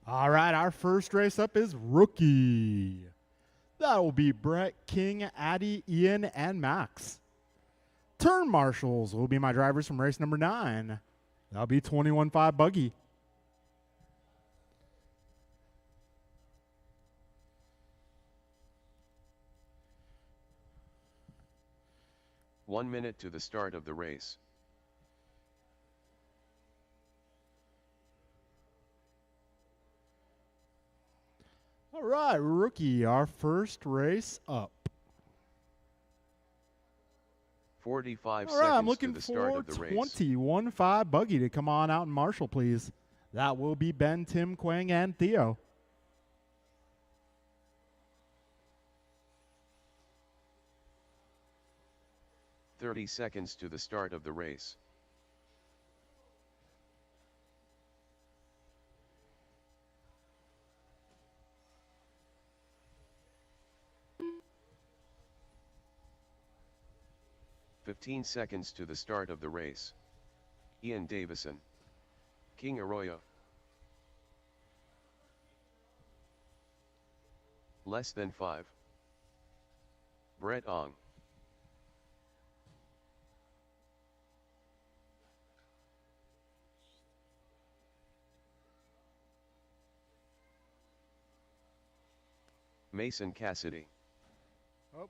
All right, our first race up is Rookie. That will be Brett, King, Addy, Ian, and Max. Turn marshals will be my drivers from race number 9. That'll be 21.5 Buggy. One minute to the start of the race. All right, Rookie, our first race up. 45 All right, I'm seconds to looking the start for of the race. 21.5 Buggy to come on out and marshal, please. That will be Ben, Tim, Quang, and Theo. "30 seconds to the start of the race. "15 seconds to the start of the race. Ian Davison. King Arroyo. Less than 5. Brett Ong. Mason Cassidy. Oh.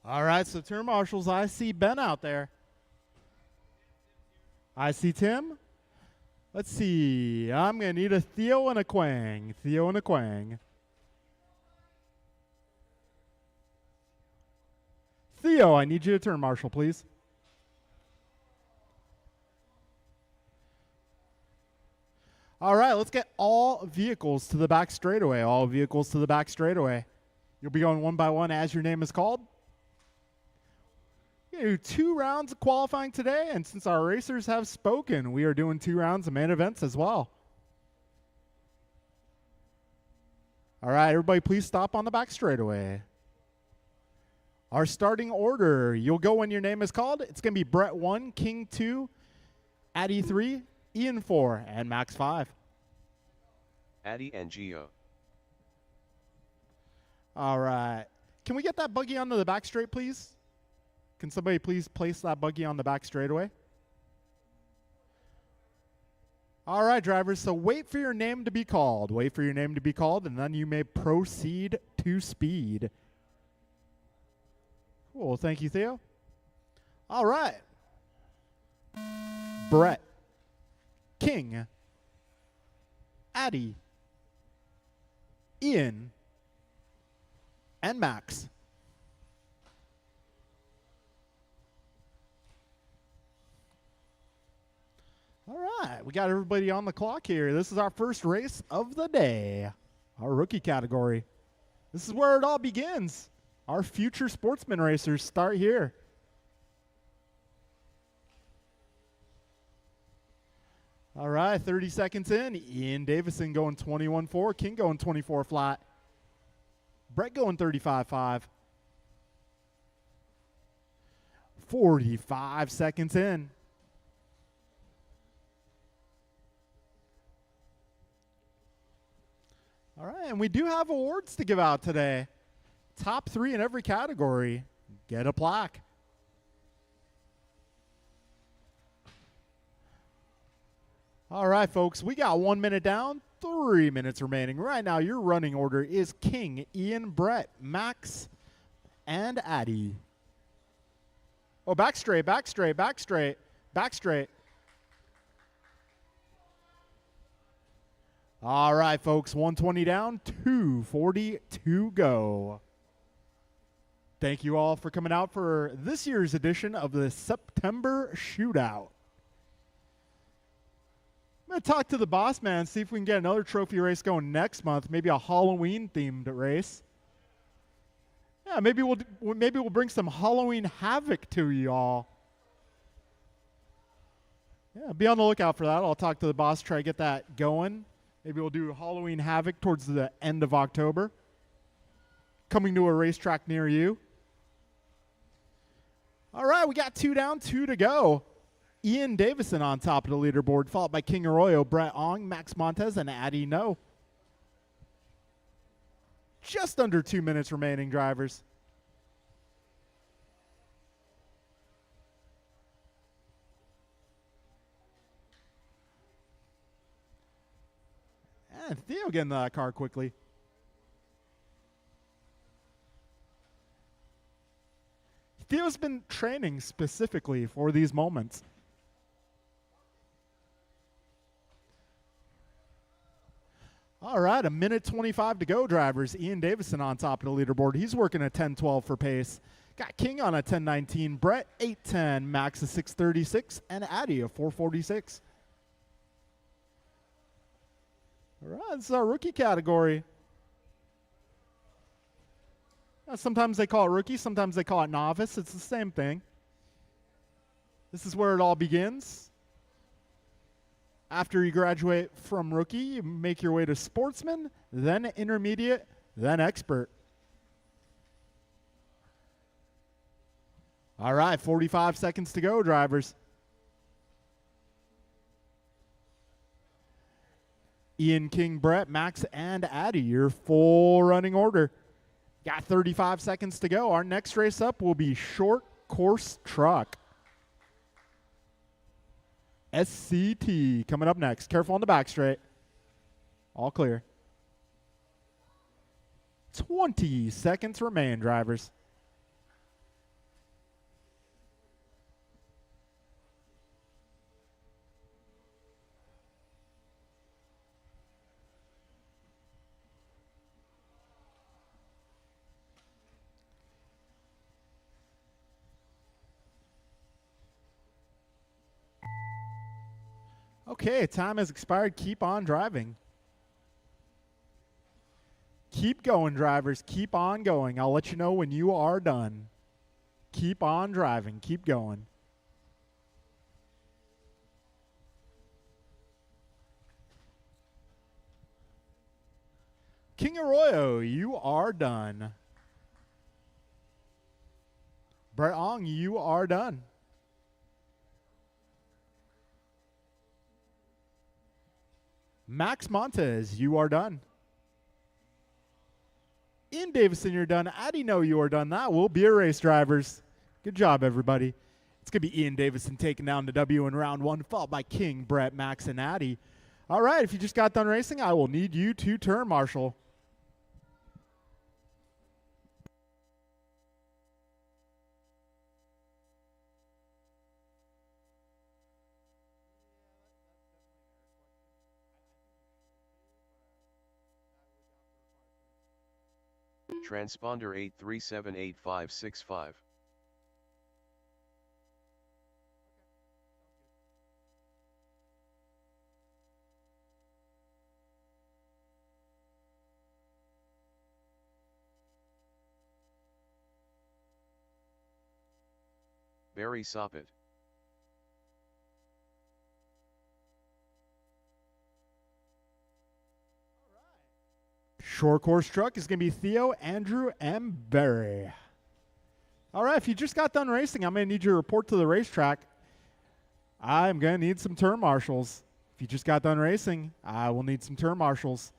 All right, so turn marshals, I see Ben out there. I see Tim. Let's see. I'm going to need a Theo and a Quang. Theo and a Quang. Theo, I need you to turn marshal, please. All right, let's get all vehicles to the back straightaway. All vehicles to the back straightaway. You'll be going one by one as your name is called. We're going to do 2 rounds of qualifying today, and since our racers have spoken, we are doing 2 rounds of main events as well. All right, everybody, please stop on the back straightaway. Our starting order, you'll go when your name is called. It's going to be Brett 1, King 2, Addy 3, Ian 4, and Max 5. Addy and Gio. All right. Can we get that buggy onto the back straight, please? Can somebody please place that buggy on the back straightaway? All right, drivers, so wait for your name to be called. Wait for your name to be called, and then you may proceed to speed. Cool, thank you, Theo. All right. Brett, King, Addy, Ian, and Max. All right, we got everybody on the clock here. This is our first race of the day, our rookie category. This is where it all begins. Our future sportsman racers start here. All right, 30 seconds in. Ian Davison going 21.4. King going 24 flat. Brett going 35.5. 45 seconds in. All right, and we do have awards to give out today. Top 3 in every category. Get a plaque. All right, folks, we got 1 minute down, 3 minutes remaining. Right now, your running order is King, Ian, Brett, Max, and Addy. Oh, back straight, back straight, back straight. Back straight. All right, folks, 120 down, 240 to go. Thank you all for coming out for this year's edition of the September Shootout. I'm going to talk to the boss man, see if we can get another trophy race going next month, maybe a Halloween-themed race. Yeah, maybe we'll bring some Halloween havoc to y'all. Yeah, be on the lookout for that. I'll talk to the boss, try to get that going. Maybe we'll do Halloween havoc towards the end of October. Coming to a racetrack near you. All right, we got 2 down, 2 to go. Ian Davison on top of the leaderboard, followed by King Arroyo, Brett Ong, Max Montez, and Addy No. Just under 2 minutes remaining, drivers. And Theo getting that car quickly. Theo's been training specifically for these moments. All right, a minute 25 to go, drivers. Ian Davison on top of the leaderboard. He's working a 10-12 for pace. Got King on a 10-19, Brett 8-10, Max a 6-36, and Addy a 4-46. All right, this is our rookie category. Sometimes they call it rookie, sometimes they call it novice. It's the same thing. This is where it all begins. After you graduate from rookie, you make your way to sportsman, then intermediate, then expert. All right, 45 seconds to go, drivers. Ian, King, Brett, Max, and Addy, your full running order. Got 35 seconds to go. Our next race up will be short course truck. SCT coming up next. Careful on the back straight. All clear. 20 seconds remain, drivers. Okay, time has expired. Keep on driving. Keep going, drivers. Keep on going. I'll let you know when you are done. Keep on driving. Keep going. King Arroyo, you are done. Brett Ong, you are done. Max Montez, you are done. Ian Davison, you're done. Addy No, you are done. That will be a race, drivers. Good job, everybody. It's going to be Ian Davison taking down the W in round 1, followed by King, Brett, Max, and Addy. All right, if you just got done racing, I will need you to turn marshal. Transponder 8378565. Barry Soppet. Short course truck is going to be Theo, Andrew, and Barry. All right, if you just got done racing, I'm going to need you to report to the racetrack. I'm going to need some turn marshals. If you just got done racing, I will need some turn marshals.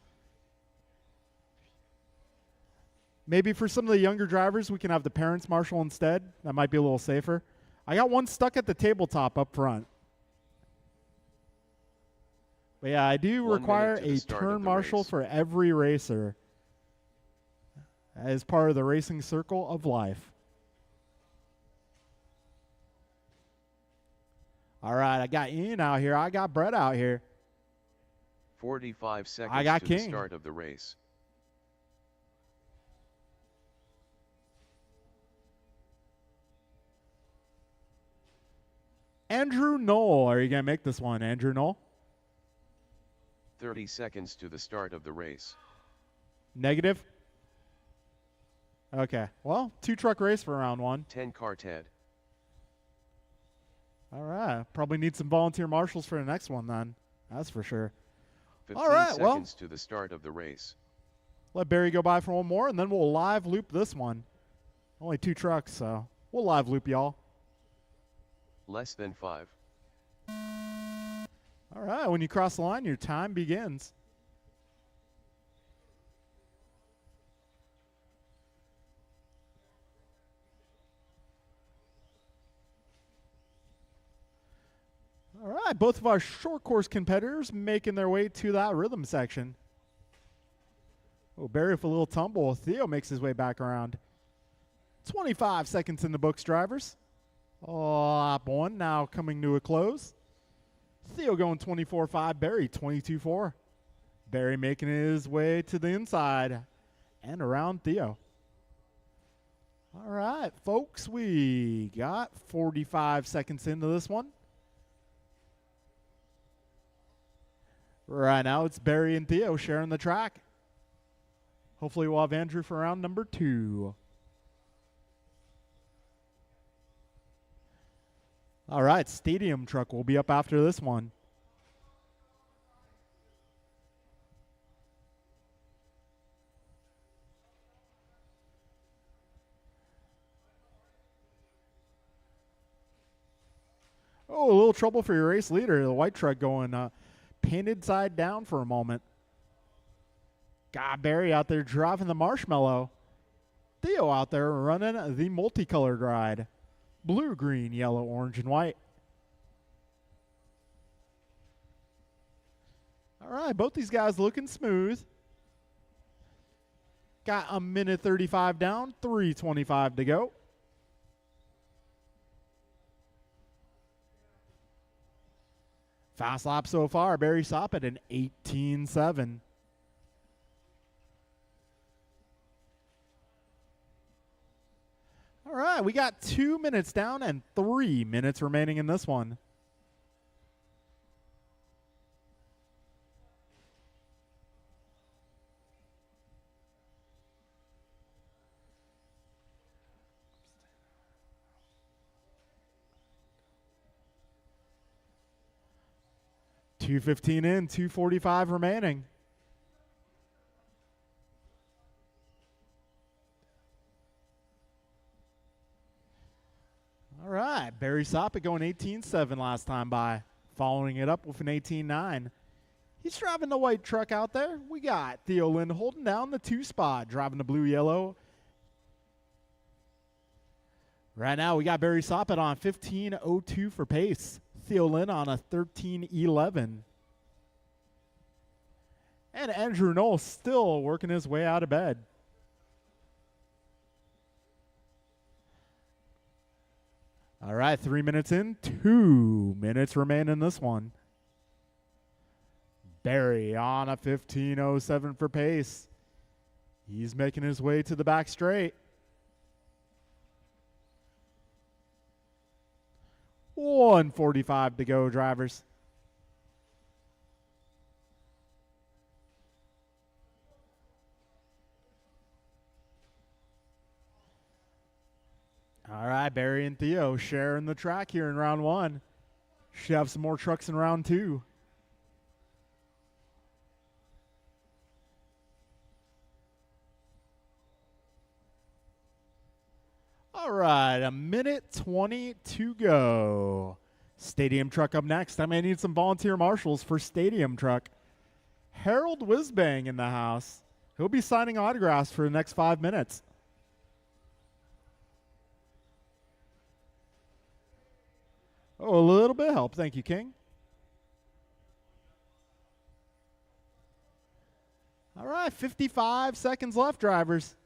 Maybe for some of the younger drivers, we can have the parents marshal instead. That might be a little safer. I got one stuck at the tabletop up front. But yeah, I do require a turn marshal for every racer as part of the racing circle of life. All right, I got Ian out here. I got Brett out here. 45 seconds I got to King. the start of the race. Andrew Knoll. Are you going to make this one, Andrew Knoll? 30 seconds to the start of the race. Negative? Okay. Well, 2-truck race for round 1. 10 car Ted. All right. Probably need some volunteer marshals for the next one then. That's for sure. 15 All right, seconds to the start of the race. Let Barry go by for one more, and then we'll live loop this one. Only 2 trucks, so we'll live loop y'all. Less than 5. All right. When you cross the line, your time begins. All right, both of our short course competitors making their way to that rhythm section. Oh, Barry with a little tumble. Theo makes his way back around. 25 seconds in the books, drivers. Lap 1 now coming to a close. Theo going 24.5, Barry 22.4. Barry making his way to the inside and around Theo. All right, folks, we got 45 seconds into this one. Right now, it's Barry and Theo sharing the track. Hopefully, we'll have Andrew for round number 2. All right, Stadium Truck will be up after this one. Oh, a little trouble for your race leader. The white truck going painted side down for a moment. Got Barry out there driving the Marshmallow. Theo out there running the multicolored ride. Blue, green, yellow, orange, and white. All right, both these guys looking smooth. Got a minute 35 down, 3:25 to go. Fast lap so far, Barry Soppet in 18.7. All right, we got 2 minutes down and 3 minutes remaining in this one. $2:15 in, 2:45 remaining. All right, Barry Soppet going 18.7 last time by, following it up with an 18.9. He's driving the white truck out there. We got Theo Lynn holding down the 2 spot, driving the blue-yellow. Right now, we got Barry Soppet on 15.02 for pace. Theo Lynn on a 13.11. And Andrew Knoll still working his way out of bed. All right, 3 minutes in, 2 minutes remain in this one. Barry on a 15.07 for pace. He's making his way to the back straight. 1:45 to go, drivers. All right, Barry and Theo sharing the track here in round 1. Should have some more trucks in round 2. All right, a minute 20 to go. Stadium Truck up next. I may need some volunteer marshals for Stadium Truck. Harold Whizbang in the house. He'll be signing autographs for the next 5 minutes. Oh, a little bit of help. Thank you, King. All right, 55 seconds left, drivers.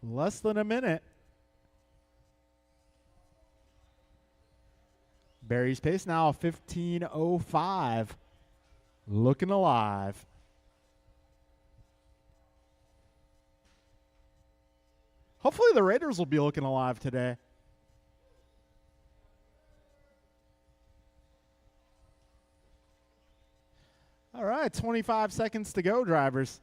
Less than a minute. Barry's pace now 15:05. Looking alive. Hopefully the Raiders will be looking alive today. All right, 25 seconds to go, drivers.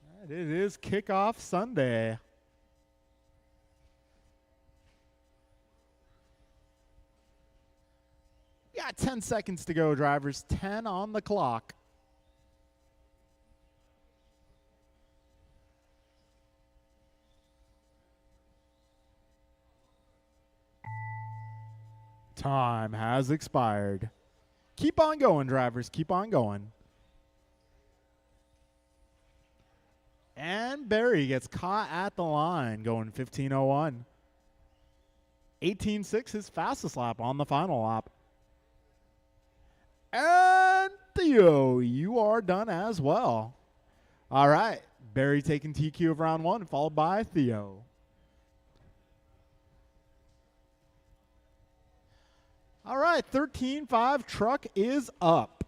All right, it is kickoff Sunday. Got 10 seconds to go, drivers. 10 on the clock. Time has expired. Keep on going, drivers. Keep on going. And Barry gets caught at the line going 15:01. 18:06, his fastest lap on the final lap. And Theo, you are done as well. All right. Barry taking TQ of round 1, followed by Theo. All right, 13.5 truck is up.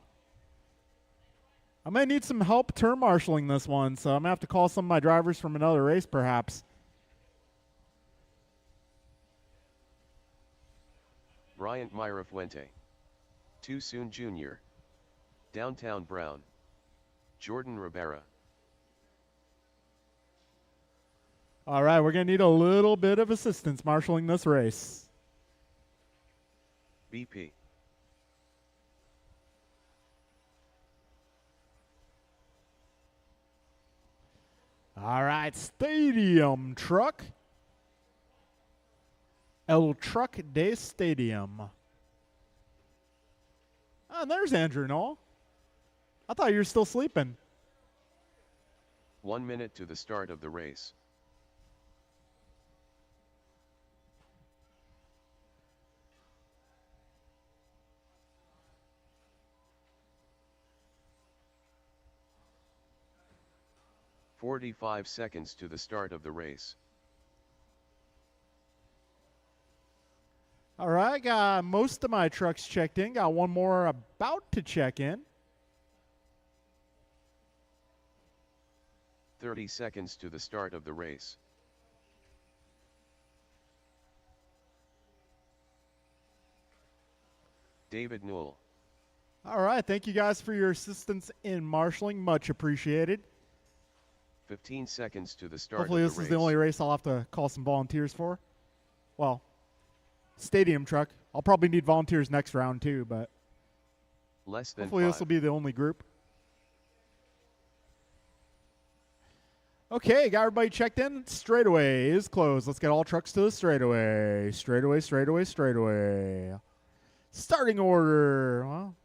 I may need some help turn marshaling this one, so I'm going to have to call some of my drivers from another race perhaps. Bryant Myra Fuente. Too Soon Jr. Downtown Brown. Jordan Rivera. All right, we're going to need a little bit of assistance marshaling this race. BP. All right, stadium truck. El Truck de Stadium. Oh, and there's Andrew Knoll. I thought you were still sleeping. 1 minute to the start of the race. "45 seconds to the start of the race. All right, got most of my trucks checked in. Got one more about to check in. 30 seconds to the start of the race. David Newell. All right, thank you guys for your assistance in marshaling. Much appreciated. 15 seconds to the start Hopefully of this the race. is the only race I'll have to call some volunteers for. Well, stadium truck. I'll probably need volunteers next round too, but Less than hopefully 5. this will be the only group. Okay, got everybody checked in. Straightaway is closed. Let's get all trucks to the straightaway. Straightaway, straightaway, straightaway. Starting order. Well,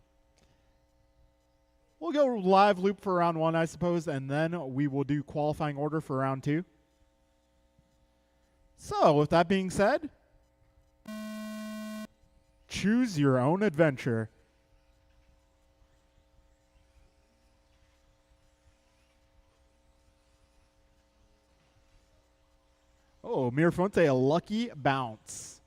we'll go live loop for round 1, I suppose, and then we will do qualifying order for round 2. So, with that being said, choose your own adventure. Oh, Mirafonte, a lucky bounce.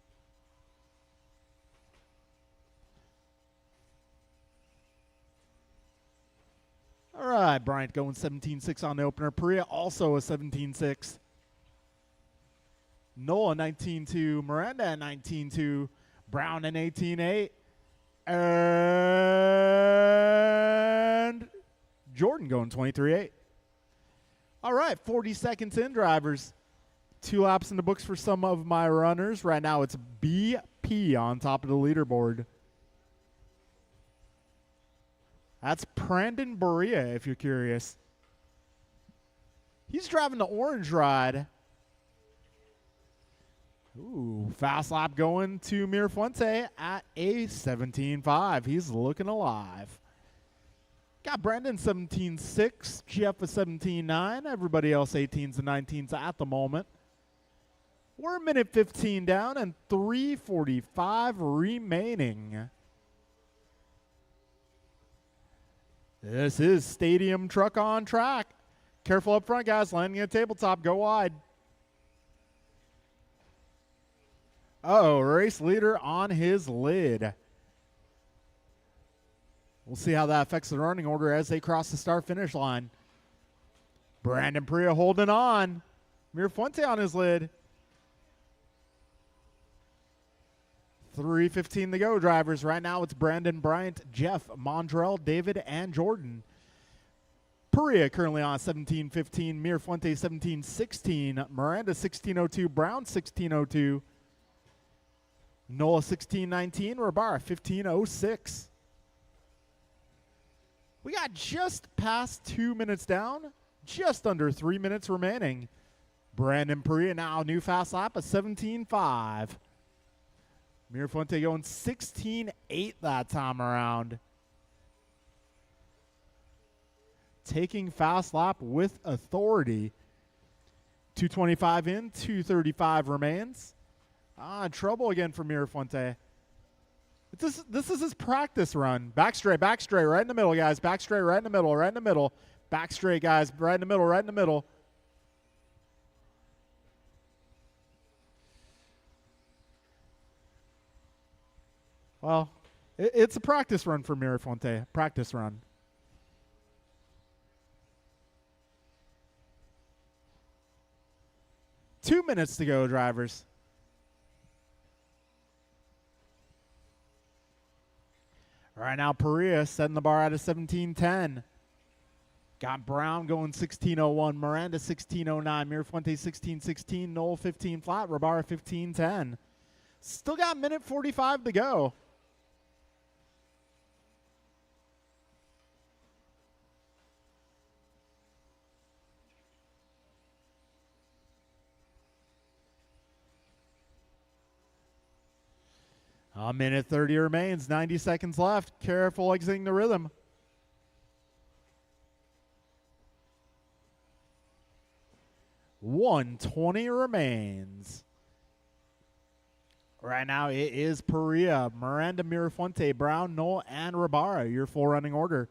All right, Bryant going 17.6 on the opener. Perea also a 17.6. Nola 19.2. Miranda at 19.2. Brown an 18.8. And Jordan going 23.8. All right, 40 seconds in, drivers. 2 laps in the books for some of my runners. Right now it's BP on top of the leaderboard. That's Brandon Berea, if you're curious. He's driving the orange ride. Ooh, fast lap going to Mirafuente at a 17.5. He's looking alive. Got Brandon 17.6, Jeff a 17.9. Everybody else 18s and 19s at the moment. We're a minute 15 down and 3:45 remaining. This is stadium truck on track. Careful up front, guys. Landing at tabletop. Go wide. Uh-oh, race leader on his lid. We'll see how that affects the running order as they cross the start-finish line. Brandon Priya holding on. Mirafuente on his lid. 3:15 to go, drivers. Right now it's Brandon, Bryant, Jeff, Mondrell, David, and Jordan. Perea currently on 17:15. Mirafuente 17:16. Miranda 16:02. Brown 16:02. Nola 16:19. Rabara 15:06. We got just past 2 minutes down. Just under 3 minutes remaining. Brandon Perea now new fast lap at 17:5. Mirafuente going 16:8 that time around. Taking fast lap with authority. 2:25 in, 2:35 remains. Trouble again for Mirafuente. This is his practice run. Back straight, right in the middle, guys. Back straight, right in the middle, right in the middle. Back straight, guys, right in the middle, right in the middle. Well, it's a practice run for Mirafuente. Practice run. Two minutes to go, drivers. Right now, Perea setting the bar at a 17:10. Got Brown going 16:01. Miranda 16:09. Mirafuente 16:16. Noel 15 flat. Rabara 15:10. Still got minute 45 to go. A minute 30 remains, 90 seconds left. Careful exiting the rhythm. $1:20 remains. Right now it is Perea, Miranda, Mirafuente, Brown, Noel, and Rabara, your full running order.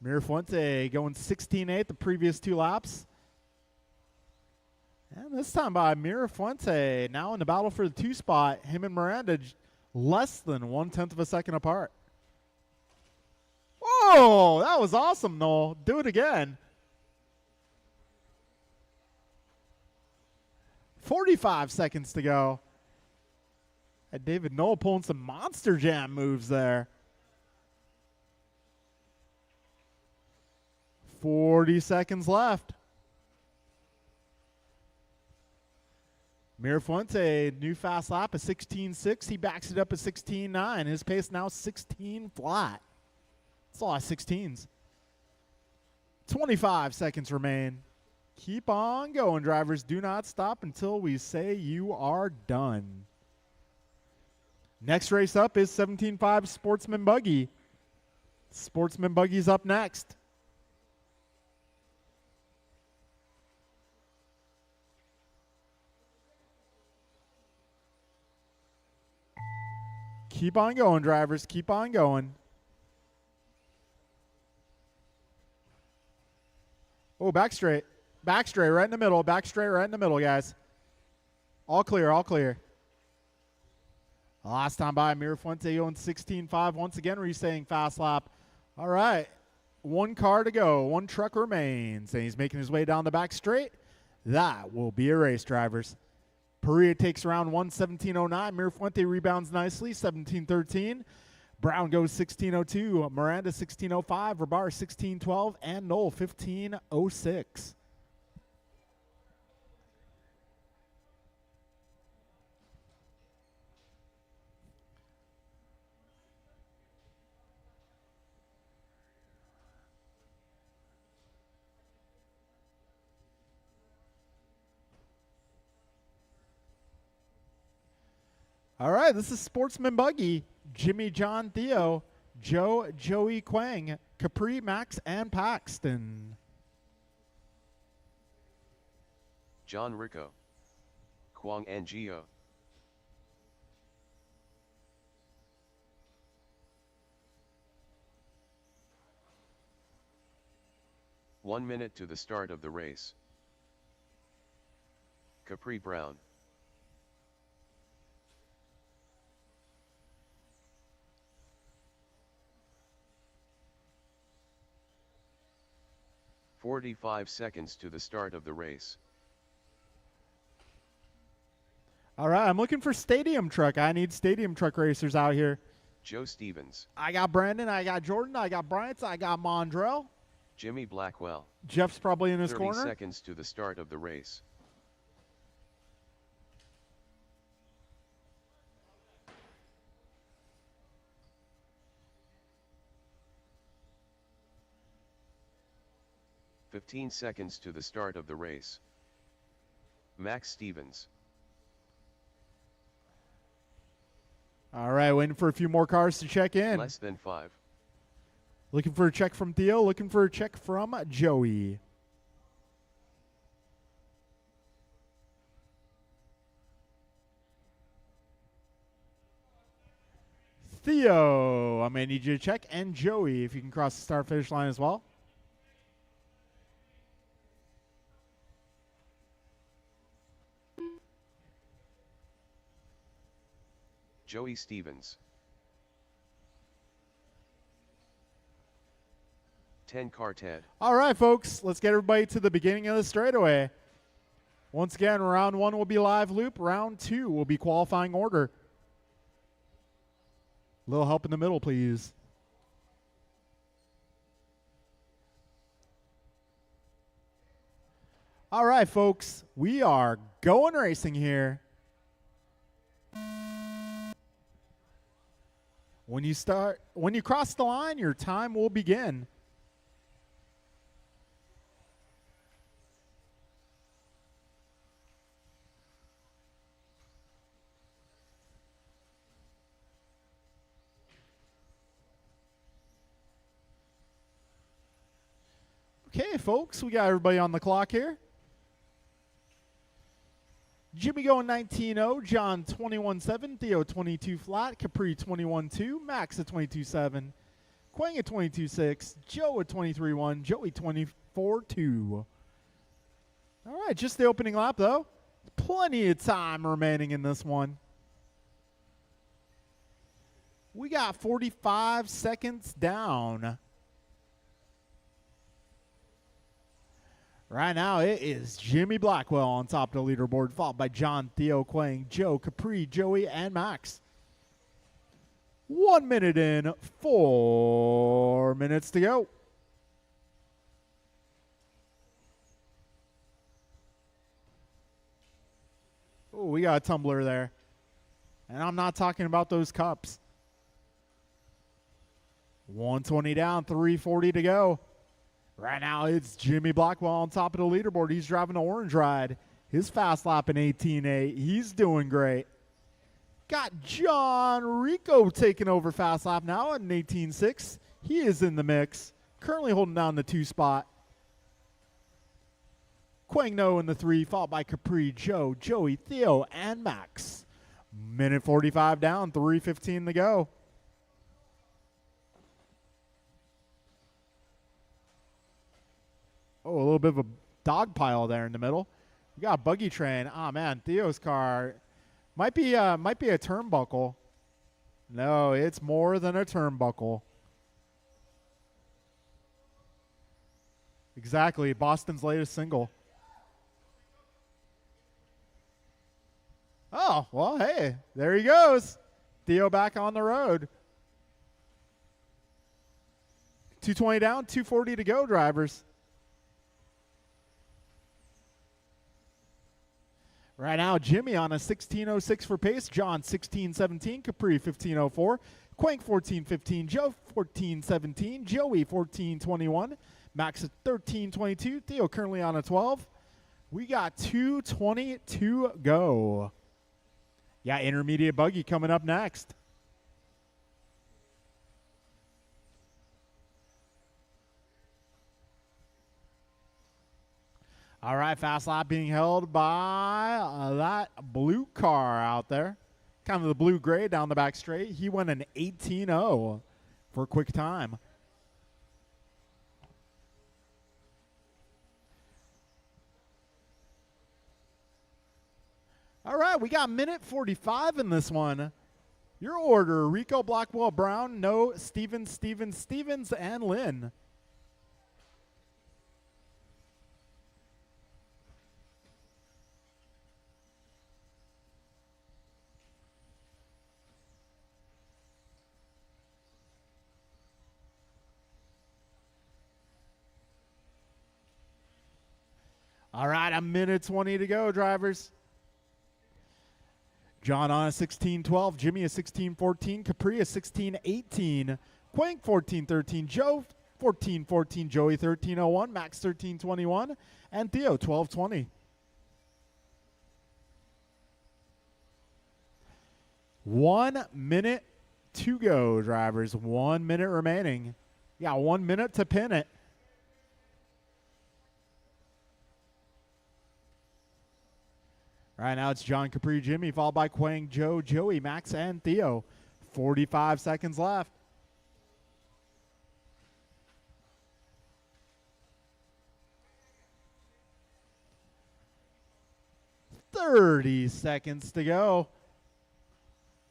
Mirafuente going 16:8 the previous two laps. And this time by Mirafuente, now in the battle for the two spot. Him and Miranda less than 1/10 of a second apart. Whoa, that was awesome, Noel. Do it again. 45 seconds to go. And David Noel pulling some monster jam moves there. 40 seconds left. Mirafuente, new fast lap, a 16:6. He backs it up at 16:9. His pace now 16 flat. That's a lot of 16s. 25 seconds remain. Keep on going, drivers. Do not stop until we say you are done. Next race up is 17.5 Sportsman Buggy. Sportsman Buggy's up next. Keep on going, drivers. Keep on going. Oh, back straight. Back straight, right in the middle. Back straight, right in the middle, guys. All clear, all clear. Last time by, Mirafuente going 16.5. Once again, resetting fast lap. All right. One car to go. One truck remains. And he's making his way down the back straight. That will be a race, drivers. Perea takes round 1, 17:09. Mirafuente rebounds nicely, 17:13. Brown goes 16:02. Miranda 16:05. Rabara 16:12. And Noel 15:06. All right, this is Sportsman Buggy. Jimmy, John, Theo, Joe, Joey, Quang, Capri, Max, and Paxton. John Rico, Kwang and Gio. One minute to the start of the race. Capri Brown. 45 seconds to the start of the race. All right, I'm looking for stadium truck. I need stadium truck racers out here. Joe Stevens. I got Brandon, I got Jordan, I got Bryant, I got Mondrell. Jimmy Blackwell. Jeff's probably in his 30 corner. seconds to the start of the race. "15 seconds to the start of the race. Max Stevens. All right, waiting for a few more cars to check in. Less than 5. Looking for a check from Theo, looking for a check from Joey. Theo, I'm going to need you to check. And Joey, if you can cross the start finish line as well. Joey Stevens. 10 car Ted. All right, folks, let's get everybody to the beginning of the straightaway. Once again, round 1 will be live loop. Round 2 will be qualifying order. A little help in the middle, please. All right, folks, we are going racing here. When you cross the line, your time will begin. Okay, folks, we got everybody on the clock here. Jimmy going 19-0, John 21-7, Theo 22 flat, Capri 21-2, Max at 22-7, Quang at 22-6, Joe at 23-1, Joey 24-2. All right, just the opening lap, though. Plenty of time remaining in this one. We got 45 seconds down. Right now, it is Jimmy Blackwell on top of the leaderboard, followed by John, Theo, Quang, Joe, Capri, Joey, and Max. 1 minute in, 4 minutes to go. Oh, we got a tumbler there. And I'm not talking about those cups. 120 down, 340 to go. Right now, it's Jimmy Blackwell on top of the leaderboard. He's driving the orange ride. His fast lap in 18.8. He's doing great. Got John Rico taking over fast lap now at an 18.6. He is in the mix. Currently holding down the 2 spot. Quang No in the 3, followed by Capri, Joe, Joey, Theo, and Max. Minute 45 down, 3:15 to go. Oh, a little bit of a dog pile there in the middle. We got a buggy train. Oh man, Theo's car might be a turnbuckle. No, it's more than a turnbuckle. Exactly, Boston's latest single. Oh, well, hey, there he goes. Theo back on the road. 220 down, 240 to go, drivers. Right now, Jimmy on a 16.06 for pace. John 16.17. Capri 15.04. Quang 14.15. Joe 14.17. Joey 14.21. Max at 13.22. Theo currently on a 12. We got 2:20 to go. Yeah, intermediate buggy coming up next. All right, fast lap being held by that blue car out there. Kind of the blue-gray down the back straight. He went an 18.0 for a quick time. All right, we got minute 45 in this one. Your order, Rico, Blackwell, Brown, No, Stevens, and Lynn. All right, a minute 20 to go, drivers. John on a 16-12, Jimmy a 16-14, Capri a 16-18, Quank 14-13, Joe 14-14, Joey 13-01, Max 13-21, and Theo 12-20. 1 minute to go, drivers. 1 minute remaining. Yeah, 1 minute to pin it. All right, now it's John, Capri, Jimmy, followed by Quang, Joe, Joey, Max, and Theo. 45 seconds left. $30 seconds to go.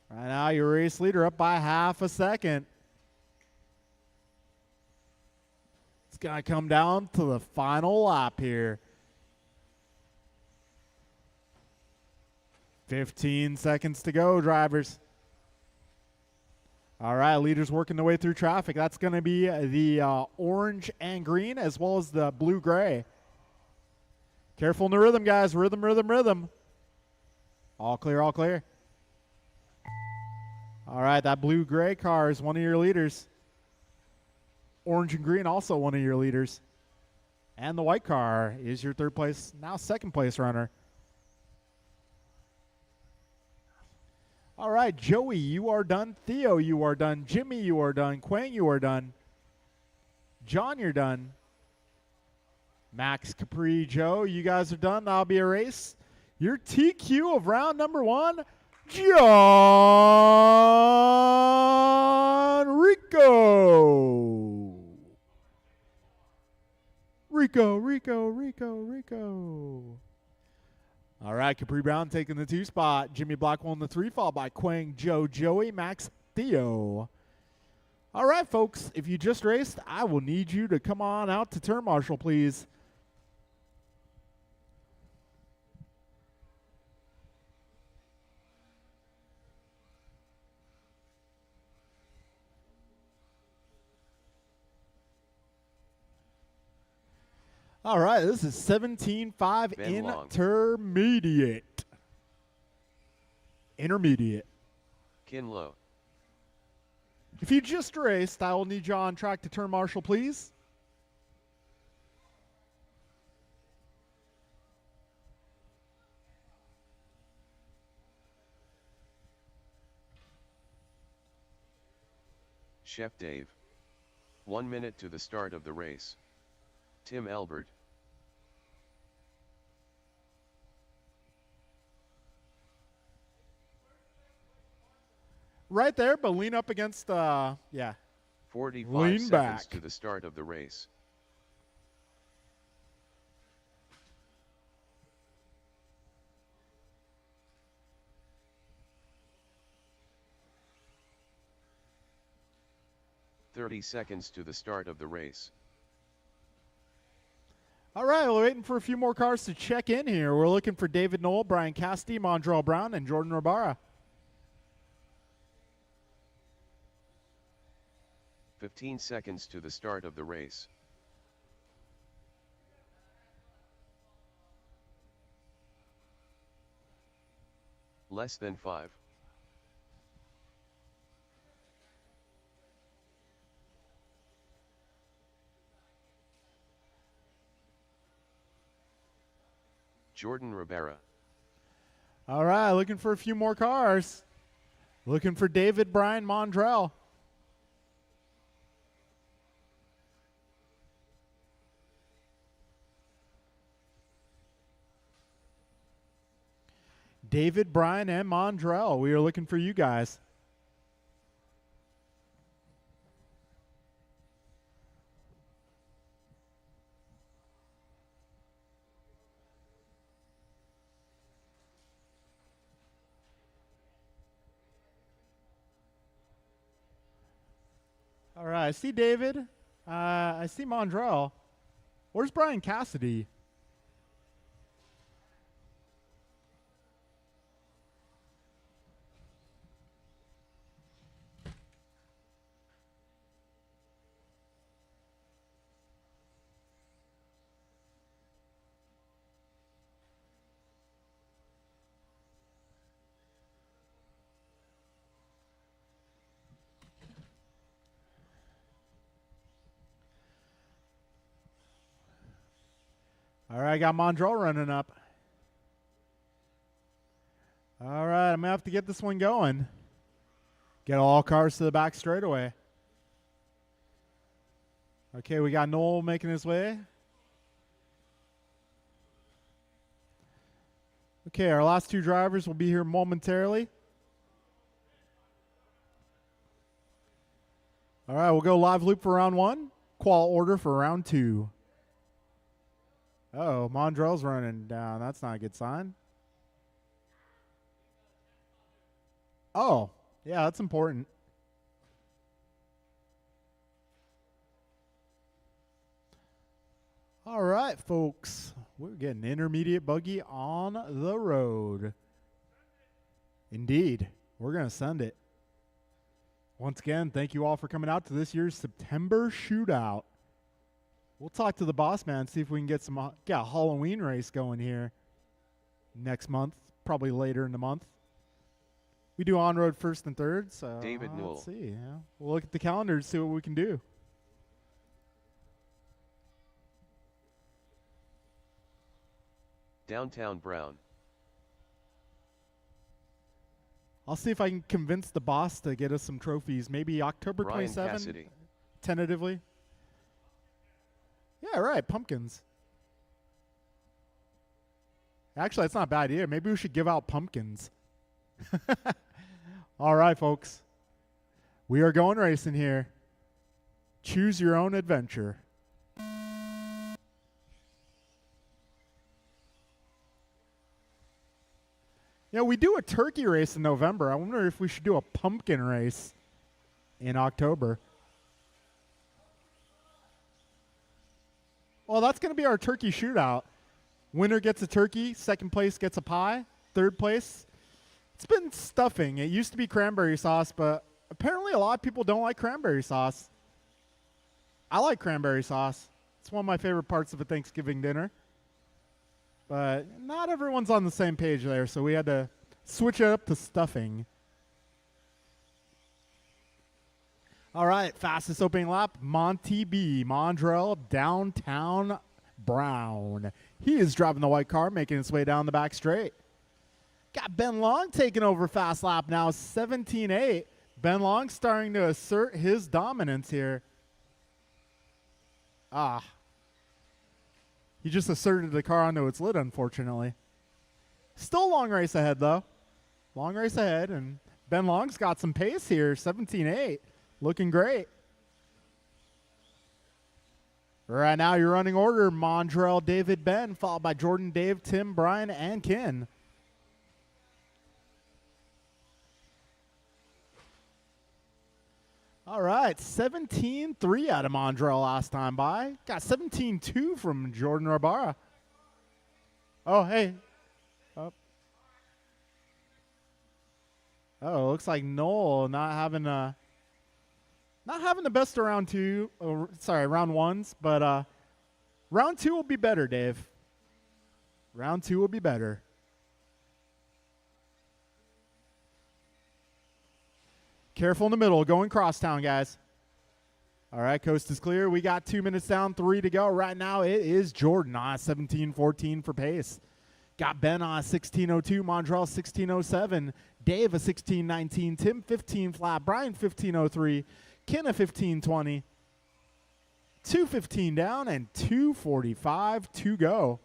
Right now, your race leader up by half a second. It's going to come down to the final lap here. 15 seconds to go, drivers. All right, leaders working their way through traffic. That's going to be the orange and green as well as the blue-gray. Careful in the rhythm, guys. Rhythm, rhythm, rhythm. All clear, all clear. All right, that blue-gray car is one of your leaders. Orange and green also one of your leaders. And the white car is your third place, now second place runner. All right, Joey, you are done. Theo, you are done. Jimmy, you are done. Quang, you are done. John, you're done. Max, Capri, Joe, you guys are done. That'll be a race. Your TQ of round number 1, John Rico. Rico. All right, Capri Brown taking the 2 spot. Jimmy Blackwell in the 3, followed by Quang, Joe, Joey, Max, Theo. All right, folks, if you just raced, I will need you to come on out to turn marshal, please. All right, this is 17.5 intermediate. Intermediate. Kinlow. If you just raced, I will need you on track to turn marshal, please. Chef Dave. 1 minute to the start of the race. Tim Elbert. Right there, but lean up against, 45 lean seconds back to the start of the race. "30 seconds to the start of the race. All right, we're waiting for a few more cars to check in here. We're looking for David Knoll, Brian Casti, Mondrell Brown, and Jordan Rabara. 15 seconds to the start of the race. Less than 5. Jordan Rivera. All right, looking for a few more cars. Looking for David, Brian, Mondrell. David, Brian, and Mondrell. We are looking for you guys. All right, I see David. I see Mondrell. Where's Brian Cassidy? All right, I got Mondrell running up. All right, I'm going to have to get this one going. Get all cars to the back straightaway. Okay, we got Noel making his way. Okay, our last two drivers will be here momentarily. All right, we'll go live loop for round one. Qual order for round two. Uh-oh, Mondrell's running down. That's not a good sign. Oh, yeah, that's important. All right, folks. We're getting intermediate buggy on the road. Indeed. We're going to send it. Once again, thank you all for coming out to this year's September Shootout. We'll talk to the boss man, see if we can get a Halloween race going here next month, probably later in the month. We do on-road first and third, so David Newell. let's see. Yeah. We'll look at the calendar and see what we can do. Downtown Brown. I'll see if I can convince the boss to get us some trophies. Maybe October Ryan 27th, Cassidy. tentatively. Yeah, right, pumpkins. Actually, that's not a bad idea. Maybe we should give out pumpkins. All right, folks. We are going racing here. Choose your own adventure. Yeah, we do a turkey race in November. I wonder if we should do a pumpkin race in October. Well, that's going to be our turkey shootout. Winner gets a turkey. Second place gets a pie. Third place, it's been stuffing. It used to be cranberry sauce, but apparently a lot of people don't like cranberry sauce. I like cranberry sauce. It's one of my favorite parts of a Thanksgiving dinner. But not everyone's on the same page there, so we had to switch it up to stuffing. All right, fastest opening lap, Monty B. Mondrell, Downtown Brown. He is driving the white car, making his way down the back straight. Got Ben Long taking over fast lap now, 17-8. Ben Long starting to assert his dominance here. He just asserted the car onto its lid, unfortunately. Still a long race ahead, though. Long race ahead, and Ben Long's got some pace here, 17-8. Looking great. Right now, your running order, Mondrell, David, Ben, followed by Jordan, Dave, Tim, Brian, and Ken. All right, 17-3 out of Mondrell last time by. Got 17-2 from Jordan Rabara. Oh, hey. Oh, looks like Noel not having the best of round two. Round ones, but round two will be better, Dave. Round two will be better. Careful in the middle, going crosstown, guys. All right, coast is clear. We got 2 minutes down, 3 to go. Right now, it is Jordan on 17-14 for pace. Got Ben on 16:02, Mondrell 16:07, Dave a 16:19, Tim 15 flat, Brian 15:03, Ken a 15:20, 2:15 down, and 2:45 to go.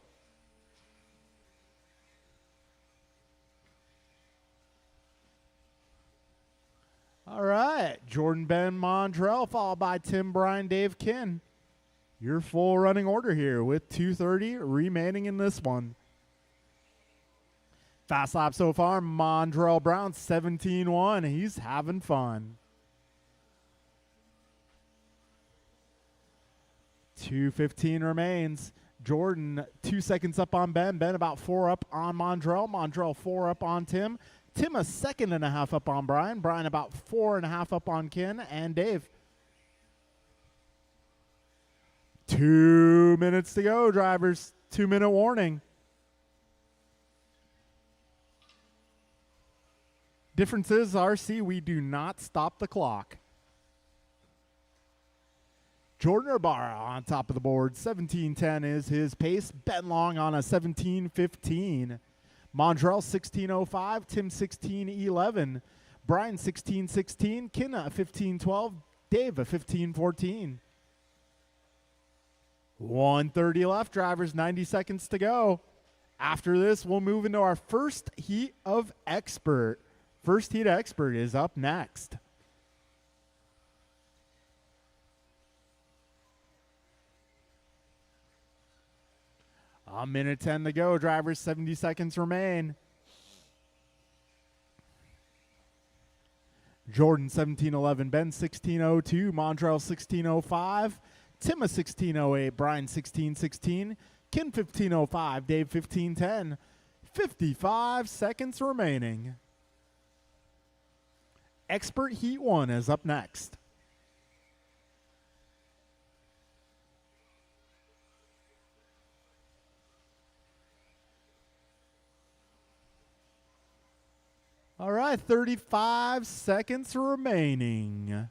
All right, Jordan, Ben, Mondrell, followed by Tim, Brian, Dave, Ken. Your full running order here with 2:30 remaining in this one. Fast lap so far, Mondrell Brown, 17-1. He's having fun. 2:15 remains. Jordan 2 seconds up on Ben. Ben about 4 up on Mondrell. Mondrell 4 up on Tim. Tim a 1.5 up on Brian. Brian about 4.5 up on Ken and Dave. 2 minutes to go, drivers. 2-minute warning. Difference is, RC, we do not stop the clock. Jordan Ibarra on top of the board. 17:10 is his pace. Ben Long on a 17:15. Mondrell 16:05. Tim 16:11. Brian 16:16. Kinna 15:12. Dave a 15:14. 1:30 left, drivers. 90 seconds to go. After this, we'll move into our first heat of expert. First heat expert is up next. A minute 10 to go, drivers. 70 seconds remain. Jordan 17:11, Ben 16:02, Montrell 16:05, Tim 16:08, Brian 16:16, Kim 15:05, Dave 15:10. 55 seconds remaining. Expert Heat 1 is up next. All right, 35 seconds remaining.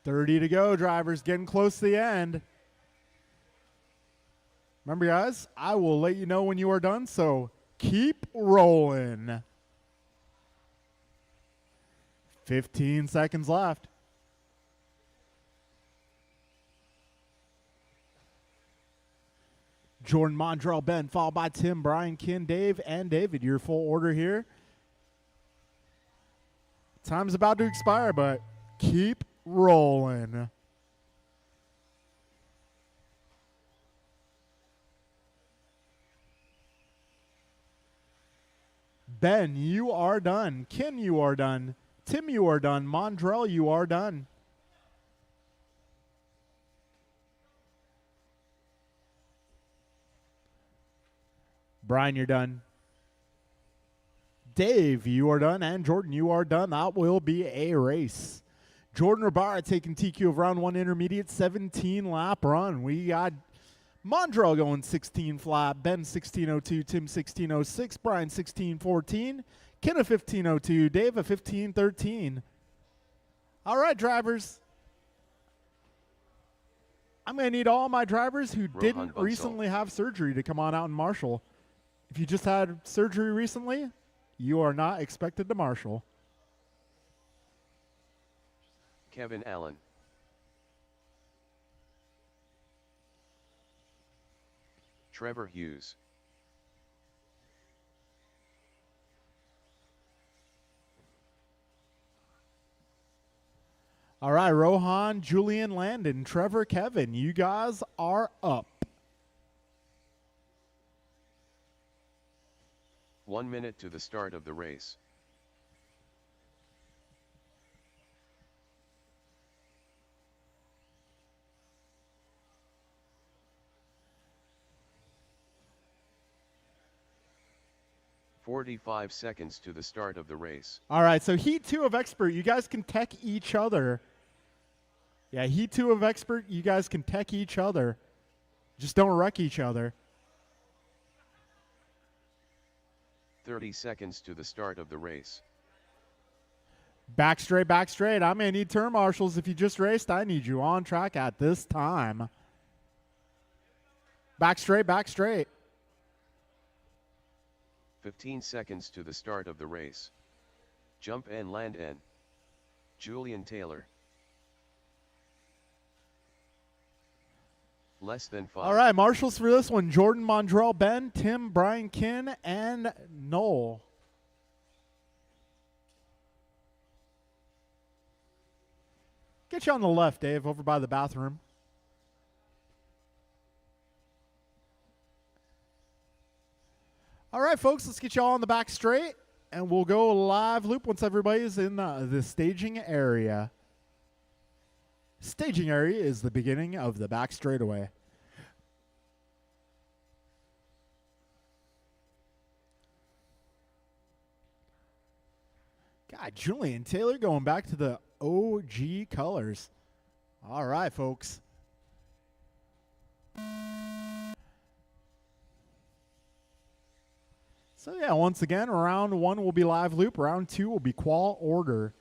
$30 to go, drivers. Getting close to the end. Remember, guys, I will let you know when you are done, so keep rolling. 15 seconds left. Jordan, Mondrell, Ben, followed by Tim, Brian, Ken, Dave, and David. Your full order here. Time's about to expire, but keep rolling. Ben, you are done. Ken, you are done. Tim, you are done. Mondrell, you are done. Brian, you're done. Dave, you are done. And Jordan, you are done. That will be a race. Jordan Ibarra taking TQ of round 1 intermediate, 17 lap run. We got Mondrell going 16 flat, Ben 16:02, Tim 16:06, Brian 16:14, Ken a 15:02, Dave a 15:13. All right, drivers. I'm going to need all my drivers who didn't recently have surgery to come on out and marshal. If you just had surgery recently, you are not expected to marshal. Kevin Allen. Trevor Hughes. All right, Rohan, Julian, Landon, Trevor, Kevin, you guys are up. 1 minute to the start of the race. "45 seconds to the start of the race." All right, so Heat 2 of Expert, you guys can tech each other. Yeah, Heat 2 of Expert, you guys can tech each other. Just don't wreck each other. 30 seconds to the start of the race. Back straight, back straight. I'm going to need turn marshals. If you just raced, I need you on track at this time. Back straight, back straight. 15 seconds to the start of the race. Jump and land in. Julian Taylor. Less than 5. All right, marshals for this one. Jordan, Mondrell, Ben, Tim, Brian, Kin, and Noel. Get you on the left, Dave, over by the bathroom. All right, folks, let's get you all on the back straight, and we'll go live loop once everybody's in the staging area. Staging area is the beginning of the back straightaway. God, Julian Taylor going back to the OG colors. All right, folks. So yeah, once again, round 1 will be live loop. Round 2 will be qual order.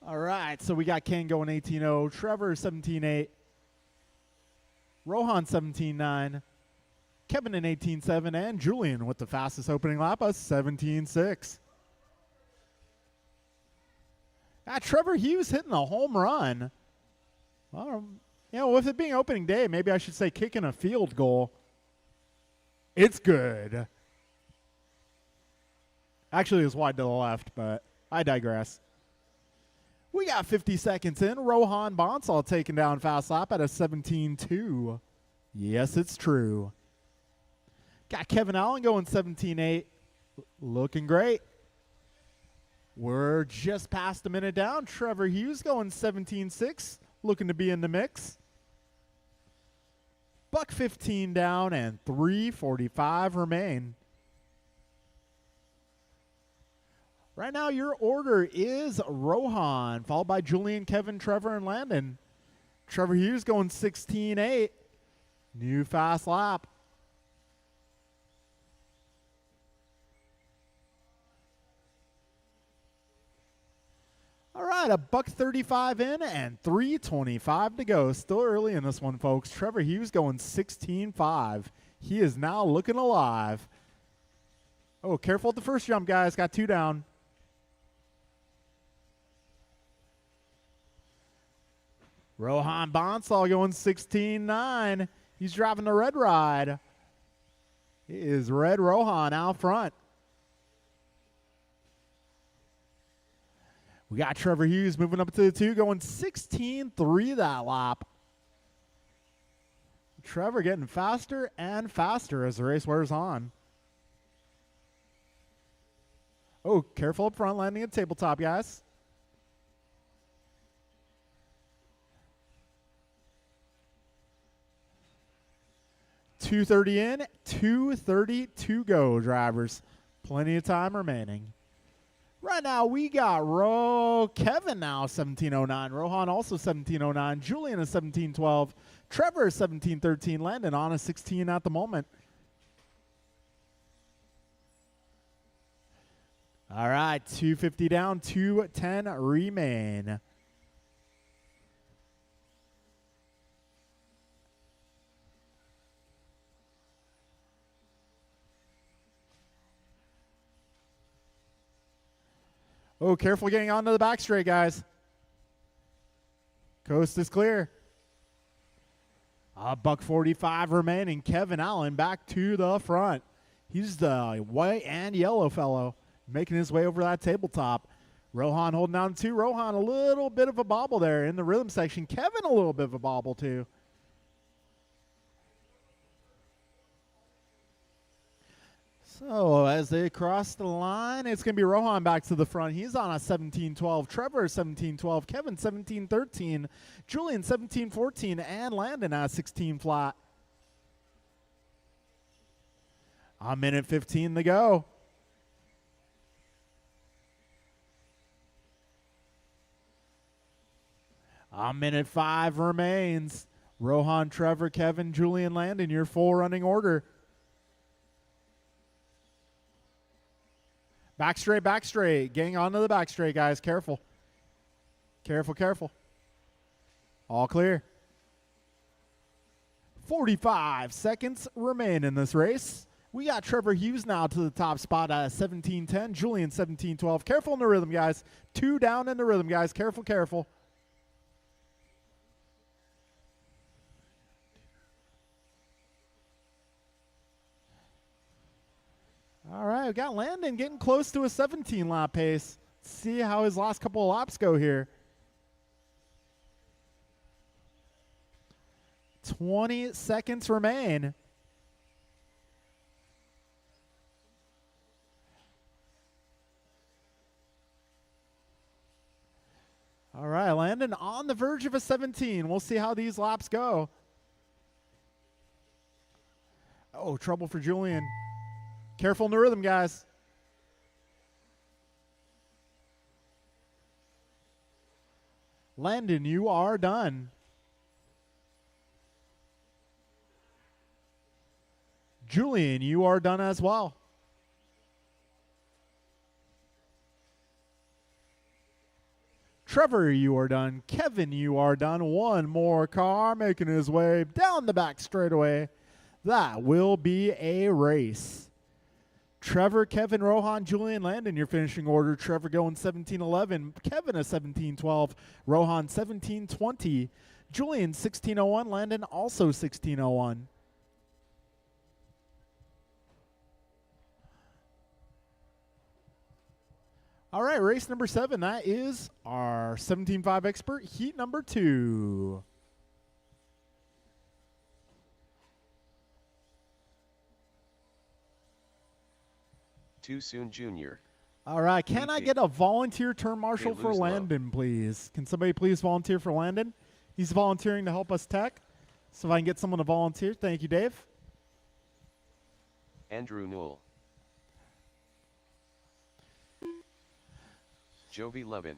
All right, so we got Ken going 18-0, Trevor 17-8, Rohan 17-9, Kevin in 18-7, and Julian with the fastest opening lap of 17-6. Trevor Hughes hitting a home run. With it being opening day, maybe I should say kicking a field goal. It's good. Actually, it's wide to the left, but I digress. We got 50 seconds in. Rohan Bonsall taking down fast lap at a 17-2. Yes, it's true. Got Kevin Allen going 17-8. Looking great. We're just past a minute down. Trevor Hughes going 17-6. Looking to be in the mix. Buck 15 down and 3:45 remain. Right now, your order is Rohan, followed by Julian, Kevin, Trevor, and Landon. Trevor Hughes going 16-8. New fast lap. All right, a buck 35 in and 3:25 to go. Still early in this one, folks. Trevor Hughes going 16-5. He is now looking alive. Oh, careful at the first jump, guys. Got 2 down. Rohan Bonsall going 16-9. He's driving the red ride. It is Red Rohan out front. We got Trevor Hughes moving up to the 2, going 16-3 that lap. Trevor getting faster and faster as the race wears on. Oh, careful up front, landing at tabletop, guys. .230 in, 2:30 to go, drivers. Plenty of time remaining. Right now, we got Kevin now, 17:09. Rohan also 17:09. Julian is 17:12. Trevor is 17:13. Landon on a 16 at the moment. All right, 2:50 down, 2:10 remain. Oh, careful getting onto the back straight, guys. Coast is clear. A buck 45 remaining. Kevin Allen back to the front. He's the white and yellow fellow making his way over that tabletop. Rohan holding down 2. Rohan a little bit of a bobble there in the rhythm section. Kevin a little bit of a bobble too. So as they cross the line, it's going to be Rohan back to the front. He's on a 17-12. Trevor 17-12. Kevin 17-13. Julian 17-14. And Landon at 16 flat. A minute 15 to go. A minute 5 remains. Rohan, Trevor, Kevin, Julian, Landon, your full running order. Back straight, back straight. Getting onto the back straight, guys. Careful. Careful, careful. All clear. 45 seconds remain in this race. We got Trevor Hughes now to the top spot at 17-10. Julian 17-12. Careful in the rhythm, guys. 2 down in the rhythm, guys. Careful, careful. All right, we got Landon getting close to a 17-lap pace. Let's see how his last couple of laps go here. 20 seconds remain. All right, Landon on the verge of a 17. We'll see how these laps go. Oh, trouble for Julian. Careful in the rhythm, guys. Landon, you are done. Julian, you are done as well. Trevor, you are done. Kevin, you are done. One more car making his way down the back straightaway. That will be a race. Trevor, Kevin, Rohan, Julian, Landon, your finishing order. Trevor going 17:11. Kevin a 17:12. Rohan 17:20. Julian 16:01. Landon also 16:01. All right, race number 7. That is our 17.5 expert, heat number 2. Too soon, Junior. All right, can I get a volunteer turn marshal for lose low. Landon, please? Can somebody please volunteer for Landon? He's volunteering to help us tech. So if I can get someone to volunteer, thank you, Dave. Andrew Newell. Jovi Levin.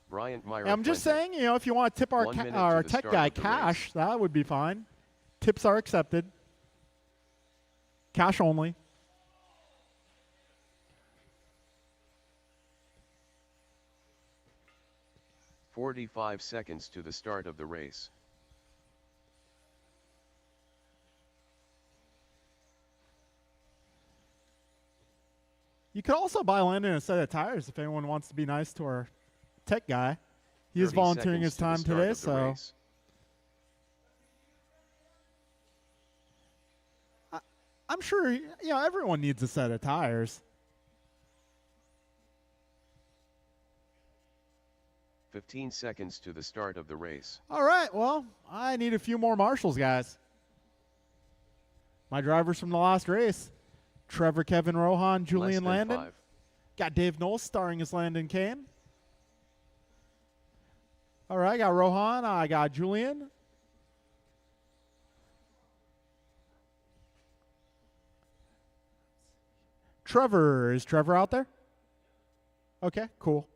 Bryant Meyer. I'm just saying, you know, if you want to tip our, our tech guy cash, that would be fine. Tips are accepted. Cash only. "45 seconds to the start of the race. You could also buy Landon a set of tires if anyone wants to be nice to our tech guy. He is volunteering his time today, so I'm sure, you know, everyone needs a set of tires. 15 seconds to the start of the race. All right, well, I need a few more marshals, guys. My drivers from the last race. Trevor, Kevin, Rohan, Julian, Landon. 5. Got Dave Knowles starring as Landon Kane. All right, I got Rohan. I got Julian. Trevor. Is Trevor out there? Okay, cool.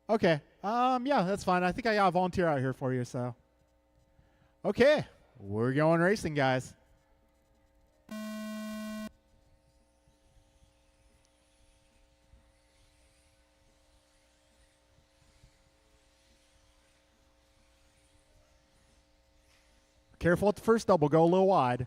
Okay. Yeah, that's fine. I think I got a volunteer out here for you, so. Okay. We're going racing, guys. Careful at the first double. Go a little wide.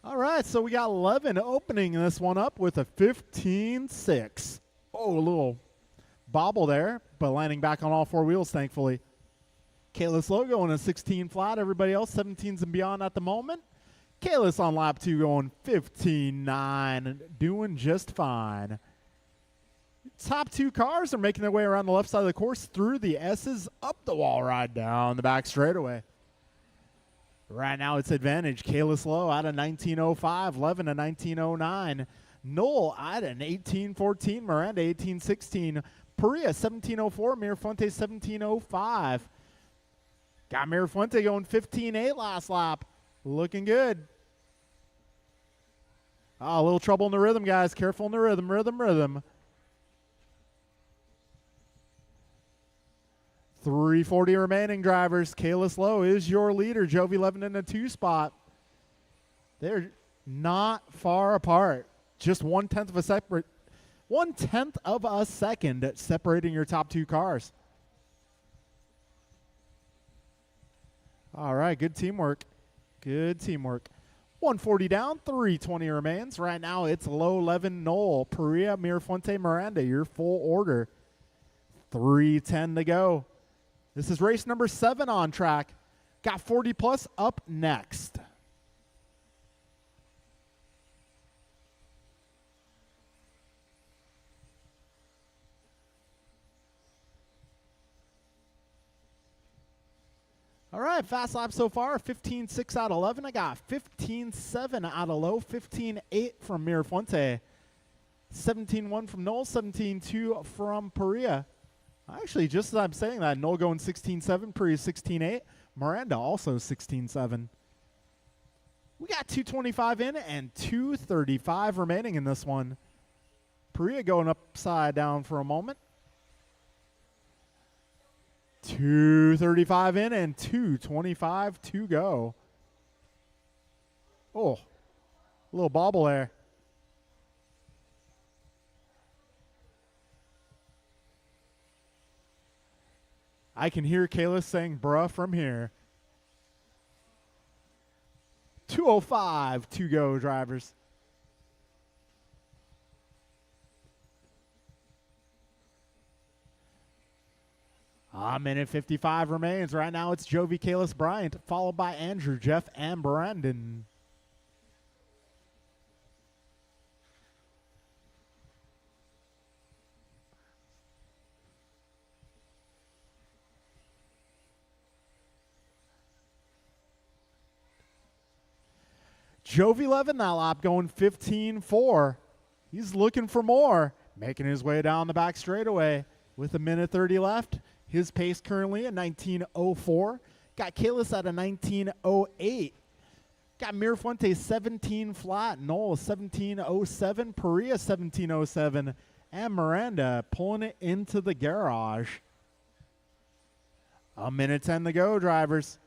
All right, so we got 11 opening this one up with a 15.6. Oh, a little bobble there, but landing back on all four wheels, thankfully. Kalis Lowe going a 16 flat. Everybody else 17s and beyond at the moment. Kalis on lap 2 going 15.9, doing just fine. Top 2 cars are making their way around the left side of the course through the S's, up the wall ride down the back straightaway. Right now it's advantage. Kalis Lowe at a 19.05, Levin a 19.09, Knoll at an 18.14, Miranda 18.16, Perea 17.04, Mirafuente 17.05. Got Mirafuente going 15.8 last lap. Looking good. Oh, a little trouble in the rhythm, guys. Careful in the rhythm, rhythm. 340 remaining, drivers. Kalis Lowe is your leader. Jovi Levin in a 2 spot. They're not far apart. Just 1/10 of a second separating your top 2 cars. All right, good teamwork. Good teamwork. 140 down, 320 remains. Right now it's Lowe, Levin, Knoll, Perea, Mirafuente, Miranda, your full order. 3:10 to go. This is race number 7 on track. Got 40 plus up next. All right, fast lap so far, 15.6 out of 11. I got 15.7 out of Lowe, 15.8 from Mirafuente, 17.1 from Knoll, 17.2 from Perea. Actually, just as I'm saying that, Noel going 16-7, Priya 16-8, Miranda also 16-7. We got 225 in and 235 remaining in this one. Priya going upside down for a moment. 235 in and 225 to go. Oh, a little bobble there. I can hear Kayla saying bruh from here. 205 to go, drivers. A minute 55 remains. Right now it's Jovi, Kalis, Bryant, followed by Andrew, Jeff, and Brandon. Jovi Levin that lap going 15-4. He's looking for more, making his way down the back straightaway with a minute 30 left. His pace currently at 19:04. Got Kalis at a 19:08. Got Mirafuente 17 flat. Noel 17:07. Perea 17:07. And Miranda pulling it into the garage. A minute 10 to go, drivers.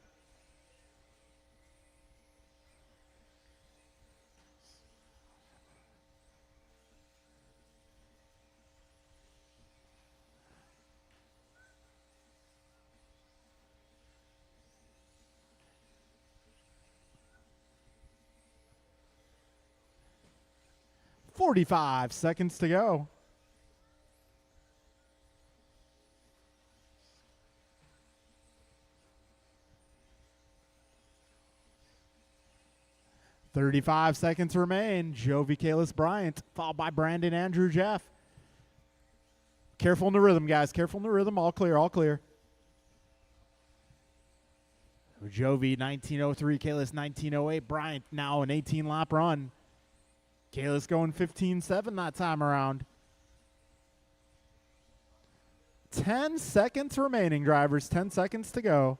.45 seconds to go. .35 seconds remain. Jovi, Kalis, Bryant, followed by Brandon, Andrew, Jeff. Careful in the rhythm, guys. Careful in the rhythm. All clear, all clear. Jovi, 19:03. Kalis, 19:08. Bryant now an 18-lap run. Kalis going 15-7 that time around. 10 seconds remaining, drivers. 10 seconds to go.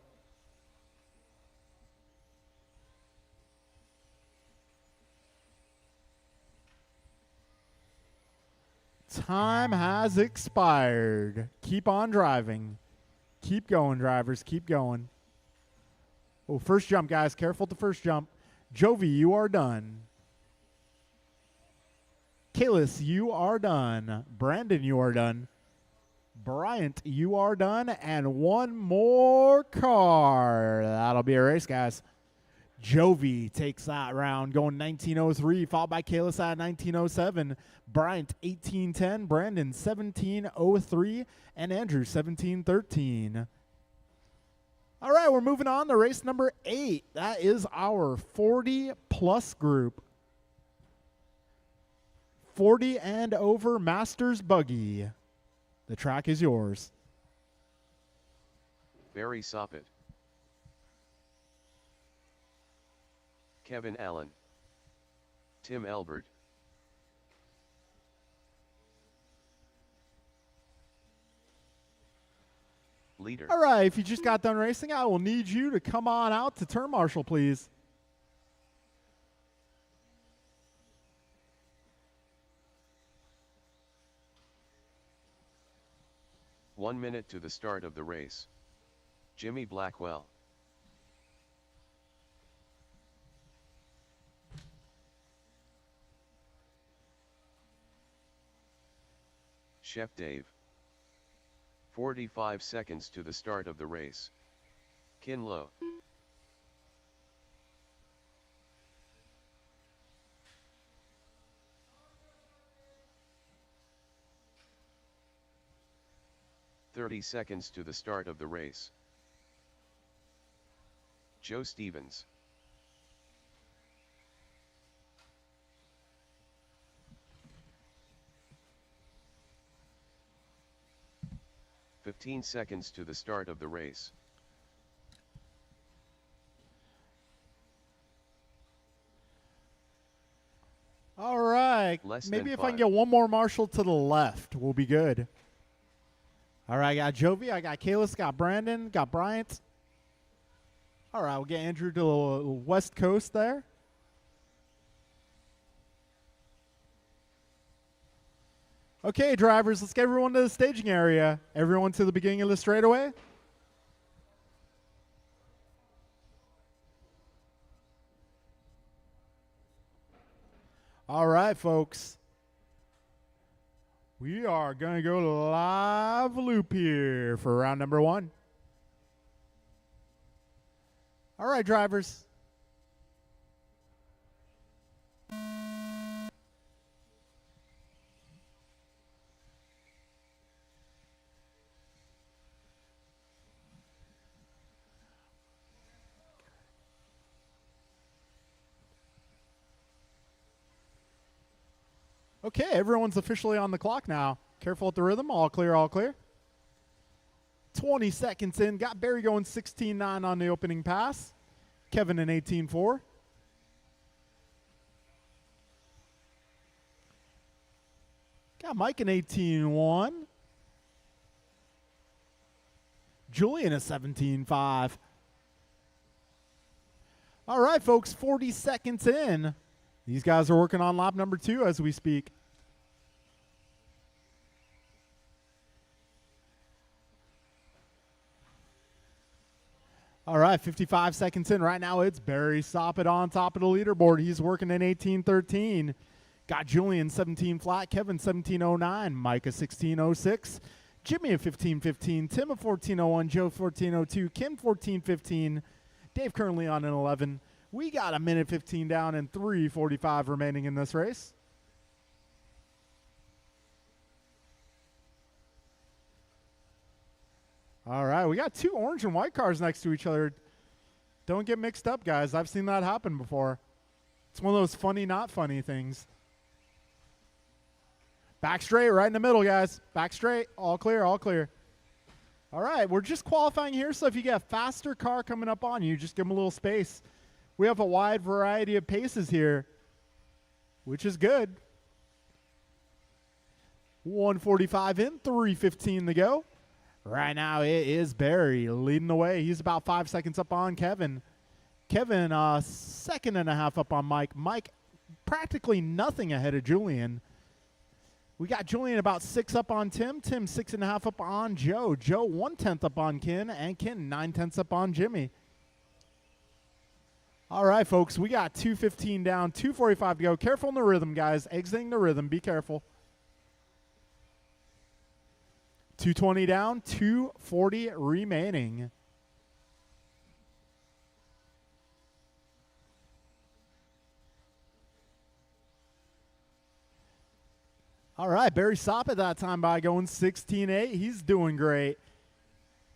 Time has expired. Keep on driving. Keep going, drivers. Keep going. Oh, first jump, guys. Careful at the first jump. Jovi, you are done. Kalis, you are done. Brandon, you are done. Bryant, you are done. And one more car. That'll be a race, guys. Jovi takes that round, going 19:03, followed by Kalis at 19:07. Bryant, 18:10. Brandon, 17:03. And Andrew, 17:13. All right, we're moving on to race number 8. That is our 40-plus group. 40 and over Masters Buggy. The track is yours. Barry Soppet. Kevin Allen. Tim Elbert. Leader. All right, if you just got done racing, I will need you to come on out to turn marshal, please. One minute to the start of the race. Jimmy Blackwell. Chef Dave. 45 seconds to the start of the race. Kinlow. .30 to the start of the race. Joe Stevens. .15 to the start of the race. All right. Maybe if I can get one more marshal to the left, we'll be good. All right, I got Jovi, I got Kalis, got Brandon, got Bryant. All right, we'll get Andrew to the West Coast there. Okay, drivers, let's get everyone to the staging area. Everyone to the beginning of the straightaway. All right, folks. We are going to go to live loop here for round number 1. All right, drivers. Okay, everyone's officially on the clock now. Careful at the rhythm. All clear, all clear. 20 seconds in. Got Barry going 16-9 on the opening pass. Kevin in 18-4. Got Mike in 18-1. Julian at 17-5. All right, folks, 40 seconds in. These guys are working on lap number 2 as we speak. All right, 55 seconds in. Right now it's Barry Soppet on top of the leaderboard. He's working in 18-13. Got Julian 17 flat, Kevin 17-09, Mike a 16-06, Jimmy a 15-15, Tim a 14-01, Joe 14-02, Kim 14-15, Dave currently on an 11. We got a minute 15 down and 3:45 remaining in this race. All right, we got 2 orange and white cars next to each other. Don't get mixed up, guys. I've seen that happen before. It's one of those funny, not funny things. Back straight, right in the middle, guys. Back straight, all clear, all clear. All right, we're just qualifying here, so if you get a faster car coming up on you, just give them a little space. We have a wide variety of paces here, which is good. 1:45 in, 3:15 to go. Right now it is Barry leading the way. He's about 5 seconds up on Kevin. Kevin, second and a half up on Mike. Mike practically nothing ahead of Julian. We got Julian about 6 up on Tim. Tim 6.5 up on Joe. Joe 1/10 up on Ken. And Ken 9/10 up on Jimmy. All right, folks, we got 2:15 down, 2:45 to go. Careful in the rhythm, guys. Exiting the rhythm. Be careful. 2:20 down, 2:40 remaining. All right, Barry Soppet that time by going 16-8. He's doing great.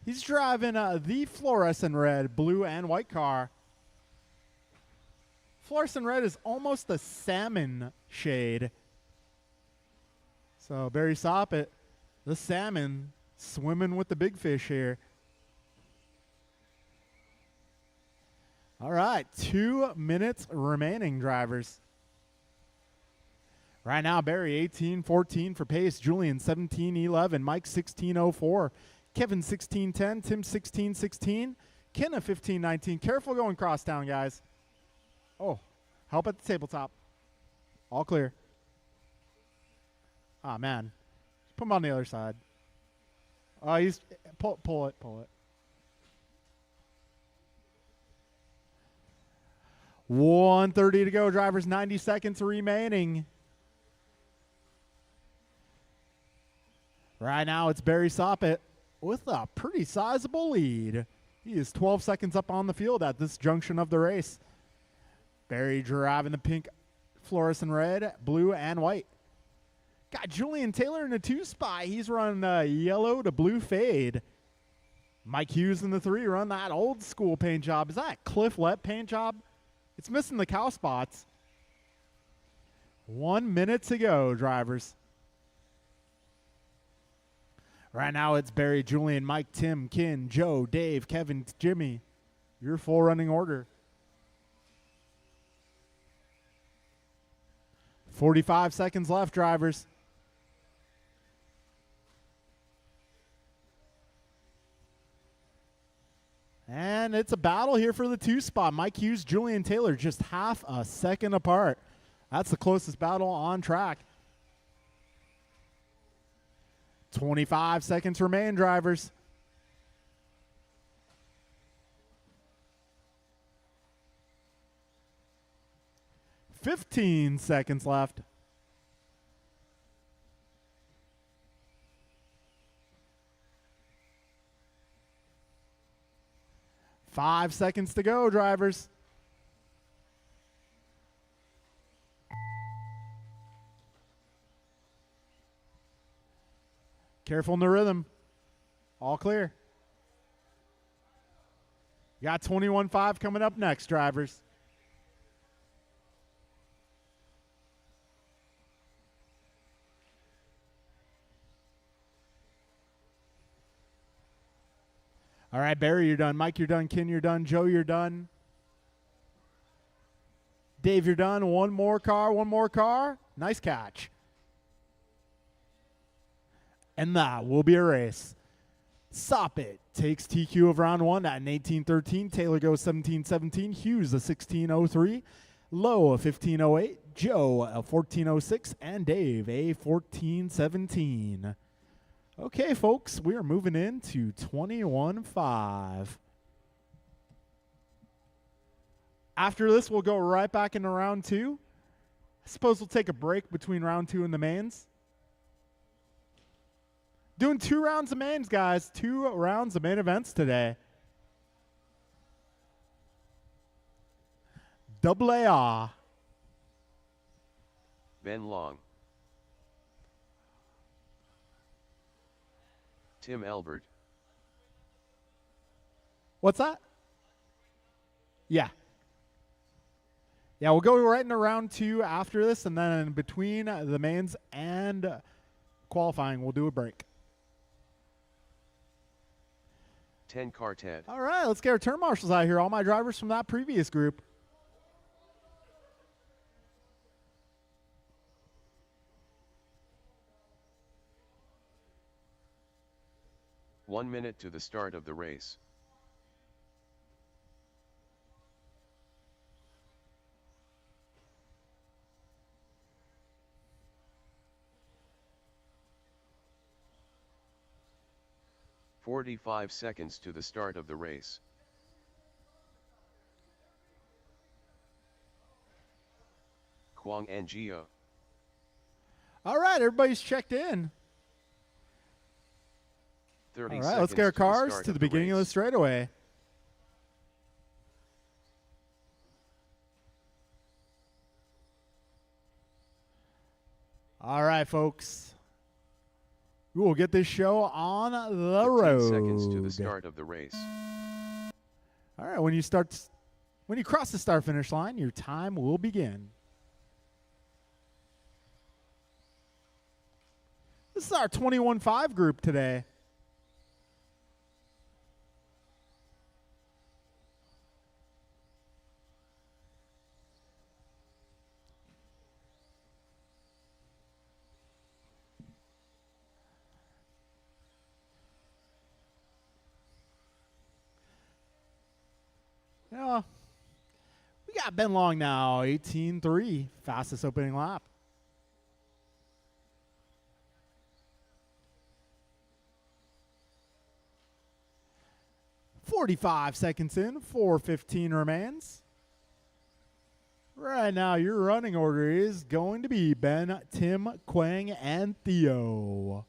He's driving the fluorescent red, blue, and white car. Fluorescent red is almost a salmon shade. So Barry Soppet, the salmon, swimming with the big fish here. All right, 2 minutes remaining, drivers. Right now, Barry 18-14 for pace. Julian 17-11. Mike 16-04. Kevin 16-10. Tim 16-16. Kenna 15-19. Careful going crosstown, guys. Oh, help at the tabletop. All clear. Ah, man. Put him on the other side. He's pull it. 1:30 to go, drivers. 90 seconds remaining. Right now, it's Barry Soppet with a pretty sizable lead. He is 12 seconds up on the field at this junction of the race. Barry driving the pink, fluorescent red, blue, and white. Got Julian Taylor in the 2 spot. He's running yellow to blue fade. Mike Hughes in the 3 run that old school paint job. Is that Cliff Lett paint job? It's missing the cow spots. 1 minute to go, drivers. Right now it's Barry, Julian, Mike, Tim, Ken, Joe, Dave, Kevin, Jimmy. Your full running order. 45 seconds left, drivers. And it's a battle here for the 2 spot. Mike Hughes, Julian Taylor, just half a second apart. That's the closest battle on track. 25 seconds remain, drivers. $15 seconds left. Five seconds to go, drivers. Careful in the rhythm. All clear. You got 21.5 coming up next, drivers. All right, Barry, you're done. Mike, you're done. Ken, you're done. Joe, you're done. Dave, you're done. One more car, one more car. Nice catch. And that will be a race. Soppit takes TQ of round 1 at an 18.13. Taylor goes 17.17. Hughes a 16.03. Lowe a 15.08. Joe a 14.06. And Dave a 14.17. Okay, folks, we are moving into 21.5. After this, we'll go right back into round 2. I suppose we'll take a break between round 2 and the mains. Doing 2 rounds of mains, guys. 2 rounds of main events today. Double A. Ben Long. Tim Elbert. What's that? Yeah. Yeah, we'll go right into round 2 after this, and then in between the mains and qualifying, we'll do a break. 10 car Ted. All right, let's get our turn marshals out here. All my drivers from that previous group. One minute to the start of the race. "45 seconds to the start of the race. Kwang and Gio. All right, everybody's checked in. 30 All seconds right, let's get our to the cars start to of the beginning of the race. straightaway. All right, folks. We will get this show on the 15 road. seconds to the start of the race. All right, when you cross the start finish line, your time will begin. This is our 21.5 group today. Yeah, we got Ben Long now, 18.3, fastest opening lap. "45 seconds in, 4:15 remains. Right now, your running order is going to be Ben, Tim, Kwang, and Theo.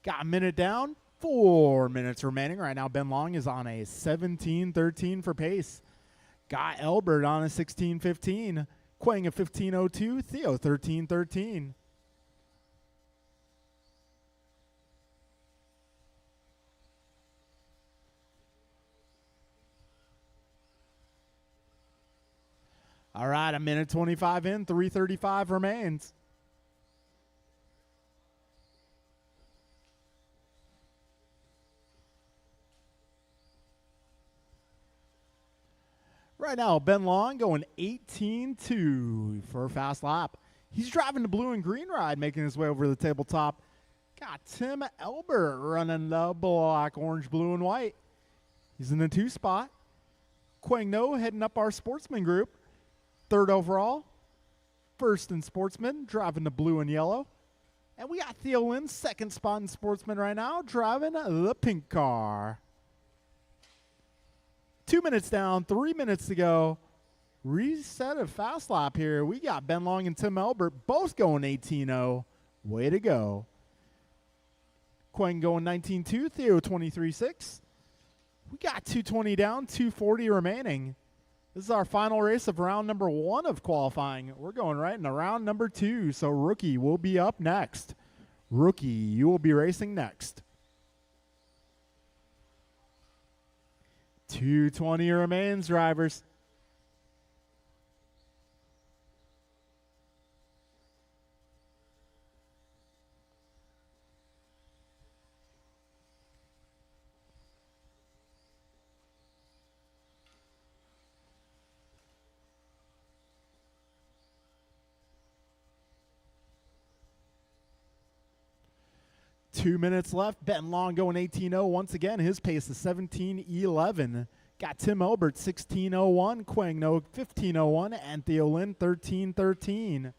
Got a minute down, 4 minutes remaining. Right now, Ben Long is on a 17.13 for pace. Got Elbert on a 16.15. Kwang a 15.02. Theo 13.13. All right, a minute 25 in, 3:35 remains. Right now, Ben Long going 18.2 for a fast lap. He's driving the blue and green ride, making his way over the tabletop. Got Tim Elbert running the black, orange, blue, and white. He's in the 2 spot. Quang No heading up our sportsman group. 3rd overall. 1st in sportsman, driving the blue and yellow. And we got Theo Lynn, 2nd spot in sportsman right now, driving the pink car. 2 minutes down, 3 minutes to go. Reset a fast lap here. We got Ben Long and Tim Elbert both going 18-0. Way to go. Quang going 19-2, Theo 23-6. We got 220 down, 240 remaining. This is our final race of round number 1 of qualifying. We're going right into round number 2, so Rookie will be up next. Rookie, you will be racing next. 220 remains, drivers. Two minutes left. Ben Long going 18-0. Once again, his pace is 17-11. Got Tim Elbert 16-01, Quang No 15-01, and Theo Lynn 13-13.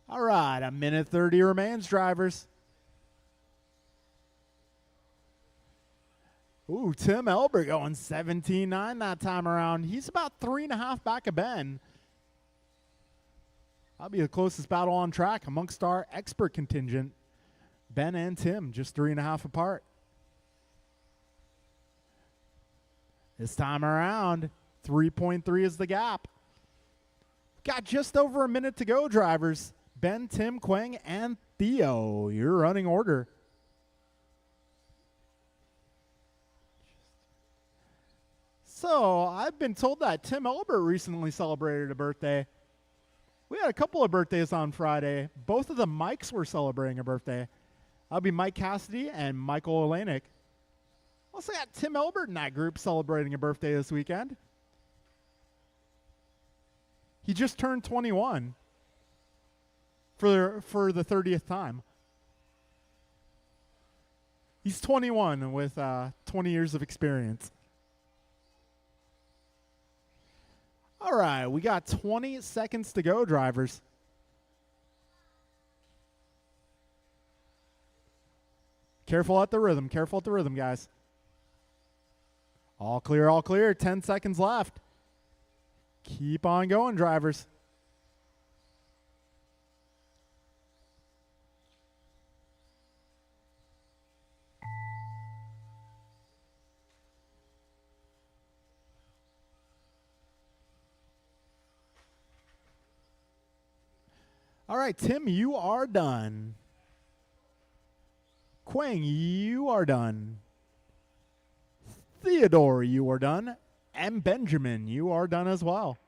All right, a minute 30 remains, drivers. Ooh, Tim Elbert going 17-9 that time around. He's about 3.5 back of Ben. That'll be the closest battle on track amongst our expert contingent. Ben and Tim just 3.5 apart. This time around, 3.3 is the gap. Got just over a minute to go, drivers. Ben, Tim, Quang, and Theo, your running order. So, I've been told that Tim Elbert recently celebrated a birthday. We had a couple of birthdays on Friday. Both of the Mikes were celebrating a birthday. That'll be Mike Cassidy and Michael Olenek. Also got Tim Elbert in that group celebrating a birthday this weekend. He just turned 21 for the 30th time. He's 21 with 20 years of experience. All right, we got 20 seconds to go, drivers. Careful at the rhythm, guys. All clear, 10 seconds left. Keep on going, drivers. All right, Tim, you are done. Quang, you are done. Theodore, you are done. And Benjamin, you are done as well.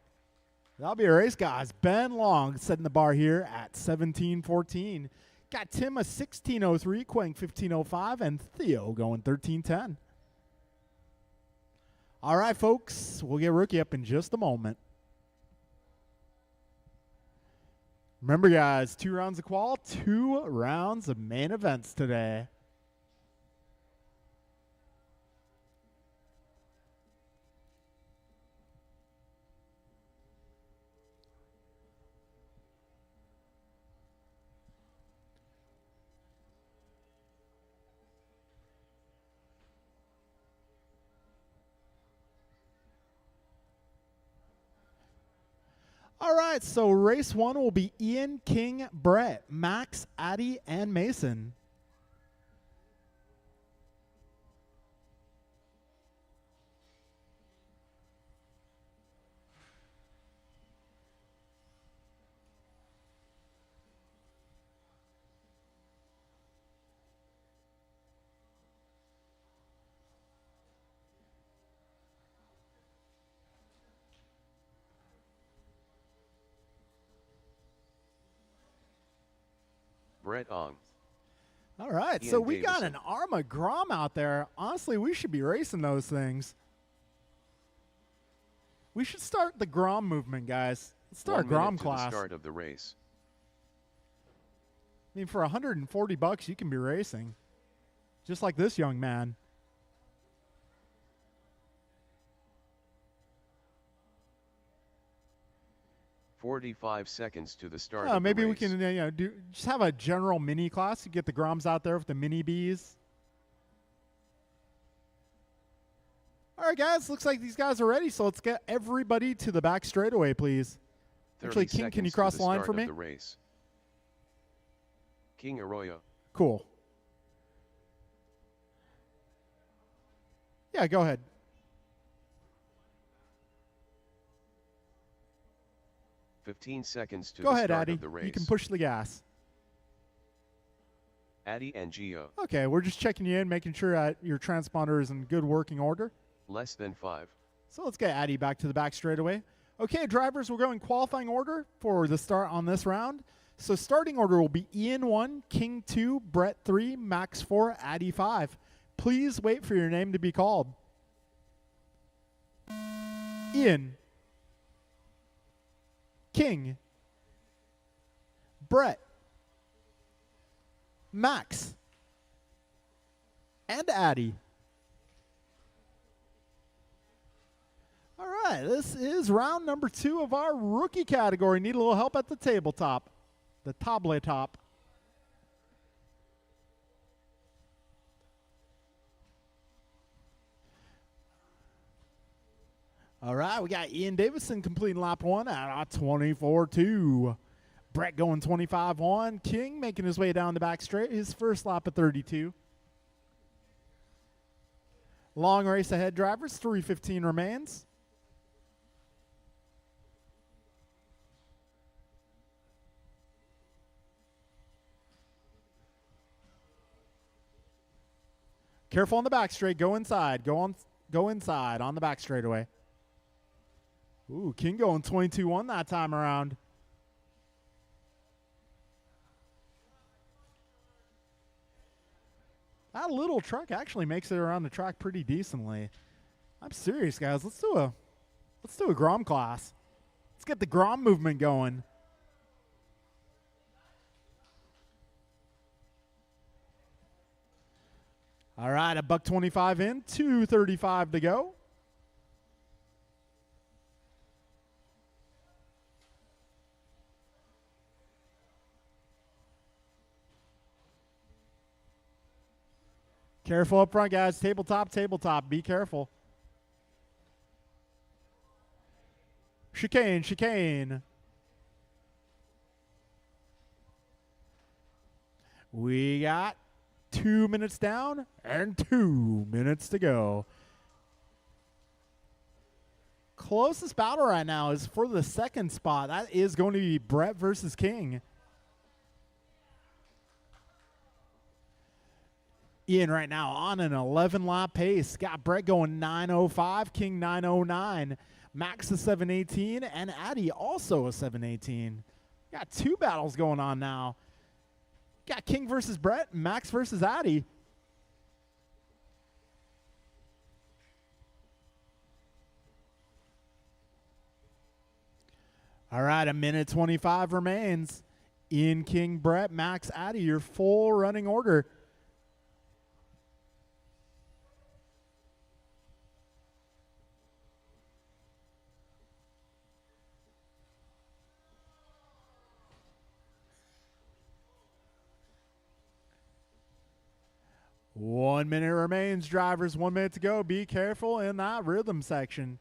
That'll be a race, guys. Ben Long setting the bar here at 17-14. Got Tim a 16-03, Quang 15-05, and Theo going 13-10. All right, folks, we'll get Rookie up in just a moment. Remember, guys, 2 rounds of qual, 2 rounds of main events today. All right, so race 1 will be Ian, King, Brett, Max, Addy, and Mason. Brett Ong. All right, Ian so we got Davison. an Arma Grom out there. Honestly, we should be racing those things. We should start the Grom movement, guys. Let's start a 1 minute Grom to class. the start of the race. I mean, for $140, you can be racing, just like this young man. "45 seconds to the start of the Maybe we race. can just have a general mini class. You get the Groms out there with the mini bees. All right, guys. Looks like these guys are ready. So let's get everybody to the back straightaway, please. 30 Actually, King, can you seconds to cross the the line start for of me? the race. King Arroyo. Cool. Yeah, go ahead. "15 seconds to Go the ahead, start Addy. of the race. You can push the gas. Addy and Gio. Okay, we're just checking you in, making sure your transponder is in good working order. Less than 5. So let's get Addy back to the back straightaway. Okay, drivers, we're going qualifying order for the start on this round. So starting order will be Ian 1, King 2, Brett 3, Max 4, Addy 5. Please wait for your name to be called. Ian, King, Brett, Max, and Addy. All right, this is round number 2 of our rookie category. Need a little help at the tabletop, the tabletop. All right, we got Ian Davison completing lap 1 at 24.2. Brett going 25.1. King making his way down the back straight, his first lap at 32. Long race ahead, drivers. 3:15 remains. Careful on the back straight. Go inside. Go inside on the back straightaway. Ooh, King going 22.1 that time around. That little truck actually makes it around the track pretty decently. I'm serious, guys. Let's do a Grom class. Let's get the Grom movement going. All right, a $125 in, 2:35 to go. Careful up front, guys. Tabletop, tabletop. Be careful. Chicane, chicane. We got 2 minutes down and 2 minutes to go. Closest battle right now is for the second spot. That is going to be Brett versus King. Ian right now on an 11-lap pace. Got Brett going 9:05, King 9:09, Max a 7:18, and Addy also a 7:18. Got 2 battles going on now. Got King versus Brett, Max versus Addy. All right, 1:25 remains. Ian, King, Brett, Max, Addy, your full running order. One minute remains, drivers. 1 minute to go. Be careful in that rhythm section.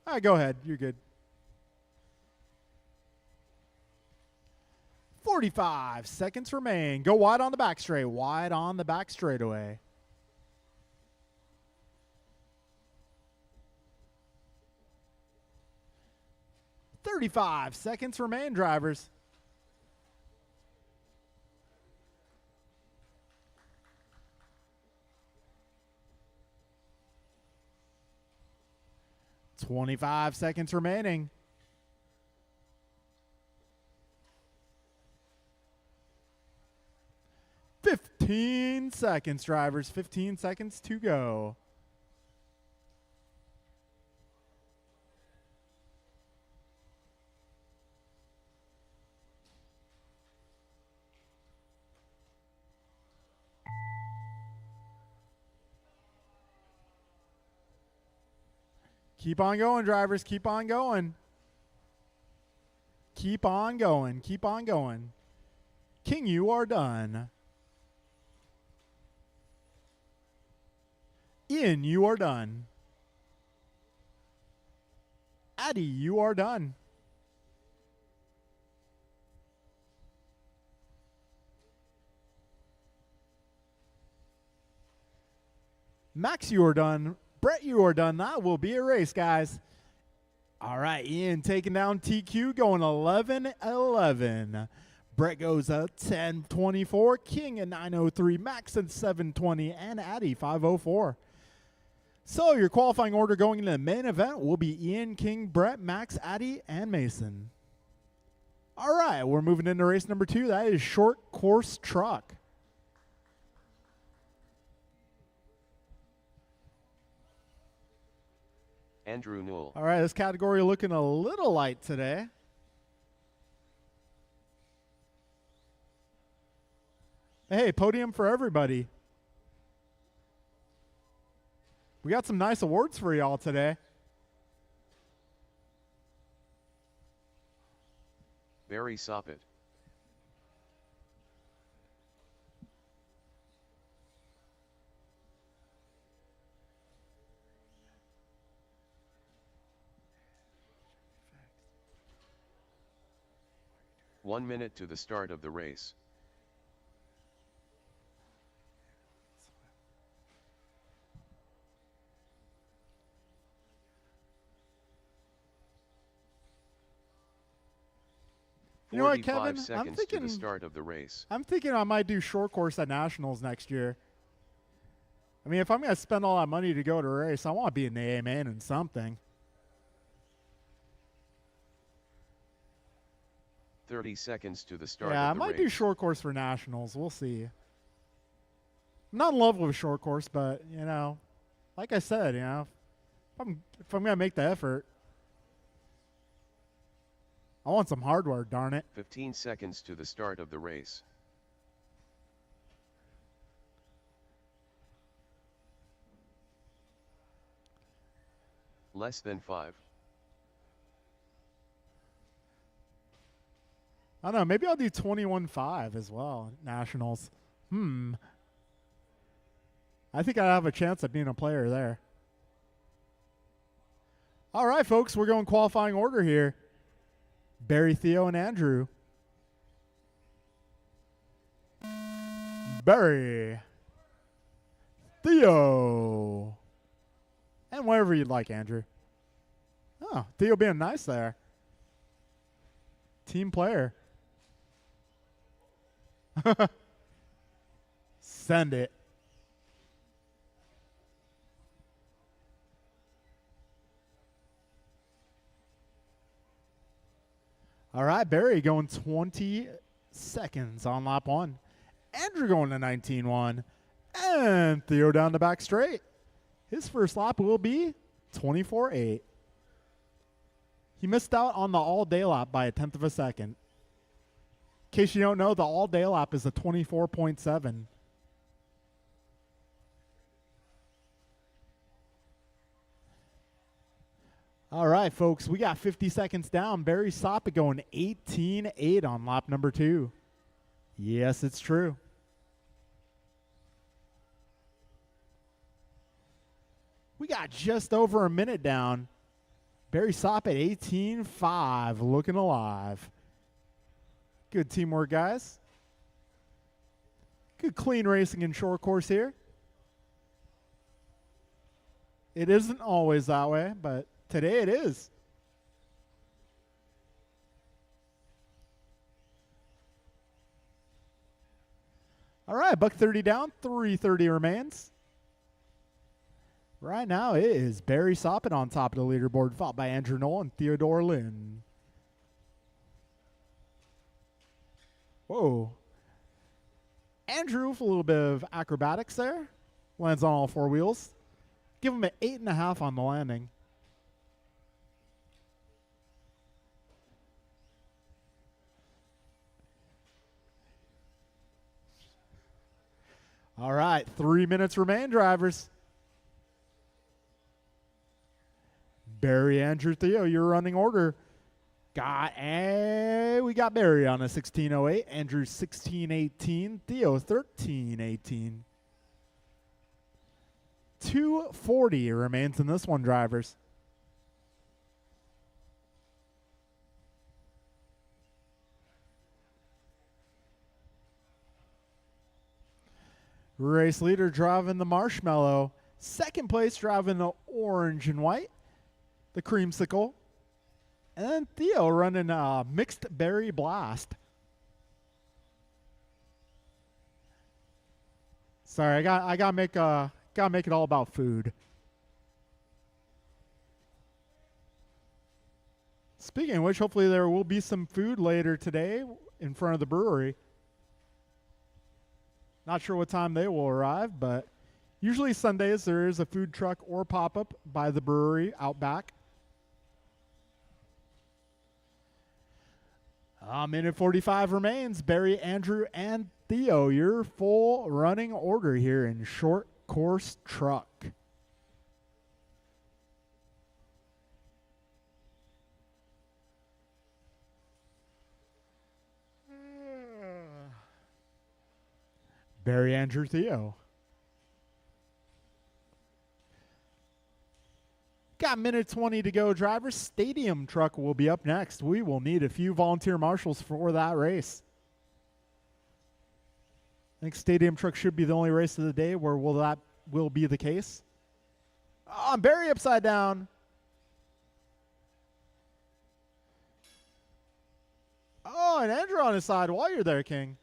All right, go ahead. You're good. 45 seconds remain. Go wide on the back straight. Wide on the back straightaway. "35 seconds remain, drivers. "25 seconds remaining. 15 seconds, drivers. 15 seconds to go. Keep on going, drivers. Keep on going. Keep on going. Keep on going. King, you are done. Ian, you are done. Addie, you are done. Max, you are done. Brett, you are done. That will be a race, guys. All right, Ian taking down TQ, going 11-11. Brett goes at 10:24. King at 9:03. Max at 7:20. And Addie 5:04. So your qualifying order going into the main event will be Ian, King, Brett, Max, Addie, and Mason. All right, we're moving into race number 2. That is short course truck. Andrew Newell. All right, this category looking a little light today. Hey, podium for everybody. We got some nice awards for y'all today. Barry Soppet. One minute to the start of the race. You know what, 45 Kevin? seconds to the start of the race. I'm thinking I might do short course at Nationals next year. I mean, if I'm going to spend all that money to go to a race, I want to be in the A man in something. 30 seconds to the start of the race. Yeah, I might do short course for Nationals. We'll see. I'm not in love with short course, but, you know, like I said, you know, if I'm going to make the effort, I want some hardware, darn it. 15 seconds to the start of the race. Less than 5. I don't know. Maybe I'll do 21.5 as well, Nationals. I think I have a chance at being a player there. All right, folks, we're going qualifying order here. Barry, Theo, and Andrew. Barry. Theo. And whatever you'd like, Andrew. Oh, Theo being nice there. Team player. Send it. All right, Barry going 20 seconds on lap 1. Andrew going to 19.1. And Theo down the back straight. His first lap will be 24.8. He missed out on the all-day lap by 1/10 of a second. In case you don't know, the all-day lap is a 24.7. All right, folks, we got 50 seconds down. Barry Soppet going 18.8 on lap number 2. Yes, it's true. We got just over a minute down. Barry Soppet 18.5, looking alive. Good teamwork, guys. Good clean racing in short course here. It isn't always that way, but today it is. All right, $130 down, 330 remains. Right now it is Barry Soppet on top of the leaderboard, followed by Andrew Knoll and Theodore Lynn. Whoa. Andrew with a little bit of acrobatics there. Lands on all four wheels. Give him an 8.5 on the landing. All right, 3 minutes remain, drivers. Barry, Andrew, Theo, your running order. We got Barry on a 16:08, Andrew 16:18, Theo 13:18. 2:40 remains in this one, drivers. Race leader driving the marshmallow. Second place driving the orange and white, the creamsicle. And then Theo running a mixed berry blast. Sorry, I gotta make it all about food. Speaking of which, hopefully there will be some food later today in front of the brewery. Not sure what time they will arrive, but usually Sundays there is a food truck or pop-up by the brewery out back. Minute 45 remains. Barry, Andrew, and Theo, your full running order here in short course truck. Barry, Andrew, Theo. Got minute 20 to go, drivers. Stadium truck will be up next. We will need a few volunteer marshals for that race. I think stadium truck should be the only race of the day where that will be the case. Oh, Barry upside down. Oh, and Andrew on his side while you're there, King.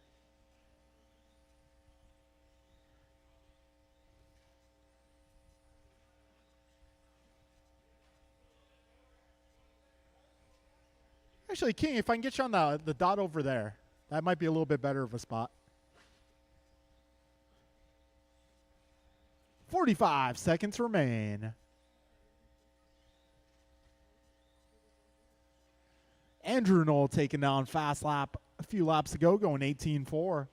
Actually, King, if I can get you on the dot over there, that might be a little bit better of a spot. 45 seconds remain. Andrew Knoll taking down fast lap a few laps ago, going 18.4.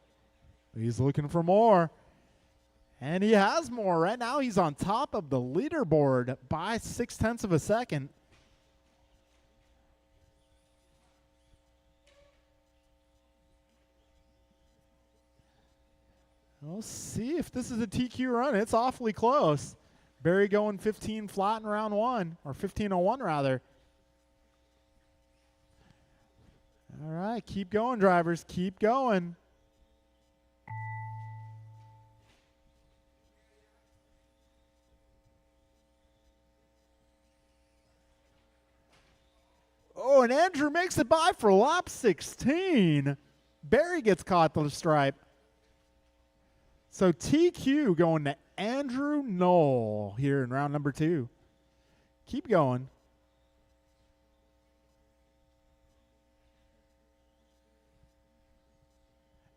He's looking for more. And he has more. Right now he's on top of the leaderboard by 0.6 of a second. We'll see if this is a TQ run. It's awfully close. Barry going 15 flat in round one, or 15:01 rather. All right, keep going, drivers. Keep going. Oh, and Andrew makes it by for lap 16. Barry gets caught to the stripe. So TQ going to Andrew Knoll here in round number 2. Keep going.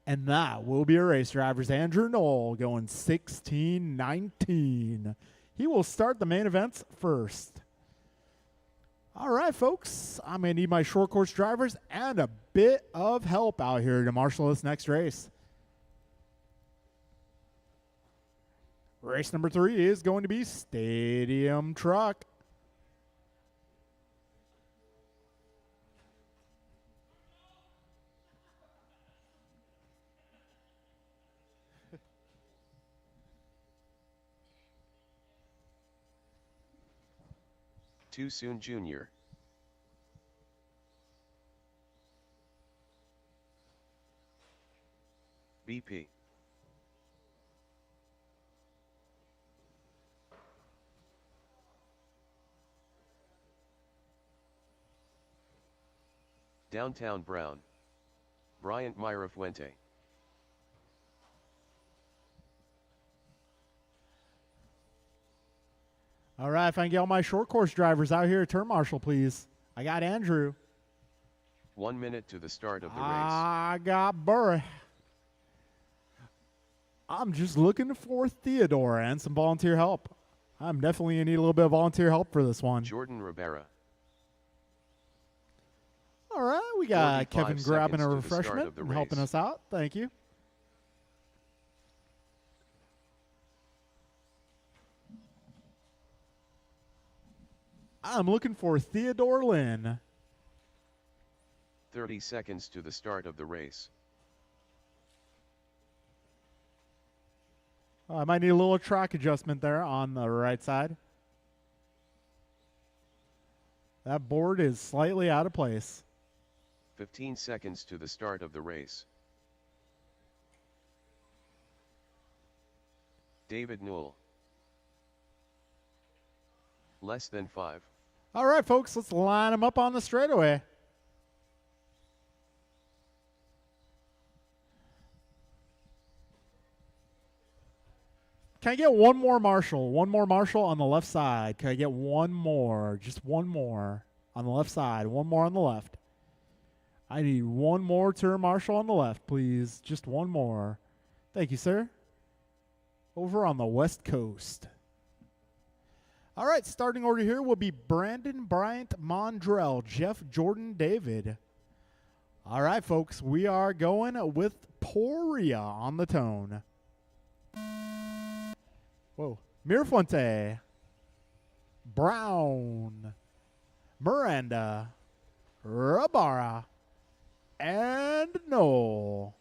And that will be a race, drivers. Andrew Knoll going 16:19. He will start the main events first. All right, folks. I'm going to need my short course drivers and a bit of help out here to marshal this next race. Race number 3 is going to be Stadium Truck. Too soon, Junior. BP. Downtown Brown. Bryant Myra Fuente. All right, if I can get all my short course drivers out here at turn marshal, please. I got Andrew. 1 minute to the start of the race. I got Burry. I'm just looking for Theodore and some volunteer help. I'm definitely going to need a little bit of volunteer help for this one. Jordan Rivera. All right, we got Kevin grabbing a seconds to the refreshment start of the and helping race. us out. Thank you. I'm looking for Theodore Lynn. 30 seconds to the start of the race. I might need a little track adjustment there on the right side. That board is slightly out of place. 15 seconds to the start of the race. David Newell. Less than 5. All right, folks, let's line them up on the straightaway. Can I get one more Marshall? One more Marshall on the left side. Can I get one more? Just one more on the left side. One more on the left. I need one more turn Marshall on the left, please. Just one more. Thank you, sir. Over on the West Coast. All right, starting order here will be Brandon Bryant Mondrell, Jeff Jordan David. All right, folks, we are going with Poria on the tone. Whoa. Mirafuente. Brown. Miranda. Rabara. And Noel.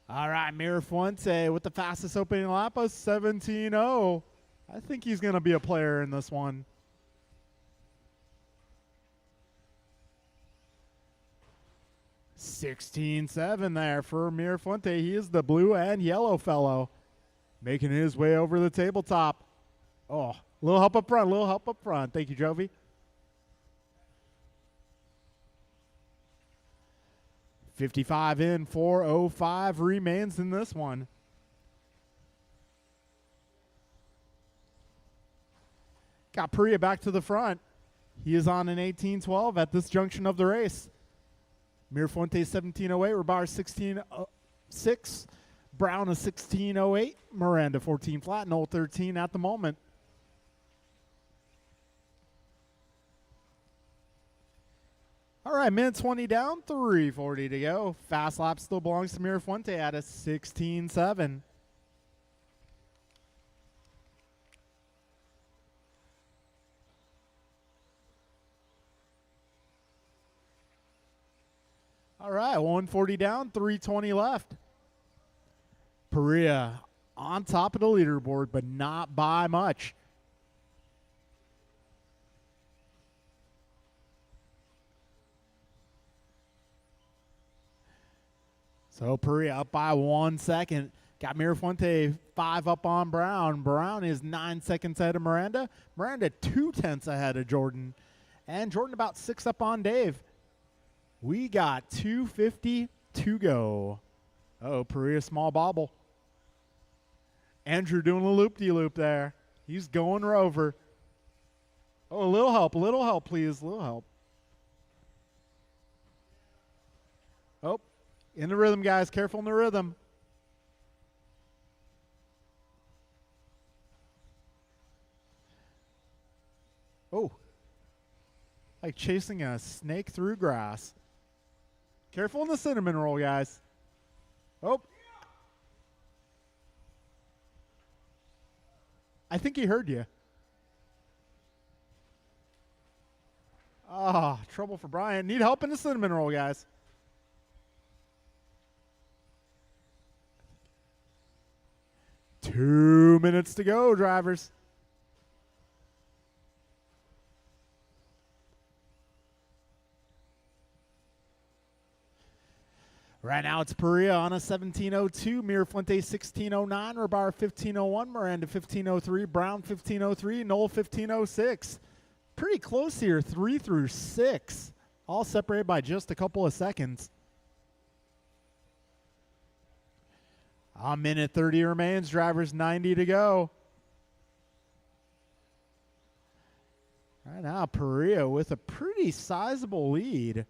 All right, Mirafuente with the fastest opening lap of 17.0. I think he's going to be a player in this one. $16.7 there for Mirafuente. He is the blue and yellow fellow, making his way over the tabletop. Oh, little help up front, little help up front. Thank you, Jovi. $55 in, $4.05 remains in this one. Got Priya back to the front. He is on an 18.12 at this junction of the race. Mirafuente 17.08, Rabar 16.06, Brown a 16.08, Miranda 14 flat, Noel 13 at the moment. All right, minute 20 down, 3:40 to go. Fast lap still belongs to Mirafuente at a 16.7. All right, 140 down, 320 left. Perea on top of the leaderboard, but not by much. So Perea up by 1 second. Got Mirafuente 5 up on Brown. Brown is 9 seconds ahead of Miranda. Miranda 2/10 ahead of Jordan. And Jordan about 6 up on Dave. We got 2:50 to go. Oh, Perea small bobble. Andrew doing a loop-de-loop there. He's going Rover. Oh, a little help, please, a little help. Oh, in the rhythm, guys. Careful in the rhythm. Oh, like chasing a snake through grass. Careful in the cinnamon roll, guys. Oh. I think he heard you. Ah, trouble for Brian. Need help in the cinnamon roll, guys. Two minutes to go, drivers. Right now it's Perea on a 17.02, Mirafuente 16.09, Rabar 15.01, Miranda 15.03, Brown 15.03, Noel 15.06. Pretty close here, 3 through 6, all separated by just a couple of seconds. A minute 30 remains. Drivers 90 to go. Right now, Perea with a pretty sizable lead.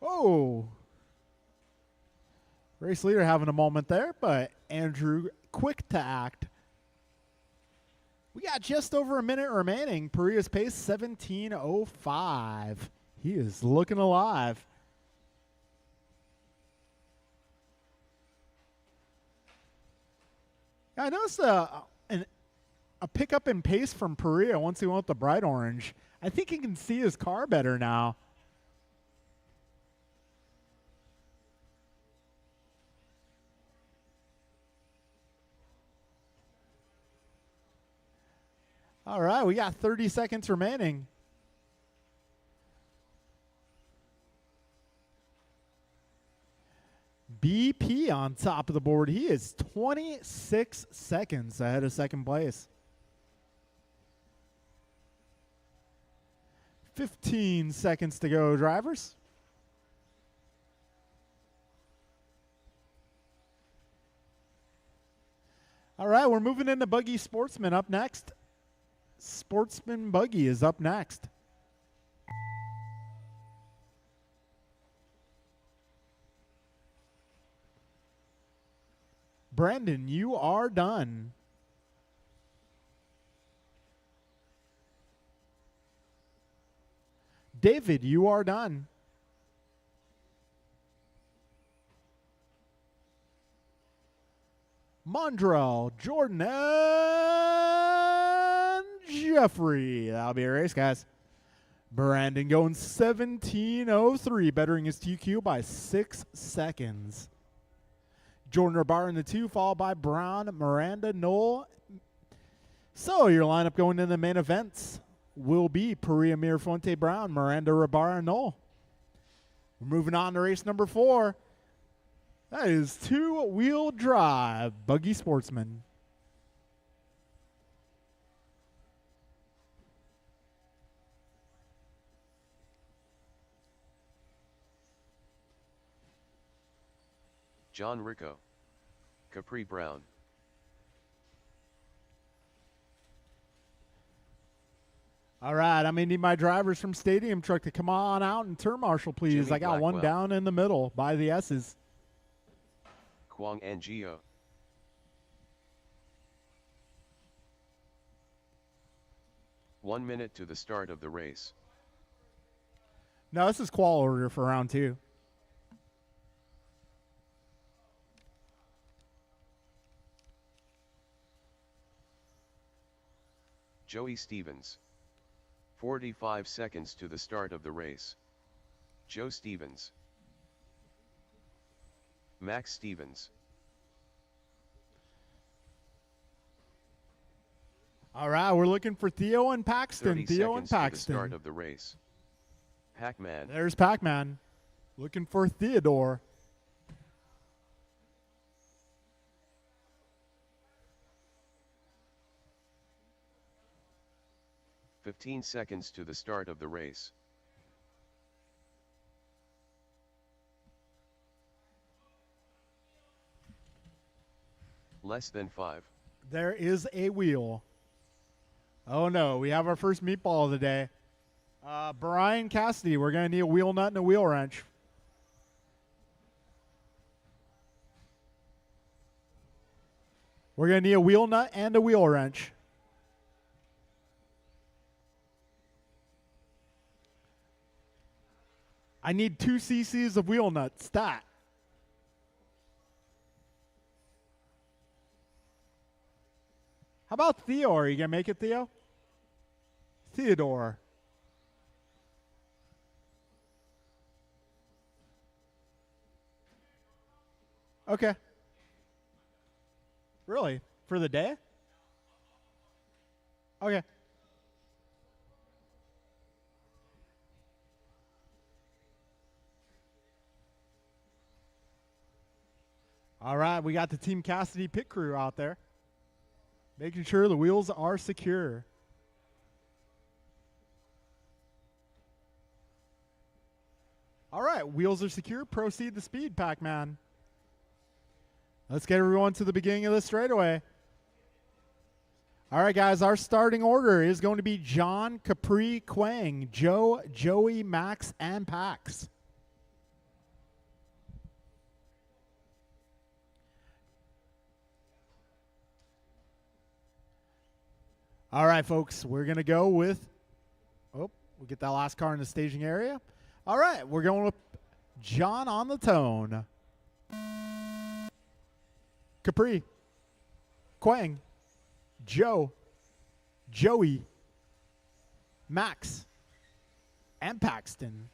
Oh. Race leader having a moment there, but Andrew quick to act. We got just over a minute remaining. Perea's pace 17:05. He is looking alive. I noticed a pickup in pace from Perea once he went with the bright orange. I think he can see his car better now. All right, we got 30 seconds remaining. BP on top of the board. He is 26 seconds ahead of second place. 15 seconds to go, drivers. All right, we're moving into Buggy Sportsman up next. Sportsman Buggy is up next. Brandon, you are done. David, you are done. Mondrell, Jordan, and Jeffrey. That'll be a race, guys. Brandon going 17:03, bettering his TQ by 6 seconds. Jordan Rabar in the 2, followed by Brown, Miranda, Knoll. So your lineup going into the main events will be Perea, Mirafuente, Brown, Miranda, Rabar, and Knoll. We're moving on to race number 4. That is two-wheel drive Buggy Sportsman. John Rico. Capri Brown. All right, I'm going to need my drivers from Stadium Truck to come on out and turn marshal, please. Jimmy I got one Blackwell. down in the middle by the S's. Kwang Ngio. One minute to the start of the race. No, this is qual order for round 2. Joey Stevens. 45 seconds to the start of the race. Joe Stevens. Max Stevens. All right, we're looking for Theo and 30 Paxton. Theo and seconds to the Paxton. start of the race. Pac-Man. There's Pac-Man. Looking for Theodore. "15 seconds to the start of the race. Less than 5. There is a wheel. Oh, no. We have our first meatball of the day. Brian Cassidy, we're going to need a wheel nut and a wheel wrench. We're going to need a wheel nut and a wheel wrench. I need 2 cc's of wheel nuts. Stat. How about Theo? Are you going to make it, Theo? Theodore. Okay. Really? For the day? Okay. All right, we got the Team Cassidy pit crew out there, making sure the wheels are secure. All right, wheels are secure. Proceed to speed, Pac-Man. Let's get everyone to the beginning of the straightaway. All right, guys, our starting order is going to be John, Capri, Quang, Joe, Joey, Max, and Pax. All right, folks, we're going to go with, we'll get that last car in the staging area. All right, we're going with John on the tone. Capri, Quang, Joe, Joey, Max, and Paxton.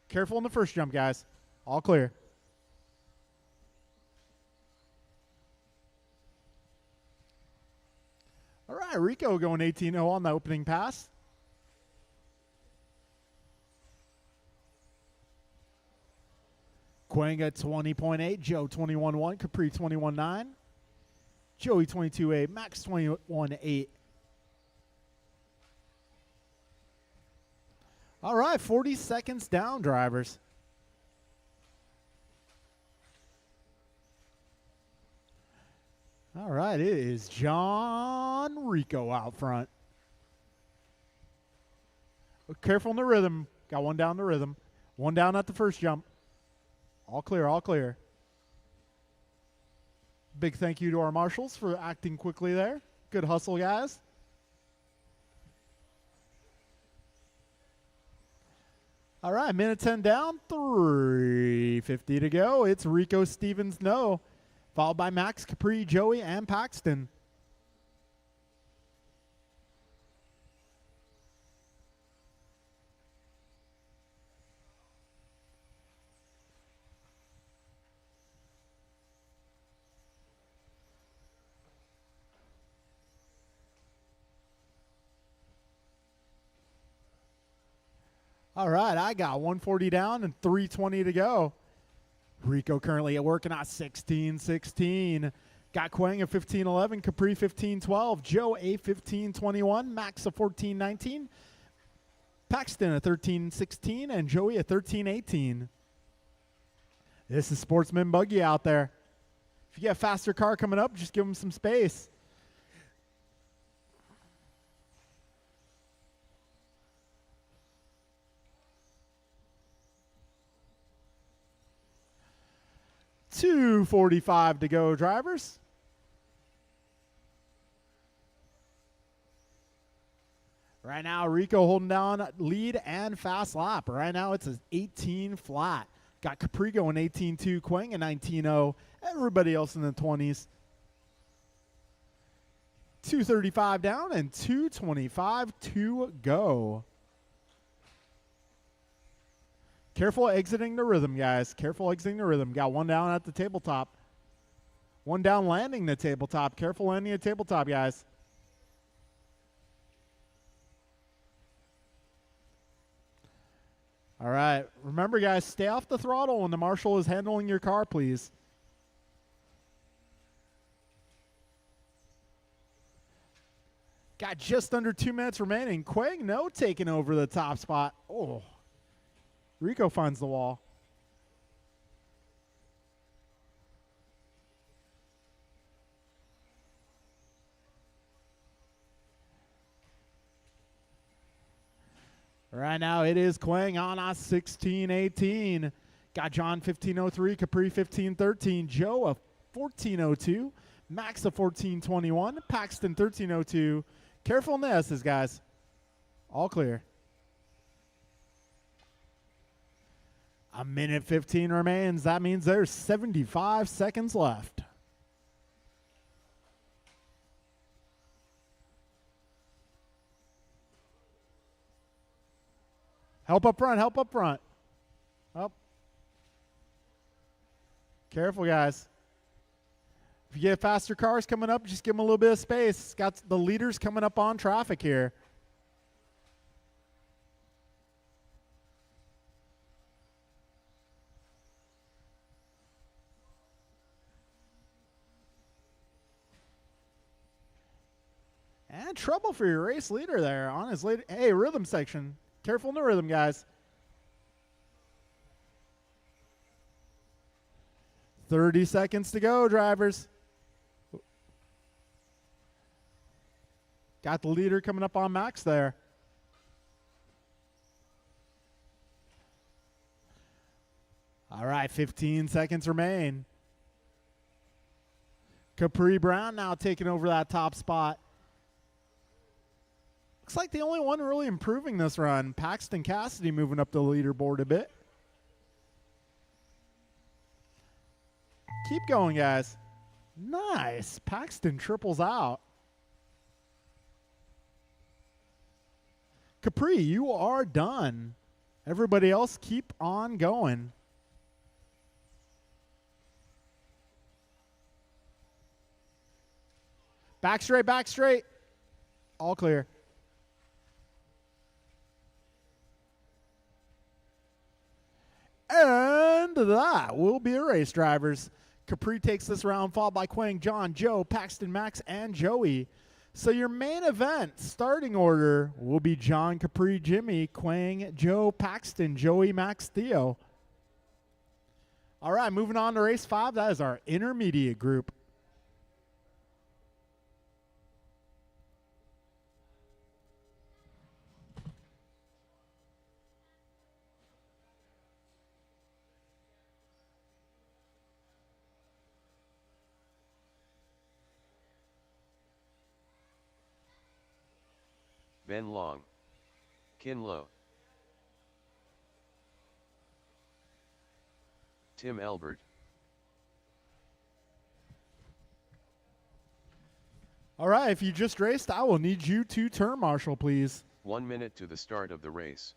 Careful in the first jump, guys. All clear. All right, Rico going 18-0 on the opening pass. Quang at 20.8, Joe 21.1, Capri 21.9, Joey 22.8, Max 21.8. All right, 40 seconds down, drivers. All right, it is John Rico out front. Careful in the rhythm. Got one down the rhythm. One down at the first jump. All clear, all clear. Big thank you to our marshals for acting quickly there. Good hustle, guys. All right, minute 10 down, 3:50 to go. It's Rico Stevens, no. Followed by Max, Capri, Joey, and Paxton. All right, I got 140 down and 3:20 to go. Rico currently working at 16-16. Got Quang at 15-11, Capri 15-12, Joe a 15-21, Max a 14-19, Paxton a 13-16, and Joey a 13-18. This is Sportsman Buggy out there. If you get a faster car coming up, just give them some space. $2:45 to go, drivers. Right now, Rico holding down lead and fast lap. Right now, it's an 18 flat. Got Capri going 18-2, Quang a 19-0. Everybody else in the 20s. 2:35 down and 2:25 to go. Careful exiting the rhythm, guys. Careful exiting the rhythm. Got one down at the tabletop. One down landing the tabletop. Careful landing the tabletop, guys. All right. Remember, guys, stay off the throttle when the marshal is handling your car, please. Got just under 2 minutes remaining. Quang, no, taking over the top spot. Oh. Rico finds the wall. Right now it is Quang on a 16-18. Got John 15-03, Capri 15-13, Joe a 14-02, Max a 14-21, Paxton 13-02. Careful in the S's, guys. All clear. A minute 15 remains. That means there's 75 seconds left. Help up front, help up front. Up. Careful, guys. If you get faster cars coming up, just give them a little bit of space. Got the leaders coming up on traffic here. And trouble for your race leader there on his lead. Hey, rhythm section. Careful in the rhythm, guys. 30 seconds to go, drivers. Got the leader coming up on Max there. All right, 15 seconds remain. Capri Brown now taking over that top spot. Looks like the only one really improving this run. Paxton Cassidy moving up the leaderboard a bit. Keep going, guys. Nice. Paxton triples out. Capri, you are done. Everybody else, keep on going. Back straight, back straight. All clear. And that will be a race, drivers. Capri takes this round, followed by Quang, John, Joe, Paxton, Max, and Joey. So your main event starting order will be John, Capri, Jimmy, Quang, Joe, Paxton, Joey, Max, Theo. All right, moving on to race 5. That is our intermediate group. Ben Long, Kin Lo, Tim Elbert, All right, if you just raced, I will need you to turn marshal, please. 1 minute to the start of the race.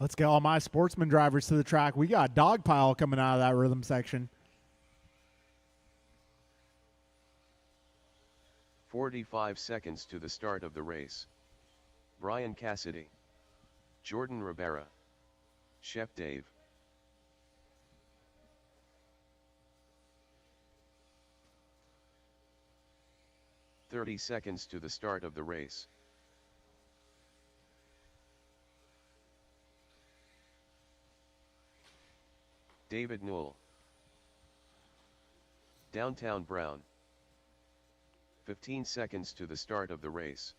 Let's get all my sportsman drivers to the track. We got dog pile coming out of that rhythm section. 45 seconds to the start of the race. Brian Cassidy, Jordan Rivera, Chef Dave. "30 seconds to the start of the race. David Newell, Downtown Brown. 15 seconds to the start of the race.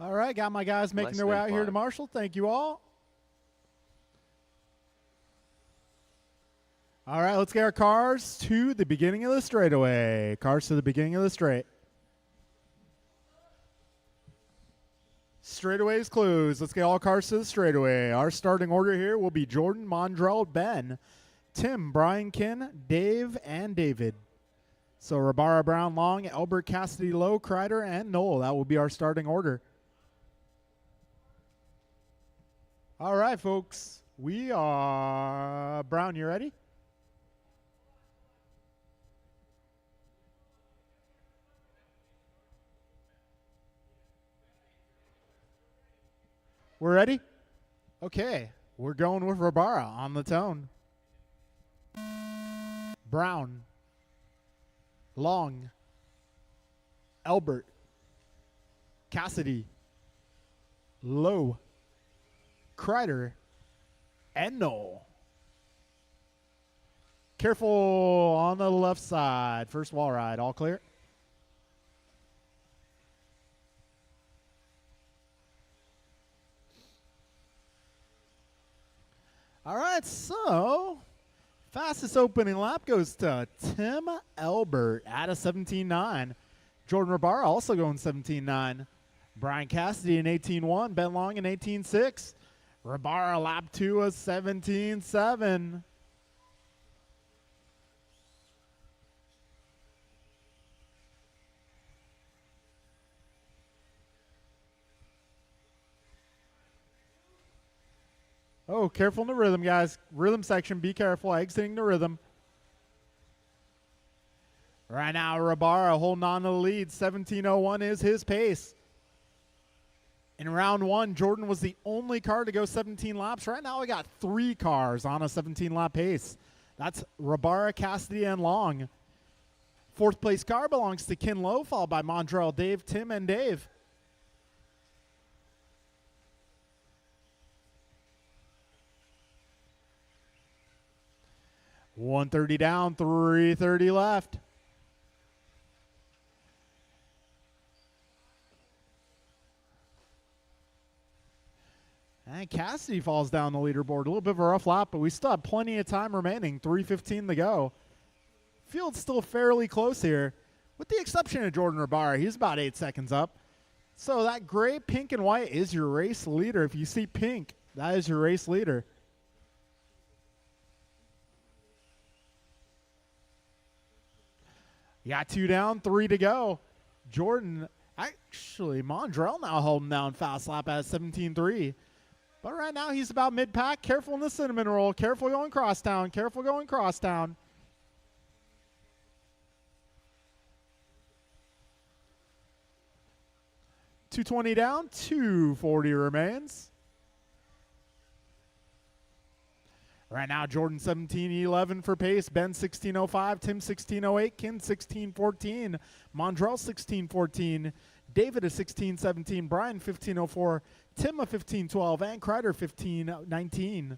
All right, got my guys making their way out here to marshal. Thank you all. All right, let's get our cars to the beginning of the straightaway. Cars to the beginning of the straight. Straightaway is closed. Let's get all cars to the straightaway. Our starting order here will be Jordan, Mondrell, Ben, Tim, Brian, Kin, Dave, and David. So Rabara, Brown, Long, Albert, Cassidy, Lowe, Kreider, and Noel. That will be our starting order. All right, folks. We are... Brown, you ready? We're ready? Okay. We're going with Rabara on the tone. Brown. Long. Albert. Cassidy. Lowe. Kreider. And Noel. Careful on the left side. First wall ride. All clear? All right, so fastest opening lap goes to Tim Elbert at a 17.9. Jordan Rabara also going 17.9. Brian Cassidy in 18.1. Ben Long in 18.6. Rabara lap 2 a 17.7. Oh, careful in the rhythm, guys. Rhythm section, be careful. Exiting the rhythm. Right now, Rabara holding on to the lead. 17.01 is his pace. In round 1, Jordan was the only car to go 17 laps. Right now, we got 3 cars on a 17-lap pace. That's Rabara, Cassidy, and Long. Fourth place car belongs to Ken Lowe, followed by Mondrell, Dave, Tim, and Dave. $130 down, $330 left. And Cassidy falls down the leaderboard. A little bit of a rough lap, but we still have plenty of time remaining. 3:15 to go. Field's still fairly close here, with the exception of Jordan Ribara. He's about 8 seconds up. So that gray, pink, and white is your race leader. If you see pink, that is your race leader. You got 2 down, 3 to go. Jordan, actually, Mondrell now holding down fast lap at 17.3. But right now he's about mid-pack. Careful in the cinnamon roll. Careful going crosstown. Careful going crosstown. $220 down, $240 remains. Right now, Jordan 17.11 for pace, Ben 16.05, Tim 16.08, Ken 16.14, Mondrell 16.14, David a 16.17, Brian 15.04, Tim a 15.12, and Kreider 15.19.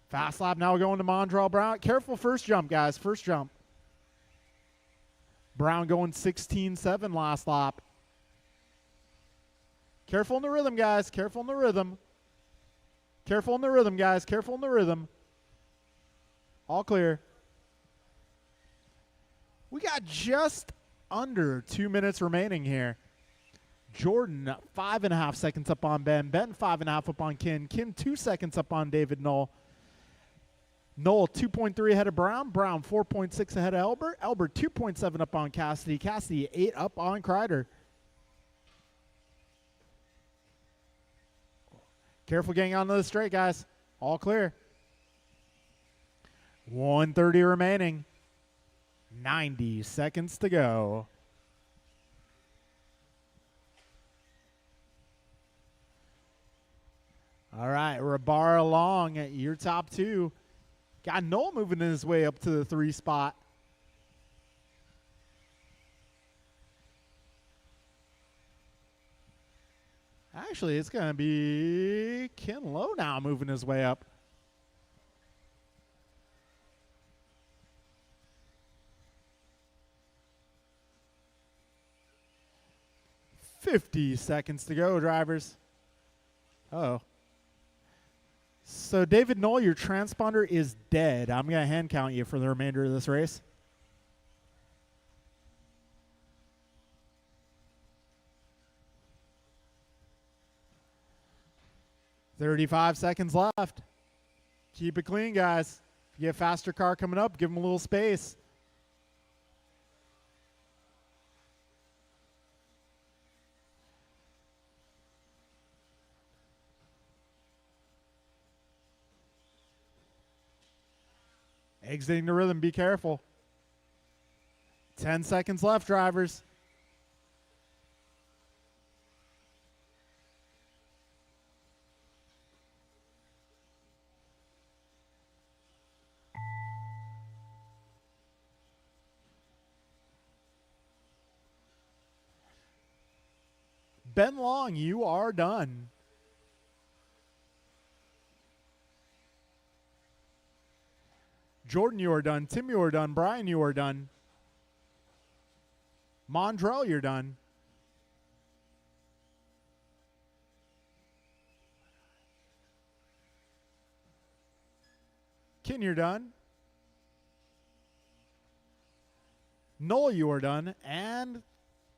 Fast lap now going to Mondrell Brown. Careful first jump, guys, first jump. Brown going 16.7 last lap. Careful in the rhythm, guys, careful in the rhythm. Careful in the rhythm, guys. Careful in the rhythm. All clear. We got just under 2 minutes remaining here. Jordan, 5.5 seconds up on Ben. Ben, 5.5 up on Ken. Ken, 2 seconds up on David Knoll. Knoll, 2.3 ahead of Brown. Brown, 4.6 ahead of Elbert. Elbert, 2.7 up on Cassidy. Cassidy, 8 up on Kreider. Careful getting onto the straight, guys. All clear. 130 remaining. 90 seconds to go. All right, Ribara Long at your top 2. Got Knoll moving his way up to the 3 spot. Actually, it's going to be Ken Lowe now moving his way up. $50 seconds to go, drivers. Uh-oh. So, David Knoll, your transponder is dead. I'm going to hand count you for the remainder of this race. 35 seconds left. Keep it clean, guys. If you get a faster car coming up, give them a little space. Exiting the rhythm, be careful. 10 seconds left, drivers. Ben Long, you are done. Jordan, you are done. Tim, you are done. Brian, you are done. Mondrell, you're done. Ken, you're done. Knoll, you are done. And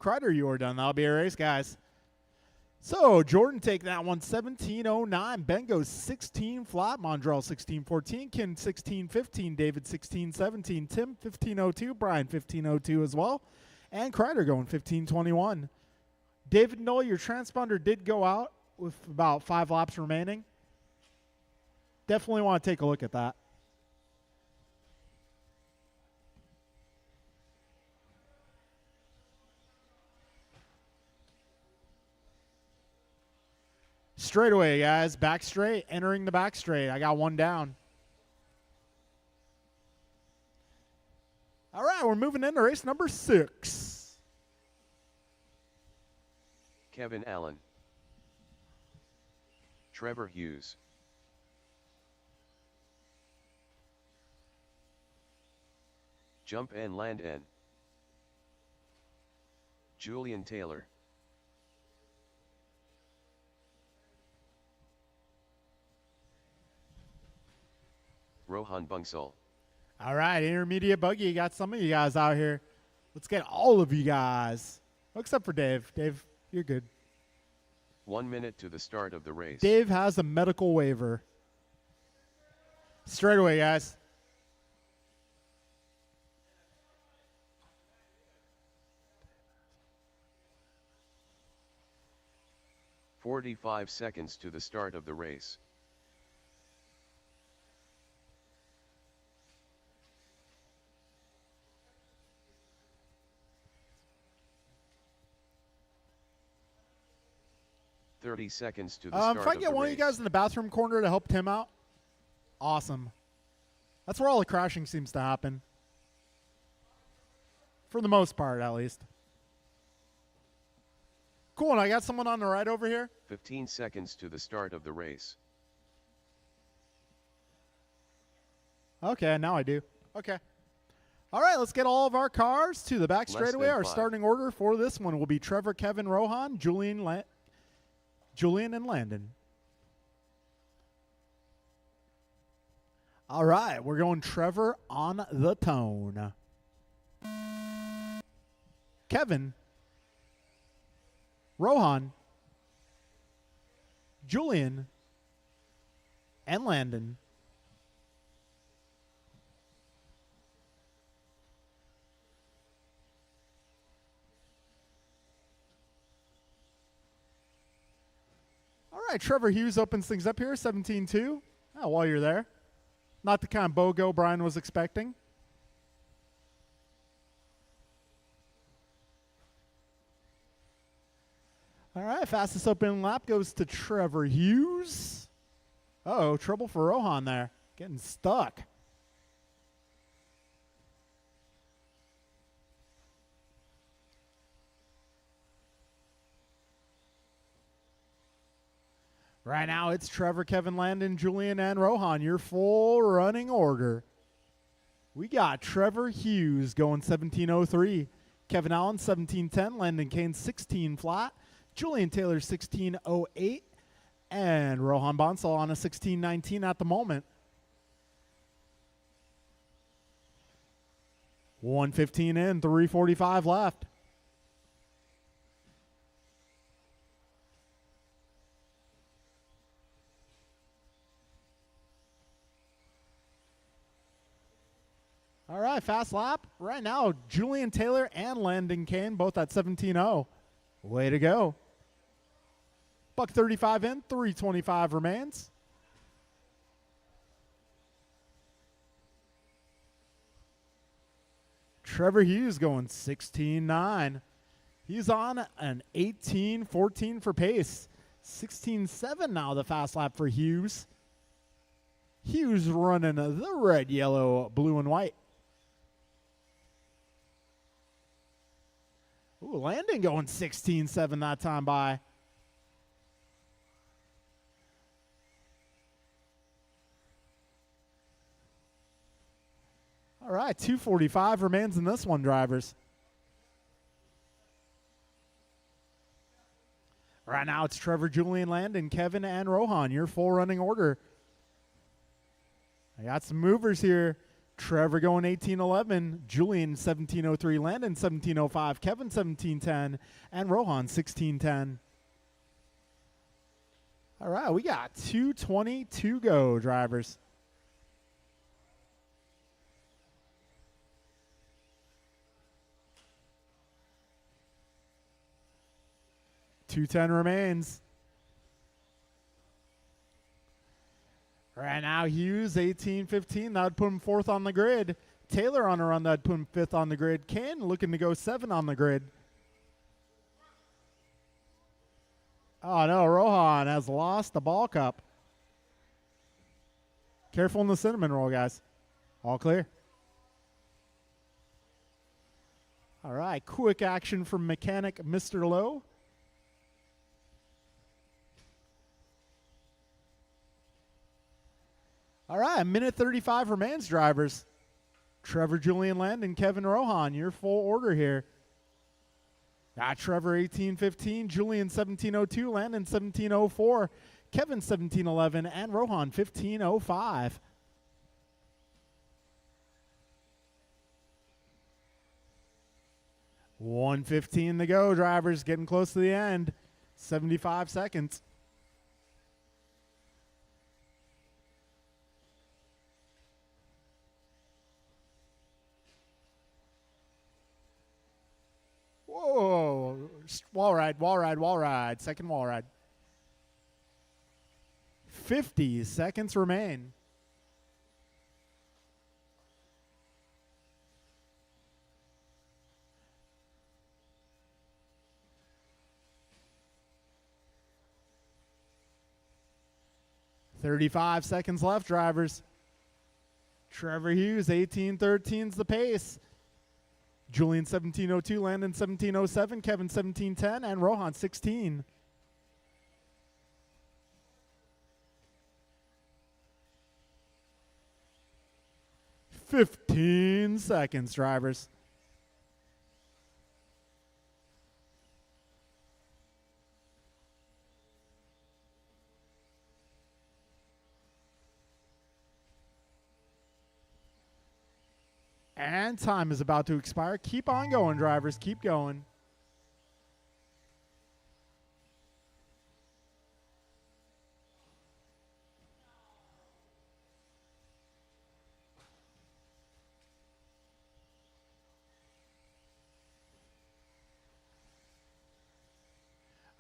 Kreider, you are done. That'll be a race, guys. So, Jordan take that one, 17.09. Ben goes 16 flat. Mondrell 16.14. Ken 16.15. David 16.17. Tim 15.02. Brian 15.02 as well. And Kreider going 15.21. David Knoll, your transponder did go out with about 5 laps remaining. Definitely want to take a look at that. Straightaway, guys. Back straight. Entering the back straight. I got 1 down. All right, we're moving into race number 6. Kevin Allen, Trevor Hughes, Jump and Land N, Julian Taylor, Rohan Bungsal. All right, intermediate buggy. You got some of you guys out here. Let's get all of you guys. Except for Dave. Dave, you're good. 1 minute to the start of the race. Dave has a medical waiver. Straight away, guys. "45 seconds to the start of the race. "30 seconds to the start of the race." If I get one of you guys in the bathroom corner to help Tim out, awesome. That's where all the crashing seems to happen. For the most part, at least. Cool, and I got someone on the right over here. 15 seconds to the start of the race. Okay, now I do. Okay. All right, let's get all of our cars to the back Less straightaway. than Our 5. starting order for this one will be Trevor, Kevin, Rohan, Julian, and Landon. All right, we're going Trevor on the tone. Kevin, Rohan, Julian, and Landon. All right, Trevor Hughes opens things up here, 17-2. Oh, while you're there. Not the kind of BOGO Brian was expecting. All right, fastest opening lap goes to Trevor Hughes. Uh-oh, trouble for Rohan there. Getting stuck. Right now, it's Trevor, Kevin, Landon, Julian, and Rohan, your full running order. We got Trevor Hughes going 17.03. Kevin Allen, 17.10. Landon Kane, 16 flat. Julian Taylor, 16.08. And Rohan Bonsall on a 16.19 at the moment. 1:15 in, 3:45 left. All right, fast lap. Right now, Julian Taylor and Landon Kane both at 17.0. Way to go. $135 in, 3:25 remains. Trevor Hughes going 16.9. He's on an 18.14 for pace. 16.7 now the fast lap for Hughes. Hughes running the red, yellow, blue, and white. Ooh, Landon going 16.7 that time by. All right, 2:45 remains in this one, drivers. Right now, it's Trevor, Julian, Landon, Kevin, and Rohan, your full running order. I got some movers here. Trevor going 18.11, Julian 17.03, Landon 17.05, Kevin 17.10, and Rohan 16.10. All right, we got 2:20 to go, drivers. $210 remains. Right now, Hughes, 18.15. That would put him 4th on the grid. Taylor on a run, that would put him 5th on the grid. Kane looking to go 7 on the grid. Oh, no, Rohan has lost the ball cup. Careful in the cinnamon roll, guys. All clear. All right, quick action from mechanic Mr. Lowe. All right, a minute 35 remains, drivers. Trevor, Julian, Landon, Kevin, Rohan, your full order here. Trevor 1815, Julian 1702, Landon 1704, Kevin 1711, and Rohan 1505. $1:15 to go, drivers. Getting close to the end. 75 seconds. Whoa. Wall ride, wall ride, wall ride. Second wall ride. 50 seconds remain. $35 seconds left, drivers. Trevor Hughes, 1813's the pace. Julian 1702, Landon 1707, Kevin 1710, and Rohan 16. $15 seconds, drivers. And time is about to expire. Keep on going, drivers. Keep going.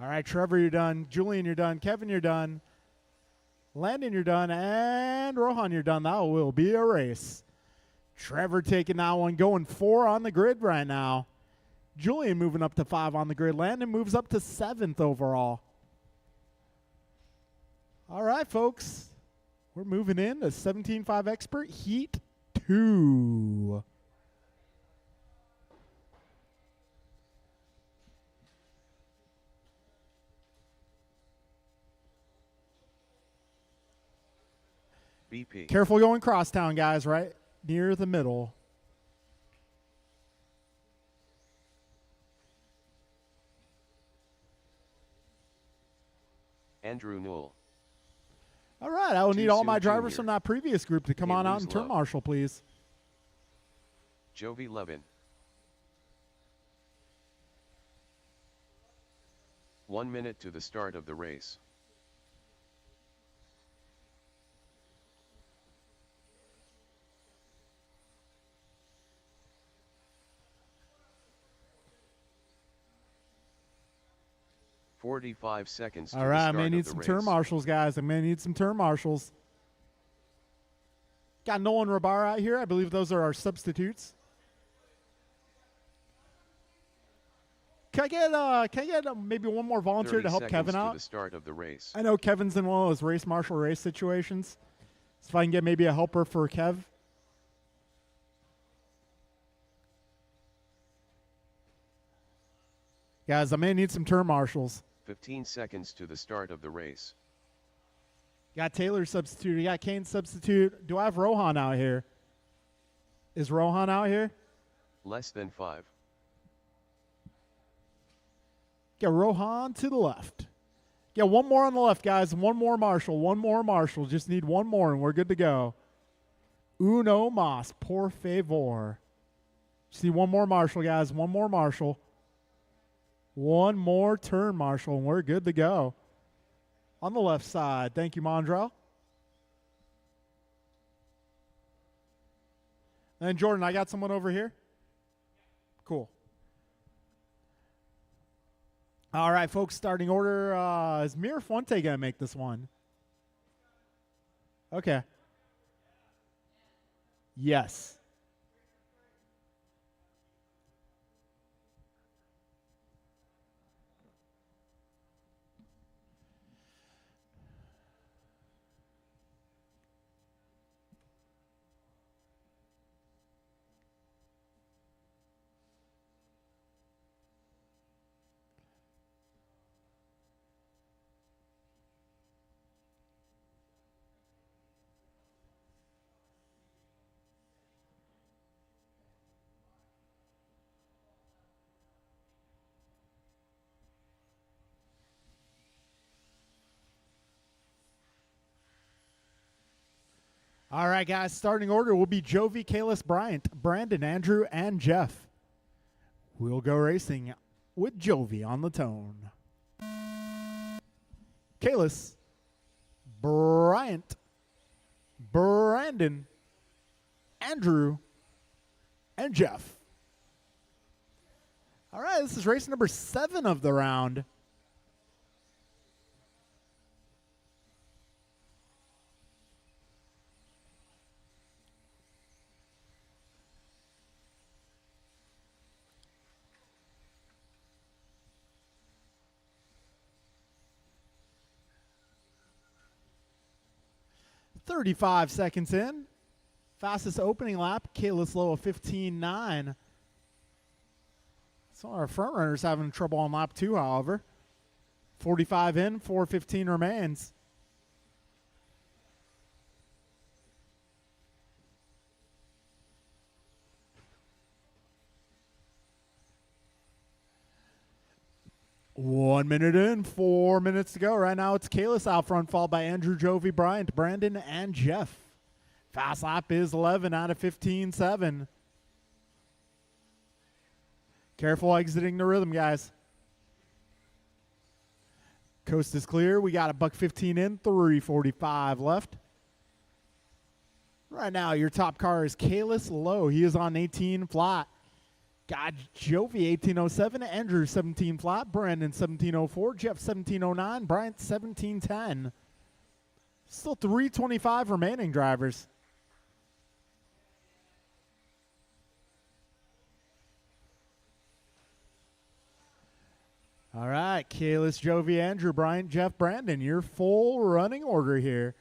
All right, Trevor, you're done. Julian, you're done. Kevin, you're done. Landon, you're done. And Rohan, you're done. That will be a race. Trevor taking that one, going 4 on the grid right now. Julian moving up to 5 on the grid. Landon moves up to 7th overall. All right, folks. We're moving in to 17.5 Expert Heat 2. BP. Careful going crosstown, guys, right near the middle. Andrew Newell. All right, I will need all my drivers Junior. from that previous group to come on out and turn Low. marshal, please. Jovi Levin. 1 minute to the start of the race. "45 seconds to All the right, I start may of need the some race. turn marshals, guys. I may need some turn marshals. Got Nolan Rabar out here. I believe those are our substitutes. Can I get maybe one more volunteer to help 30 Kevin seconds out? to the start of the race. I know Kevin's in one of those race marshal race situations. So if I can get maybe a helper for Kev. Guys, I may need some turn marshals. 15 seconds to the start of the race. You got Taylor substitute. You got Kane substitute. Do I have Rohan out here? Is Rohan out here? Less than 5. Get Rohan to the left. Get one more on the left, guys. One more marshal. One more marshal. Just need one more, and we're good to go. Uno mas, por favor. Just need one more marshal, guys. One more marshal. One more turn marshal, and we're good to go. On the left side. Thank you, Mondrell. And Jordan, I got someone over here. Cool. All right, folks, starting order. Is Mir Fuente going to make this one? Okay. Yes. All right, guys, starting order will be Jovi, Kalis, Bryant, Brandon, Andrew, and Jeff. We'll go racing with Jovi on the tone. Kalis, Bryant, Brandon, Andrew, and Jeff. All right, this is race number 7 of the round. "35 seconds in. Fastest opening lap, Kalis low of 15.9. Some of our front runners having trouble on lap 2, however. 45 in, 4:15 remains. One minute in, 4 minutes to go. Right now it's Kalis out front, followed by Andrew, Jovi, Bryant, Brandon, and Jeff. Fast lap is 11 out of 15.7. Careful exiting the rhythm, guys. Coast is clear. We got a $1.15 in, 3:45 left. Right now, your top car is Kalis low. He is on 18 flat. Got Jovi 1807, Andrew 17 flat, Brandon 1704, Jeff 1709, Bryant 1710. Still 325 remaining drivers. All right, Kalis, Jovi, Andrew, Bryant, Jeff, Brandon, your full running order here.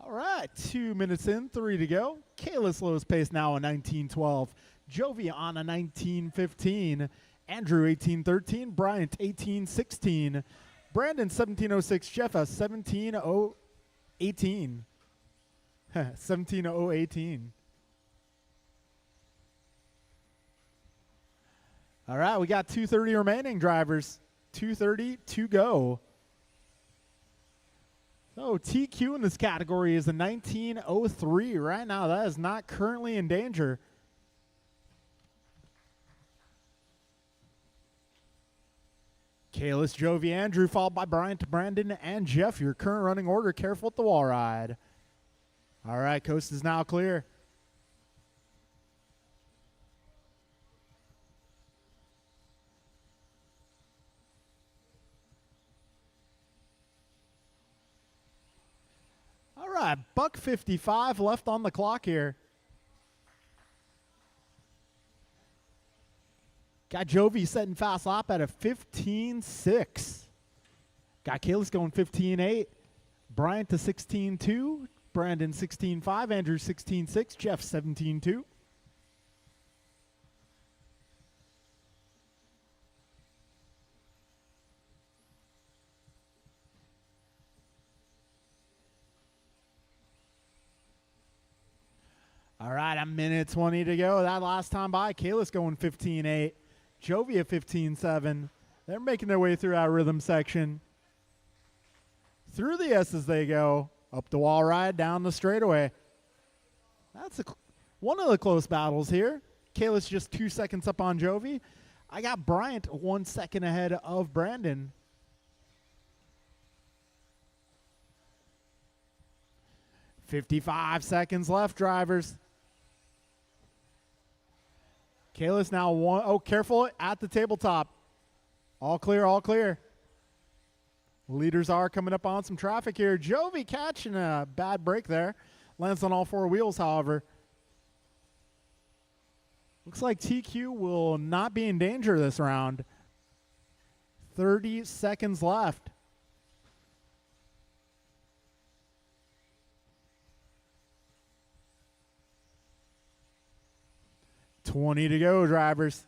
All right, 2 minutes in, 3 to go. Kalis lowest pace now a 1912. Jovi on a 1915. Andrew 1813. Bryant 1816. Brandon 1706. Jeff 17018. 17018. All right, we got 230 remaining drivers. 230 to go. So TQ in this category is a 1903 right now. That is not currently in danger. Kalis, Jovi, Andrew, followed by Bryant, Brandon, and Jeff. Your current running order. Careful at the wall ride. All right, coast is now clear. All right, $1.55 left on the clock here. Got Jovi setting fast lap at a 15.6. Got Kalis going 15.8. Bryant to 16.2. Brandon 16.5. Andrew 16.6. Jeff 17.2. All right, a minute 20 to go. That last time by, Kalis going 15.8. Jovi at 15.7. They're making their way through our rhythm section. Through the S's they go. Up the wall ride, down the straightaway. That's one of the close battles here. Kalis just 2 seconds up on Jovi. I got Bryant 1 second ahead of Brandon. "55 seconds left, drivers. Kalis now one. Oh, careful at the tabletop. All clear, all clear. Leaders are coming up on some traffic here. Jovi catching a bad break there. Lands on all 4 wheels, however. Looks like TQ will not be in danger this round. 30 seconds left. $20 to go, drivers.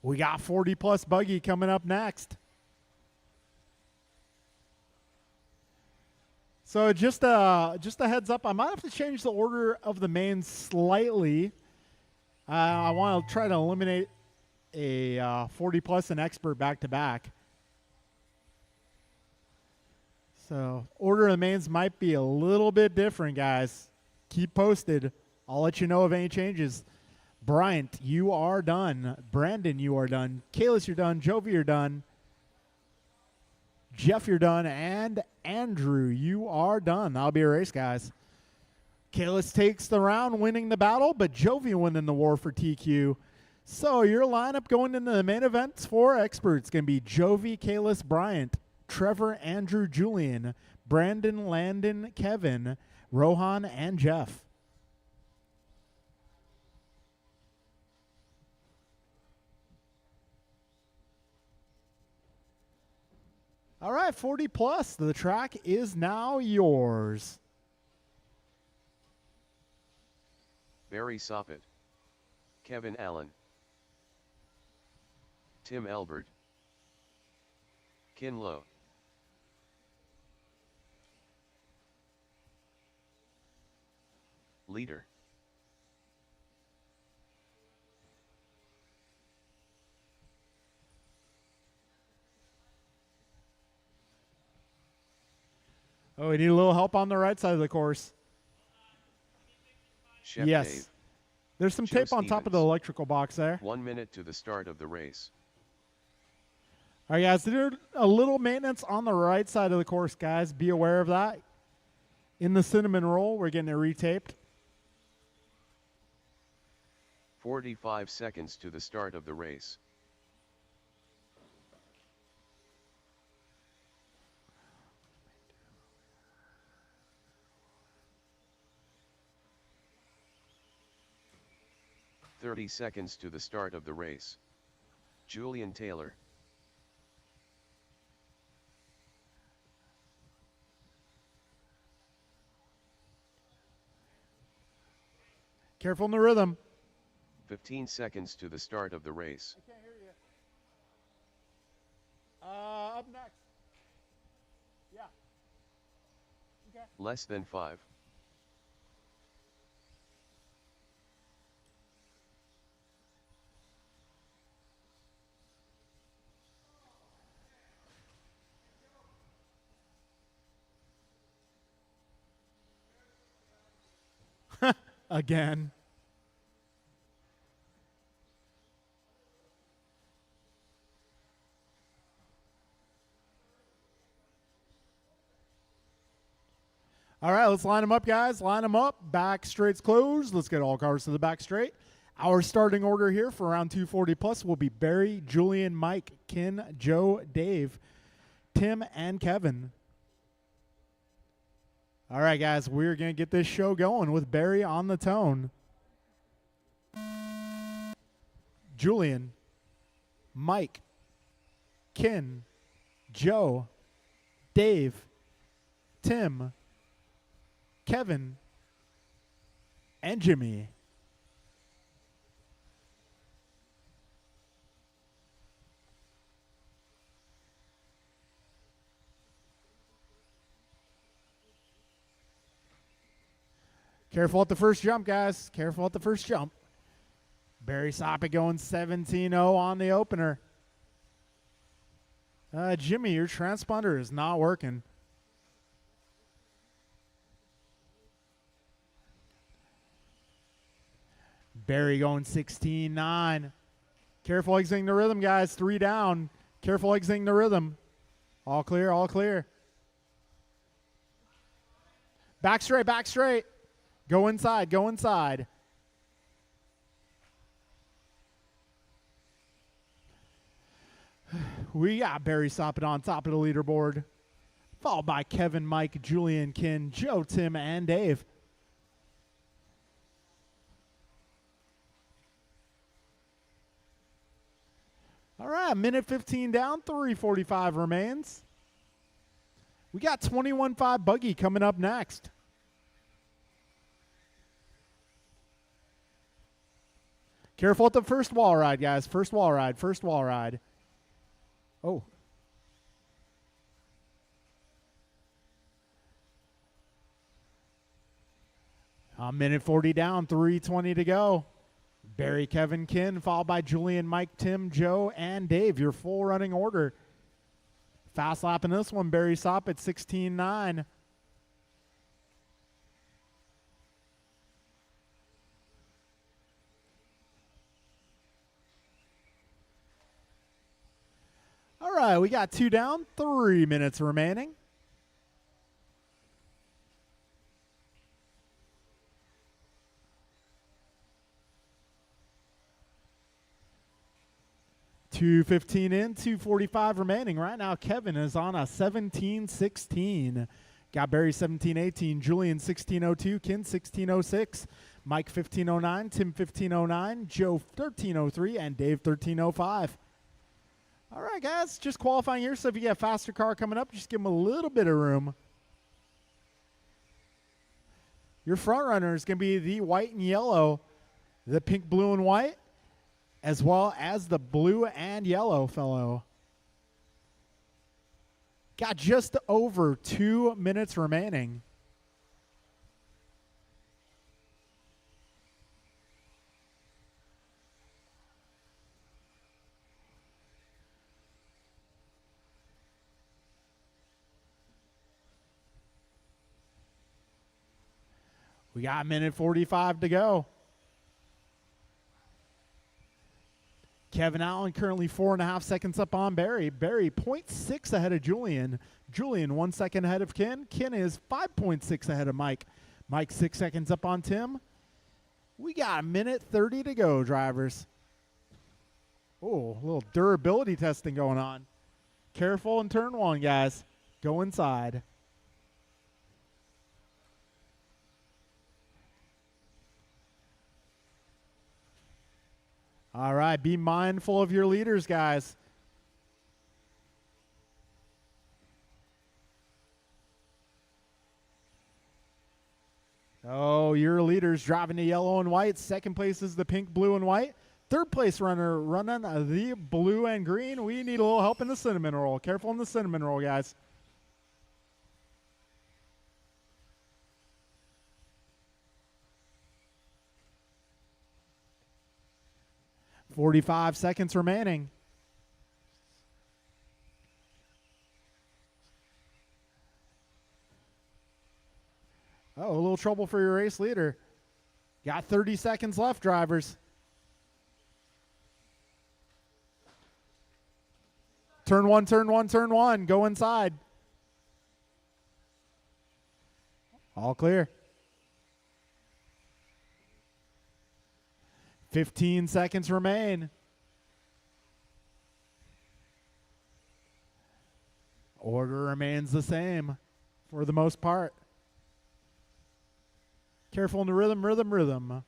We got 40 plus buggy coming up next. So just a heads up, I might have to change the order of the mains slightly. I want to try to eliminate a 40 plus and expert back to back. So order of the mains might be a little bit different, guys. Keep posted. I'll let you know of any changes. Bryant, you are done. Brandon, you are done. Kalis, you're done. Jovi, you're done. Jeff, you're done. And Andrew, you are done. That'll be a race, guys. Kalis takes the round, winning the battle, but Jovi winning the war for TQ. So your lineup going into the main events for experts going to be Jovi, Kalis, Bryant, Trevor, Andrew, Julian, Brandon, Landon, Kevin, Rohan, and Jeff. All right, 40 plus. The track is now yours. Barry Soppet, Kevin Allen, Tim Elbert, Kin Lowe, Leader, Oh, we need a little help on the right side of the course. Chef Yes. Dave. There's some Joe tape on top of the Stevens. electrical box there. 1 minute to the start of the race. All right, guys, there's a little maintenance on the right side of the course, guys. Be aware of that. In the cinnamon roll, we're getting it retaped. 45 seconds to the start of the race. "30 seconds to the start of the race. Julian Taylor. Careful in the rhythm. 15 seconds to the start of the race. I can't hear you. Up next. Yeah. Okay. Less than 5. Again. All right, let's line them up, guys. Line them up. Back straight's closed. Let's get all cars to the back straight. Our starting order here for round 240 plus will be Barry, Julian, Mike, Ken, Joe, Dave, Tim, and Kevin. All right, guys, we're going to get this show going with Barry on the tone. Julian, Mike, Ken, Joe, Dave, Tim, Kevin, and Jimmy. Careful at the first jump, guys. Careful at the first jump. Barry Soppet going 17-0 on the opener. Jimmy, your transponder is not working. Barry going 16-9. Careful exiting the rhythm, guys. 3 down. Careful exiting the rhythm. All clear, all clear. Back straight, back straight. Go inside, go inside. We got Barry Soppet on top of the leaderboard, followed by Kevin, Mike, Julian, Ken, Joe, Tim, and Dave. All right, minute 15 down, 3:45 remains. We got 21.5 buggy coming up next. Careful at the first wall ride, guys. First wall ride, first wall ride. Oh. A minute 40 down, 3:20 to go. Barry, Kevin, Ken, followed by Julian, Mike, Tim, Joe, and Dave. Your full running order. Fast lap in this one, Barry Sop at 16.9. All right, we got 2 down, 3 minutes remaining. $2:15 in, 2:45 remaining. Right now, Kevin is on a 17:16. Got Barry 17:18, Julian 16:02, Ken 16:06, Mike 15:09, Tim 15:09, Joe 13:03, and Dave 13:05. All right, guys, just qualifying here. So if you get a faster car coming up, just give them a little bit of room. Your front runner is going to be the white and yellow, the pink, blue, and white, as well as the blue and yellow fellow. Got just over 2 minutes remaining. We got a minute 45 to go. Kevin Allen currently 4.5 seconds up on Barry. Barry 0.6 ahead of Julian. Julian 1 second ahead of Ken. Ken is 5.6 ahead of Mike. Mike 6 seconds up on Tim. We got a minute 30 to go, drivers. Oh, a little durability testing going on. Careful in turn 1, guys. Go inside. All right, be mindful of your leaders, guys. Oh, your leaders driving the yellow and white. Second place is the pink, blue, and white. Third place runner running the blue and green. We need a little help in the cinnamon roll. Careful in the cinnamon roll, guys. $45 seconds remaining. Oh, a little trouble for your race leader. Got 30 seconds left, drivers. Turn one, turn one, turn one. Go inside. All clear. 15 seconds remain. Order remains the same for the most part. Careful in the rhythm, rhythm, rhythm.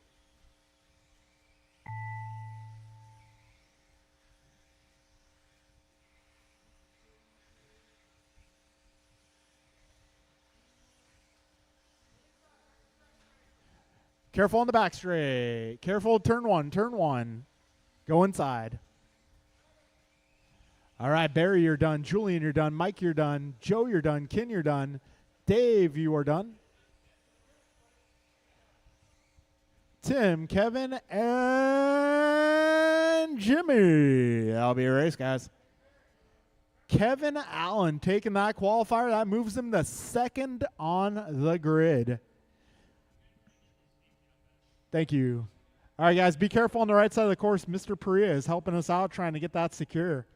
Careful on the back straight. Careful, turn one, turn one. Go inside. All right, Barry, you're done. Julian, you're done. Mike, you're done. Joe, you're done. Ken, you're done. Dave, you are done. Tim, Kevin, and Jimmy. That'll be a race, guys. Kevin Allen taking that qualifier. That moves him to second on the grid. Thank you. All right, guys, be careful on the right side of the course. Mr. Perea is helping us out trying to get that secure.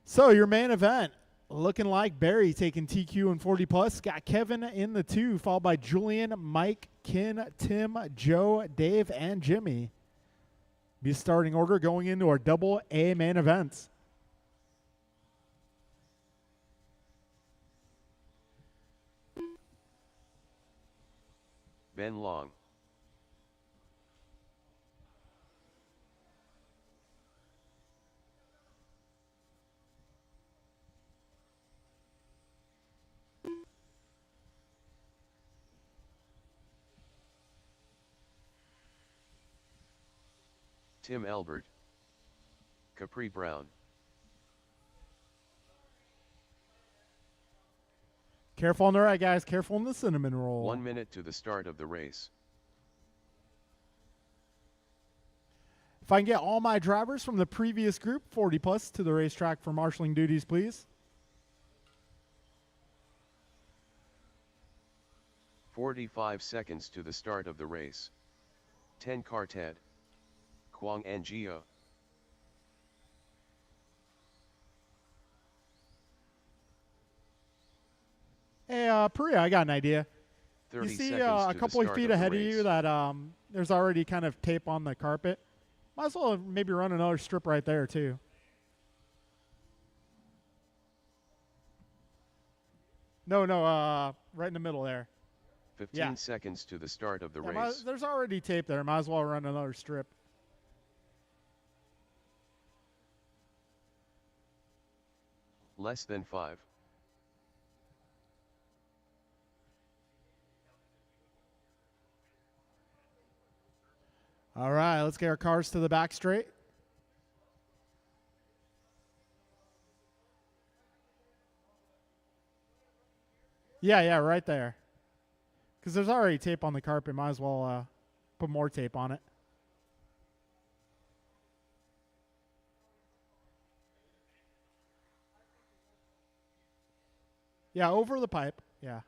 So your main event, looking like Barry taking TQ and 40 plus. Got Kevin in the 2, followed by Julian, Mike, Ken, Tim, Joe, Dave, and Jimmy. Be starting order going into our double A main events. Ben Long. Tim Albert. Capri Brown. Careful on the right, guys. Careful in the cinnamon roll. 1 minute to the start of the race. If I can get all my drivers from the previous group, 40 plus, to the racetrack for marshaling duties, please. 45 seconds to the start of the race. 10 car Ted. Kwang Ngo. Hey, Priya, I got an idea. 30 You see seconds a to the couple of start feet the ahead of race. you that there's already kind of tape on the carpet? Might as well maybe run another strip right there, too. No, right in the middle there. 15 seconds to the start of the Yeah, race. there's already tape there. Might as well run another strip. Less than 5. All right, let's get our cars to the back straight. Yeah, right there. Because there's already tape on the carpet. Might as well put more tape on it. Yeah, over the pipe. Yeah.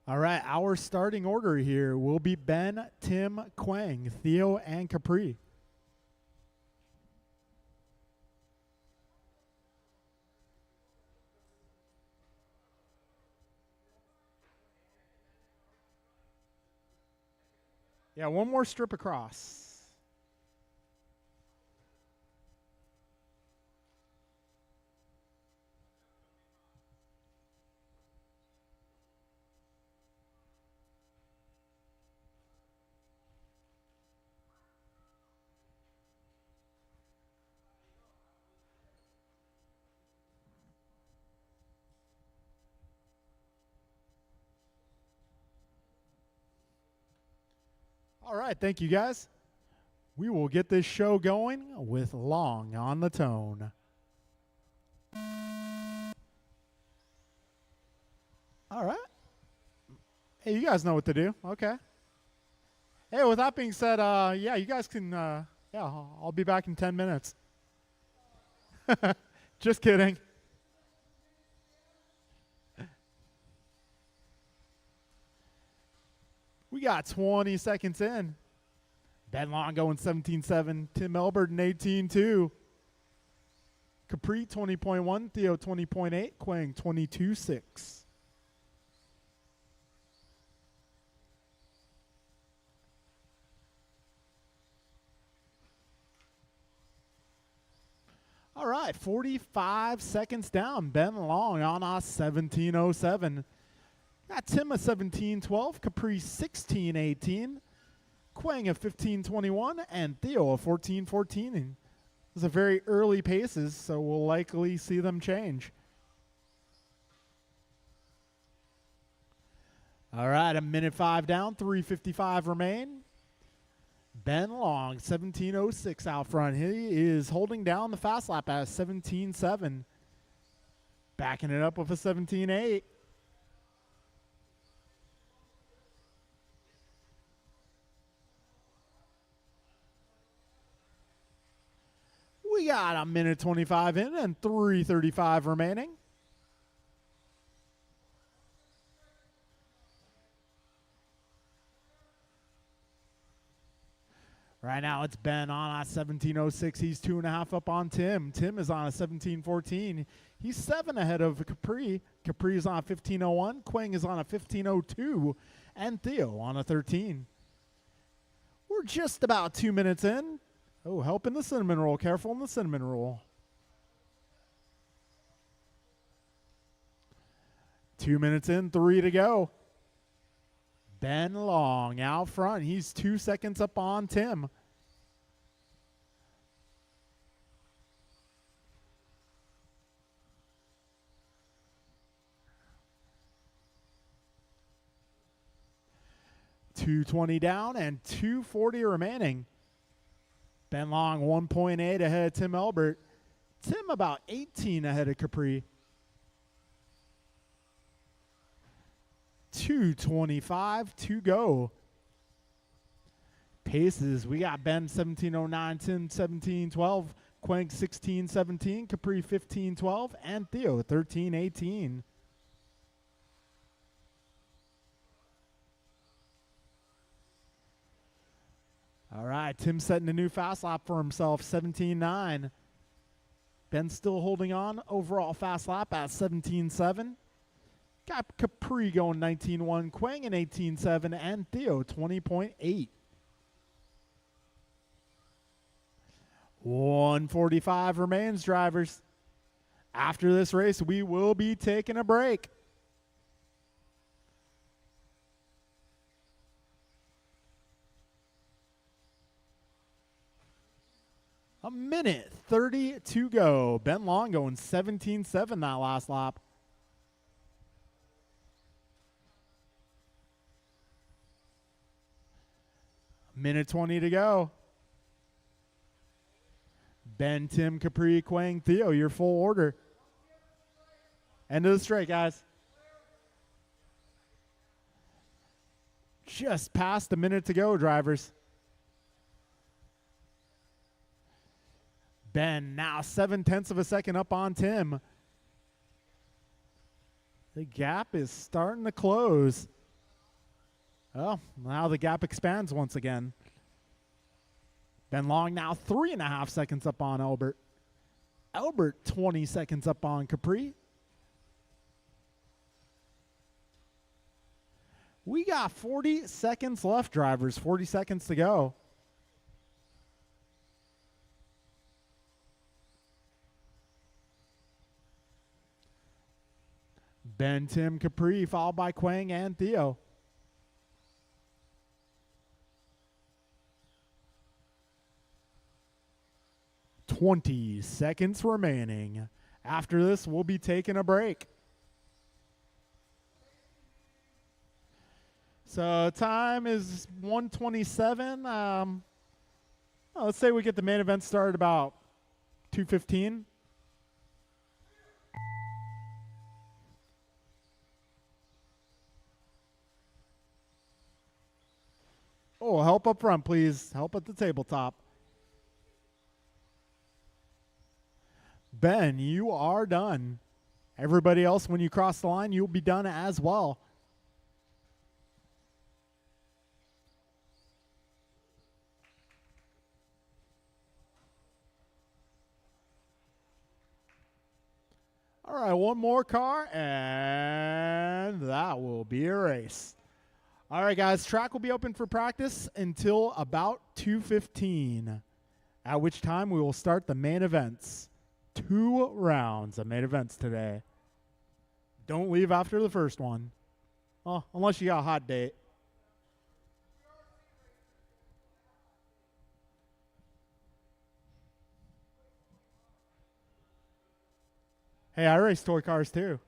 All right, our starting order here will be Ben, Tim, Kwang, Theo, and Capri. Yeah, one more strip across. All right, thank you guys. We will get this show going with Long on the tone. All right. Hey, you guys know what to do. Okay. Hey, with that being said, yeah, you guys can, yeah, I'll be back in 10 minutes. Just kidding. We got 20 seconds in. Ben Long going 17.7. Tim Elbert 18.2. Capri 20.1. Theo 20.8. Kwang 22.6. All right, 45 seconds down. Ben Long on a 17.07. Got Tim a 17.12, Capri 16.18, Kwang a 15.21, and Theo a 14.14. And those are very early paces, so we'll likely see them change. All right, a minute 5 down, 3:55 remain. Ben Long, 17.06 out front. He is holding down the fast lap at 17.7. Backing it up with a 17.8. We got a minute 25 in and 3:35 remaining. Right now it's Ben on a 17.06. He's 2.5 up on Tim. Tim is on a 17.14. He's 7 ahead of Capri. Capri is on a 15.01. Kwang is on a 15.02. And Theo on a 13. We're just about 2 minutes in. Oh, help in the cinnamon roll. Careful in the cinnamon roll. 2 minutes in, 3 to go. Ben Long out front. He's 2 seconds up on Tim. 220 down and 240 remaining. Ben Long 1.8 ahead of Tim Elbert. Tim about 18 ahead of Capri. 225 to go. Paces, we got Ben 1709, Tim 1712, Quang 1617, Capri 1512, and Theo 1318. All right, Tim setting a new fast lap for himself, 17.9. Ben still holding on. Overall fast lap at 17.7. Got Capri going 19.1, Quang in 18.7, and Theo 20.8. 145 remains, drivers. After this race, we will be taking a break. A minute 30 to go. Ben Long going 17.7 that last lap. Minute 20 to go. Ben, Tim, Capri, Quang, Theo, your full order. End of the straight, guys. Just past a minute to go, drivers. Ben now 0.7 of a second up on Tim. The gap is starting to close. Oh, now the gap expands once again. Ben Long now 3.5 seconds up on Elbert. Elbert 20 seconds up on Capri. We got 40 seconds left, drivers. 40 seconds to go. Ben, Tim, Capri, followed by Quang and Theo. "20 seconds remaining. After this, we'll be taking a break. So time is 1:27. Let's say we get the main event started about 2:15. Oh, help up front, please. Help at the tabletop. Ben, you are done. Everybody else, when you cross the line, you'll be done as well. All right, one more car, and that will be a race. All right, guys, track will be open for practice until about 2:15, at which time we will start the main events. 2 rounds of main events today. Don't leave after the first one. Oh, unless you got a hot date. Hey, I race toy cars too.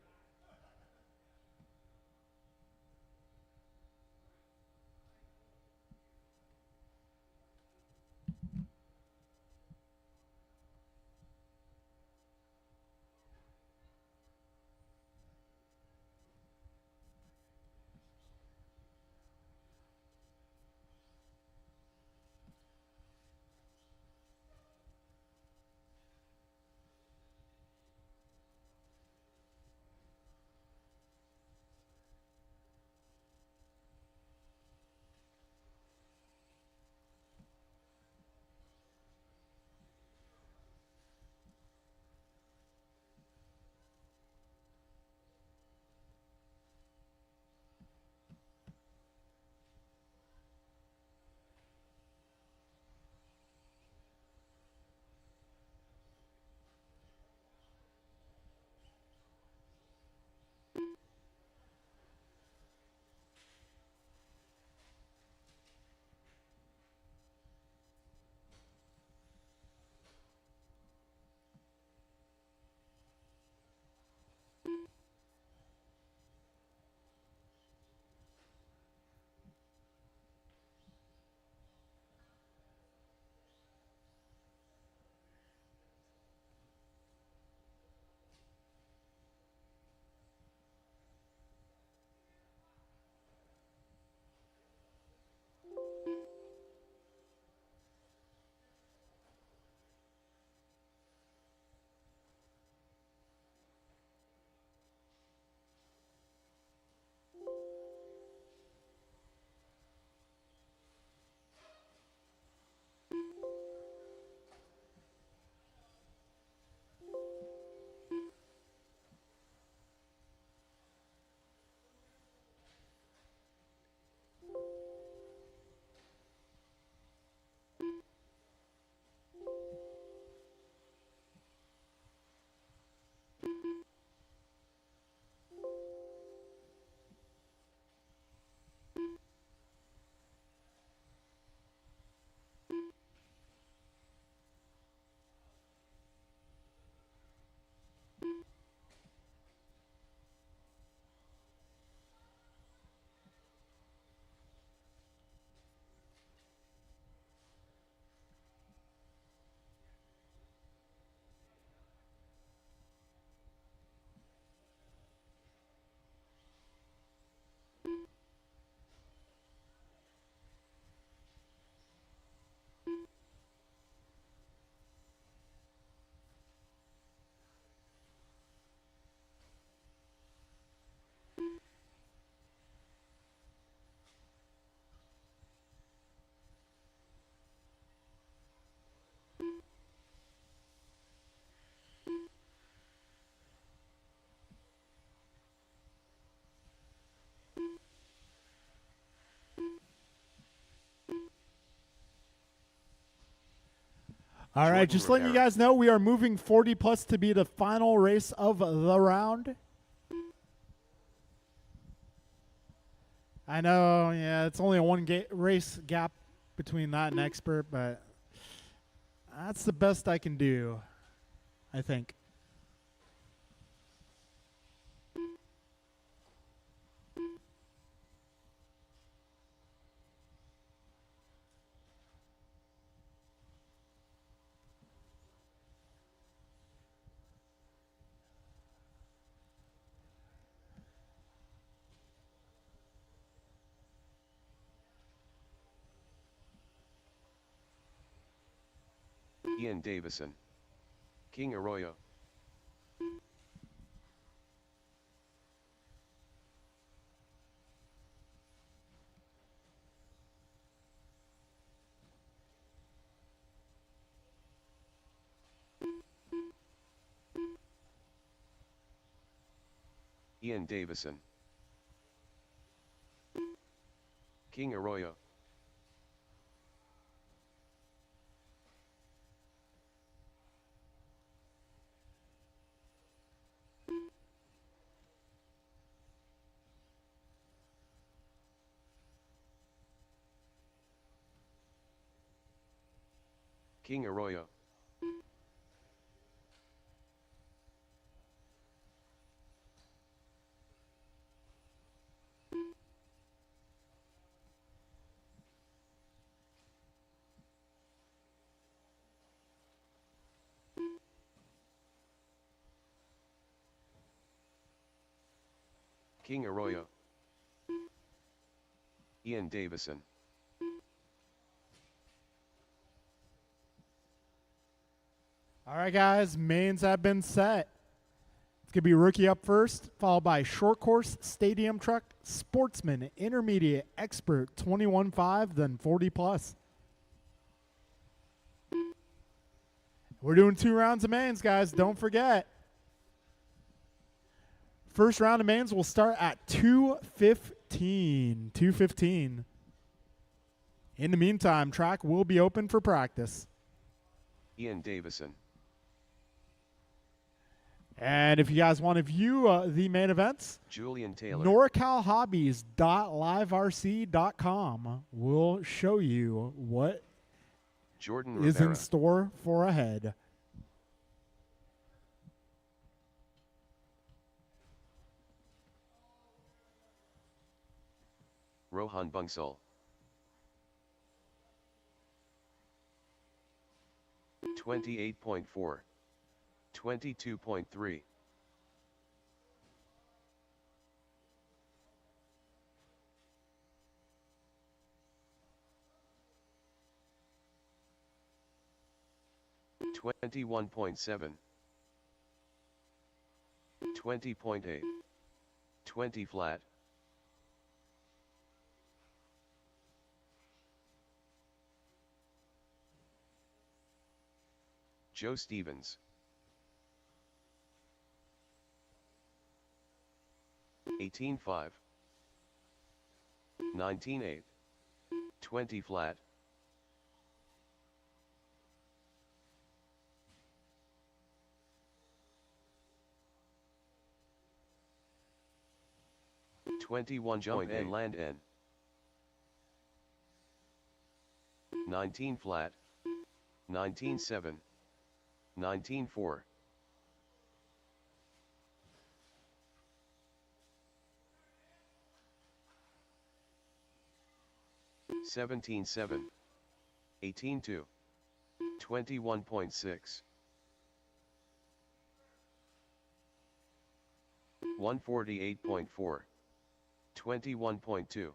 All right, Jordan just letting you Rivera. guys know, we are moving 40 plus to be the final race of the round. I know, yeah, it's only a race gap between that and expert, but that's the best I can do, I think. Ian Davison. King Arroyo. Ian Davison. King Arroyo. King Arroyo. King Arroyo. Ian Davison. All right, guys, mains have been set. It's going to be rookie up first, followed by short course, stadium truck, sportsman, intermediate, expert, 21.5, then 40 plus. We're doing 2 rounds of mains, guys. Don't forget. First round of mains will start at 2:15. 2:15. In the meantime, track will be open for practice. Ian Davison. And if you guys want to view the main events, Julian Taylor. NorCalHobbies.liverc.com will show you what Jordan is Rivera. in store for ahead. Rohan Bungsal. 28.4. 22.3. $21.7. 20.8. 20 flat. Joe Stevens. 18.5. 19.8. 20 flat. Jump and land N. 19 flat. 19.7. 19.4. 17.7. 18.2. 21.6. 148.4. 21.2.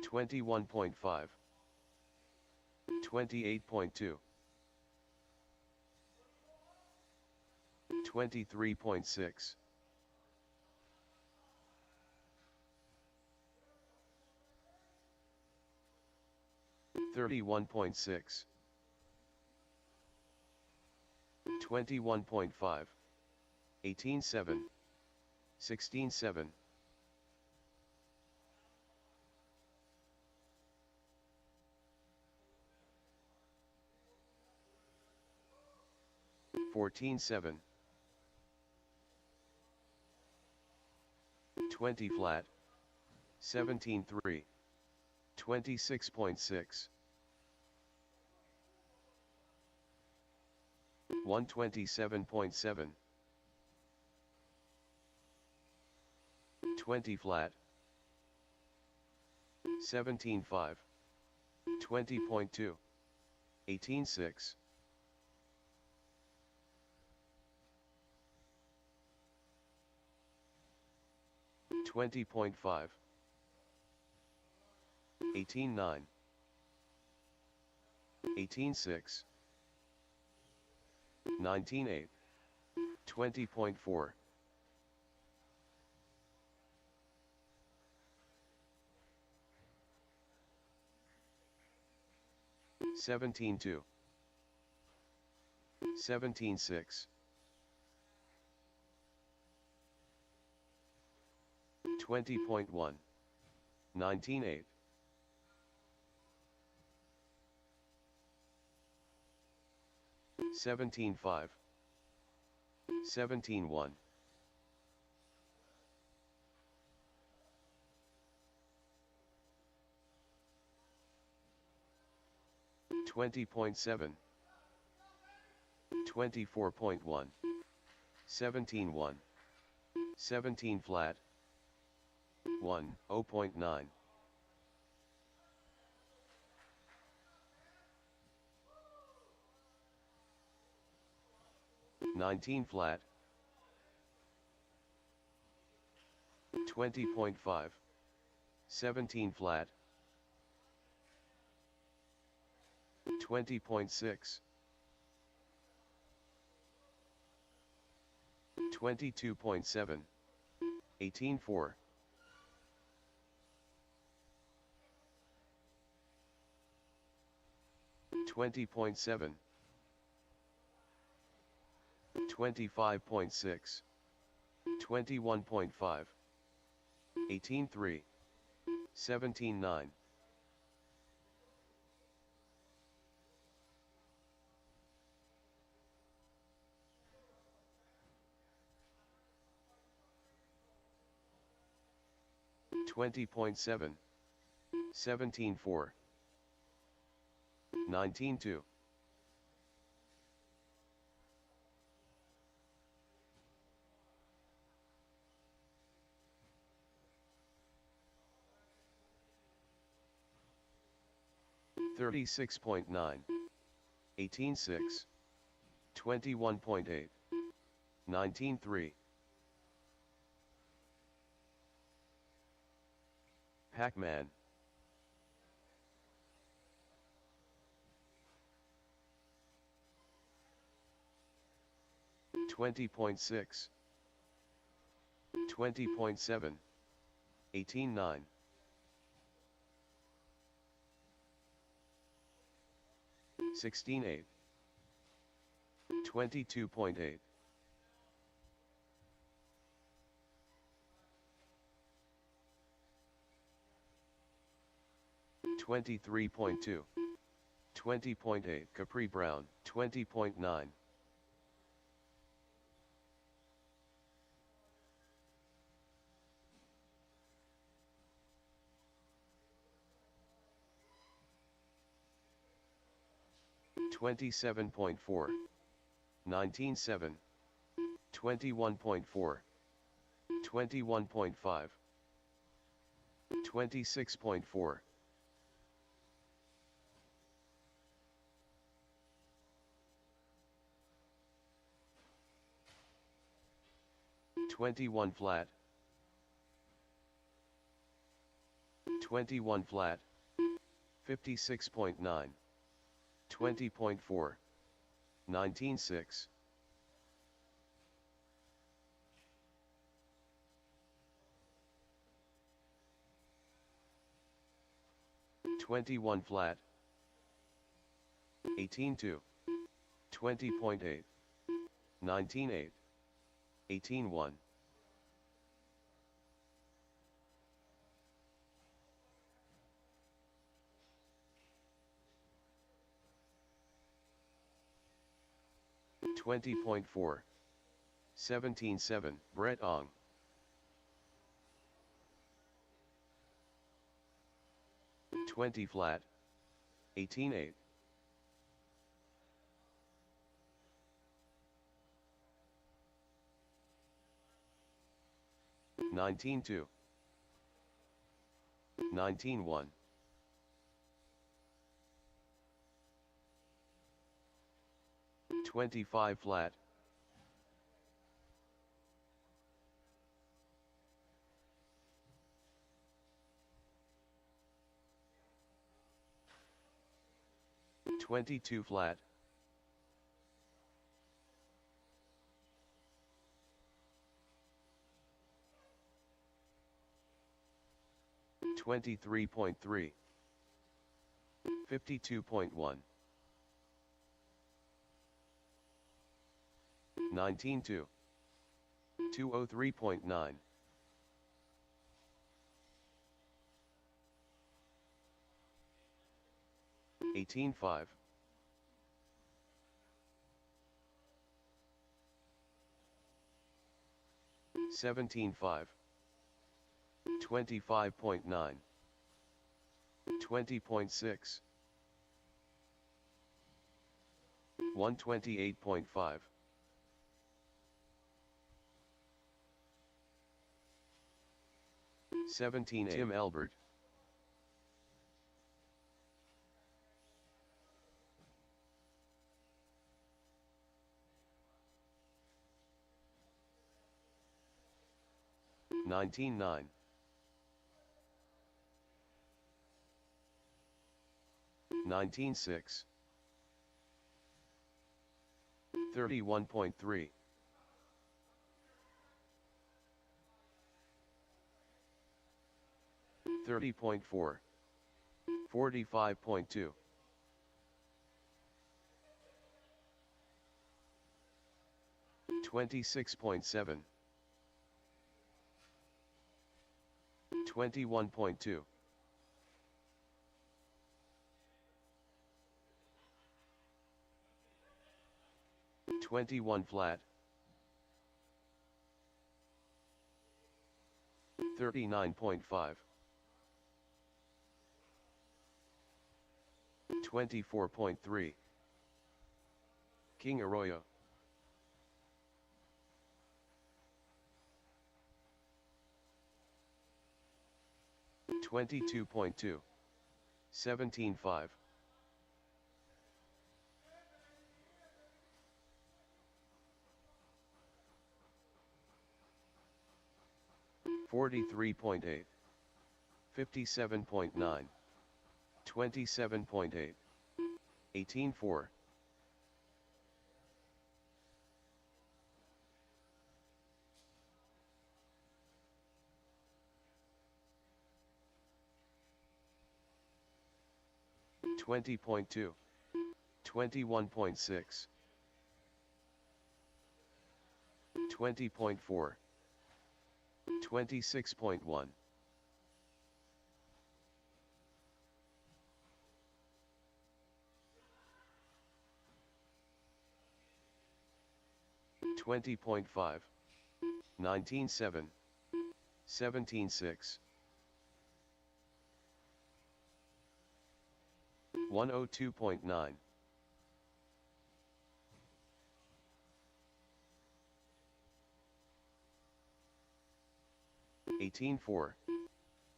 21.5. 28.2. 23.6. 31.6. 21.5. 18-7, 16-7, 14-7, 20 flat, 17-3, 26.6, 127.7, 20 flat, 17-5, 20.2, 18-6, 20.5, 18-9, 18-6, 19-8, 20.4, 17-2, 17-6, 20.1, 19-8, 17-5, 17-1, 20.7, 24.1, 17-1, 17 flat, 1, 0.9, 19 flat, 20.5, 17 flat, 20.6, 22.7, 18-4, 20.7, 25.6, 21.5, 18-3, 17-9, 20.7, 17-4, 19-2, 36.9, 18-6, 21.8, 19-3, Pac-Man, 20.6, 20.7, 18-9, 16-8, 22.8, 23.2, 20.8, Capri Brown, 20.9, 27.4, 19-7, 21.4, 21.5, 26.4, 21 flat, 21 flat, 56.9, 20.4, 19-6, 21 flat, 18-2, 20.8, 19-8, 18-1. 20.4. 17-7, Brett Ong. 20 flat. 18-8. 19-2. 19-1. 25 flat. 22 flat. 23.3. 52.1. 19-2. 203.9. 18-5. 17-5. 25.9. 20.6. 128.5. 17 Tim Albert. 19-9. 19-6. 31.3. 30.4. 45.2. 26.7. 21.2. 21 flat. 39.5. 24.3. King Arroyo. 22.2. 17.5. 43.8. 57.9. 27.8. 18-4. 20.2. 21.6. 20.4. 26.1. 20.5. 19.7. 17.6. 102.9. 18-4.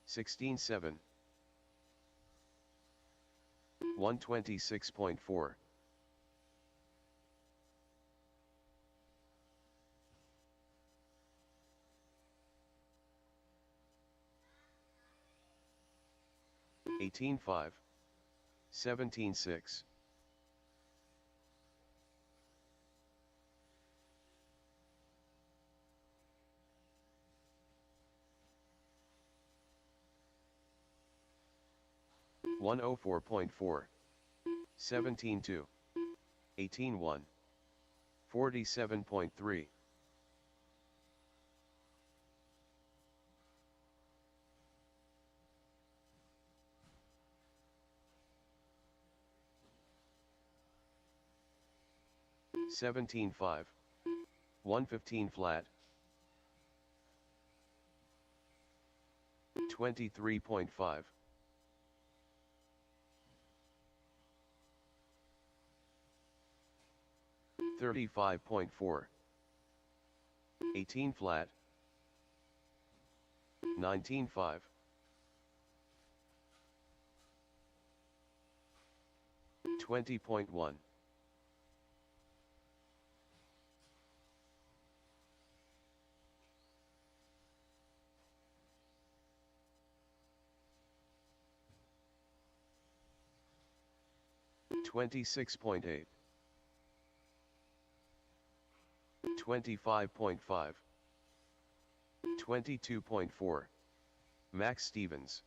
16.7. 126.4. 18-5. 17.6. 104.4. 17.2. 18-1. 47.3. 17.5. 115 flat. 23.5. 35.4. 18 flat. 19.5. 20.1. 26.8. 25.5. 22.4. Max Stevens.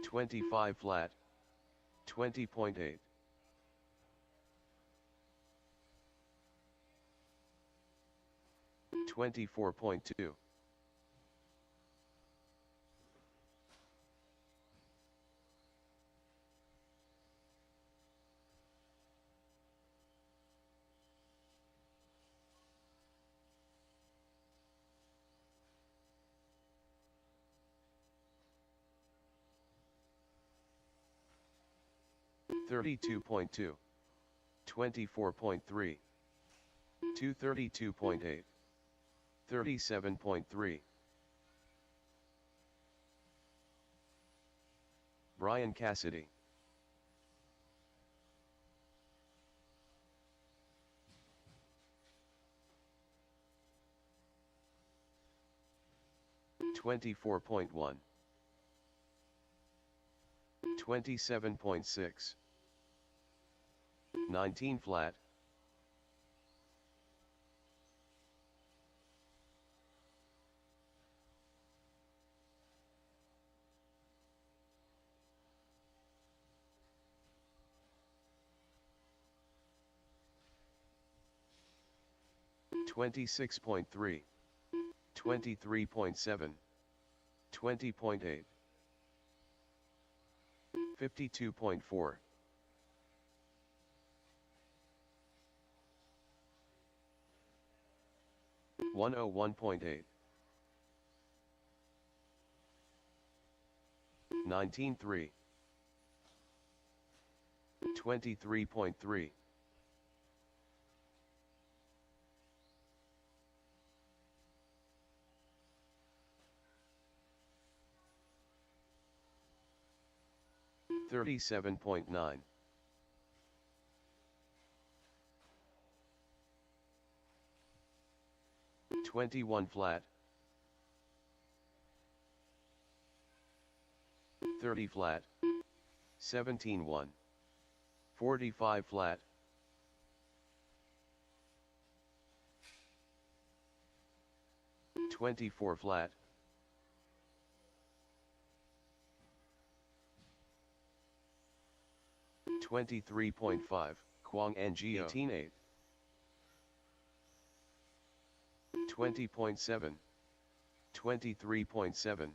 25 flat. 20.8. 24.2. 32.2. 24.3. 232.8. 37.3. Brian Cassidy. 24.1. 27.6. 19 flat. 26.3. 23.7. 20.8. 52.4. 101.8. 19.3. 23.3. 37.9. 21 flat. 30 flat. 17.1. 45 flat. 24 flat. 23.5. Kwang Ngo. 18.8. 20.7. 23.7.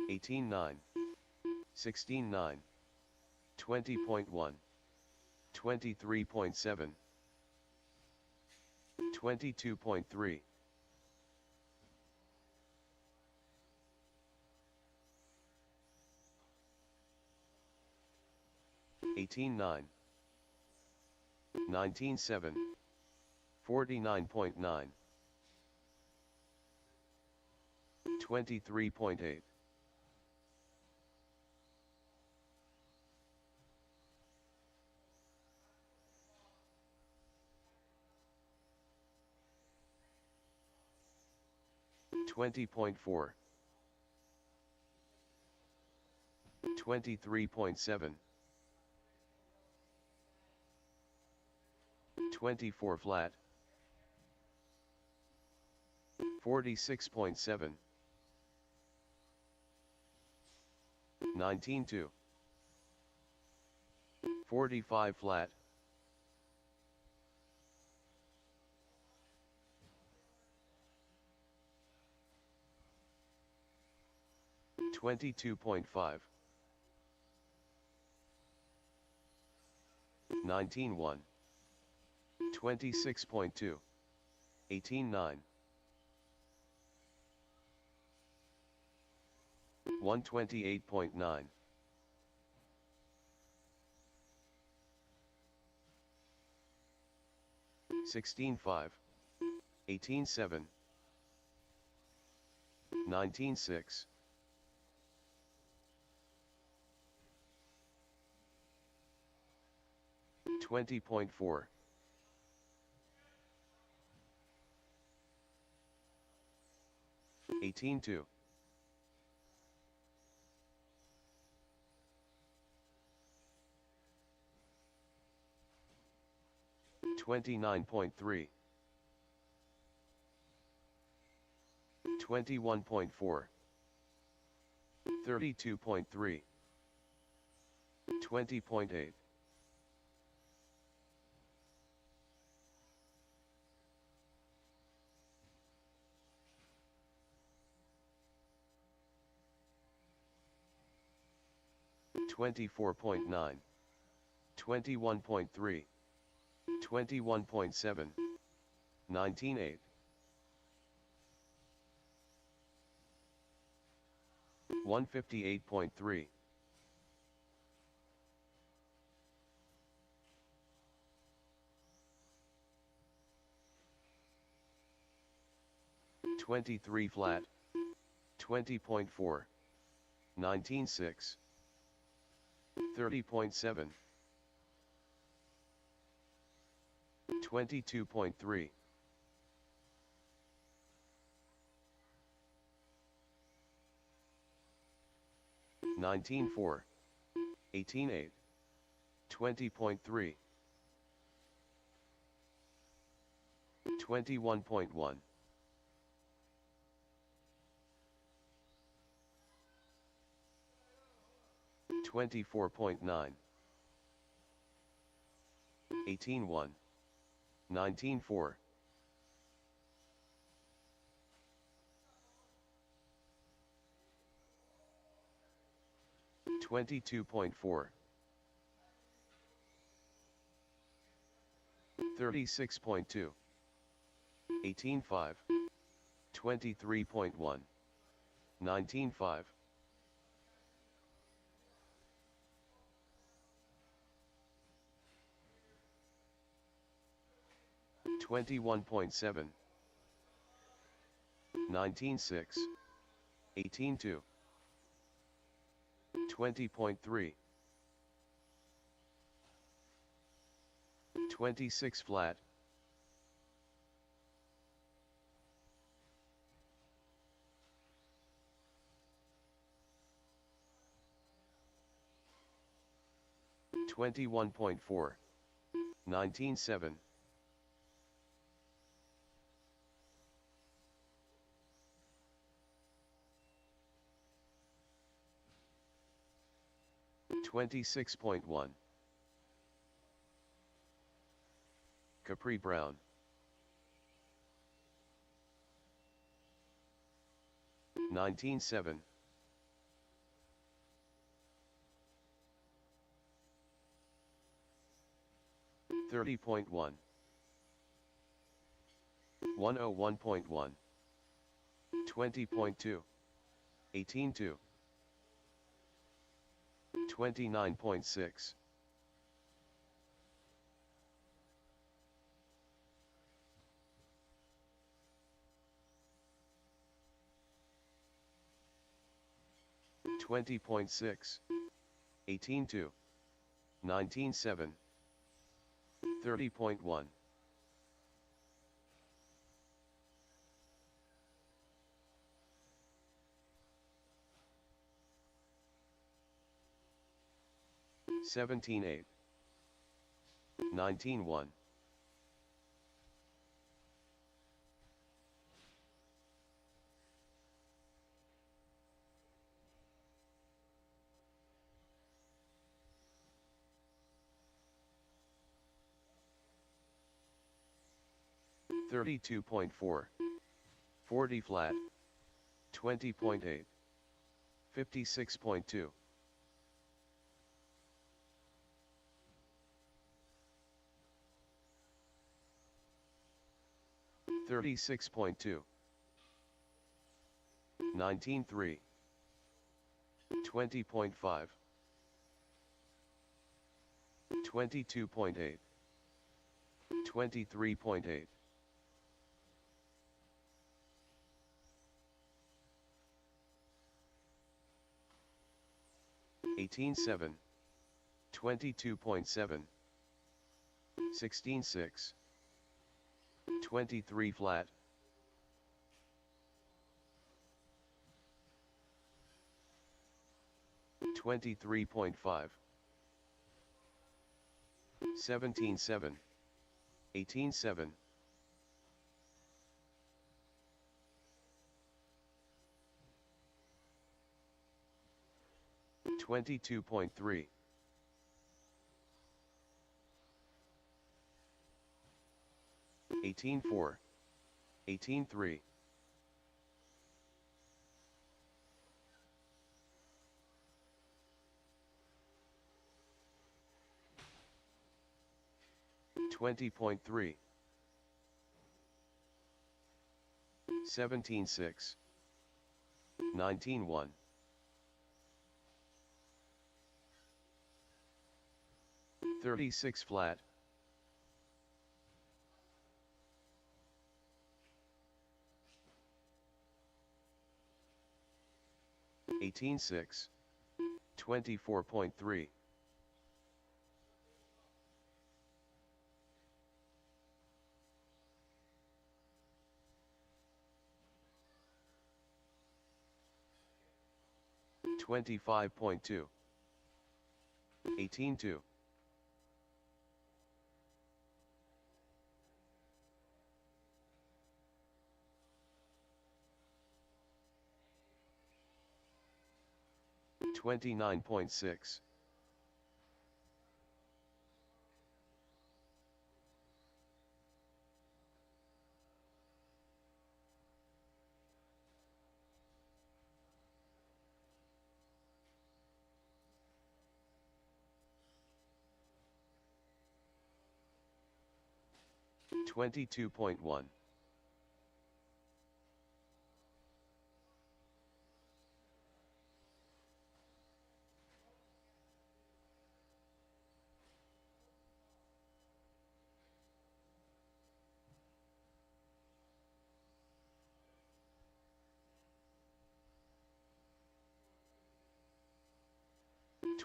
18.9. 16.9. 20.1. 23.7. 22.3. 18.9. 19.7. 49.9. 23.8. 20.4. 23.7. 24 flat. 46.7. 19-2. 45 flat. 22.5. 19-1. 26.2. 18-9. 128.9. 16-5. 18-7. 19-6. 20.4. 18-2. 29.3. 21.4. 32.3. 20.8. 24.9. 21.3. 21.7. 19.8. 158.3. 23 flat. 20.4. 19.6. 30.7. 22.3. 19.4. 18.8. 20.3. 21.1. 24.9. 18.1. 19.4. 22.4. 36.2. 18.5. 23.1. 19.5. 21.7. 19.6. 18.2. 20.3. 26 flat. 21.4. 19.7. 26.1. Capri Brown. 19.7. 30.1. 101.1. 20.2. 18.2. 29.6. 20.6. 18.2. 19.7. 30.1. 17.8. 19.1. 32.4, 40 flat, 20.8, 56.2, 36.2, 19.3, 20.5, 22.8, 23.8, 18.7, 22.7, 16.6, 23 flat, 23.5, 17.7, 18.7, 22.3, 18.4, 18.3, 20.3, 17.6, 19.1, 36 flat, 18.6, 24.3, 25.2, 18.2, 29.6, 22.1,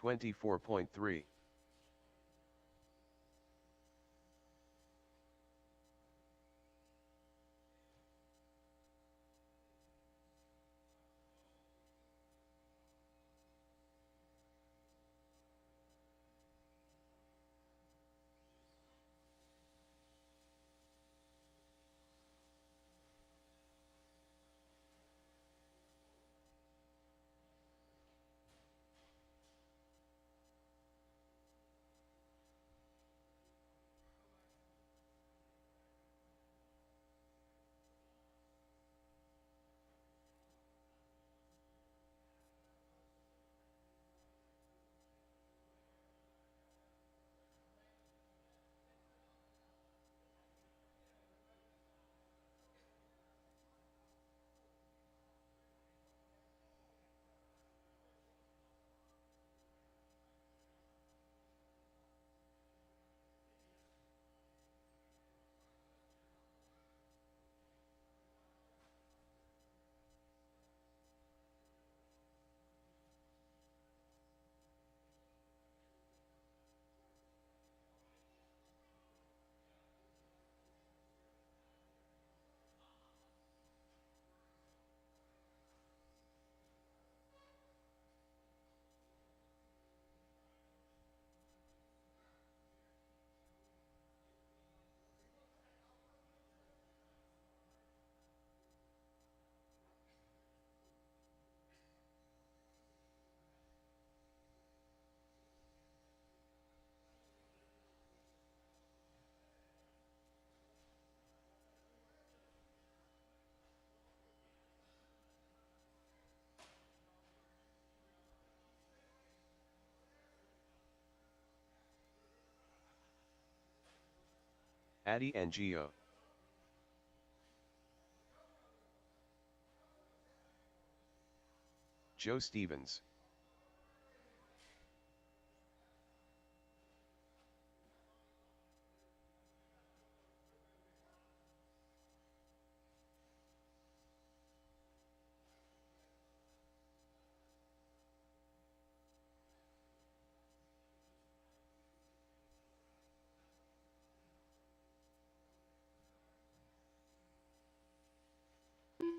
24.3, Addy and Geo. Joe Stevens.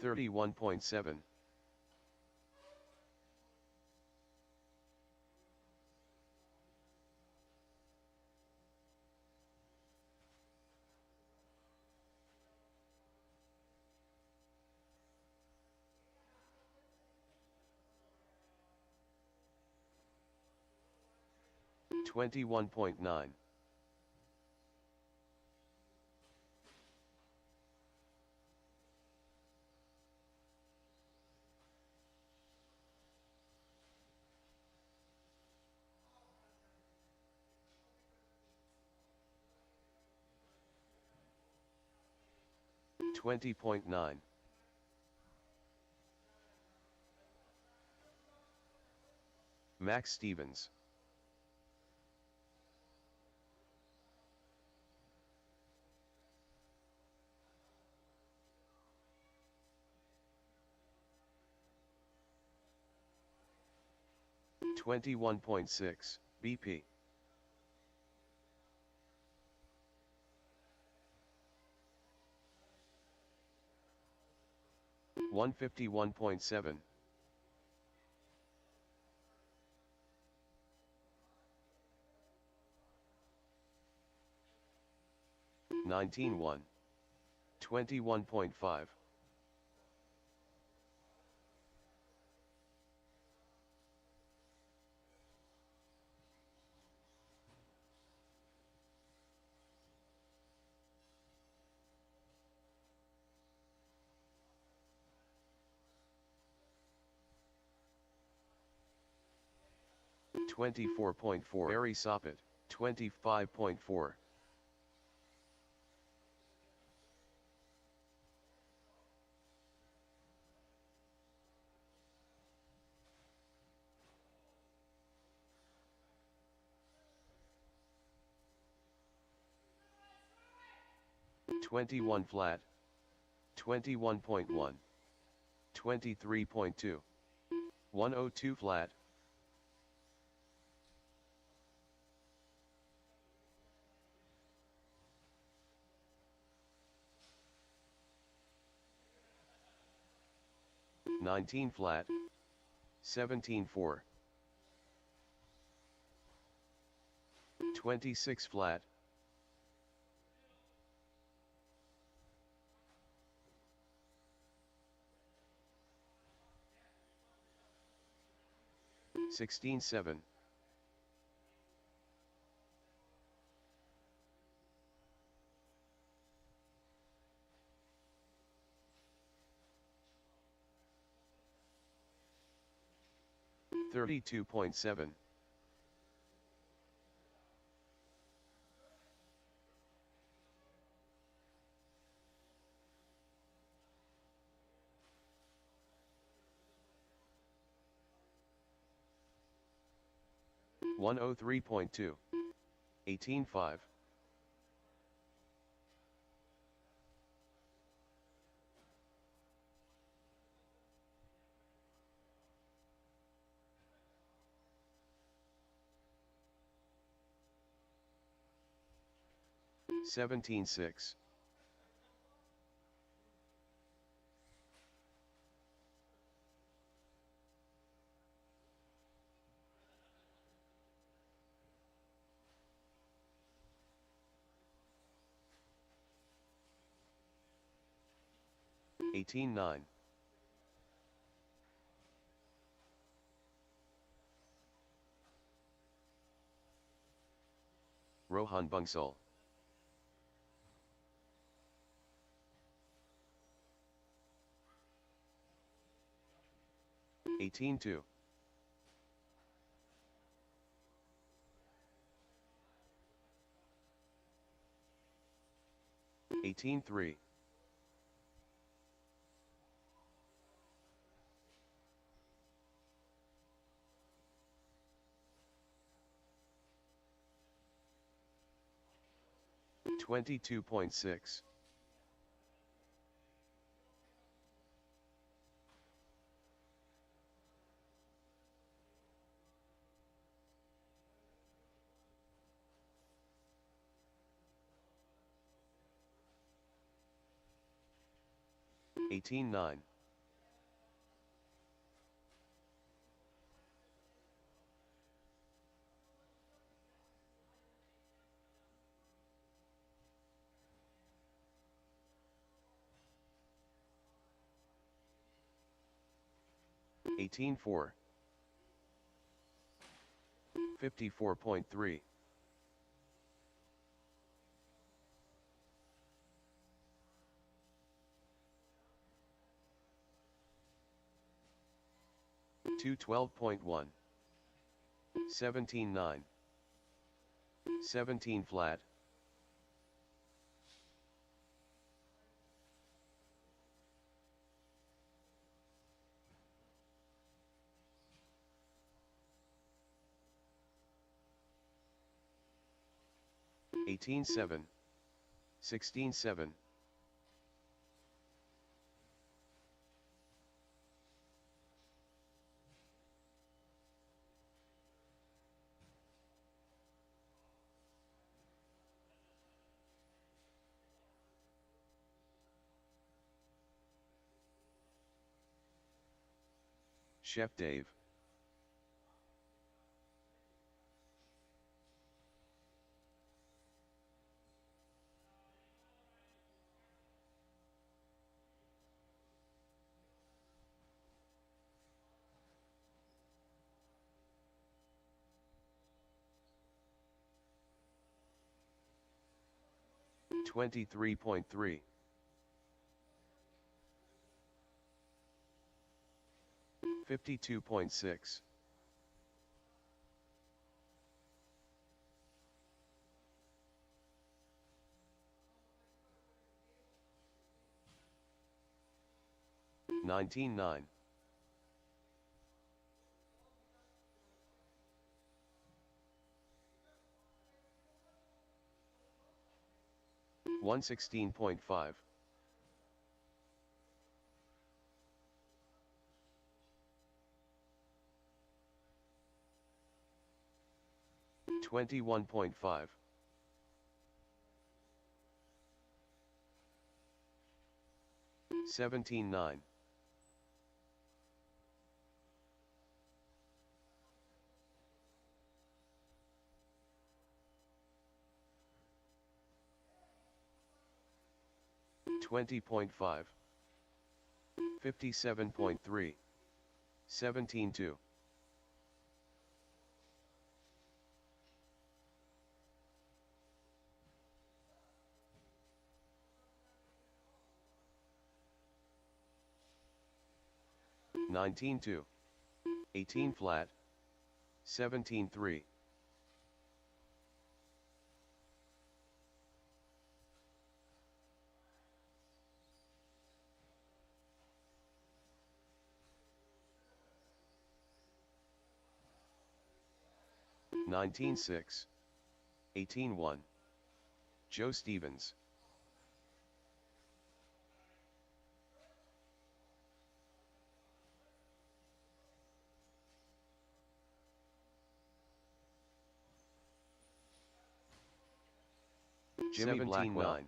$31.7. $21.9. $20.9. Max Stevens. $21.6, BP. $151.7. $19.1. $21.5. $24.4. Barry Soppet. $25.4. $21 flat. $21.1. $23.2. $102 flat. $19 flat. $17.4. $26 flat. $16.7. $32.7. $103.2. $18.5. $17.6. $18.9. Rohan Bungsal. $18.2. 18-3. 22.6. 18-9. 18-4. 54.3. 212.1. 17-9. 17 flat. 18-7. 16-7. 'Chef Dave. $23.3. 52.6. 19-9. 116.5. 21.5. 17-9. 20.5. 57.3. 17-2. 19-2. 18 flat. 17-3. 19-6. 18-1. Joe Stevens. Jimmy Blackwell.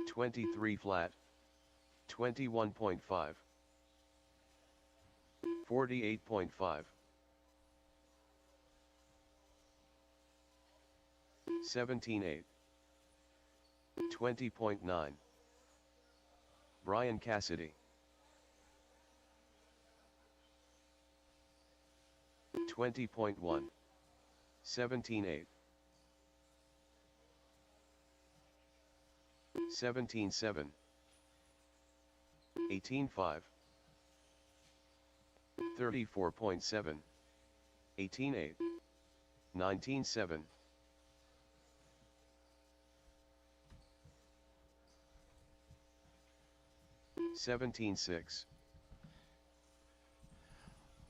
23 flat. 21.5. 48.5. 17-8. 20.9. Brian Cassidy. 20.1. 17-8. 17-7. 18-5. 34.7. 18-8. 19-7. 17-6.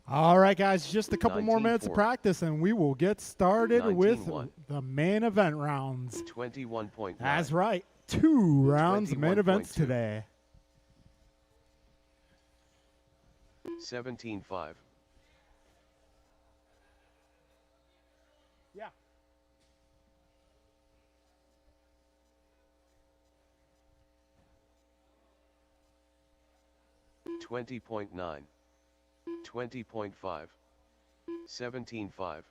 All right, guys, just a couple more minutes of 19-4. practice, and we will get started with 19-1. the main event rounds. 21.9. That's right, 2 rounds of main events 21.2. today. 17-5. Yeah. 20.9. 20.5. 17-5.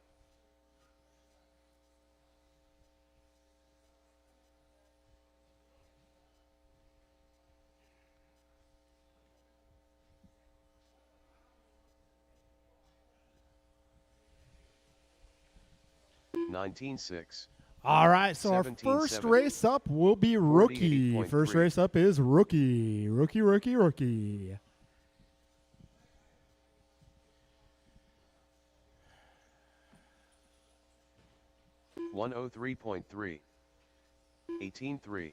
19-6. All right, so our 17-7. first race up will be rookie. 48.3. First race up is rookie. Rookie. 103.3. 18-3.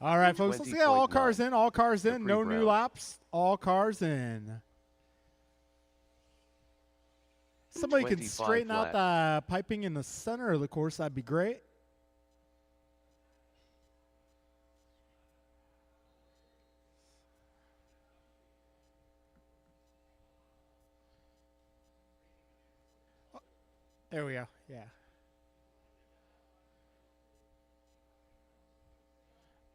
All right, folks, let's get all 20.9. cars in. All cars in. No Brown. new laps. All cars in. Somebody can 25 straighten out the piping in the center of the course. That'd be great. Oh, there we go. Yeah.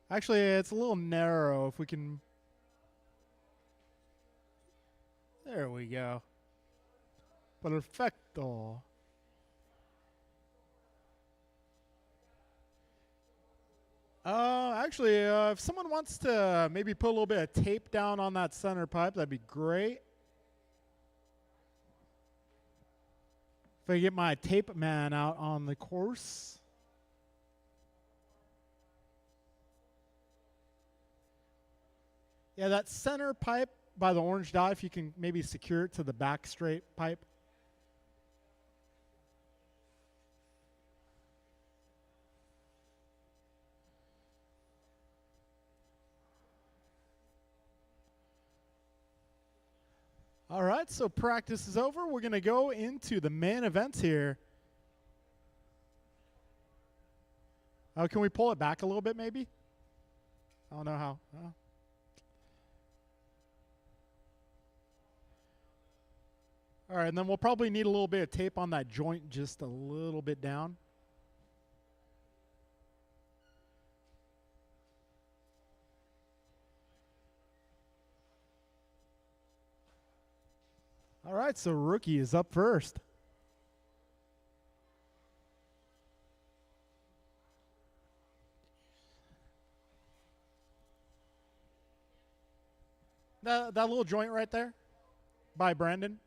Actually, it's a little narrow. If we can. There we go. Perfecto. Actually, if someone wants to maybe put a little bit of tape down on that center pipe, that'd be great. If I get my tape man out on the course. Yeah, that center pipe by the orange dot, if you can maybe secure it to the back straight pipe. All right, so practice is over. We're going to go into the main events here. Oh, can we pull it back a little bit maybe? I don't know how. Oh. All right, and then we'll probably need a little bit of tape on that joint just a little bit down. All right, so rookie is up first. That little joint right there by Brandon.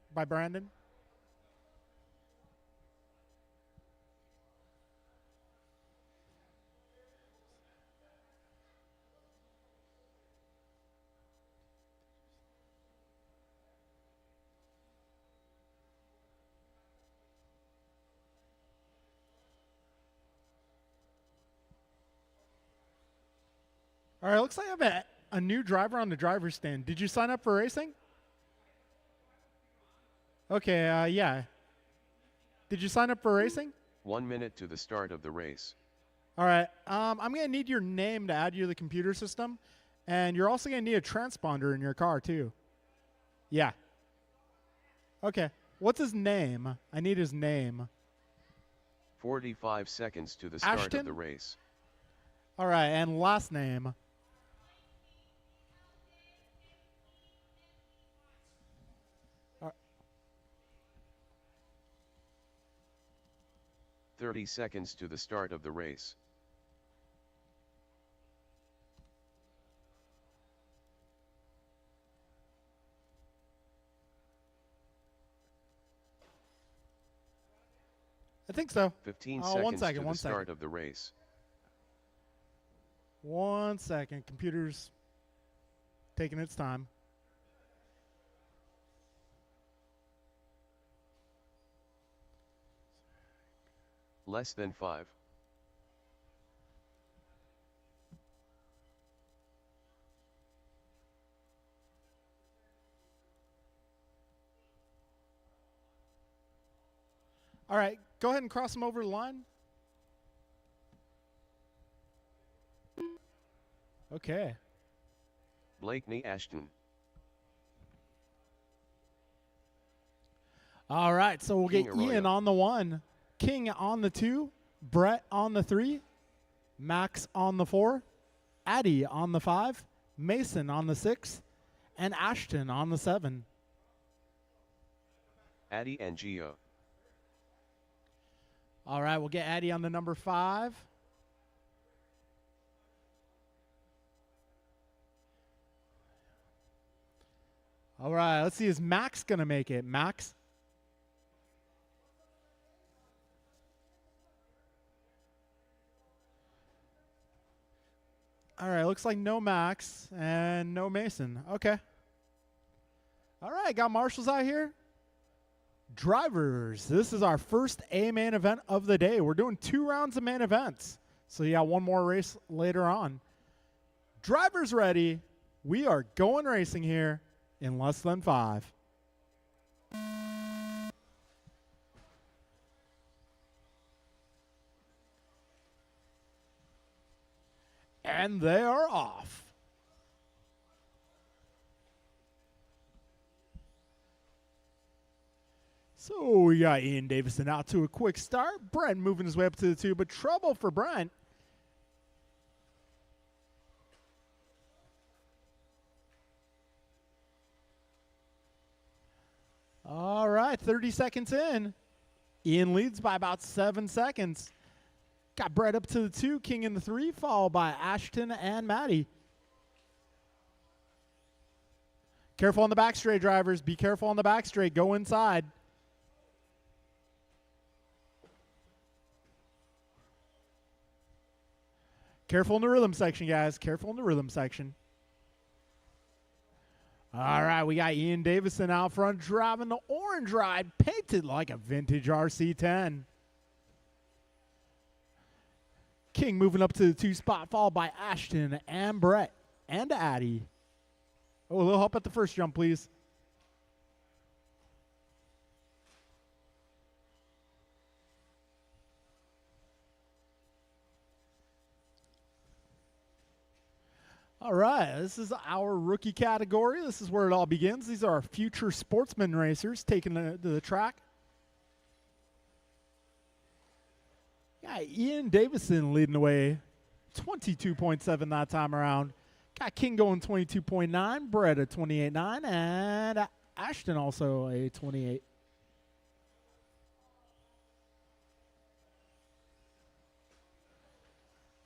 All right, looks like I have a new driver on the driver's stand. Did you sign up for racing? Okay, yeah. Did you sign up for racing? 1 minute to the start of the race. All right, I'm going to need your name to add you to the computer system, and you're also going to need a transponder in your car, too. Yeah. Okay, what's his name? I need his name. 45 seconds to the start Ashton? of the race. All right, and last name. All 30 seconds to the start of the race. I think so. 15 one seconds second, to one the start second. of the race. 1 second. Computer's taking its time. Less than 5. All right, go ahead and cross them over the line. Okay. Blakeney Ashton. All right, so we'll King get Arroyo. Ian on the 1, King on the 2, Brett on the 3, Max on the 4, Addie on the 5, Mason on the 6, and Ashton on the 7. Addie and Gio. All right, we'll get Addie on the number 5. All right, let's see, is Max going to make it? Max? All right, looks like no Max and no Mason. Okay. All right, got marshals out here. Drivers, this is our first A main event of the day. We're doing 2 rounds of main events. So yeah, one more race later on. Drivers ready. We are going racing here in less than 5. And they are off. So we got Ian Davison out to a quick start. Brent moving his way up to the 2, but trouble for Brent. All right, 30 seconds in. Ian leads by about 7 seconds. Got Brett up to the 2, King in the 3, followed by Ashton and Maddie. Careful on the back straight, drivers. Be careful on the back straight. Go inside. Careful in the rhythm section, guys. Careful in the rhythm section. All right, we got Ian Davison out front driving the orange ride, painted like a vintage RC10. King moving up to the 2 spot, followed by Ashton and Brett and Addie. Oh, a little help at the first jump, please. All right, this is our rookie category. This is where it all begins. These are our future sportsman racers taking the track. Yeah, Ian Davison leading the way, 22.7 that time around. Got King going 22.9, Brett a 28.9, and Ashton also a 28.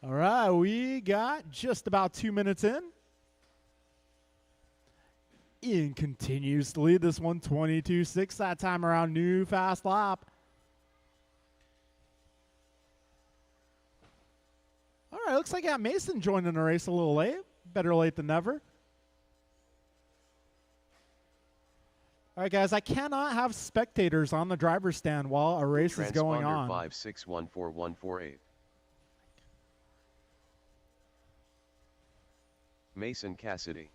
All right, we got just about 2 minutes in. Ian continues to lead this one, 22.6 that time around, new fast lap. All right, looks like I got Mason joining the race a little late. Better late than never. All right, guys, I cannot have spectators on the driver's stand while a race is going on. 5614148. Mason Cassidy.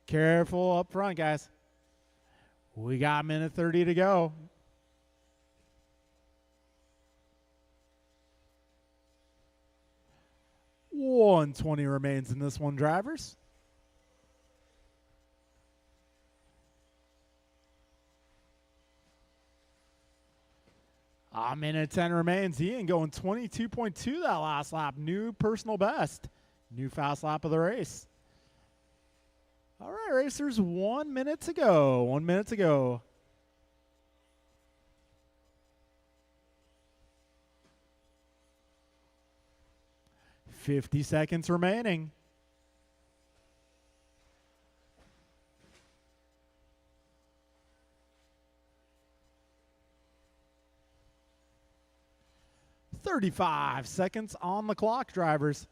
Careful up front, guys. We got a minute 30 to go. $120 remains in this one, drivers. A minute 10 remains. Ian going 22.2 that last lap. New personal best. New fast lap of the race. All right, racers, 1 minute to go. 1 minute to go. $50 seconds remaining. $35 seconds on the clock, drivers.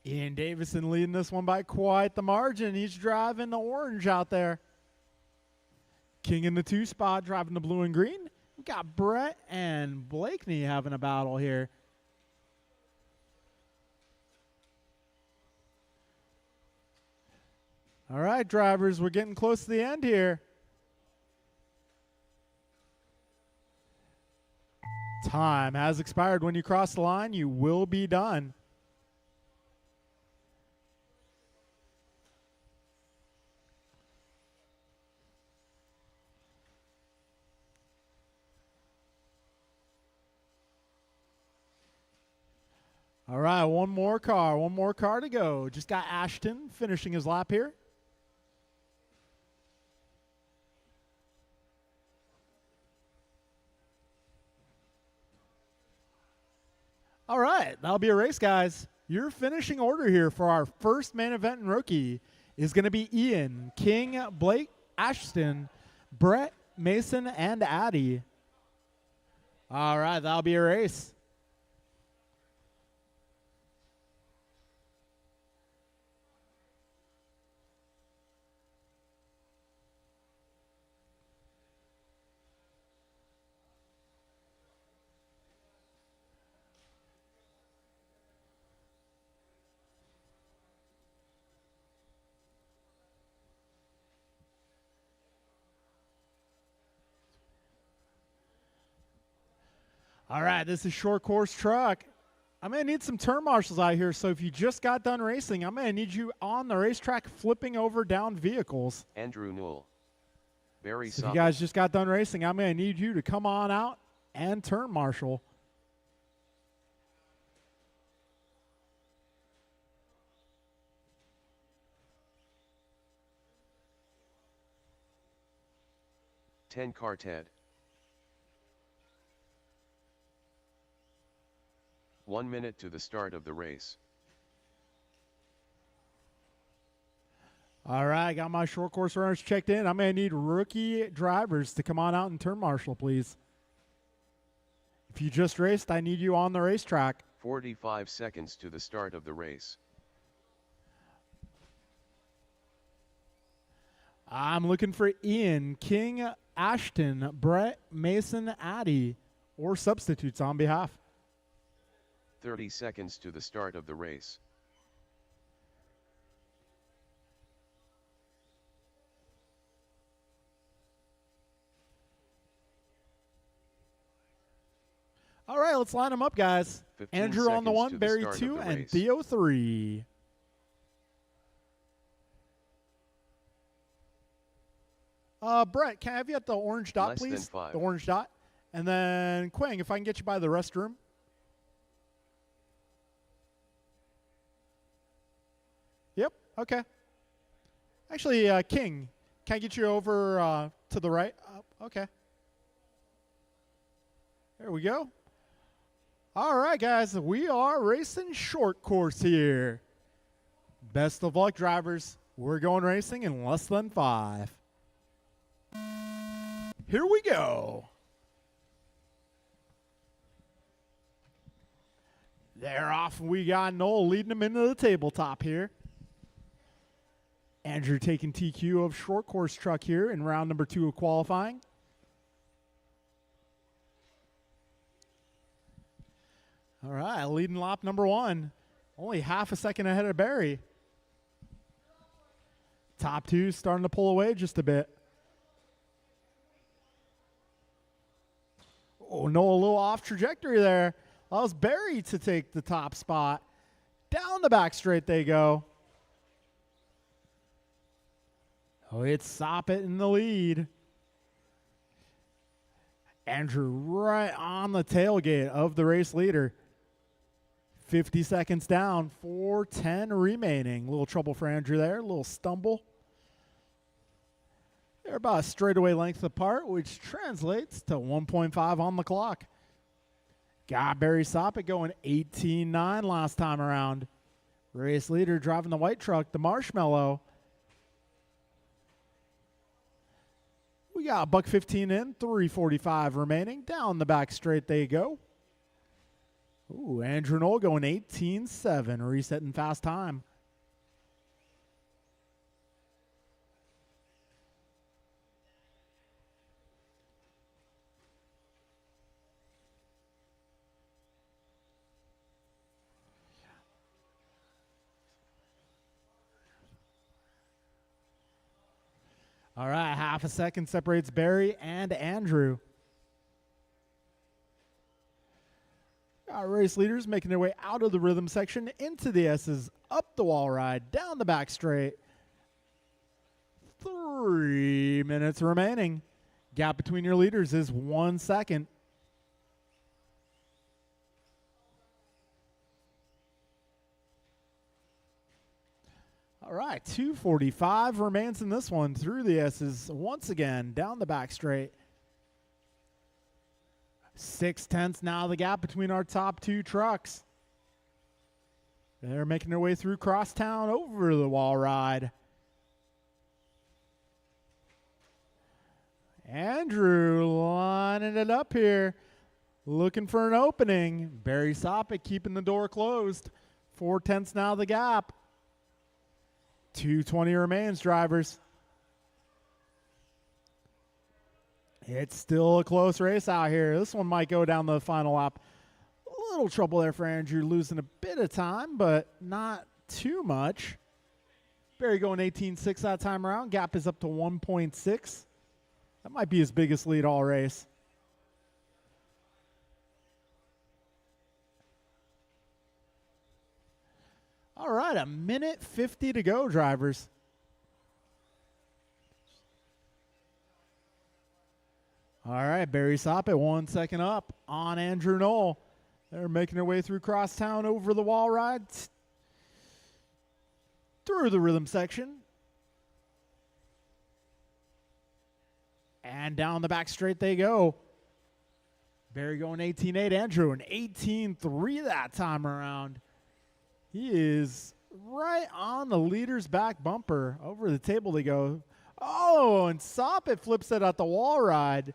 Ian Davison leading this one by quite the margin. He's driving the orange out there. King in the 2 spot, driving the blue and green. We got Brett and Blakeney having a battle here. All right, drivers, we're getting close to the end here. Time has expired. When you cross the line, you will be done. All right, one more car to go. Just got Ashton finishing his lap here. All right, that'll be a race, guys. Your finishing order here for our first main event in rookie is going to be Ian, King, Blake, Ashton, Brett, Mason, and Addy. All right, that'll be a race. All right, this is short course truck. I'm going to need some turn marshals out here, so if you just got done racing, I'm going to need you on the racetrack flipping over down vehicles. Andrew Newell. Barry So if you guys just got done racing, I'm going to need you to come on out and turn marshal. Car Ted. 1 minute to the start of the race. All right, got my short course runners checked in. I'm going to need rookie drivers to come on out and turn marshal, please. If you just raced, I need you on the racetrack. 45 seconds to the start of the race. I'm looking for Ian, King, Ashton, Brett, Mason, Addy, or substitutes on behalf. 30 seconds to the start of the race. All right, let's line them up, guys. Andrew on the 1, Barry 2, and race. Theo 3. Brett, can I have you at the orange dot, Less than please? 5. The orange dot. And then Quang, if I can get you by the restroom. Yep, okay. Actually, King, can I get you over to the right? Okay. There we go. All right, guys, we are racing short course here. Best of luck, drivers. We're going racing in less than 5. Here we go. They're off. We got Noel leading them into the tabletop here. Andrew taking TQ of short course truck here in round number 2 of qualifying. All right, leading lap number 1. Only half a second ahead of Barry. Top 2 starting to pull away just a bit. Oh, no, a little off trajectory there. Allows Barry to take the top spot. Down the back straight they go. Oh, it's Soppet in the lead. Andrew right on the tailgate of the race leader. 50 seconds down, 4:10 remaining. A little trouble for Andrew there, a little stumble. They're about a straightaway length apart, which translates to 1.5 on the clock. Got Barry Soppet going 18-9 last time around. Race leader driving the white truck, the Marshmallow. We got $1.15 in, 3:45 remaining. Down the back straight they go. Ooh, Andrew Knoll going 18-7, resetting fast time. All right, half a second separates Barry and Andrew. Our race leaders making their way out of the rhythm section into the S's, up the wall ride, down the back straight. 3 minutes remaining. Gap between your leaders is 1 second. All right, 2:45 remains in this one through the S's once again, down the back straight. 6/10 now the gap between our top two trucks. They're making their way through crosstown over the wall ride. Andrew lining it up here, looking for an opening. Barry Sopick keeping the door closed. 4/10 now the gap. 2:20 remains, drivers. It's still a close race out here. This one might go down the final lap. A little trouble there for Andrew, losing a bit of time, but not too much. Barry going 18.6 that time around. Gap is up to 1.6. That might be his biggest lead all race. All right, 1:50 to go, drivers. All right, Barry Sopick 1 second up on Andrew Knoll. They're making their way through crosstown over the wall ride, through the rhythm section, and down the back straight they go. Barry going 18.8, Andrew an 18.3 that time around. He is right on the leader's back bumper. Over the table they go. Oh, and Sopick flips it at the wall ride.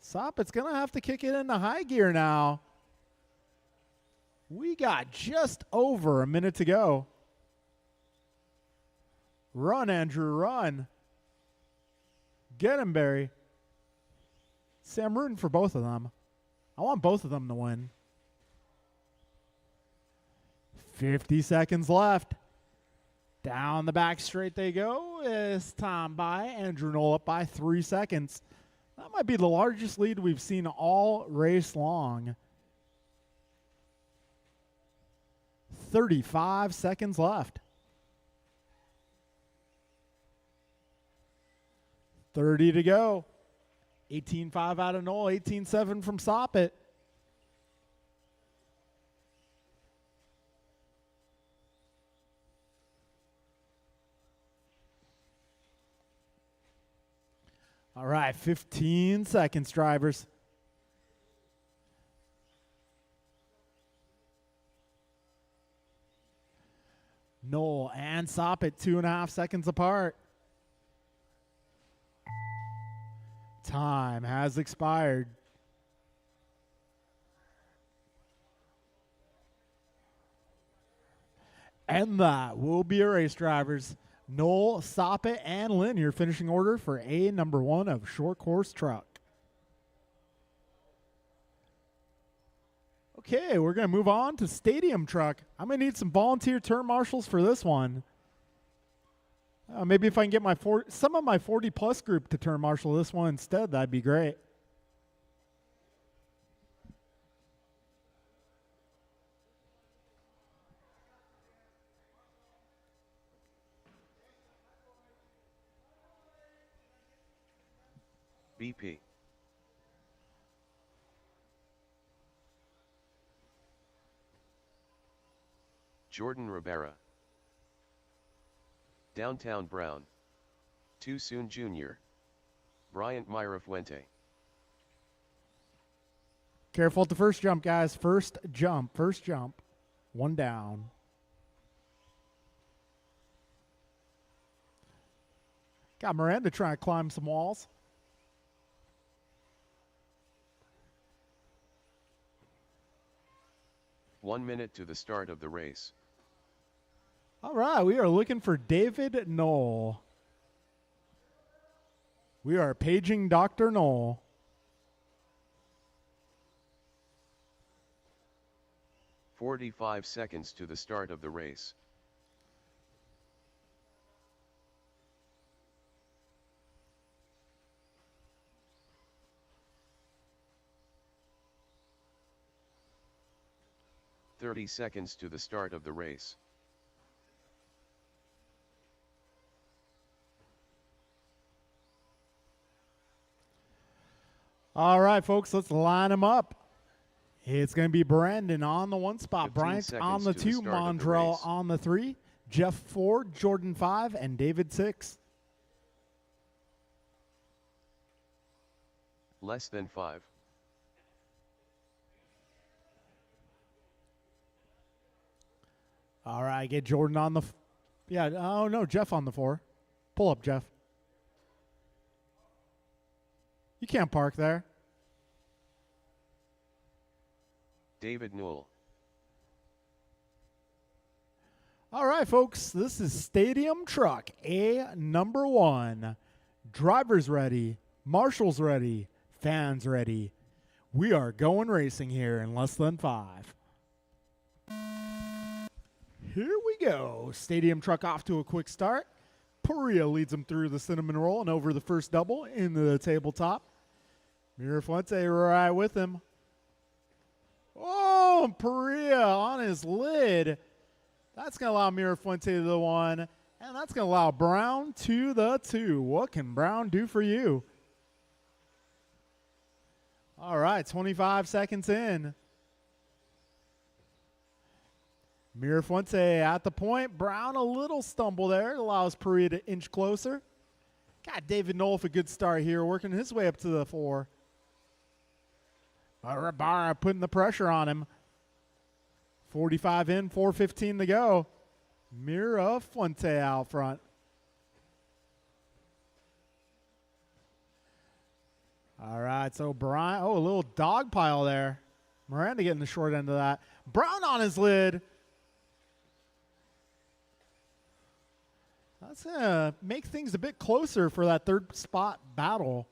Sopick's going to have to kick it into high gear now. We got just over a minute to go. Run, Andrew, run. Get him, Barry. See, I'm rooting for both of them. I want both of them to win. 50 seconds left. Down the back straight they go. As time by, Andrew Knoll up by 3 seconds. That might be the largest lead we've seen all race long. 35 seconds left. 30 to go. 18.5 out of Knoll, 18.7 from Sopick. All right, 15 seconds, drivers. Knoll and Sopick 2.5 seconds apart. Time has expired. And that will be a race, drivers. Knoll, Sopick, and Lynn, your finishing order for A number 1 of short course truck. Okay, we're going to move on to stadium truck. I'm going to need some volunteer turn marshals for this one. Maybe if I can get some of my 40-plus group to turn marshal this one instead, that'd be great. BP. Jordan Rivera. Downtown Brown. Too Soon Jr. Bryant Myra Fuente. Careful at the first jump, guys. First jump. One down. Got Miranda trying to climb some walls. One minute to the start of the race. All right, we are looking for David Knoll. We are paging Dr. Knoll. "45 seconds to the start of the race. 30 seconds to the start of the race. All right, folks, let's line them up. It's going to be Brandon on the 1 spot, 15 Bryant on seconds the to the 2, start of the Mondrell race. on the 3, Jeff 4, Jordan 5, and David 6. Less than 5. All right, get Jordan on the oh no, Jeff on the 4. Pull up, Jeff. You can't park there. David Newell. All right, folks, this is Stadium Truck A number 1. Drivers ready, marshals ready, fans ready. We are going racing here in less than 5. Here we go. Stadium Truck off to a quick start. Perea leads him through the cinnamon roll and over the first double into the tabletop. Mirafuente right with him. Oh, Perea on his lid. That's going to allow Mirafuente to the 1, and that's going to allow Brown to the 2. What can Brown do for you? All right, 25 seconds in. Mirafuente at the point. Brown a little stumble there. It allows Perea to inch closer. Got David Knoll with a good start here, working his way up to the 4. Barra putting the pressure on him. 45 in, 4:15 to go. Mirafuente out front. All right, so Brian, a little dog pile there. Miranda getting the short end of that. Brown on his lid. That's going to make things a bit closer for that 3rd spot battle.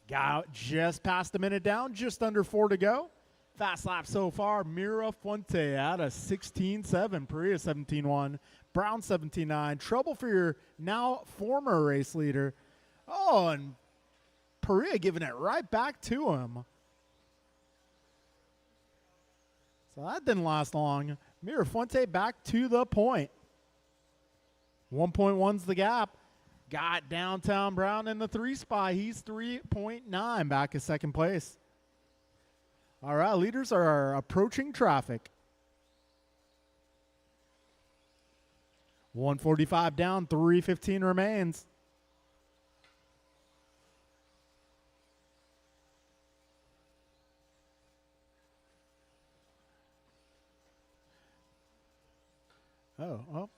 Got out just past a minute down, just under 4 to go. Fast lap so far, Mirafuente out of 16.7, Perea 17.1, Brown 17.9. Trouble for your now former race leader. Oh, and Perea giving it right back to him. So that didn't last long. Mirafuente back to the point. 1.1's the gap. Got downtown Brown in the 3 spot. He's 3.9 back to 2nd place. All right, leaders are approaching traffic. 145 down, 3:15 remains. Oh.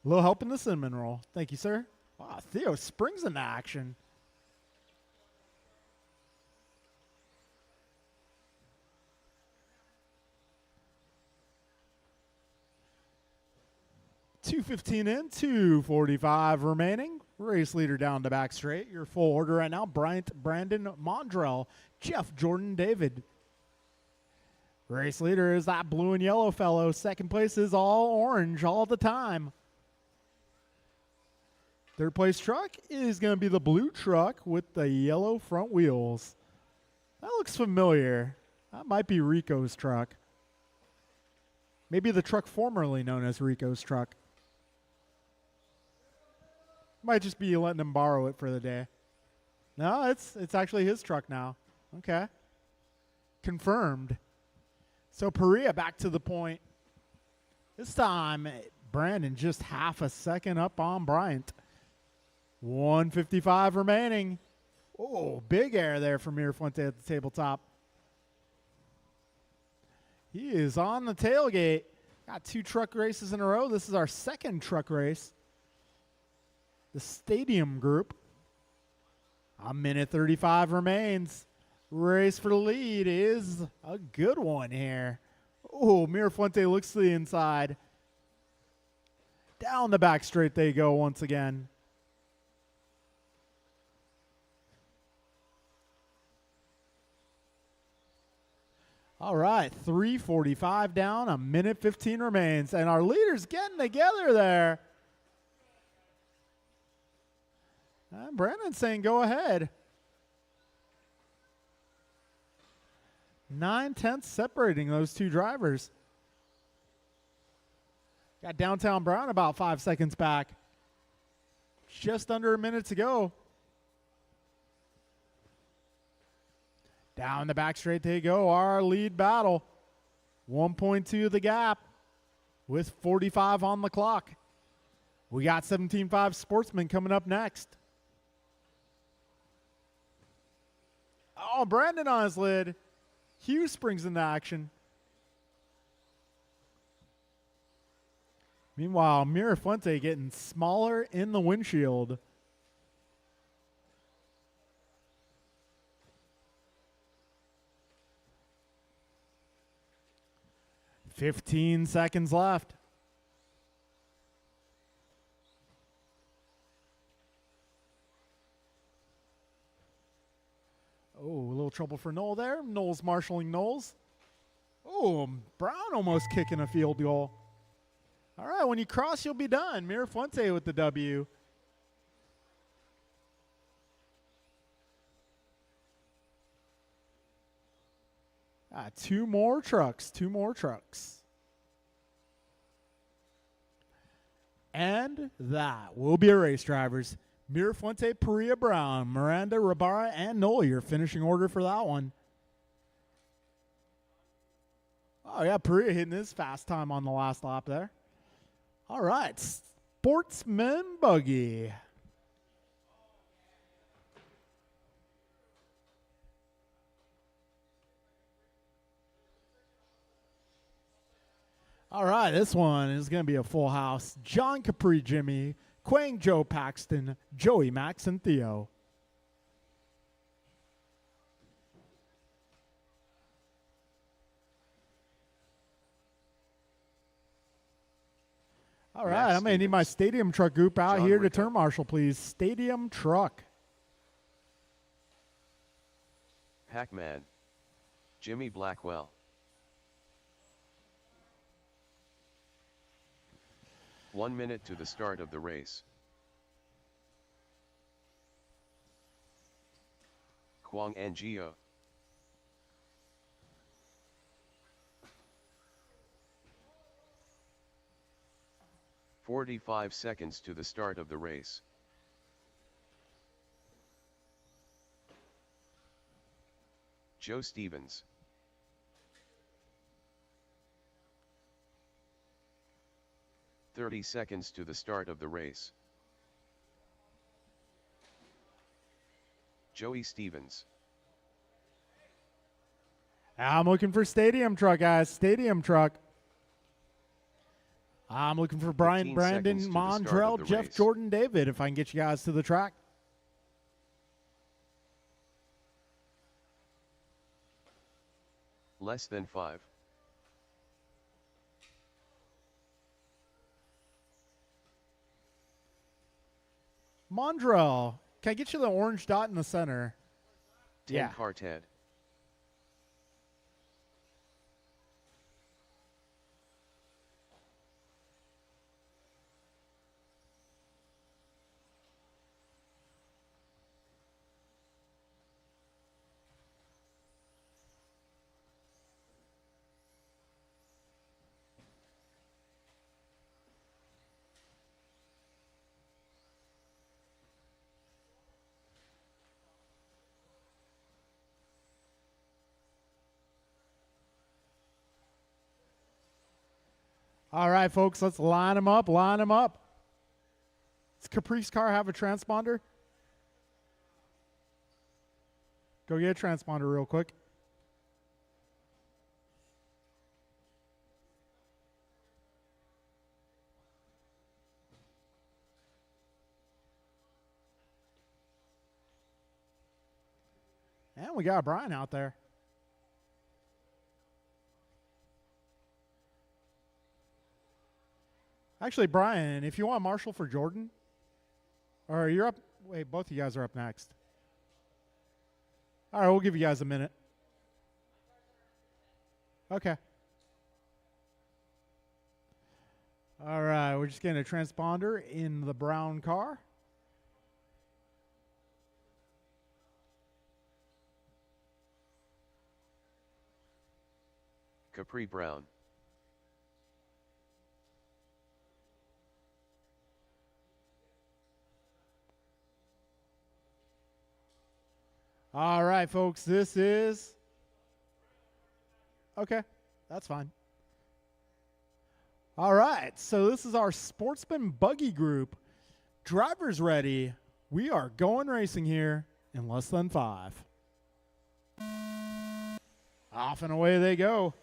A little help in the cinnamon roll. Thank you, sir. Wow, Theo springs into action. .215 in, 2:45 remaining. Race leader down to back straight. Your full order right now: Bryant, Brandon, Mondrell, Jeff, Jordan, David. Race leader is that blue and yellow fellow. 2nd place is all orange all the time. 3rd place truck is going to be the blue truck with the yellow front wheels. That looks familiar. That might be Rico's truck. Maybe the truck formerly known as Rico's truck. Might just be letting him borrow it for the day. No, it's actually his truck now. Okay. Confirmed. So Perea back to the point. This time, Brandon just half a second up on Bryant. 1:55 remaining. Oh, big air there from Mirafuente at the tabletop. He is on the tailgate. Got 2 truck races in a row. This is our 2nd truck race. The Stadium Group. A minute 35 remains. Race for the lead is a good one here. Oh, Mirafuente looks to the inside. Down the back straight they go once again. All right, 3:45 down, a minute 15 remains, and our leader's getting together there. And Brandon's saying go ahead. 9/10 separating those two drivers. Got Downtown Brown about 5 seconds back. Just under a minute to go. Down the back straight they go. Our lead battle. 1.2 the gap with 45 on the clock. We got 17.5 Sportsman coming up next. Oh, Brandon on his lid. Hughes springs into action. Meanwhile, Mirafuente getting smaller in the windshield. "15 seconds left. Oh, a little trouble for Noel there. Noel's marshaling Knowles. Oh, Brown almost kicking a field goal. All right, when you cross, you'll be done. Mirafuente with the W. Two more trucks. And that will be a race, drivers. Mirafuente, Perea Brown, Miranda, Rabara, and Noel, your finishing order for that one. Oh, yeah, Perea hitting his fast time on the last lap there. All right, Sportsman Buggy. All right, this one is going to be a full house. John Capri Jimmy, Quang Joe Paxton, Joey Max, and Theo. All right, I'm going to need my stadium truck group out John here Rico. to turn marshal, please. Stadium truck. Pac-Man. Jimmy Blackwell. One minute to the start of the race. Kwang Ngio. "45 seconds to the start of the race. Joe Stevens. "30 seconds to the start of the race. Joey Stevens. I'm looking for stadium truck, guys. Stadium truck. I'm looking for Brian 15 Brandon, seconds to the start Mondrell, of the Jeff race. Jordan, David, if I can get you guys to the track. Less than 5. Mondrell, can I get you the orange dot in the center? Tim Yeah. Carted. All right, folks, let's line them up, line them up. Does Caprice car have a transponder? Go get a transponder real quick. And we got Brian out there. Actually, Brian, if you want Marshall for Jordan, or you're up. Wait, both of you guys are up next. All right, we'll give you guys a minute. Okay. All right, we're just getting a transponder in the brown car. Capri Brown. All right, folks, this is... Okay, that's fine. All right, so this is our Sportsman Buggy Group. Drivers ready. We are going racing here in less than 5. Off and away they go.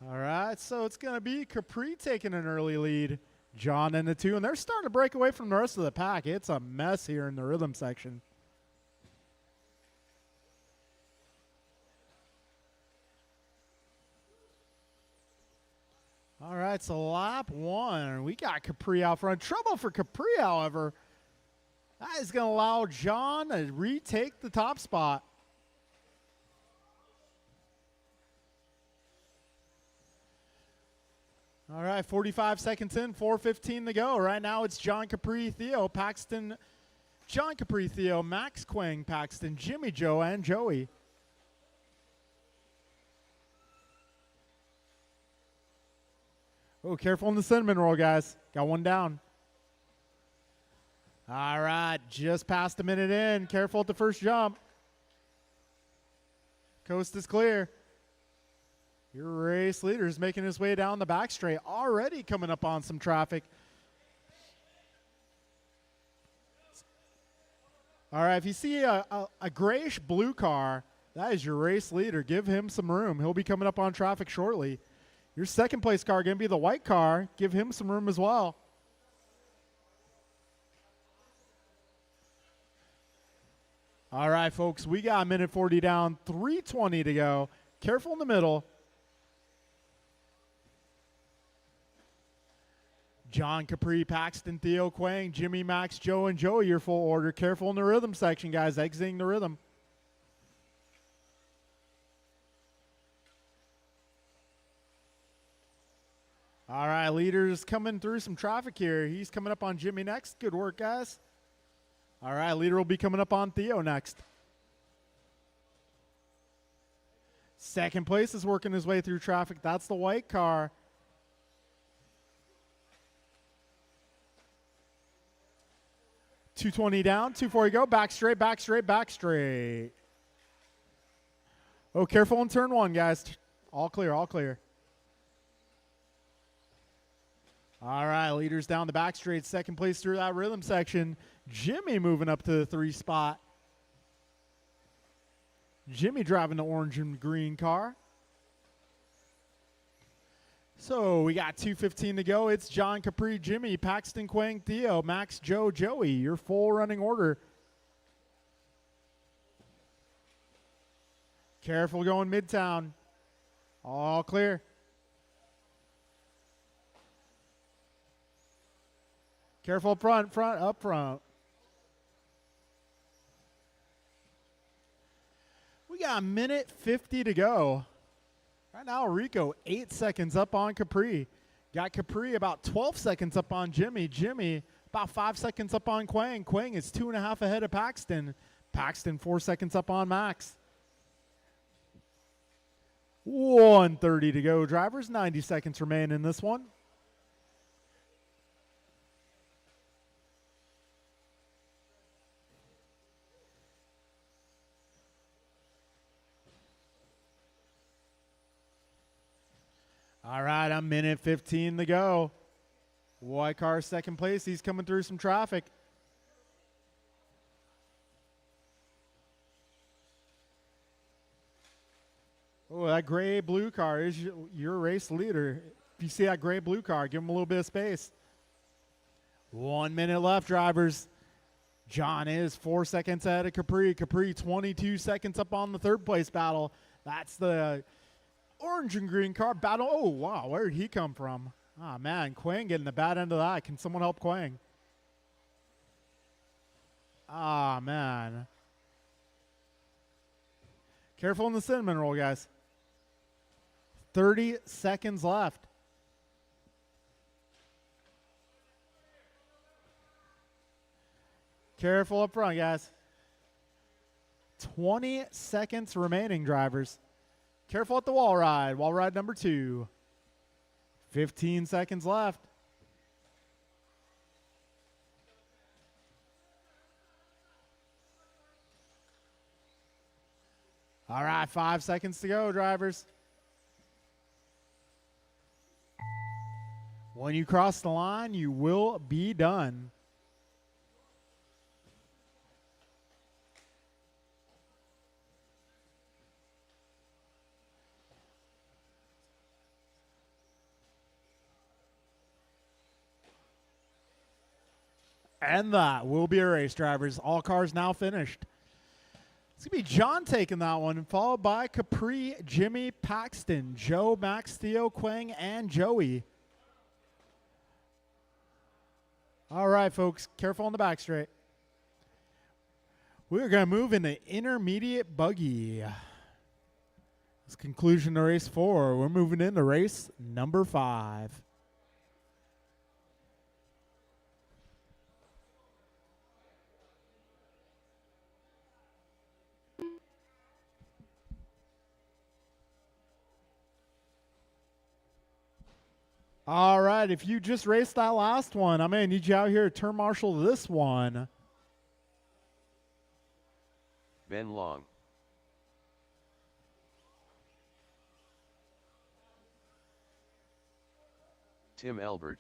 All right, so it's going to be Capri taking an early lead. John in the 2, and they're starting to break away from the rest of the pack. It's a mess here in the rhythm section. All right, so lap 1. We got Capri out front. Trouble for Capri, however. That is going to allow John to retake the top spot. All right, 45 seconds in, 4:15 to go. Right now it's John Capri, Theo, Paxton, John Capri, Theo, Max Quang, Paxton, Jimmy, Joe, and Joey. Oh, careful in the cinnamon roll, guys. Got one down. All right, just past a minute in. Careful at the first jump. Coast is clear. Your race leader is making his way down the back straight, already coming up on some traffic. All right, if you see a grayish blue car, that is your race leader. Give him some room. He'll be coming up on traffic shortly. Your second place car going to be the white car. Give him some room as well. All right, folks, we got a minute 40 down, 3:20 to go. Careful in the middle. John Capri, Paxton, Theo, Quang, Jimmy, Max, Joe, and Joey, your full order. Careful in the rhythm section, guys, exiting the rhythm. All right, leader's coming through some traffic here. He's coming up on Jimmy next. Good work, guys. All right, leader will be coming up on Theo next. Second place is working his way through traffic. That's the white car. .220 down, 240 go, back straight, back straight, back straight. Oh, careful in turn 1, guys. All clear, all clear. All right, leaders down the back straight, second place through that rhythm section. Jimmy moving up to the 3 spot. Jimmy driving the orange and green car. So we got 2:15 to go. It's John Capri, Jimmy, Paxton, Quang, Theo, Max, Joe, Joey. Your full running order. Careful going midtown. All clear. Careful up front, up front. We got a minute 50 to go. Right now, Rico, 8 seconds up on Capri. Got Capri about 12 seconds up on Jimmy. Jimmy, about 5 seconds up on Quang. Quang is 2.5 ahead of Paxton. Paxton, 4 seconds up on Max. 1:30 to go. Drivers, 90 seconds remain in this one. All right, a minute 15 to go. White car second place. He's coming through some traffic. Oh, that gray-blue car is your race leader. If you see that gray-blue car, give him a little bit of space. 1 minute left, drivers. John is 4 seconds ahead of Capri. Capri 22 seconds up on the third place battle. That's the orange and green car battle. Oh, wow. Where did he come from? Ah, man. Quang getting the bad end of that. Can someone help Quang? Ah, man. Careful in the cinnamon roll, guys. 30 seconds left. Careful up front, guys. 20 seconds remaining, drivers. Careful at the wall ride. Wall ride number 2. 15 seconds left. All right, 5 seconds to go, drivers. When you cross the line, you will be done. And that will be a race, drivers. All cars now finished. It's going to be John taking that one, followed by Capri, Jimmy, Paxton, Joe, Max, Theo, Quang, and Joey. All right, folks, careful on the back straight. We're going to move into intermediate buggy. This conclusion to race 4. We're moving into race number 5. All right, if you just raced that last one, I'm going to need you out here to turn marshal this one. Ben Long. Tim Elbert.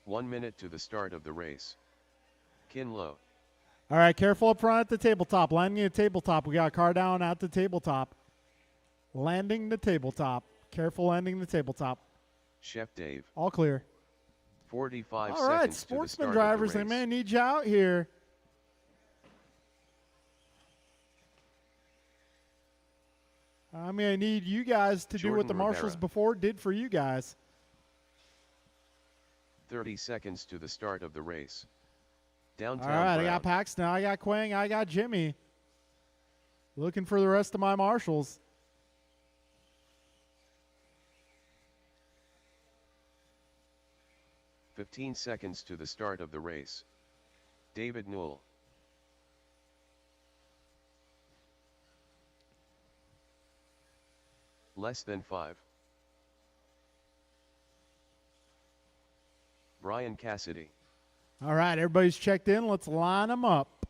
One minute to the start of the race. Kinlow. All right, careful up front at the tabletop. Landing at the tabletop. We got a car down at the tabletop. Landing the tabletop. Careful landing the tabletop. Chef Dave. All clear. 45 All right, seconds sportsman to the start drivers, of the they race. may need you out here. I'm going to need you guys to do what the Jordan marshals Rivera. before did for you guys. 30 seconds to the start of the race. All Downtown right, I Brown. got Paxton, I got Quang, I got Jimmy. Looking for the rest of my marshals. "15 seconds to the start of the race. David Newell. Less than 5. Brian Cassidy. All right, everybody's checked in. Let's line them up.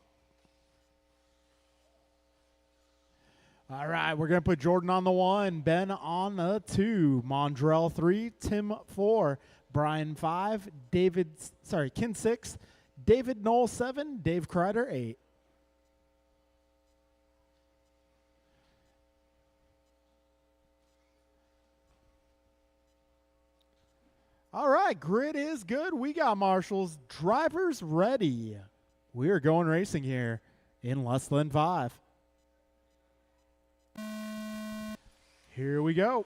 All right, we're going to put Jordan on the 1, Ben on the 2, Mondrell 3, Tim 4, Brian 5, Ken 6, David Knoll 7, Dave Kreider 8. All right, grid is good. We got marshals. Drivers ready. We are going racing here in less than 5. Here we go.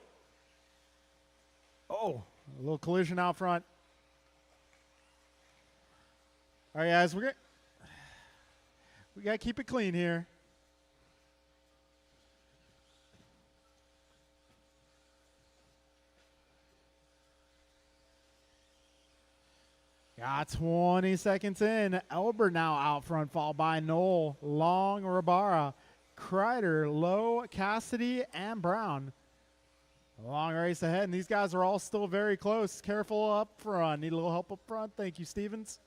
Oh, a little collision out front. All right, guys, we got to keep it clean here. Got 20 seconds in. Elber now out front, followed by Knoll, Long, Rabara, Kreider, Lowe, Cassidy, and Brown. A long race ahead, and these guys are all still very close. Careful up front. Need a little help up front. Thank you, Stevens.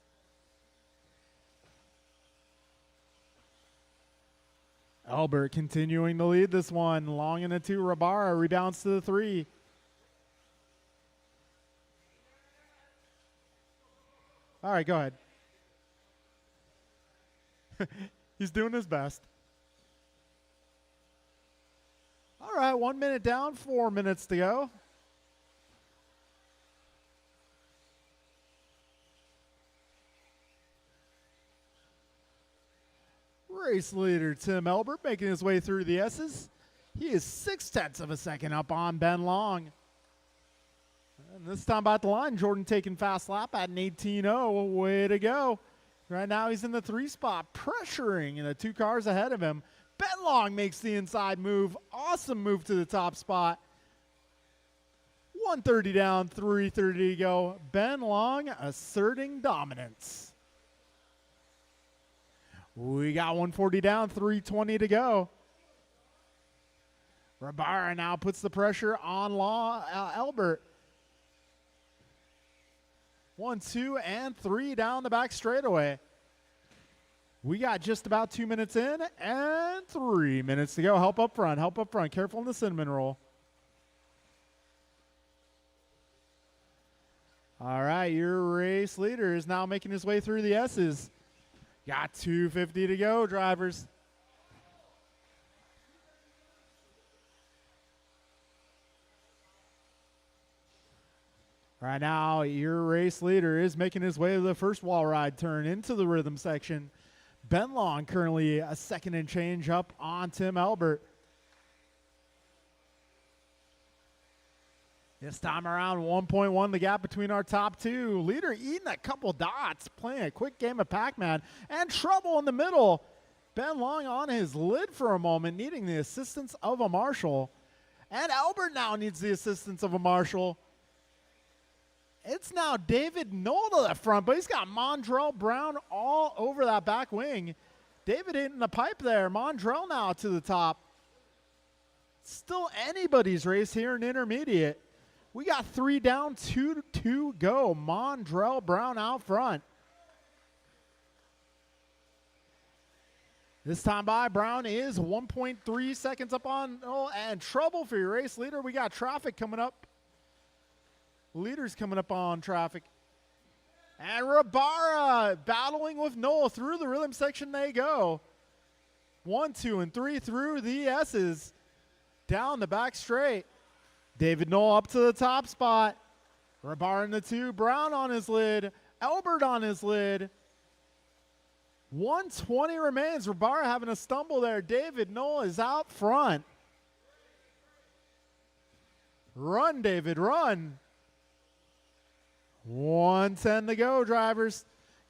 Elbert continuing to lead this one. Long in the 2. Rabara rebounds to the 3. All right, go ahead. He's doing his best. All right, 1 minute down, 4 minutes to go. Race leader Tim Elbert making his way through the S's. He is 0.6 of a second up on Ben Long. And this time about the line, Jordan taking fast lap at an 18.0. Way to go. Right now he's in the 3 spot, pressuring, and the 2 cars ahead of him. Ben Long makes the inside move. Awesome move to the top spot. 130 down, 330 to go. Ben Long asserting dominance. We got 140 down, 320 to go. Rabara now puts the pressure on Albert. 1, 2, and 3 down the back straightaway. We got just about 2 minutes in and 3 minutes to go. Help up front, help up front. Careful in the cinnamon roll. All right, your race leader is now making his way through the S's. Got 250 to go, drivers. Right now, your race leader is making his way to the first wall ride turn into the rhythm section. Ben Long currently a second and change up on Tim Albert. This time around, 1.1 the gap between our top two. Leader eating a couple dots, playing a quick game of Pac-Man, and trouble in the middle. Ben Long on his lid for a moment, needing the assistance of a marshal. And Albert now needs the assistance of a marshal. It's now David Knoll to the front, but he's got Mondrell Brown all over that back wing. David hitting the pipe there. Mondrell now to the top. Still anybody's race here in intermediate. We got 3 down, 2 to go. Mondrell Brown out front. This time by, Brown is 1.3 seconds up on, and trouble for your race leader. We got traffic coming up. Leaders coming up on traffic. And Rabara battling with Knoll. Through the rhythm section they go. 1, 2, and 3 through the S's. Down the back straight. David Knoll up to the top spot. Rabara in the 2. Brown on his lid. Albert on his lid. 120 remains. Rabara having a stumble there. David Knoll is out front. Run, David, run. 1:10 to go, drivers.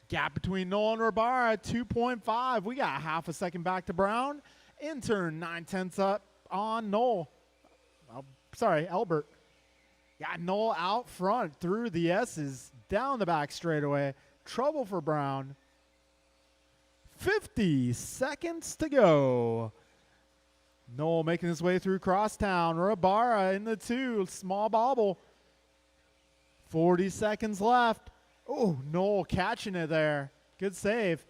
Gap between Knoll and Rabara at 2.5. We got half a second back to Brown. In turn, 9/10 up on Knoll. Albert. Got Knoll out front through the S's. Down the back straightaway. Trouble for Brown. 50 seconds to go. Knoll making his way through crosstown. Rabara in the 2. Small bobble. 40 seconds left. Oh, Knoll catching it there. Good save.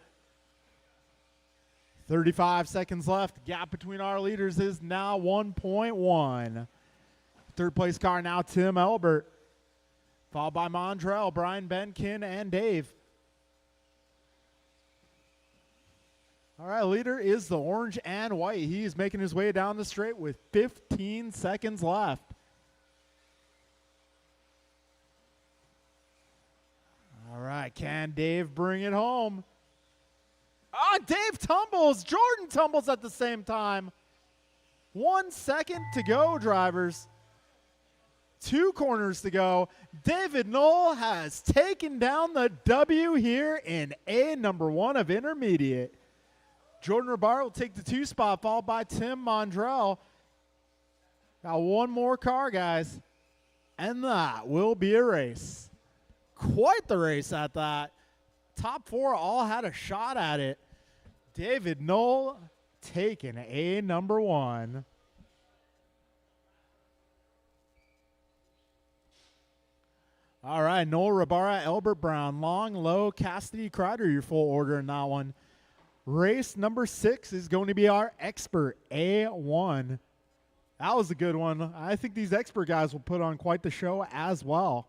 35 seconds left. Gap between our leaders is now 1.1. Third place car now Tim Albert. Followed by Mondrell, Brian Benkin, and Dave. All right, leader is the orange and white. He's making his way down the straight with 15 seconds left. All right, can Dave bring it home? Dave tumbles. Jordan tumbles at the same time. 1 second to go, drivers. 2 corners to go. David Knoll has taken down the W here in A number 1 of intermediate. Jordan Rabara will take the 2 spot, followed by Tim Mondrell. Got one more car, guys, and that will be a race. Quite the race at that. Top 4 all had a shot at it. David Knoll taking A number 1. All right, Knoll, Rabara, Albert Brown, Long, Low, Cassidy, Kreider, your full order in that one. Race number 6 is going to be our expert A1. That was a good one. I think these expert guys will put on quite the show as well.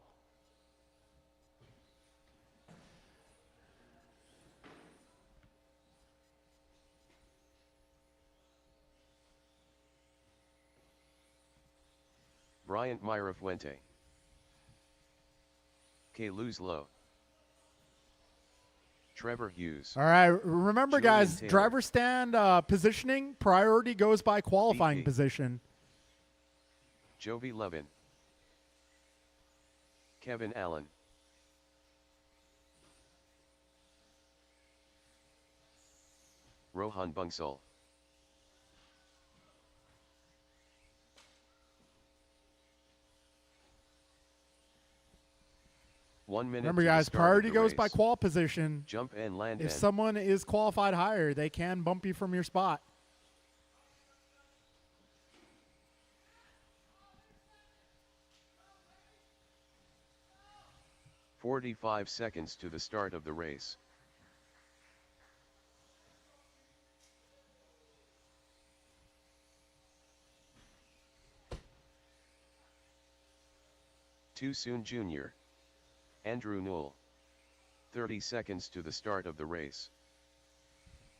Bryant Myra Fuente. K. Luz Low. Trevor Hughes. All right, remember, Julian guys, Taylor. driver stand positioning, priority goes by qualifying BP. position. Jovi Levin. Kevin Allen. Rohan Bungsal. 1 minute. Remember, to guys, the start priority of the goes by race. qual position. Jump and land. If someone is qualified higher, they can bump you from your spot. "45 seconds to the start of the race. Too soon, Jr. Andrew Knoll. 30 seconds to the start of the race.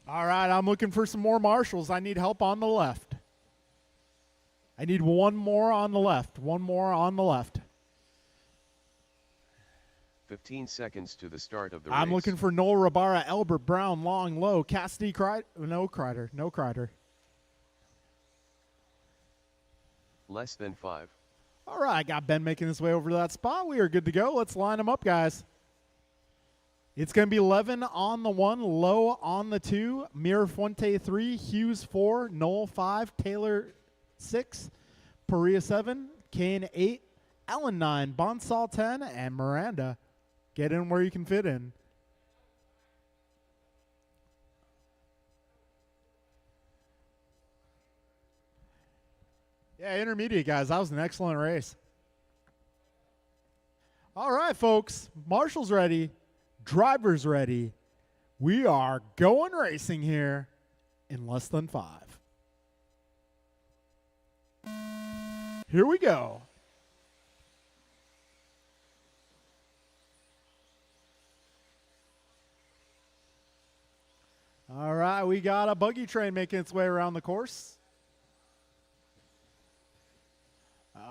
All right, I'm looking for some more marshals. I need help on the left. I need one more on the left. One more on the left. 15 seconds to the start of the race. I'm looking for Noel Rabara, Albert Brown, Long, Low, Cassidy, no Crider. Less than 5. All right, got Ben making his way over to that spot. We are good to go. Let's line them up, guys. It's going to be 11 on the 1, Low on the 2, Mirafuente 3, Hughes 4, Noel 5, Taylor 6, Perea 7, Kane 8, Allen 9, Bonsall 10, and Miranda. Get in where you can fit in. Yeah, intermediate, guys. That was an excellent race. All right, folks. Marshall's ready. Driver's ready. We are going racing here in less than 5. Here we go. All right, we got a buggy train making its way around the course.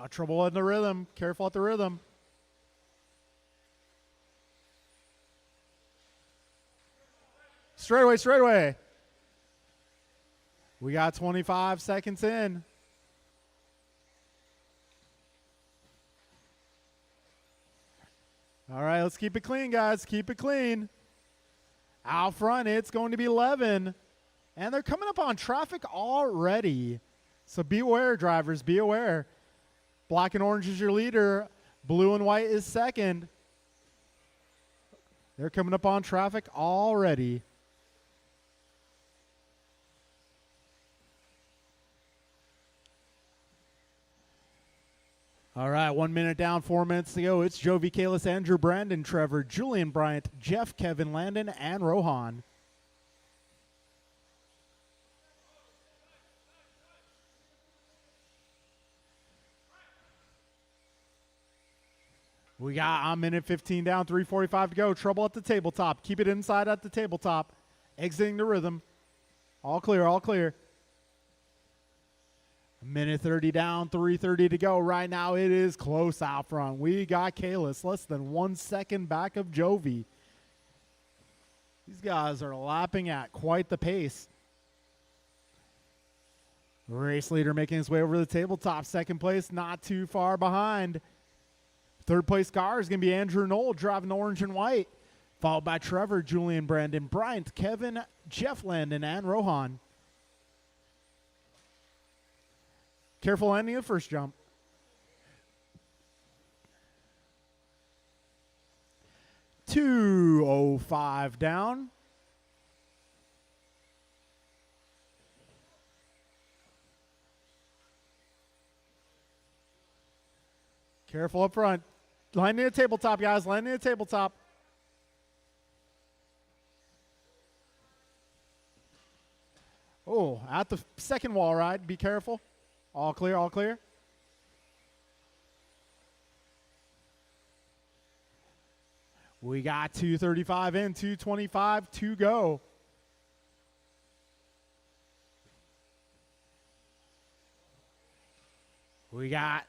Trouble in the rhythm. Careful at the rhythm. Straightaway. We got 25 seconds in. All right, let's keep it clean, guys. Keep it clean. Out front, it's going to be 11. And they're coming up on traffic already. So beware, drivers, be aware. Black and orange is your leader. Blue and white is second. They're coming up on traffic already. All right, 1 minute down, 4 minutes to go. It's Jovi, Kalis, Andrew, Brandon, Trevor, Julian Bryant, Jeff, Kevin, Landon, and Rohan. We got a minute 15 down, 3:45 to go. Trouble at the tabletop. Keep it inside at the tabletop. Exiting the rhythm. All clear, all clear. A minute 30 down, 3:30 to go. Right now it is close out front. We got Kalis less than 1 second back of Jovi. These guys are lapping at quite the pace. Race leader making his way over the tabletop. Second place, not too far behind. Third place car is going to be Andrew Knoll driving orange and white, followed by Trevor, Julian, Brandon, Bryant, Kevin, Jeff, Landon, and Rohan. Careful landing the first jump. $2:05 down. Careful up front. Landing the tabletop, guys. Landing the tabletop. Oh, at the second wall ride. Be careful. All clear, all clear. We got 2:35 in, 2:25 to go. We got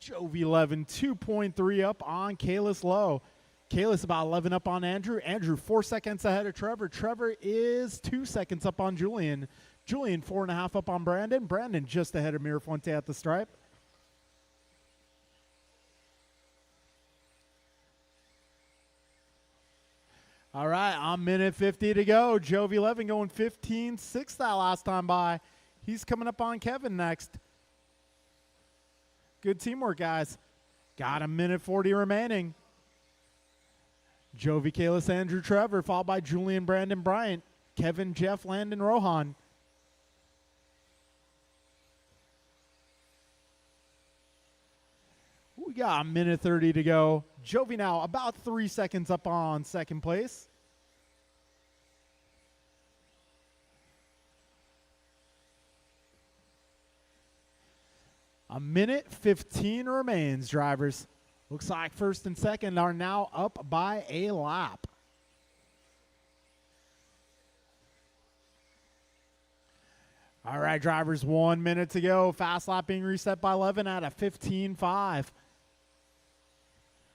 Jovi 11, 2.3 up on Kalis Low. Kalis about 11 up on Andrew. Andrew 4 seconds ahead of Trevor. Trevor is 2 seconds up on Julian. Julian 4.5 up on Brandon. Brandon just ahead of Mirafuente at the stripe. All right, on minute 50 to go. Jovi 11 going 15.6 that last time by. He's coming up on Kevin next. Good teamwork, guys. Got a minute 40 remaining. Jovi, Kalis, Andrew, Trevor, followed by Julian, Brandon, Bryant, Kevin, Jeff, Landon, Rohan. We got a minute 30 to go. Jovi now about 3 seconds up on second place. A minute 15 remains, drivers. Looks like first and second are now up by a lap. All right, drivers, 1 minute to go. Fast lap being reset by 11 at a 15.5.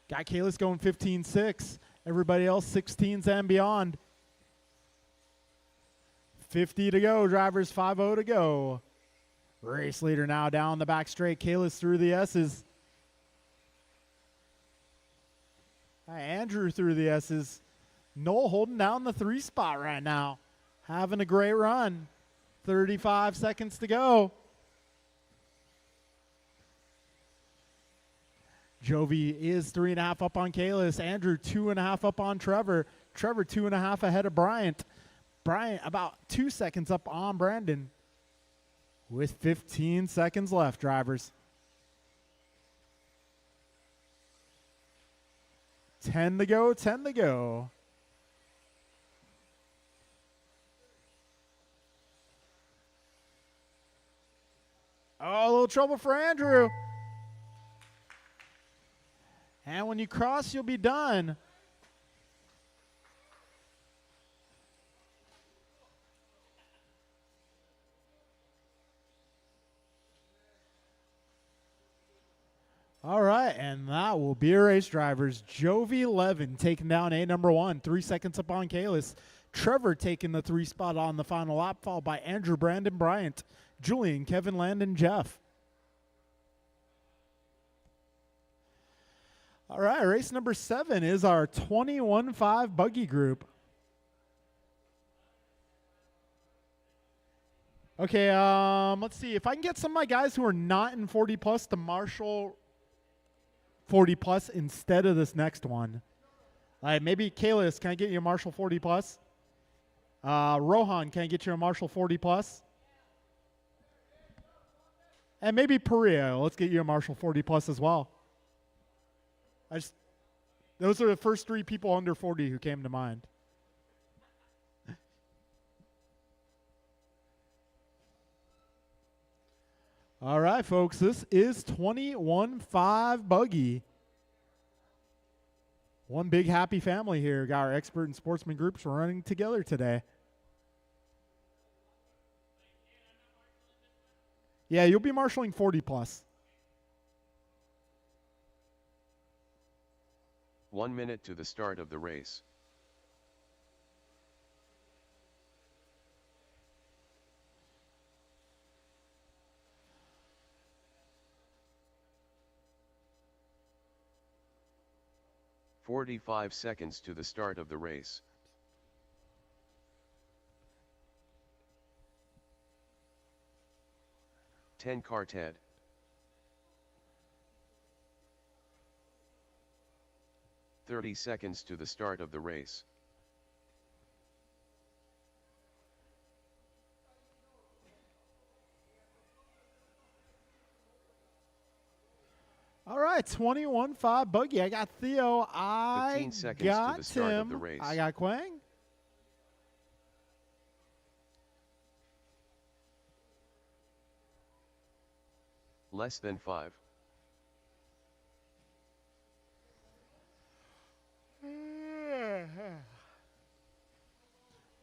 Got Kalis going 15.6. Everybody else 16s and beyond. 50 to go, drivers, 5:0 to go. Race leader now down the back straight. Kalis through the S's. Andrew through the S's. Noel holding down the 3 spot right now. Having a great run. 35 seconds to go. Jovi is 3.5 up on Kalis. Andrew 2.5 up on Trevor. Trevor 2.5 ahead of Bryant. Bryant about 2 seconds up on Brandon. With 15 seconds left, drivers. 10 to go, 10 to go. Oh, a little trouble for Andrew. And when you cross, you'll be done. All right, and that will be a race, drivers. Jovi 11 taking down A number 1, 3 seconds up on Kalis. Trevor taking the 3 spot on the final lap, followed by Andrew, Brandon, Bryant, Julian, Kevin, Landon, Jeff. All right, race number 7 is our 21.5 buggy group. Okay, let's see. If I can get some of my guys who are not in 40 plus to marshal 40 plus instead of this next one. Maybe Kalis, can I get you a Marshall 40 plus? Rohan, can I get you a Marshall 40 plus? And maybe Perea, let's get you a Marshall 40 plus as well. Those are the first 3 people under 40 who came to mind. All right, folks, this is 21.5 buggy. One big happy family here. Got our expert and sportsman groups running together today. Yeah, you'll be marshaling 40 plus. 1 minute to the start of the race. "45 seconds to the start of the race. "10 Ted. 30 seconds to the start of the race. All right, 21.5 buggy. I got Theo. 15 seconds got to the start Tim. of the race. I got Quang. Less than 5.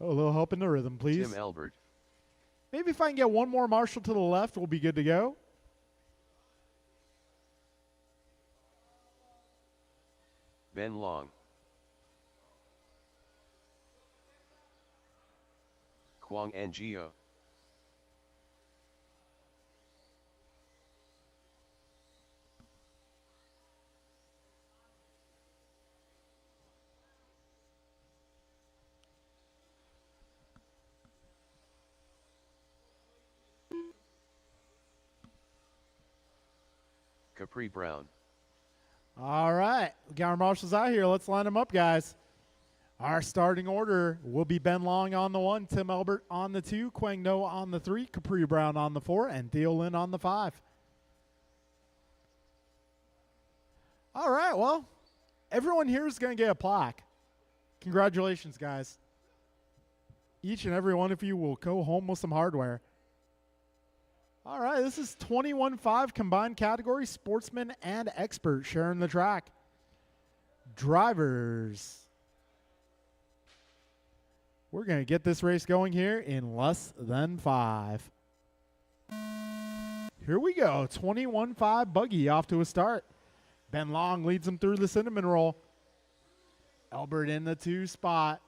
Oh, a little help in the rhythm, please. Tim Albert. Maybe if I can get one more Marshall to the left, we'll be good to go. Ben Long. Kwang Ngio. Capri Brown. All right. We got our marshals out here. Let's line them up, guys. Our starting order will be Ben Long on the 1, Tim Elbert on the 2, Quang Ngo on the 3, Capri Brown on the 4, and Theo Lin on the 5. All right, well, everyone here is going to get a plaque. Congratulations, guys. Each and every one of you will go home with some hardware. All right, this is 21-5 combined category, sportsman and expert sharing the track. Drivers. We're going to get this race going here in less than 5. Here we go. 21-5 buggy off to a start. Ben Long leads him through the cinnamon roll. Elbert in the 2 spot.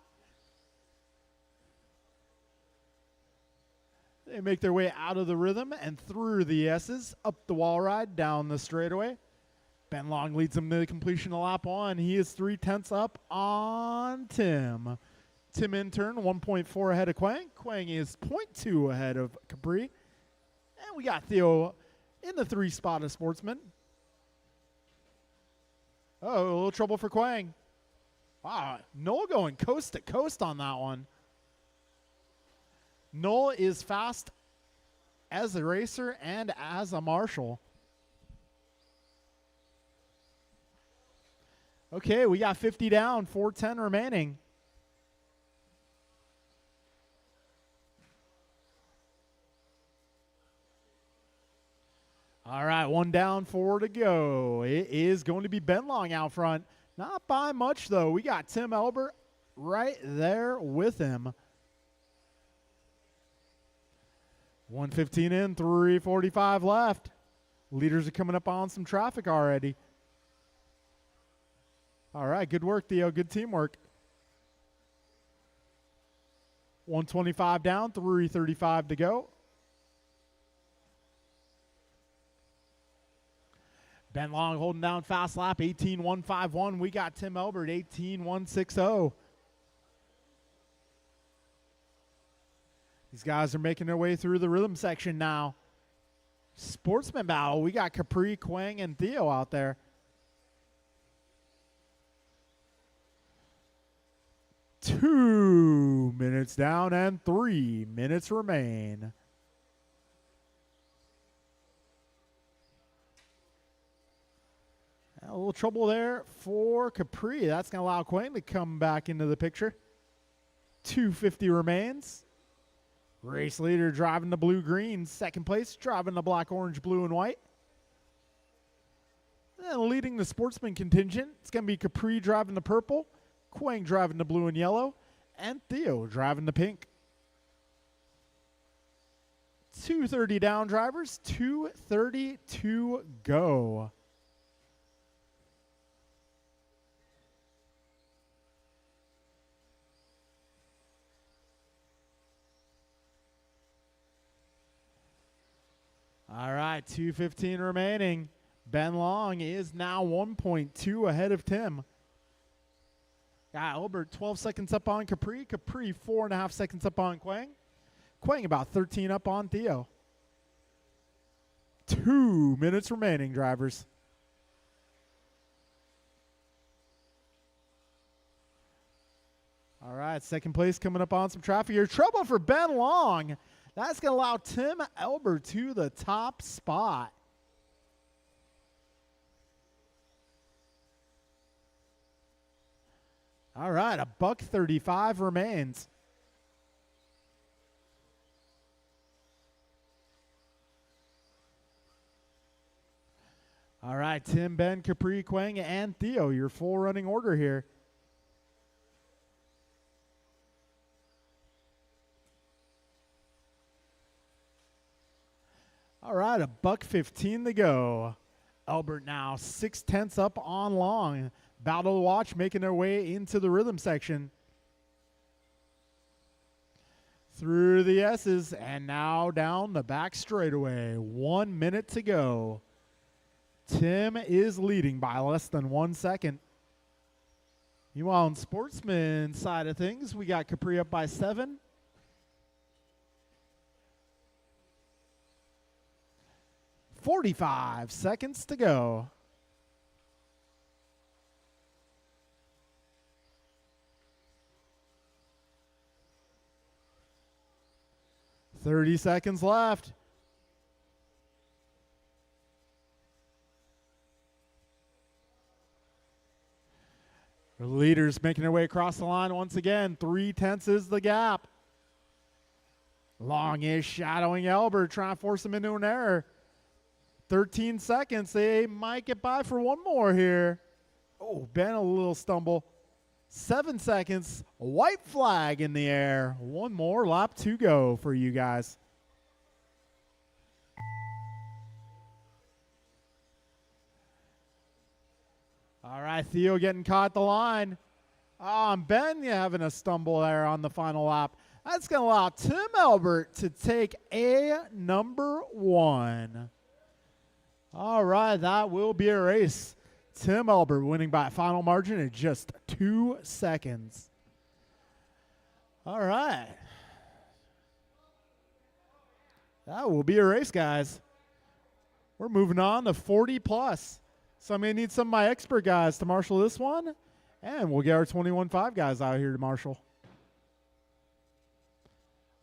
They make their way out of the rhythm and through the S's, up the wall ride, down the straightaway. Ben Long leads him to the completion of lap 1. He is 0.3 up on Tim. Tim in turn, 1.4 ahead of Quang. Quang is 0.2 ahead of Capri. And we got Theo in the 3 spot of Sportsman. Oh, a little trouble for Quang. Wow, Noel going coast to coast on that one. Noel is fast as a racer and as a marshal. Okay, we got 50 down, 4:10 remaining. All right, 1 down, 4 to go. It is going to be Ben Long out front. Not by much, though. We got Tim Elbert right there with him. 1:15 in, 3:45 left. Leaders are coming up on some traffic already. All right, good work, Theo. Good teamwork. 1:25 down, 3:35 to go. Ben Long holding down fast lap, 18.151. We got Tim Elbert, 18.160. These guys are making their way through the rhythm section now. Sportsman battle. We got Capri, Quang, and Theo out there. Two minutes down and 3 minutes remain. A little trouble there for Capri. That's going to allow Quang to come back into the picture. 2:50 remains. Race leader driving the blue-green. Second place driving the black, orange, blue, and white. And leading the sportsman contingent, it's going to be Capri driving the purple, Quang driving the blue and yellow, and Theo driving the pink. 2:30 down, drivers. 2:30 to go. All right, 2:15 remaining. Ben Long is now 1.2 ahead of Tim. Got Elbert 12 seconds up on Capri. Capri 4.5 seconds up on Quang. Quang about 13 up on Theo. 2 minutes remaining, drivers. All right, second place coming up on some traffic here. Trouble for Ben Long. That's going to allow Tim Elbert to the top spot. All right, $1:35 remains. All right, Tim, Ben, Capri, Quang, and Theo, your full running order here. All right, $1:15 to go. Elbert now 0.6 up on Long. Battle to watch, making their way into the rhythm section. Through the S's, and now down the back straightaway. 1 minute to go. Tim is leading by less than 1 second. Meanwhile, on sportsman side of things, we got Capri up by 7. $45 seconds to go. 30 seconds left. The leaders making their way across the line once again. 3/10 is the gap. Long is shadowing Elbert, trying to force him into an error. 13 seconds. They might get by for one more here. Oh, Ben, a little stumble. 7 seconds. A white flag in the air. One more lap to go for you guys. All right, Theo getting caught at the line. Ben, you're having a stumble there on the final lap. That's going to allow Tim Elbert to take a number 1. All right, that will be a race. Tim Elbert winning by a final margin in just 2 seconds. All right. That will be a race, guys. We're moving on to 40 plus. So I'm going to need some of my expert guys to marshal this one. And we'll get our 21.5 guys out here to marshal.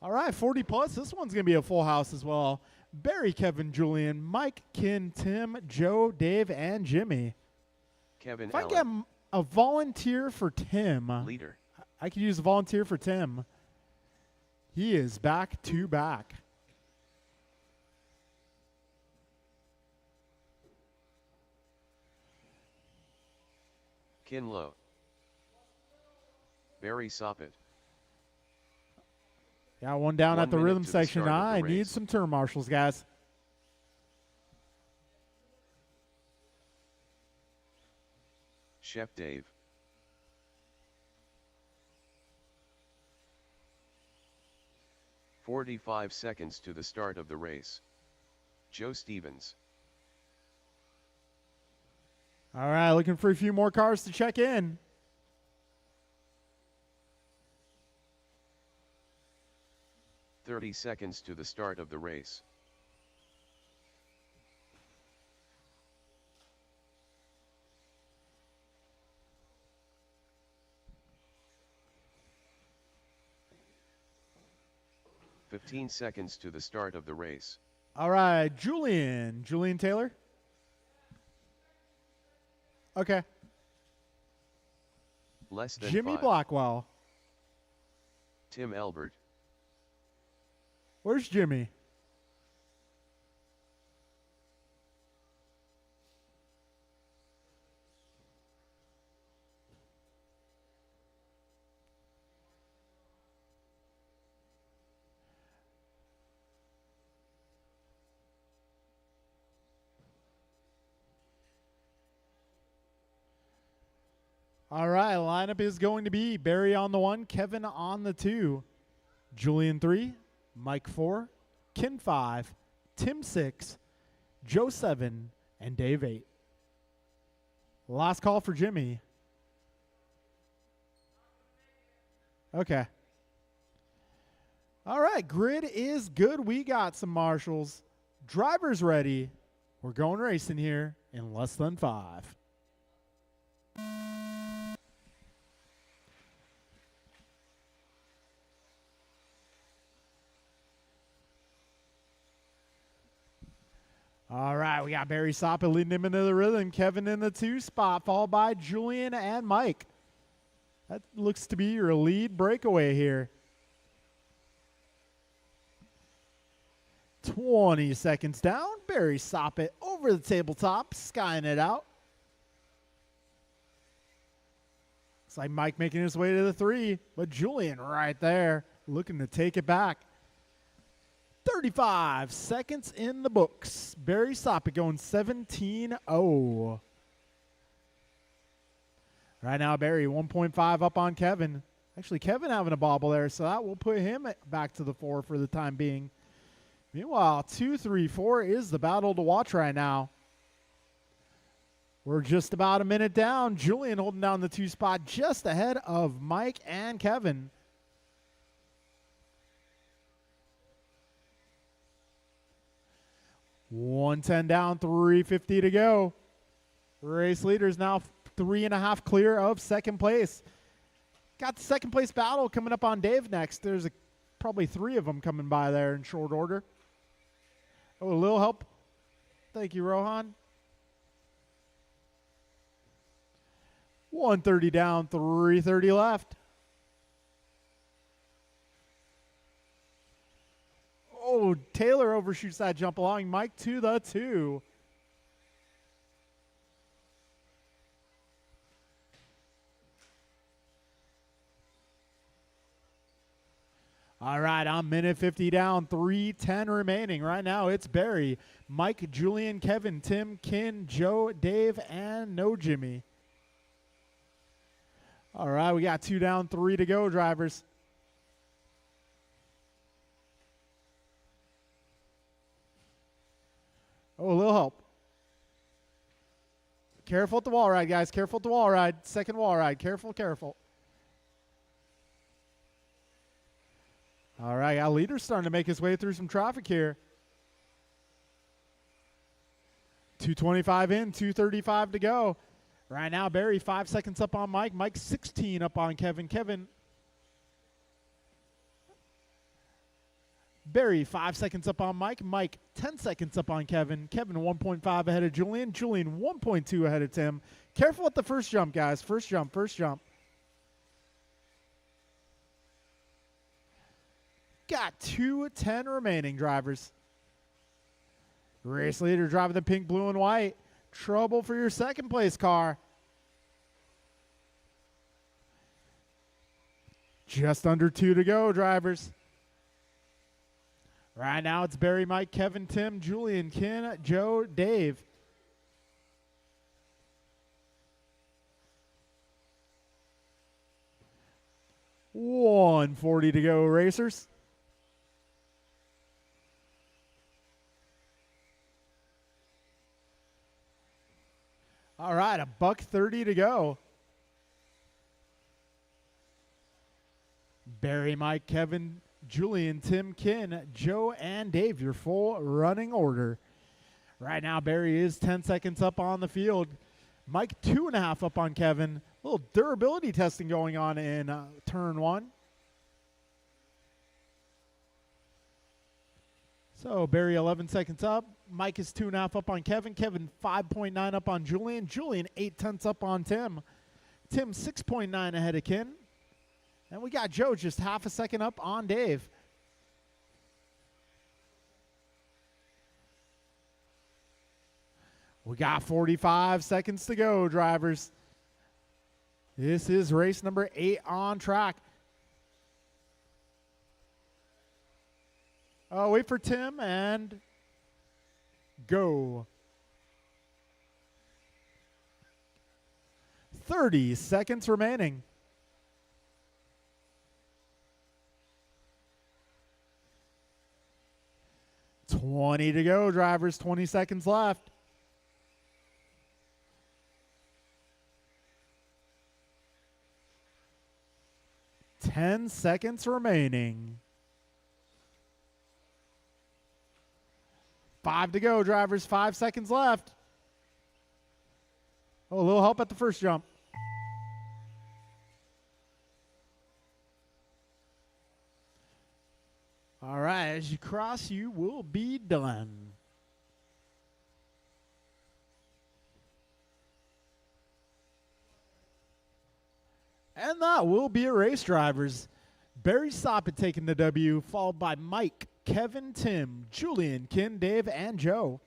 All right, 40 plus. This one's going to be a full house as well. Barry, Kevin, Julian, Mike, Ken, Tim, Joe, Dave, and Jimmy. Kevin, if I get a volunteer for Tim, leader. I could use a volunteer for Tim. He is back to back. Ken Lowe. Barry Soppet. Got one down at the rhythm the section. I need race. some turn marshals, guys. Chef Dave. "45 seconds to the start of the race. Joe Stevens. All right, looking for a few more cars to check in. "30 seconds to the start of the race. "15 seconds to the start of the race. All right, Julian. Julian Taylor? Okay. Less than Jimmy 5. Blackwell. Tim Elbert. Where's Jimmy? All right, lineup is going to be Barry on the 1, Kevin on the 2, Julian 3, Mike 4, Ken 5, Tim 6, Joe 7, and Dave 8. Last call for Jimmy. Okay. All right, grid is good. We got some marshals. Drivers ready. We're going racing here in less than 5. All right, we got Barry Soppet leading him into the rhythm. Kevin in the 2 spot, followed by Julian and Mike. That looks to be your lead breakaway here. 20 seconds down. Barry Soppet over the tabletop, skying it out. Looks like Mike making his way to the 3, but Julian right there looking to take it back. 35 seconds in the books. Barry Soppet going 17-0. Right now, Barry 1.5 up on Kevin. Actually, Kevin having a bobble there, so that will put him back to the 4 for the time being. Meanwhile, 2, 3, 4 is the battle to watch right now. We're just about a minute down. Julian holding down the 2 spot just ahead of Mike and Kevin. $110 down, $350 to go. Race leaders now 3.5 clear of second place. Got the second place battle coming up on Dave next. There's a Probably 3 of them coming by there in short order. Oh, a little help. Thank you, Rohan. 130 down, 330 left. Oh, Taylor overshoots that jump along. Mike to the 2. All right, I'm minute 50 down, 3:10 remaining. Right now, it's Barry, Mike, Julian, Kevin, Tim, Kin, Joe, Dave, and no Jimmy. All right, we got 2 down, 3 to go, drivers. Oh, a little help. Careful at the wall ride, guys. Careful at the wall ride. Second wall ride. Careful, careful. All right, our leader's starting to make his way through some traffic here. 225 in, 235 to go. Right now, Barry 5 seconds up on Mike. Mike 16 up on Kevin. Barry 5 seconds up on Mike. Mike 10 seconds up on Kevin. 1.5 ahead of Julian. 1.2 ahead of Tim. Careful at the first jump, guys. First jump. Got 2:10 remaining, drivers. Race leader driving the pink, blue, and white. Trouble for your second place car. Just under 2 to go, drivers. Right now it's Barry, Mike, Kevin, Tim, Julian, Ken, Joe, Dave. $140 to go, racers. All right, $130 to go. Barry, Mike, Kevin, Julian, Tim, Ken, Joe, and Dave, your full running order. Right now, Barry is 10 seconds up on the field. Mike, 2.5 up on Kevin. A little durability testing going on in turn 1. So Barry 11 seconds up. Mike is 2.5 up on Kevin. 5.9 up on Julian. 8/10 up on Tim. Tim 6.9 ahead of Ken. And we got Joe just half a second up on Dave. We got 45 seconds to go, drivers. This is race number 8 on track. Oh, wait for Tim and go. 30 seconds remaining. $20 to go, drivers. 20 seconds left. $10 seconds remaining. 5 to go, drivers. 5 seconds left. Oh, a little help at the first jump. All right, as you cross, you will be done. And that will be a race, drivers. Barry Soppett taking the W, followed by Mike, Kevin, Tim, Julian, Ken, Dave, and Joe.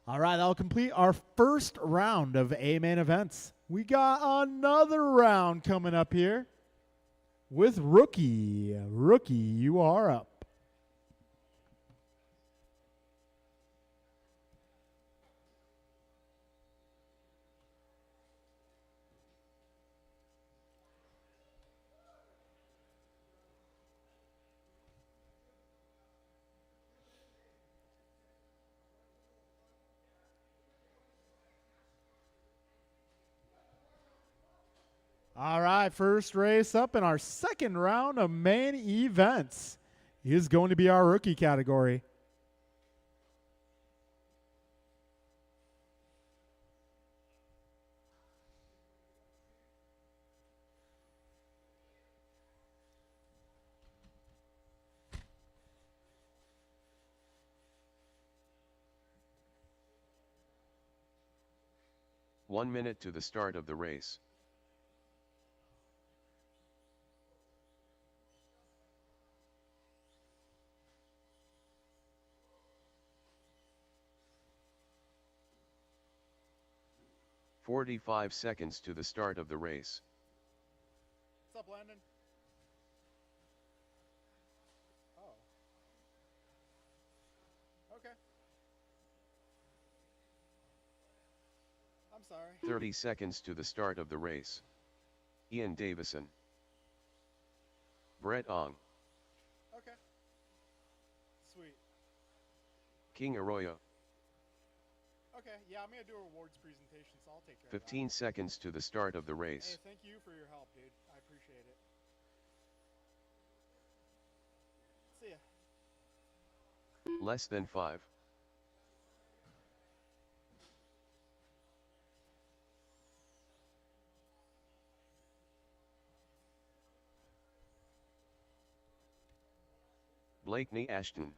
All right, that'll complete our first round of A-Main events. We got another round coming up here with Rookie. Rookie, you are up. All right, first race up in our second round of main events is going to be our rookie category. 1 minute to the start of the race. "45 seconds to the start of the race. What's up, Landon? Oh. Okay. I'm sorry. 30 seconds to the start of the race. Ian Davison. Brett Ong. Okay. Sweet. King Arroyo. Okay, yeah, I'm going to do a rewards presentation, so I'll take care 15 seconds to the start of the of that. Hey, race. thank you for your help, dude. I appreciate it. See ya. Less than 5. Blakeney Ashton.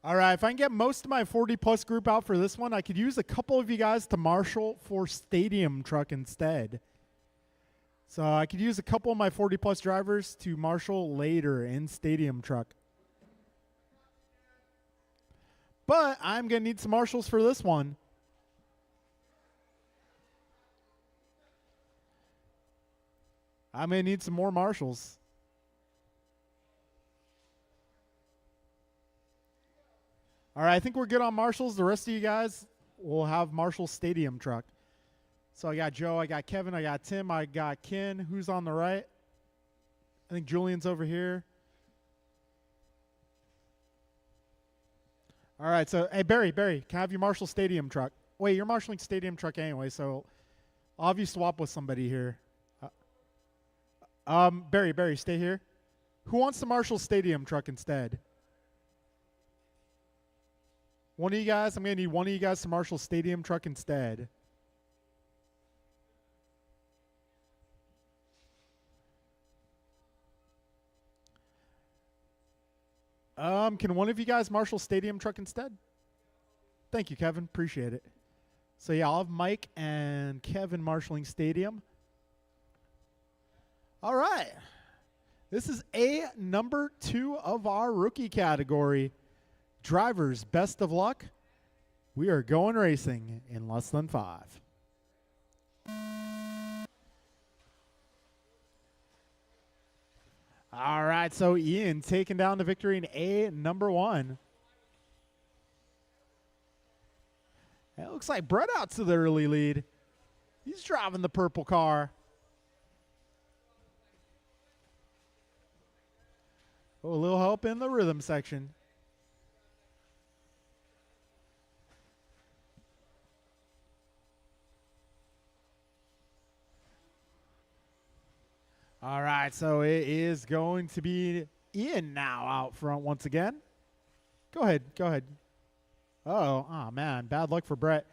All right, if I can get most of my 40-plus group out for this one, I could use a couple of you guys to marshal for Stadium Truck instead. So I could use a couple of my 40-plus drivers to marshal later in Stadium Truck. But I'm going to need some marshals for this one. I'm going to need some more marshals. All right, I think we're good on marshals. The rest of you guys will have Marshall Stadium Truck. So I got Joe, I got Kevin, I got Tim, I got Ken. Who's on the right? I think Julian's over here. All right, so, hey, Barry, can I have your Marshall Stadium Truck? Wait, you're marshalling Stadium Truck anyway, so I'll have you swap with somebody here. Barry, stay here. Who wants the Marshall Stadium Truck instead? One of you guys? I'm going to need one of you guys to marshal Stadium Truck instead. Can one of you guys marshal Stadium Truck instead? Thank you, Kevin. Appreciate it. So, yeah, I'll have Mike and Kevin marshaling Stadium. All right. This is number 2 of our rookie category. Drivers, best of luck. We are going racing in less than 5. All right, so Ian taking down the victory in number 1. It looks like Brett out to the early lead. He's driving the purple car. Oh, a little help in the rhythm section. All right, so it is going to be Ian now out front once again. Go ahead. Oh, man, bad luck for Brett.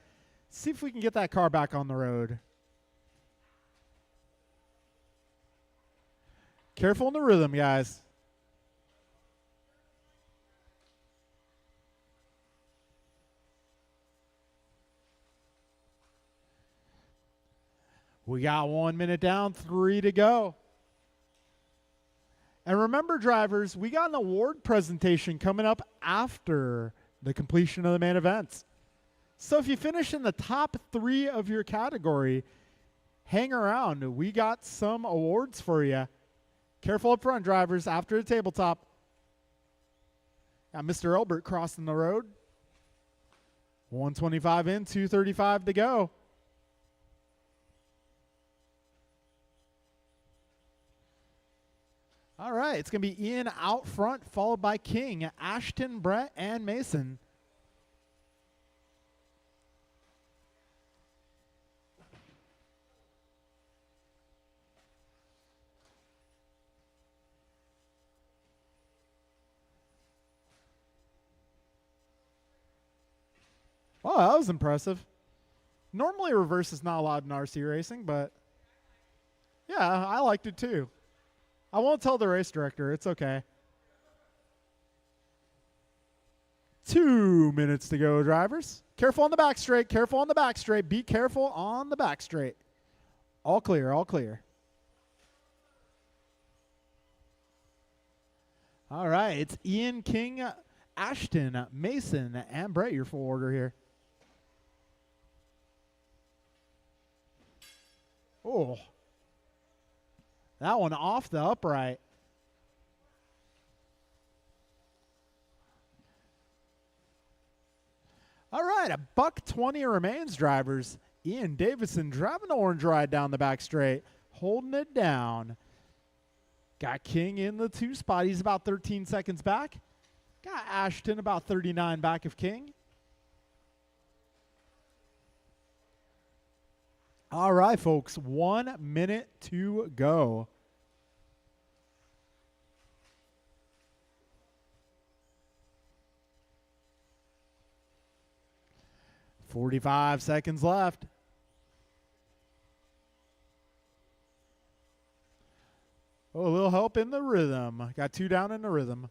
See if we can get that car back on the road. Careful in the rhythm, guys. We got 1 minute down, 3 to go. And remember, drivers, we got an award presentation coming up after the completion of the main events. So if you finish in the top 3 of your category, hang around. We got some awards for you. Careful up front, drivers, after the tabletop. Got Mr. Elbert crossing the road. 125 in, 235 to go. All right, it's going to be Ian out front, followed by King, Ashton, Brett, and Mason. Oh, that was impressive. Normally reverse is not allowed in RC racing, but yeah, I liked it too. I won't tell the race director. It's okay. 2 minutes to go, drivers. Careful on the back straight. Careful on the back straight. Be careful on the back straight. All clear. All clear. All right. It's Ian, King, Ashton, Mason, and Brett. Your full order here. Oh. That one off the upright. All right, a $1.20 remains, drivers. Ian Davison driving the orange ride down the back straight, holding it down. Got King in the 2 spot. He's about 13 seconds back. Got Ashton about 39 back of King. All right, folks, 1 minute to go. $45 seconds left. Oh, a little help in the rhythm. Got 2 down in the rhythm.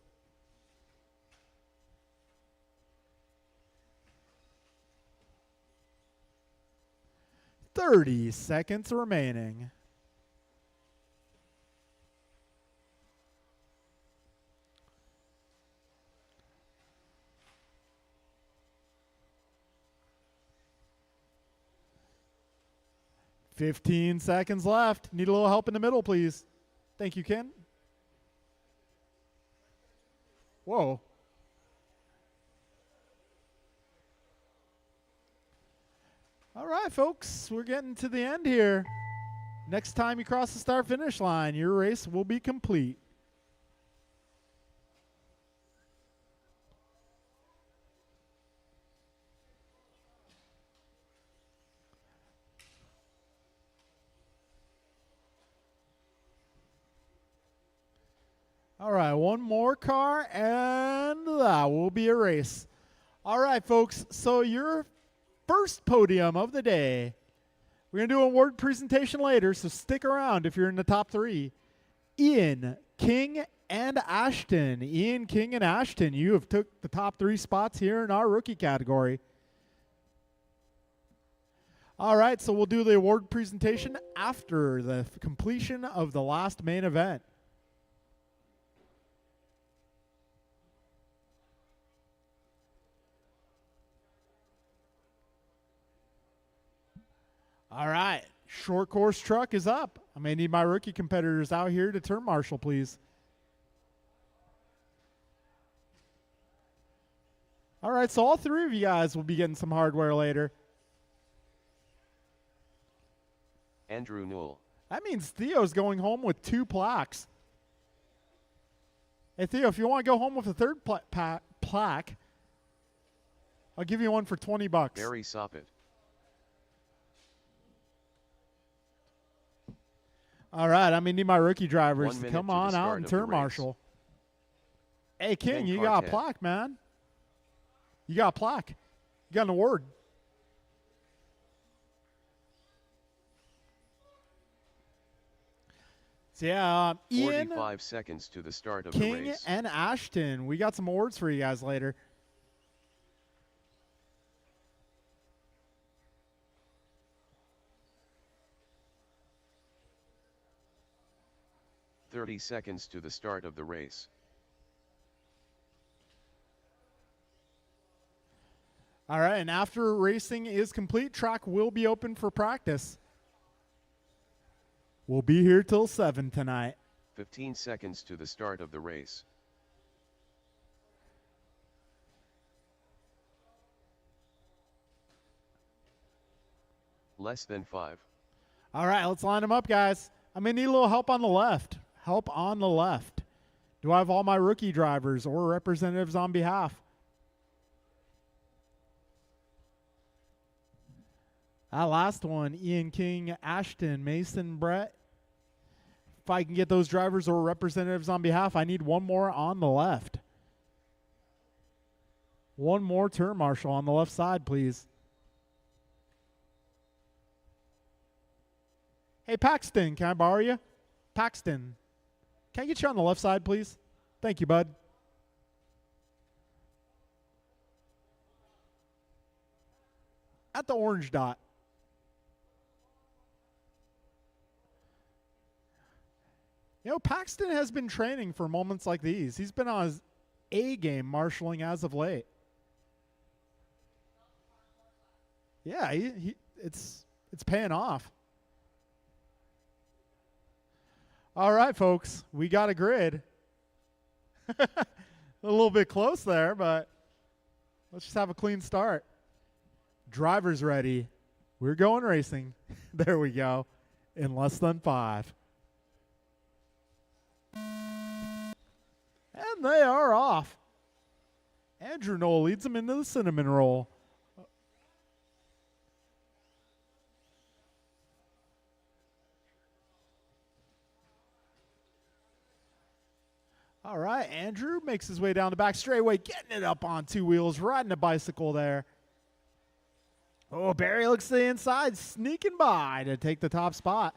$30 seconds remaining. $15 seconds left. Need a little help in the middle, please. Thank you, Ken. Whoa. All right, folks, we're getting to the end here. Next time you cross the start-finish line, your race will be complete. All right, one more car, and that will be a race. All right, folks, so your first podium of the day. We're going to do an award presentation later, so stick around if you're in the top 3. Ian, King, and Ashton. Ian, King, and Ashton, you have took the top 3 spots here in our rookie category. All right, so we'll do the award presentation after the completion of the last main event. All right, short course truck is up. I may need my rookie competitors out here to turn marshal, please. All right, so all 3 of you guys will be getting some hardware later. Andrew Newell. That means Theo's going home with 2 plaques. Hey, Theo, if you want to go home with a 3rd plaque, I'll give you one for $20. Barry Soppet. All right, I mean, need my rookie drivers 1 to minute come to the on start out and of the turn race. marshal. Hey, King, Ken you got a Cartet. plaque, man. You got a plaque. You got an award. So, yeah, Ian, 45 seconds to the start of the King, race. and Ashton. We got some awards for you guys later. $30 seconds to the start of the race. All right, and after racing is complete, track will be open for practice. We'll be here till 7 tonight. 15 seconds to the start of the race. Less than 5. All right, let's line them up, guys. I'm going to need a little help on the left. Help on the left. Do I have all my rookie drivers or representatives on behalf? That last one, Ian, King, Ashton, Mason, Brett. If I can get those drivers or representatives on behalf, I need one more on the left. One more turn marshal on the left side, please. Hey, Paxton, can I borrow you? Paxton, Can I get you on the left side, please? Thank you, bud. At the orange dot. You know, Paxton has been training for moments like these. He's been on his A game marshaling as of late. Yeah, it's paying off. All right, folks, we got a grid. A little bit close there, but let's just have a clean start. Driver's ready. We're going racing. There we go. In less than 5. And they are off. Andrew Knoll leads them into the cinnamon roll. All right, Andrew makes his way down the back straightaway, getting it up on 2 wheels, riding a bicycle there. Oh, Barry looks to the inside, sneaking by to take the top spot.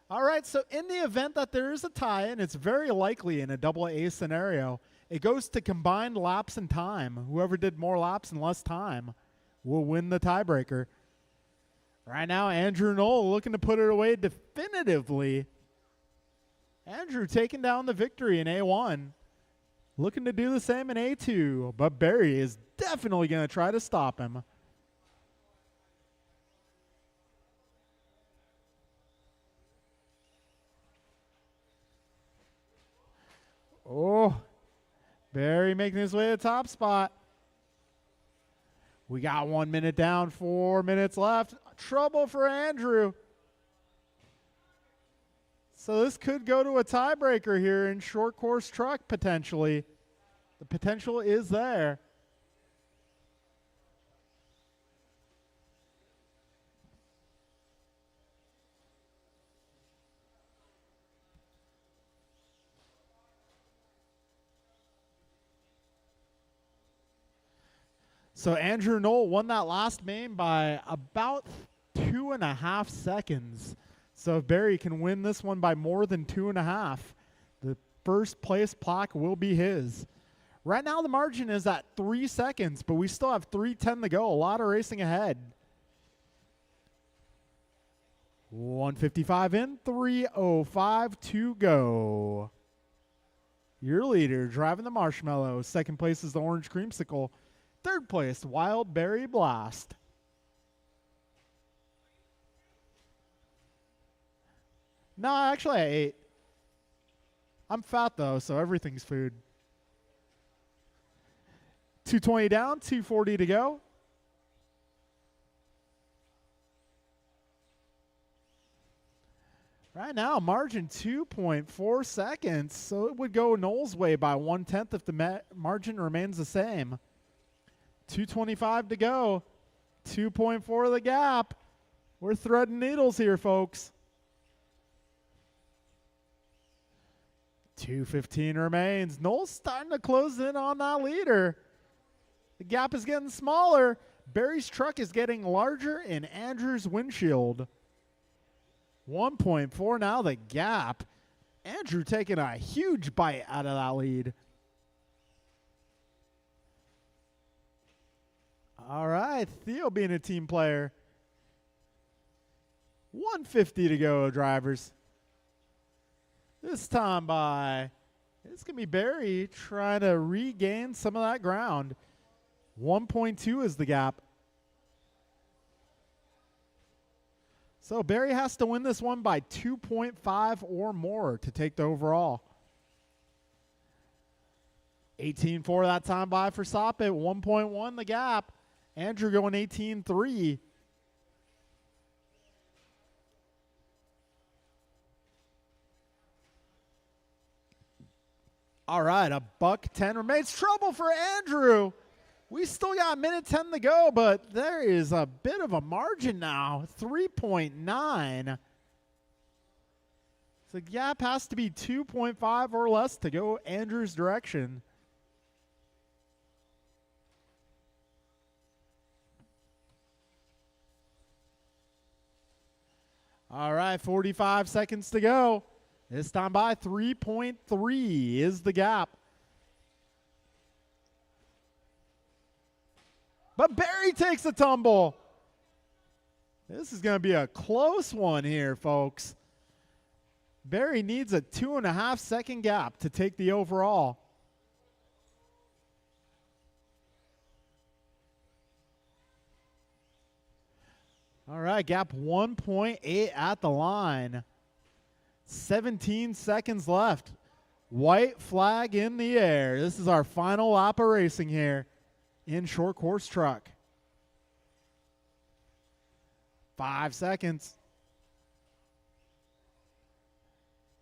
All right, so in the event that there is a tie, and it's very likely in a double A scenario, it goes to combined laps and time. Whoever did more laps and less time will win the tiebreaker. Right now, Andrew Knoll looking to put it away definitively. Andrew taking down the victory in A1. Looking to do the same in A2, but Barry is definitely going to try to stop him. Oh, Barry making his way to the top spot. We got 1 minute down, 4 minutes left. Trouble for Andrew. So this could go to a tiebreaker here in short course truck potentially. The potential is there. So Andrew Knoll won that last main by about 2.5 seconds. So if Barry can win this one by more than 2.5, the first place plaque will be his. Right now the margin is at 3 seconds, but we still have 3:10 to go. A lot of racing ahead. 155 in, 3:05 to go. Your leader driving the Marshmallow. Second place is the Orange Creamsicle. Third place, Wild Berry Blast. No, actually I ate. I'm fat though, so everything's food. 220 down, 240 to go. Right now, margin 2.4 seconds, so it would go Knoll's way by 1/10 if the margin remains the same. 225 to go, 2.4 the gap. We're threading needles here, folks. 2:15 remains. Knoll's starting to close in on that leader. The gap is getting smaller. Barry's truck is getting larger in Andrew's windshield. 1.4 now the gap. Andrew taking a huge bite out of that lead. All right, Theo being a team player. 150 to go, drivers. This time it's going to be Barry trying to regain some of that ground. 1.2 is the gap. So Barry has to win this one by 2.5 or more to take the overall. 18.4 that time by for Soppit. 1.1 the gap. Andrew going 18.3. All right, $1:10 remains. Trouble for Andrew. We still got 1:10 to go, but there is a bit of a margin now. 3.9. So the gap has to be 2.5 or less to go Andrew's direction. All right, 45 seconds to go. This time by 3.3 is the gap. But Barry takes a tumble. This is going to be a close one here, folks. Barry needs a 2.5 second gap to take the overall. All right, gap 1.8 at the line. 17 seconds left. White flag in the air. This is our final lap of racing here in short course truck. 5 seconds.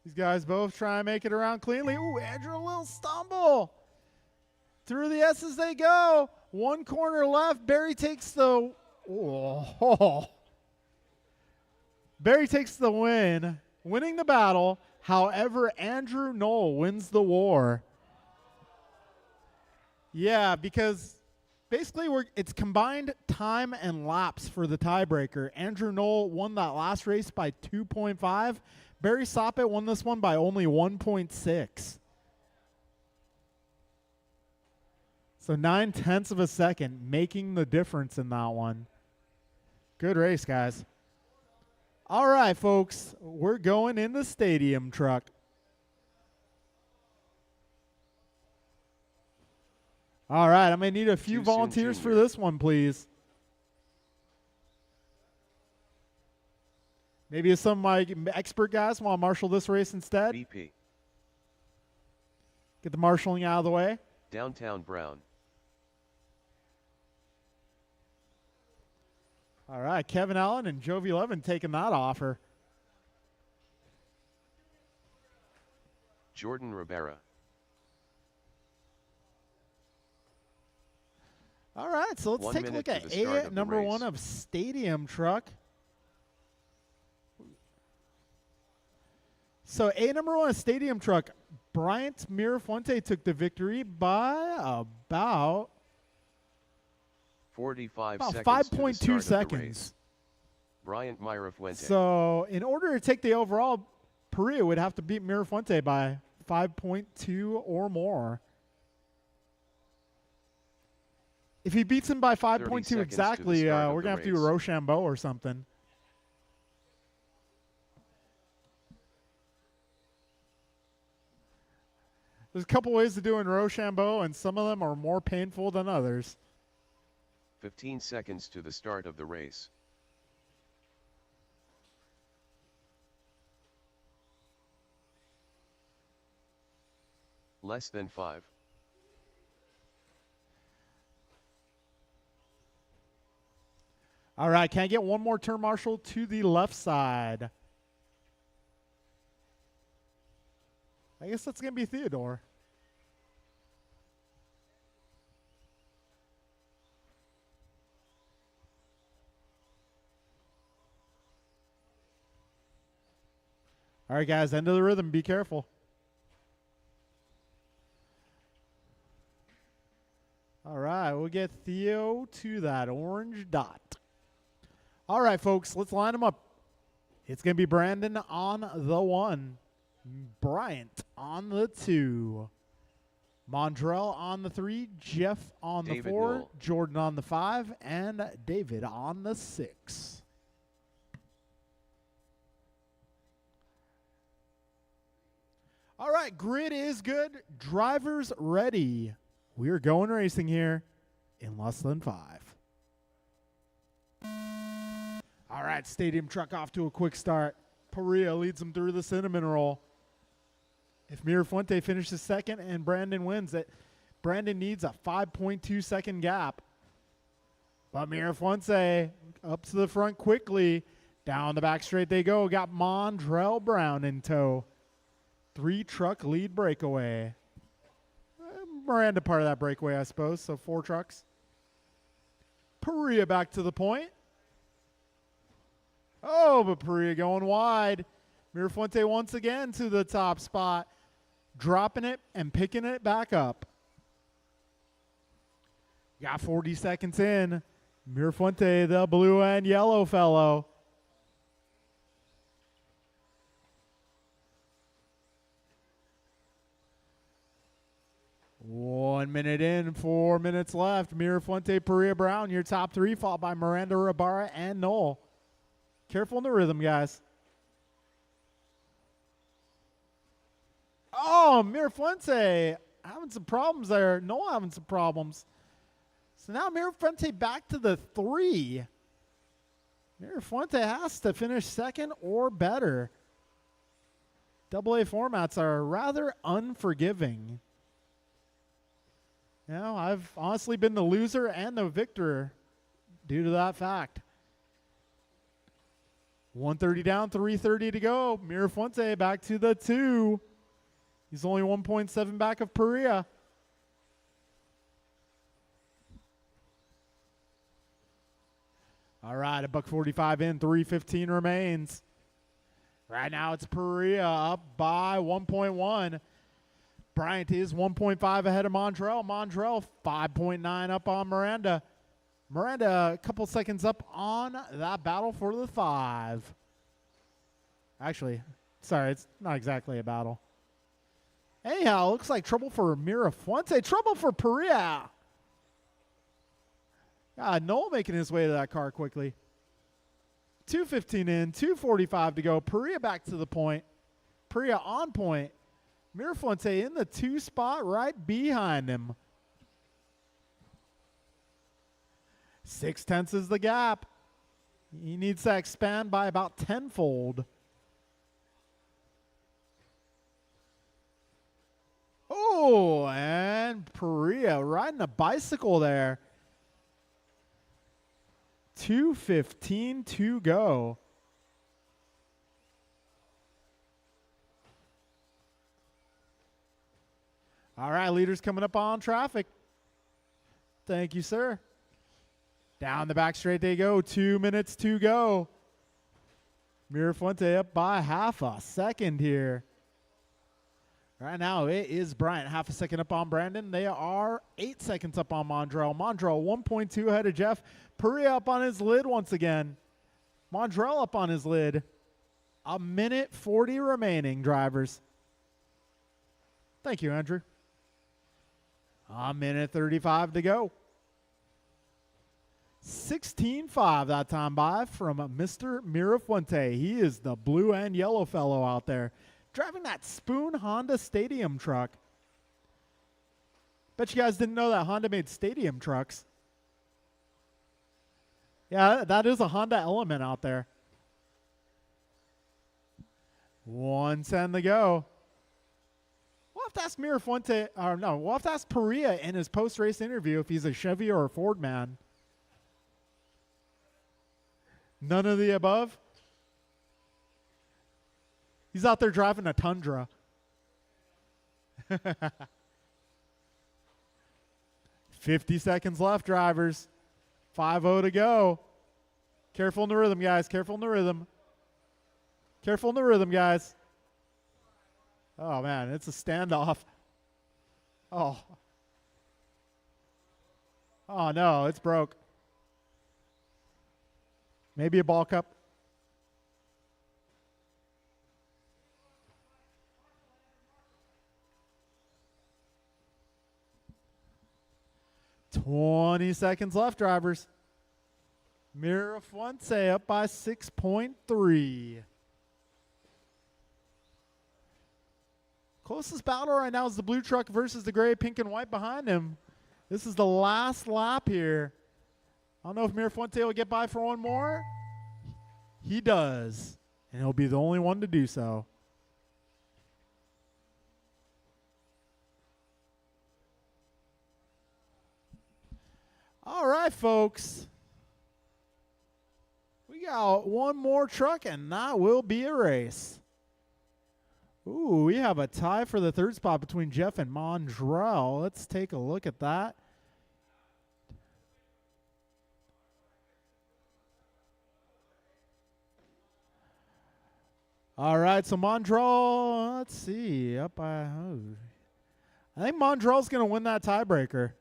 These guys both try and make it around cleanly. Ooh, Andrew, a little stumble. Through the S's they go. One corner left. Barry takes the... Oh. Barry takes the win, winning the battle. However, Andrew Knoll wins the war. Yeah, because basically it's combined time and laps for the tiebreaker. Andrew Knoll won that last race by 2.5. Barry Soppet won this one by only 1.6. So 9/10 of a second, making the difference in that one. Good race, guys. All right, folks, we're going in the stadium truck. All right, I'm going to need a few volunteers for this one, please. Maybe some of my expert guys want to marshal this race instead. BP. Get the marshaling out of the way. Downtown Brown. All right, Kevin Allen and Jovi Levin taking that offer. Jordan Rivera. All right, so let's take a look at A, number 1 of Stadium Truck. So A, number 1 of Stadium Truck, Bryant Mirafuente took the victory by about 45 about seconds 5.2 seconds. Bryant Mirafuente. So in order to take the overall, Perea would have to beat Mirafuente by 5.2 or more. If he beats him by 5.2 exactly, we're going to have to do Rochambeau or something. There's a couple ways of doing Rochambeau, and some of them are more painful than others. 15 seconds to the start of the race. Less than 5. All right, can I get one more turn marshal to the left side? I guess that's going to be Theodore. All right, guys, end of the rhythm. Be careful. All right, we'll get Theo to that orange dot. All right, folks, let's line them up. It's going to be Brandon on the 1, Bryant on the 2, Mondrell on the 3, Jeff on the 4, Knoll. Jordan on the 5, and David on the 6. All right, grid is good. Drivers ready. We are going racing here in less than 5. All right, Stadium Truck off to a quick start. Perea leads them through the cinnamon roll. If Mirafuente finishes second and Brandon wins it, Brandon needs a 5.2 second gap. But Mirafuente up to the front quickly. Down the back straight they go. Got Mondrell Brown in tow. 3-truck lead breakaway. Miranda part of that breakaway, I suppose. So 4 trucks. Perea back to the point. Oh, but Perea going wide. Mirafuente once again to the top spot. Dropping it and picking it back up. Got 40 seconds in. Mirafuente, the blue and yellow fellow. 1 minute in, 4 minutes left. Mirafuente, Perea, Brown, your top three, followed by Miranda, Rabara, and Noel. Careful in the rhythm, guys. Oh, Mirafuente having some problems there. Noel having some problems. So now Mirafuente back to the 3. Mirafuente has to finish second or better. AA formats are rather unforgiving. You know, I've honestly been the loser and the victor due to that fact. 130 down, 330 to go. Mirafuente back to the 2. He's only 1.7 back of Perea. All right, $1:45 in, 3:15 remains. Right now it's Perea up by 1.1. Bryant is 1.5 ahead of Mondrell. Mondrell 5.9 up on Miranda. Miranda a couple seconds up on that battle for the 5. Actually, sorry, it's not exactly a battle. Anyhow, looks like trouble for Mirafuente. Trouble for Perea. God, Noel making his way to that car quickly. 2:15 in, 2:45 to go. Perea back to the point. Perea on point. Mirafuente in the 2 spot right behind him. 0.6 is the gap. He needs to expand by about tenfold. Oh, and Perea riding a bicycle there. 2:15 to go. All right, leaders coming up on traffic. Thank you, sir. Down the back straight they go. 2 minutes to go. Mirafuente up by half a second here. Right now it is Bryant. Half a second up on Brandon. They are 8 seconds up on Mondrell. Mondrell 1.2 ahead of Jeff. Perea up on his lid once again. Mondrell up on his lid. 1:40 remaining, drivers. Thank you, Andrew. 1:35 to go. 16.5 that time by from Mr. Mirafuente. He is the blue and yellow fellow out there, driving that Spoon Honda Stadium truck. Bet you guys didn't know that Honda made stadium trucks. Yeah, that is a Honda Element out there. 1:10 to go. We'll have to ask Mirafuente, or no, we'll have to ask Perea in his post-race interview if he's a Chevy or a Ford man. None of the above? He's out there driving a Tundra. 50 seconds left, drivers. 5:0 to go. Careful in the rhythm, guys. Careful in the rhythm. Careful in the rhythm, guys. Oh, man, it's a standoff. Oh. Oh, no, it's broke. Maybe a ball cup. $20 seconds left, drivers. Mirafuente up by 6.3. Closest battle right now is the blue truck versus the gray, pink, and white behind him. This is the last lap here. I don't know if Mirafuente will get by for one more. He does, and he'll be the only one to do so. All right, folks. We got one more truck, and that will be a race. Ooh, we have a tie for the third spot between Jeff and Mondrell. Let's take a look at that. All right, so Mondrell, let's see. Up by, oh. I think Mondrell's going to win that tiebreaker.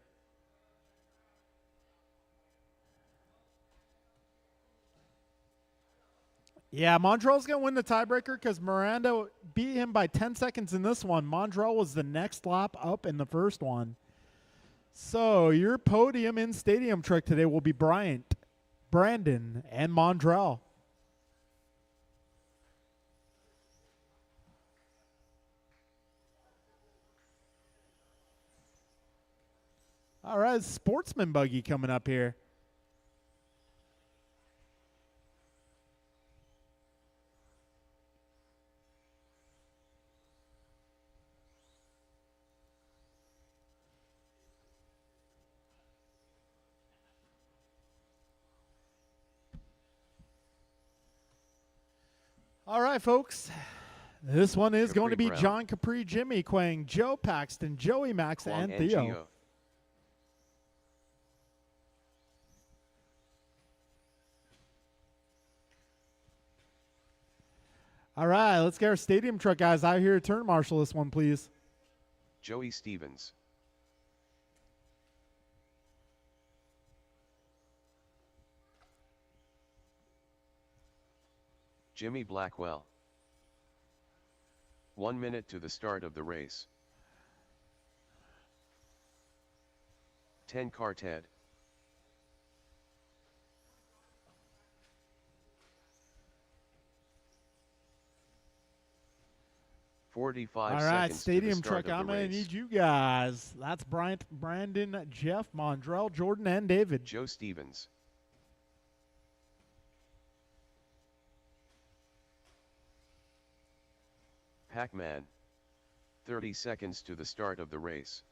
Yeah, Mondrell's going to win the tiebreaker because Miranda beat him by 10 seconds in this one. Mondrell was the next lap up in the first one. So your podium in Stadium Truck today will be Bryant, Brandon, and Mondrell. All right, Sportsman Buggy coming up here. All right, folks. This one is Capri going to be Brown. John Capri, Jimmy Quang, Joe Paxton, Joey Max, Kwang and Theo. Gio. All right, let's get our Stadium Truck guys out here to turn marshal this one, please. Joey Stevens. Jimmy Blackwell. 1 minute to the start of the race. 10 car Ted. All 45 right, seconds Stadium to the start Truck, of I'm the going to race. need you guys. That's Bryant, Brandon, Jeff, Mondrell, Jordan, and David. Joe Stevens. Pac-Man. 30 seconds to the start of the race.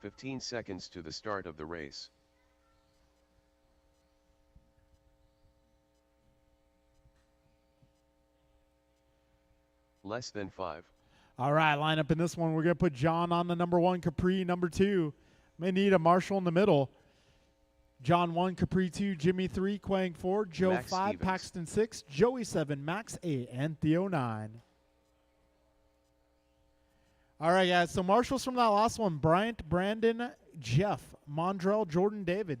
"15 seconds to the start of the race. Less than 5. All right, line up in this one. We're going to put John on the number 1, Capri number 2. May need a marshal in the middle. John 1, Capri 2, Jimmy 3, Quang 4, Joe Max 5, Stevens. Paxton 6, Joey 7, Max 8, and Theo 9. All right, guys. So marshals from that last one: Bryant, Brandon, Jeff, Mondrell, Jordan, David.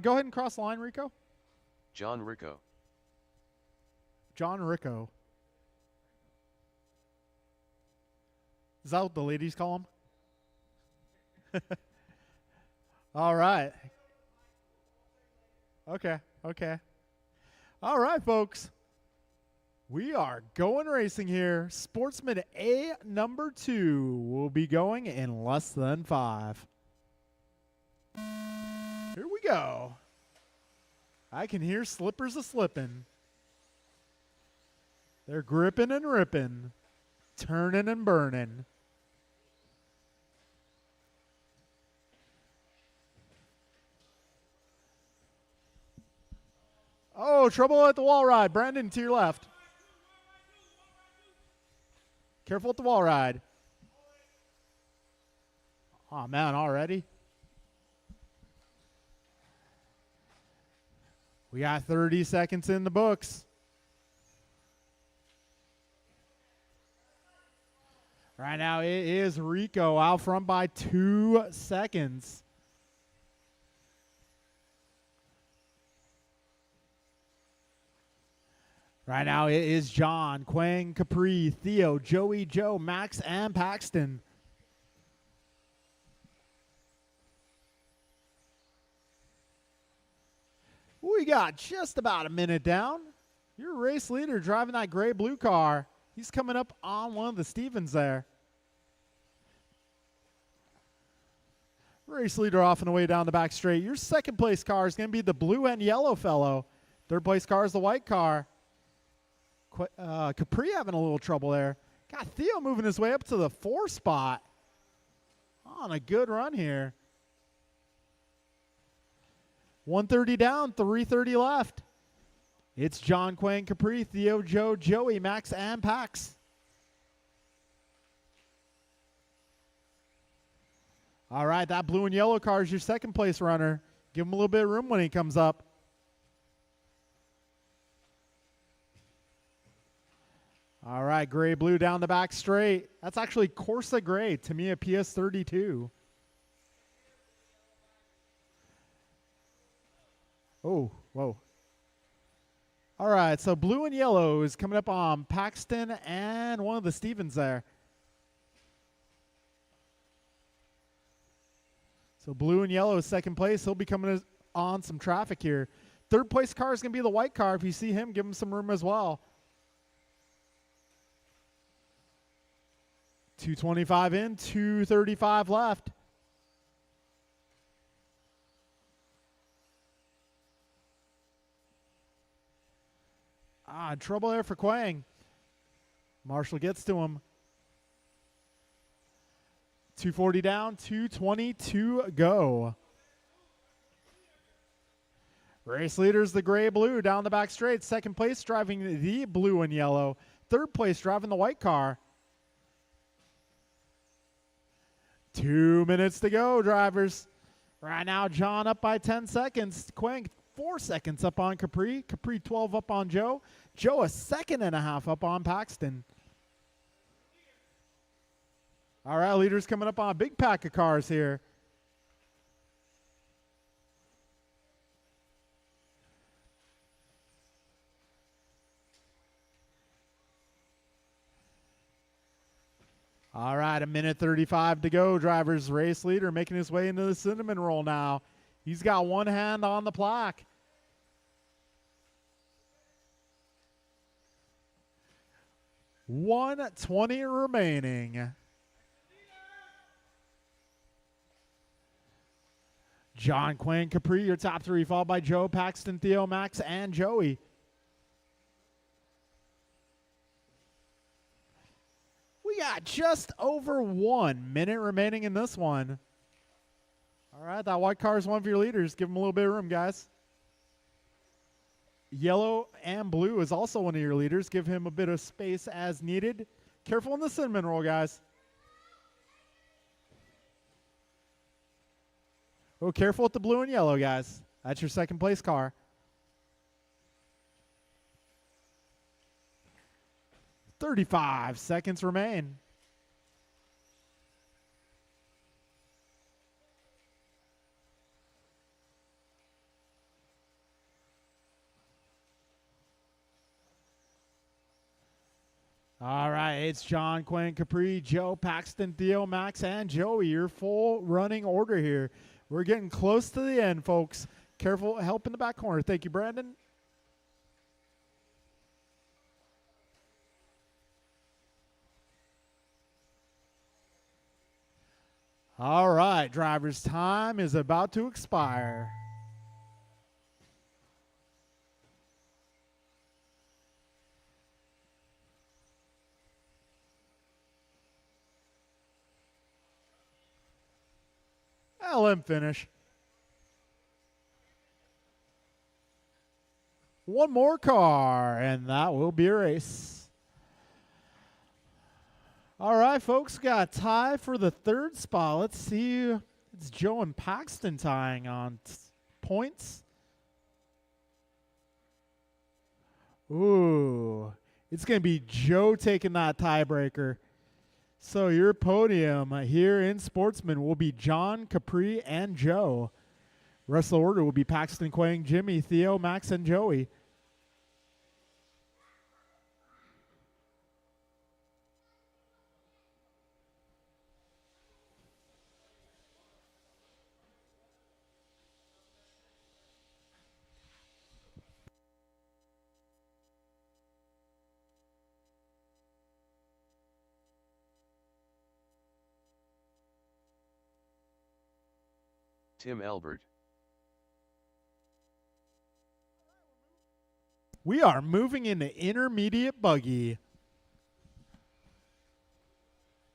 Go ahead and cross the line, Rico. John Rico. John Rico. Is that what the ladies call him? All right. Okay. All right, folks. We are going racing here. Sportsman A number 2 will be going in less than 5. Here we go. I can hear slippers a-slipping. They're gripping and ripping, turning and burning. Oh, trouble at the wall ride. Brandon, to your left. Careful at the wall ride. Oh, man, already? We got 30 seconds in the books. Right now, it is Rico out front by 2 seconds. Right now, it is John, Quang, Capri, Theo, Joey, Joe, Max, and Paxton. We got just about a minute down. Your race leader driving that gray-blue car. He's coming up on one of the Stevens there. Race leader off and away down the back straight. Your second place car is going to be the blue and yellow fellow. Third place car is the white car. Capri having a little trouble there. Got Theo moving his way up to the 4 spot. On a good run here. 130 down, 330 left. It's John, Quang, Capri, Theo, Joe, Joey, Max, and Pax. All right, that blue and yellow car is your second place runner. Give him a little bit of room when he comes up. All right, gray, blue down the back straight. That's actually Corsa Gray, Tamiya PS32. Oh, whoa. All right, so blue and yellow is coming up on Paxton and one of the Stevens there. So blue and yellow is second place. He'll be coming on some traffic here. Third place car is going to be the white car. If you see him, give him some room as well. 225 in, 235 left. Trouble there for Quang. Marshall gets to him. 240 down, 220 to go. Race leaders the gray-blue down the back straight. Second place driving the blue and yellow. Third place driving the white car. 2 minutes to go, drivers. Right now, John up by 10 seconds. Quang 4 seconds up on Capri. Capri 12 up on Joe. Joe a second and a half up on Paxton. All right, leaders coming up on a big pack of cars here. All right, 1:35 to go. Drivers race leader making his way into the cinnamon roll now. He's got one hand on the plaque. $120 remaining. John, Quinn, Capri, your top three, followed by Joe, Paxton, Theo, Max, and Joey. We got just over 1 minute remaining in this one. All right, that white car is one of your leaders. Give him a little bit of room, guys. Yellow and blue is also one of your leaders. Give him a bit of space as needed. Careful in the cinnamon roll, guys. Oh, careful with the blue and yellow, guys. That's your second place car. $35 seconds remain. All right, it's John, Quinn, Capri, Joe, Paxton, Theo, Max, and Joey. Your full running order here. We're getting close to the end, folks. Careful, help in the back corner. Thank you, Brandon. All right, drivers, time is about to expire. LM finish. One more car, and that will be a race. All right, folks, got a tie for the third spot. Let's see. It's Joe and Paxton tying on points. Ooh, it's going to be Joe taking that tiebreaker. So your podium here in Sportsman will be John, Capri, and Joe. Rest of the order will be Paxton, Quang, Jimmy, Theo, Max, and Joey. Tim Elbert. We are moving into intermediate buggy.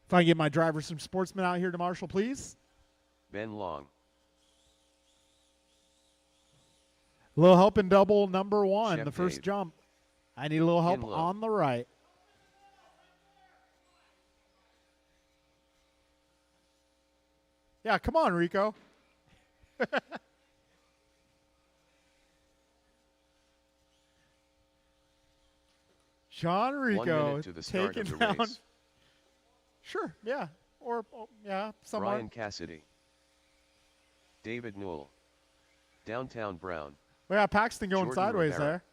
If I can get my drivers from Sportsman out here to Marshall, please. Ben Long. A little help in double number 1, Chef the first Dave. jump. I need a little help Kinlow. on the right. Yeah, come on, Rico. John 1 Rico minute to the start taking of the down. race. Sure, yeah. Or, yeah, somewhere. Brian Cassidy. David Newell. Downtown Brown. We got Paxton going Jordan sideways Rivera. there.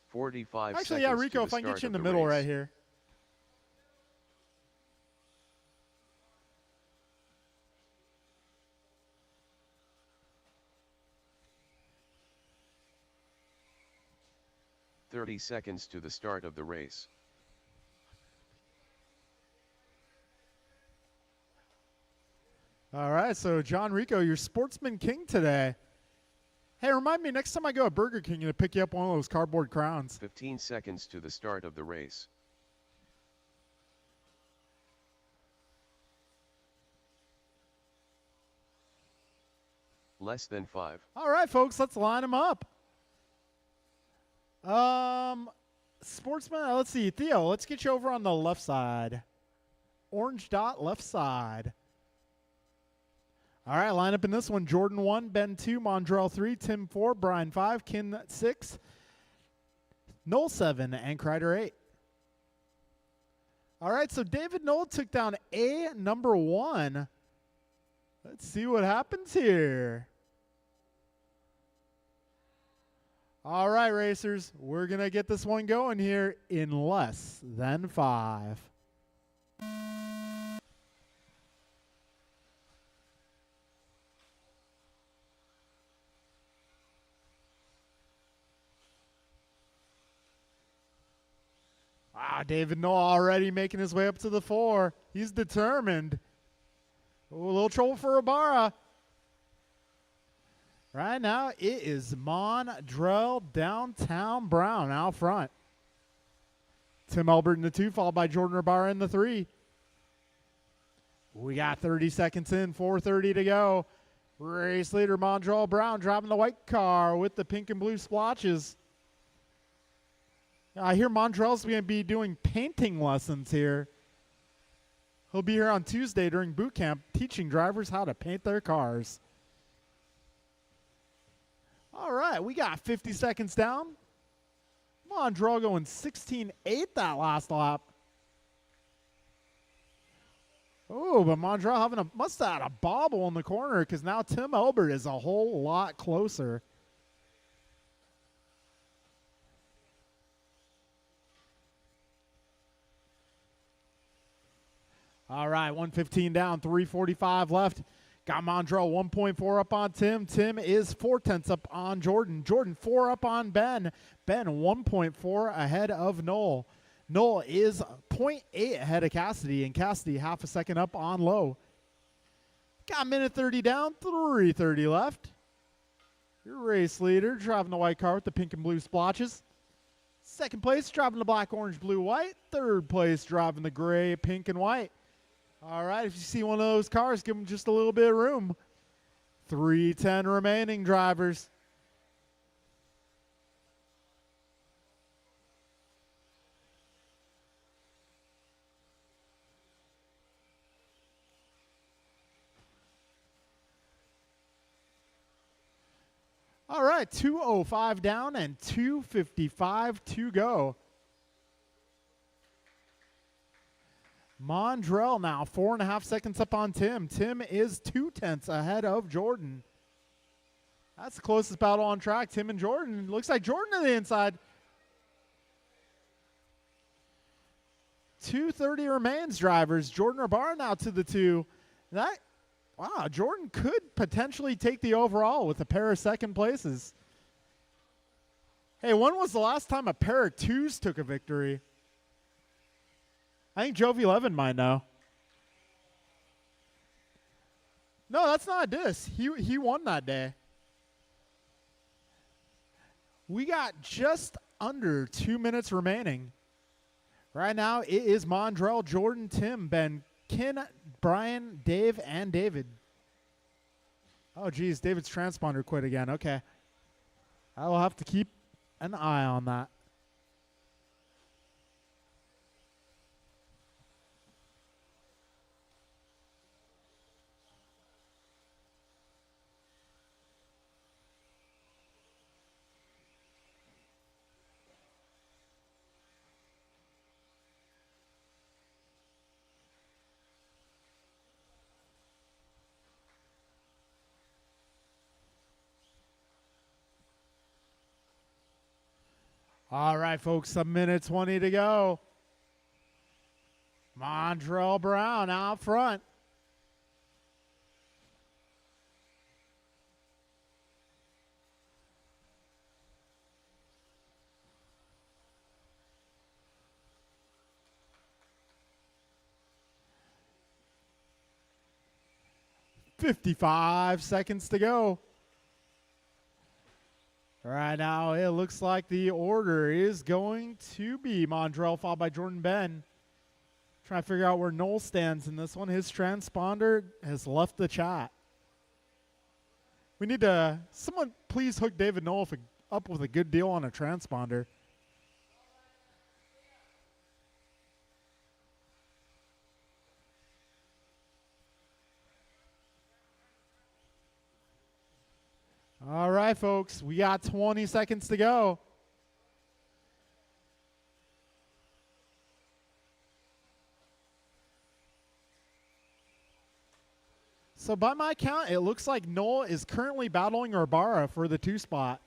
45 Actually, seconds yeah, to Rico, the if I can get start you in of the middle race. right here. "30 seconds to the start of the race. All right, so John Rico, your sportsman king today. Hey, remind me next time I go to Burger King to pick you up one of those cardboard crowns. 15 seconds to the start of the race. Less than 5. All right, folks, let's line them up. Sportsman, let's see. Theo, let's get you over on the left side. Orange dot, left side. All right, line up in this one. Jordan 1, Ben 2, Mondrell 3, Tim 4, Brian 5, Kin 6, Noel 7, and Kreider 8. All right, so David Noel took down A number 1. Let's see what happens here. All right, racers, we're going to get this one going here in less than 5. David Noel already making his way up to the 4. He's determined. Ooh, a little trouble for Ibarra. Right now, it is Mondrell Downtown Brown out front. Tim Albert in the 2, followed by Jordan Ibarra in the 3. We got 30 seconds in, 4:30 to go. Race leader Mondrell Brown driving the white car with the pink and blue splotches. I hear Mondrell's going to be doing painting lessons here. He'll be here on Tuesday during boot camp teaching drivers how to paint their cars. All right, we got 50 seconds down. Mondrell going 16.8 that last lap. Oh, but Mondrell must have had a bobble in the corner because now Tim Albert is a whole lot closer. All right, 1:15 down, 3:45 left. Got Mondrell 1.4 up on Tim. Tim is 0.4 up on Jordan. Jordan 4 up on Ben. Ben 1.4 ahead of Noel. Noel is 0.8 ahead of Cassidy, and Cassidy half a second up on Lowe. Got a minute 30 down, 3:30 left. Your race leader driving the white car with the pink and blue splotches. Second place driving the black, orange, blue, white. Third place driving the gray, pink, and white. All right, if you see one of those cars, give them just a little bit of room. 3:10 remaining, drivers. All right, 2:05 down and 2:55 to go. Mondrell now 4.5 seconds up on Tim. Tim is 0.2 ahead of Jordan. That's the closest battle on track. Tim and Jordan. Looks like Jordan on the inside. 2:30 remains, drivers. Jordan Ibarra now to the 2. Wow, Jordan could potentially take the overall with a pair of second places. Hey, when was the last time a pair of 2s took a victory? I think Jovi Levin might know. No, that's not a diss. He won that day. We got just under 2 minutes remaining. Right now, it is Mondrell, Jordan, Tim, Ben, Kin, Brian, Dave, and David. Oh, geez, David's transponder quit again. Okay. I will have to keep an eye on that. All right, folks, a minute 20 to go. Montrell Brown out front. $55 seconds to go. Right now, it looks like the order is going to be Mondrell, followed by Jordan Ben. Trying to figure out where Noel stands in this one. His transponder has left the chat. We need to, someone please hook David Noel up with a good deal on a transponder. All right, folks, we got 20 seconds to go. So by my count, it looks like Noel is currently battling Urbara for the 2 spot.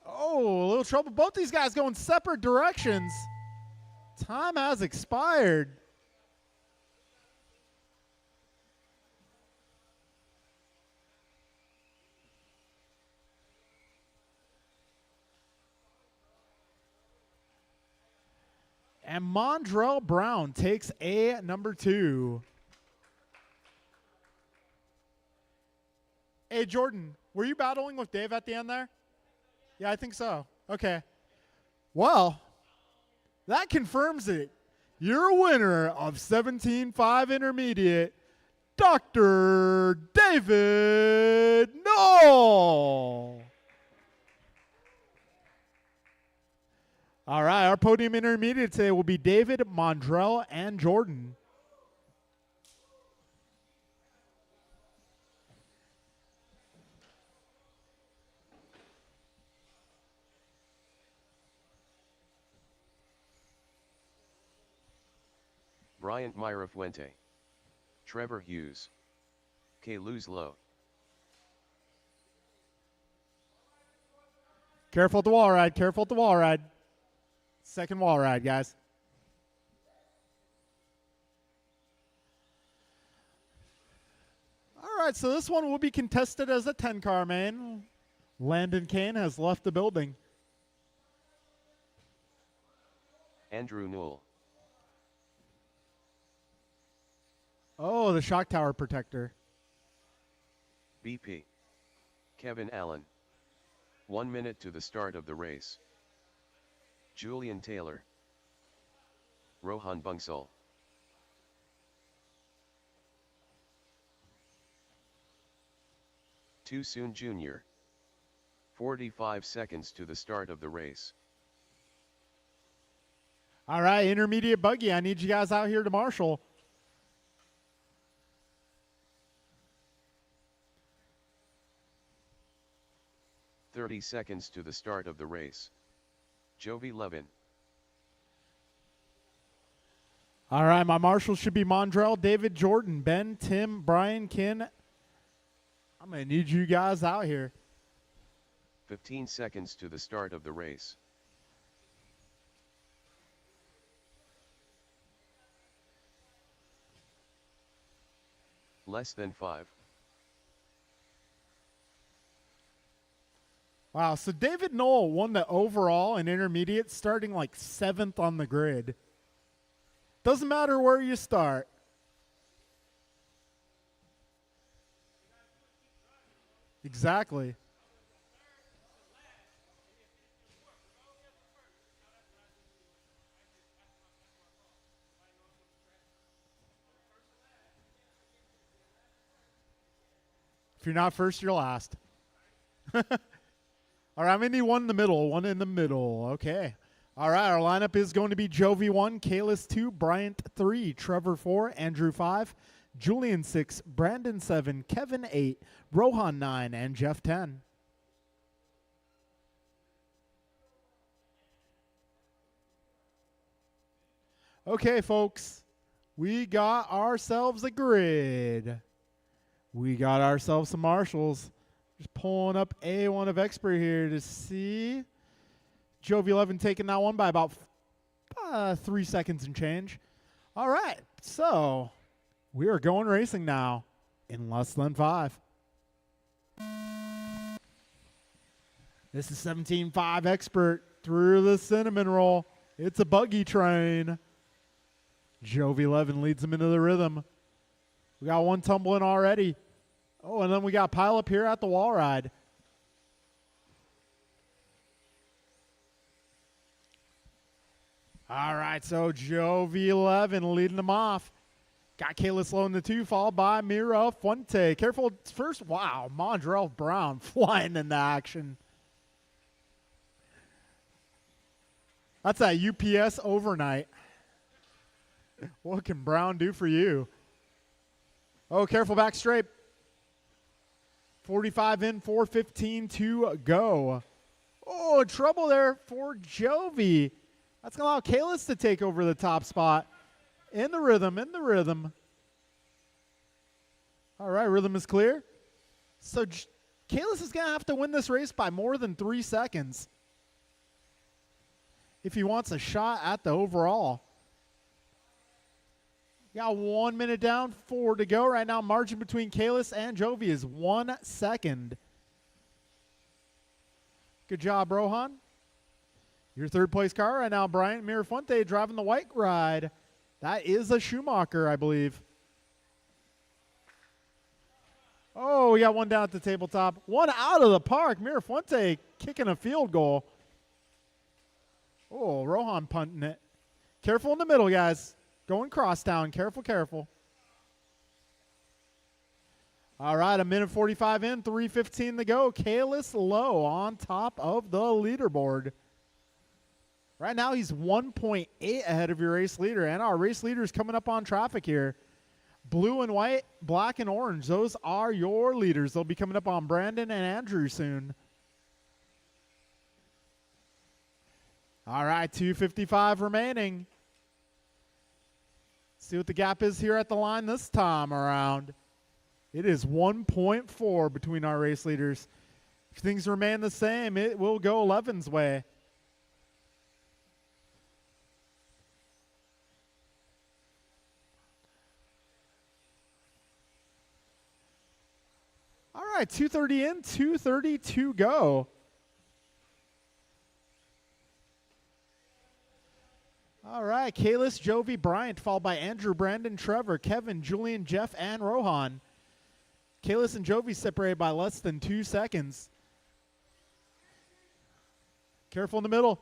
Oh, a little trouble. Both these guys going separate directions. Time has expired. And Mondrell Brown takes a number 2. Hey, Jordan, were you battling with Dave at the end there? Yeah, I think so. Okay. Well, that confirms it. Your winner of 17-5 Intermediate, Dr. David Knoll. All right, our podium intermediate today will be David, Mondrell, and Jordan. Bryant Myra Fuente. Trevor Hughes. K. Luzlo. Careful at the wall ride, careful at the wall ride. Second wall ride, guys. All right, so this one will be contested as a 10-car main. Landon Kane has left the building. Andrew Newell. Oh, the shock tower protector. BP. Kevin Allen. 1 minute to the start of the race. Julian Taylor. Rohan Bungsal. Too Soon Jr. 45 seconds to the start of the race. All right, intermediate buggy. I need you guys out here to marshal. "30 seconds to the start of the race. Jovi Levin. All right, my marshals should be Mondrell, David, Jordan, Ben, Tim, Brian, Kin. I'm going to need you guys out here. 15 seconds to the start of the race. Less than 5. Wow, so David Knoll won the overall and intermediate, starting like 7th on the grid. Doesn't matter where you start. Exactly. If you're not first, you're last. All right, I'm going to need one in the middle. One in the middle. Okay. All right, our lineup is going to be Jovi 1, Kalis 2, Bryant 3, Trevor 4, Andrew 5, Julian 6, Brandon 7, Kevin 8, Rohan 9, and Jeff 10. Okay, folks, we got ourselves a grid. We got ourselves some marshals. Just pulling up A1 of expert here to see. Jovi 11 taking that one by about 3 seconds and change. All right, so we are going racing now in less than 5. This is 17.5 expert through the cinnamon roll. It's a buggy train. Jovi 11 leads them into the rhythm. We got one tumbling already. Oh, and then we got pile up here at the wall ride. All right, so Jovi 11 leading them off. Got Kalis low in the 2, followed by Mira Fuente. Careful first. Wow, Mondrell Brown flying into action. That's that UPS overnight. What can Brown do for you? Oh, careful back straight. 45 in, 4:15 to go. Oh, trouble there for Jovi. That's going to allow Kalis to take over the top spot. In the rhythm, in the rhythm. All right, rhythm is clear. So Kalis is going to have to win this race by more than 3 seconds if he wants a shot at the overall. Got 1 minute down, 4 to go. Right now, margin between Kalis and Jovi is 1 second. Good job, Rohan. Your third place car right now, Bryant Mirafuente driving the white ride. That is a Schumacher, I believe. Oh, we got one down at the tabletop. One out of the park. Mirafuente kicking a field goal. Oh, Rohan punting it. Careful in the middle, guys. Going cross down. Careful, careful. All right, a minute 45 in, 3:15 to go. Kalis low on top of the leaderboard. Right now, he's 1.8 ahead of your race leader, and our race leader is coming up on traffic here. Blue and white, black and orange, those are your leaders. They'll be coming up on Brandon and Andrew soon. All right, 2:55 remaining. See what the gap is here at the line this time around. It is 1.4 between our race leaders. If things remain the same, it will go 11's way. All right, 2:30 in, 2:30 to go. All right, Kalis, Jovi, Bryant, followed by Andrew, Brandon, Trevor, Kevin, Julian, Jeff, and Rohan. Kalis and Jovi separated by less than 2 seconds. Careful in the middle.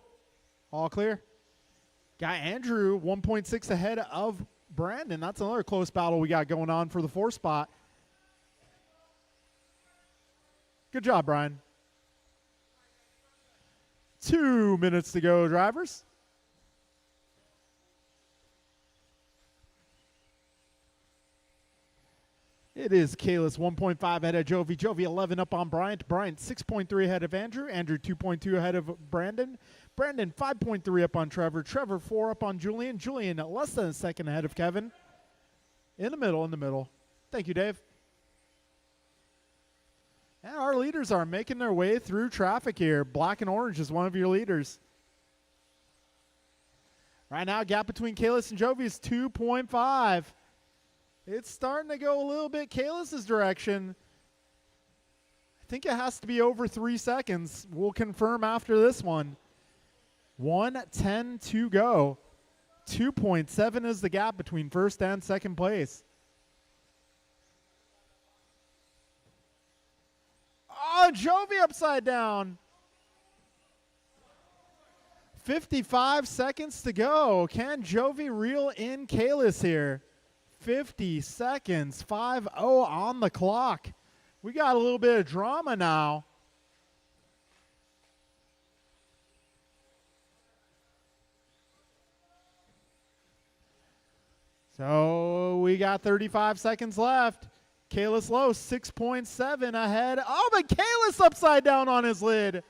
All clear. Got Andrew 1.6 ahead of Brandon. That's another close battle we got going on for the 4 spot. Good job, Brian. 2 minutes to go, drivers. It is Kalis 1.5 ahead of Jovi. Jovi 11 up on Bryant. Bryant 6.3 ahead of Andrew. Andrew 2.2 ahead of Brandon. Brandon 5.3 up on Trevor. Trevor 4 up on Julian. Julian less than a second ahead of Kevin. In the middle, in the middle. Thank you, Dave. And our leaders are making their way through traffic here. Black and orange is one of your leaders. Right now, gap between Kalis and Jovi is 2.5. It's starting to go a little bit Kalis's direction. I think it has to be over 3 seconds. We'll confirm after this one. 1:10 to go. 2.7 is the gap between first and second place. Oh, Jovi upside down. 55 seconds to go. Can Jovi reel in Kalis here? 50 seconds, 5-0 on the clock. We got a little bit of drama now. So we got 35 seconds left. Kalis Lowe, 6.7 ahead. Oh, but Kalis upside down on his lid.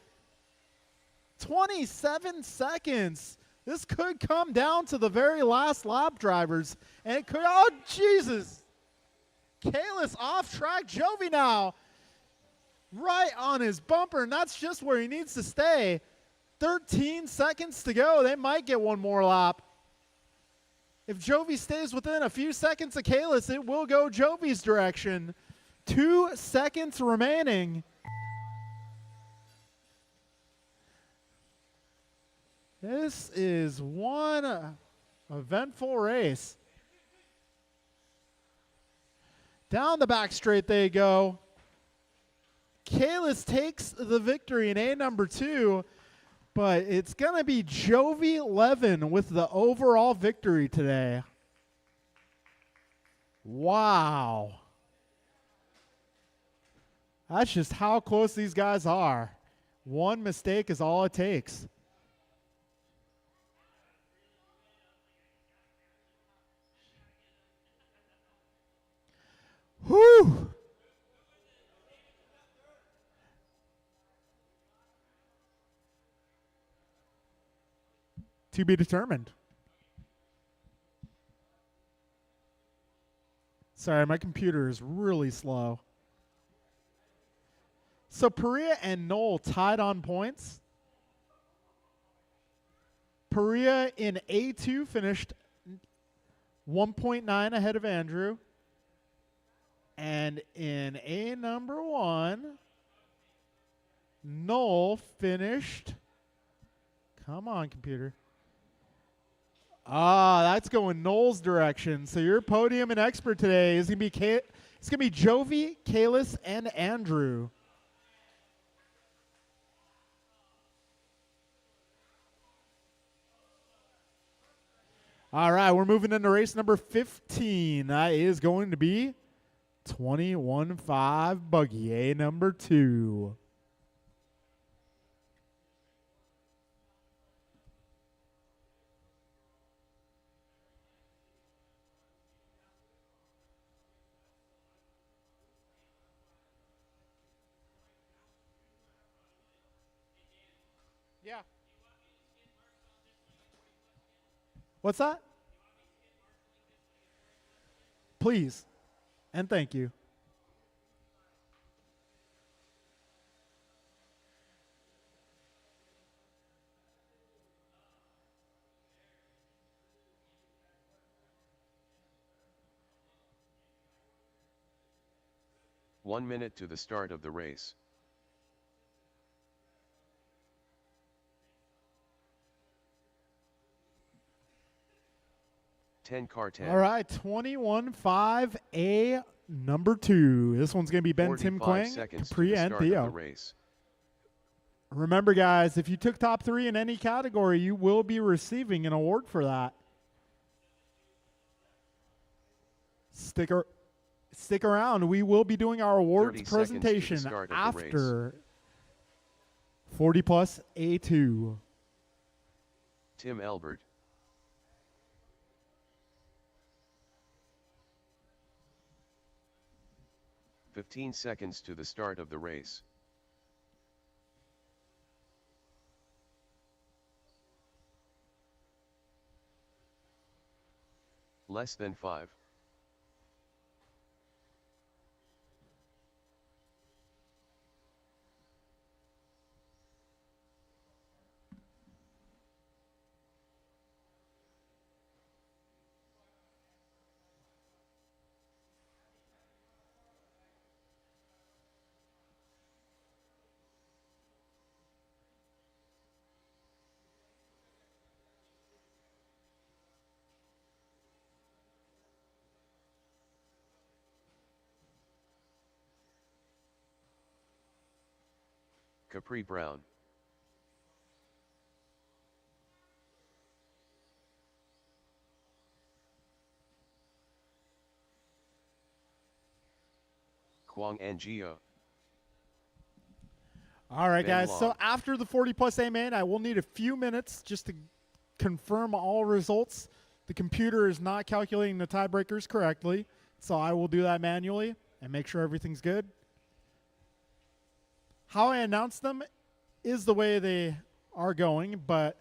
27 seconds. This could come down to the very last lap drivers. And it could, oh, Jesus. Kalis off track. Jovi now right on his bumper, and that's just where he needs to stay. 13 seconds to go. They might get one more lap. If Jovi stays within a few seconds of Kalis, it will go Jovi's direction. 2 seconds remaining. This is one eventful race. Down the back straight they go. Kalis takes the victory in A number 2. But it's going to be Jovi Levin with the overall victory today. Wow. That's just how close these guys are. One mistake is all it takes. Whew. To be determined. Sorry, my computer is really slow. So Perea and Knoll tied on points. Perea in A2 finished 1.9 ahead of Andrew. And in A number 1, Knoll finished, come on, computer. That's going Knoll's direction. So your podium and expert today is going to be it's going to be Jovi, Kalis, and Andrew. All right, we're moving into race number 15. That is going to be 21.5 buggy, A number 2. Yeah. What's that? Please. And thank you. One minute to the start of the race. Car 10. All right, 21.5 A number 2. This one's going to be Ben Tim Quang, Capri, and Theo. Remember, guys, if you took top 3 in any category, you will be receiving an award for that. Stick around. We will be doing our awards presentation after 40 plus A2. Tim Elbert. "15 seconds to the start of the race. Less than 5. Capri Brown. Kwang Ngio. All right, Ben guys. So Long. after the 40 plus A main, I will need a few minutes just to confirm all results. The computer is not calculating the tiebreakers correctly, so I will do that manually and make sure everything's good. How I announce them is the way they are going, but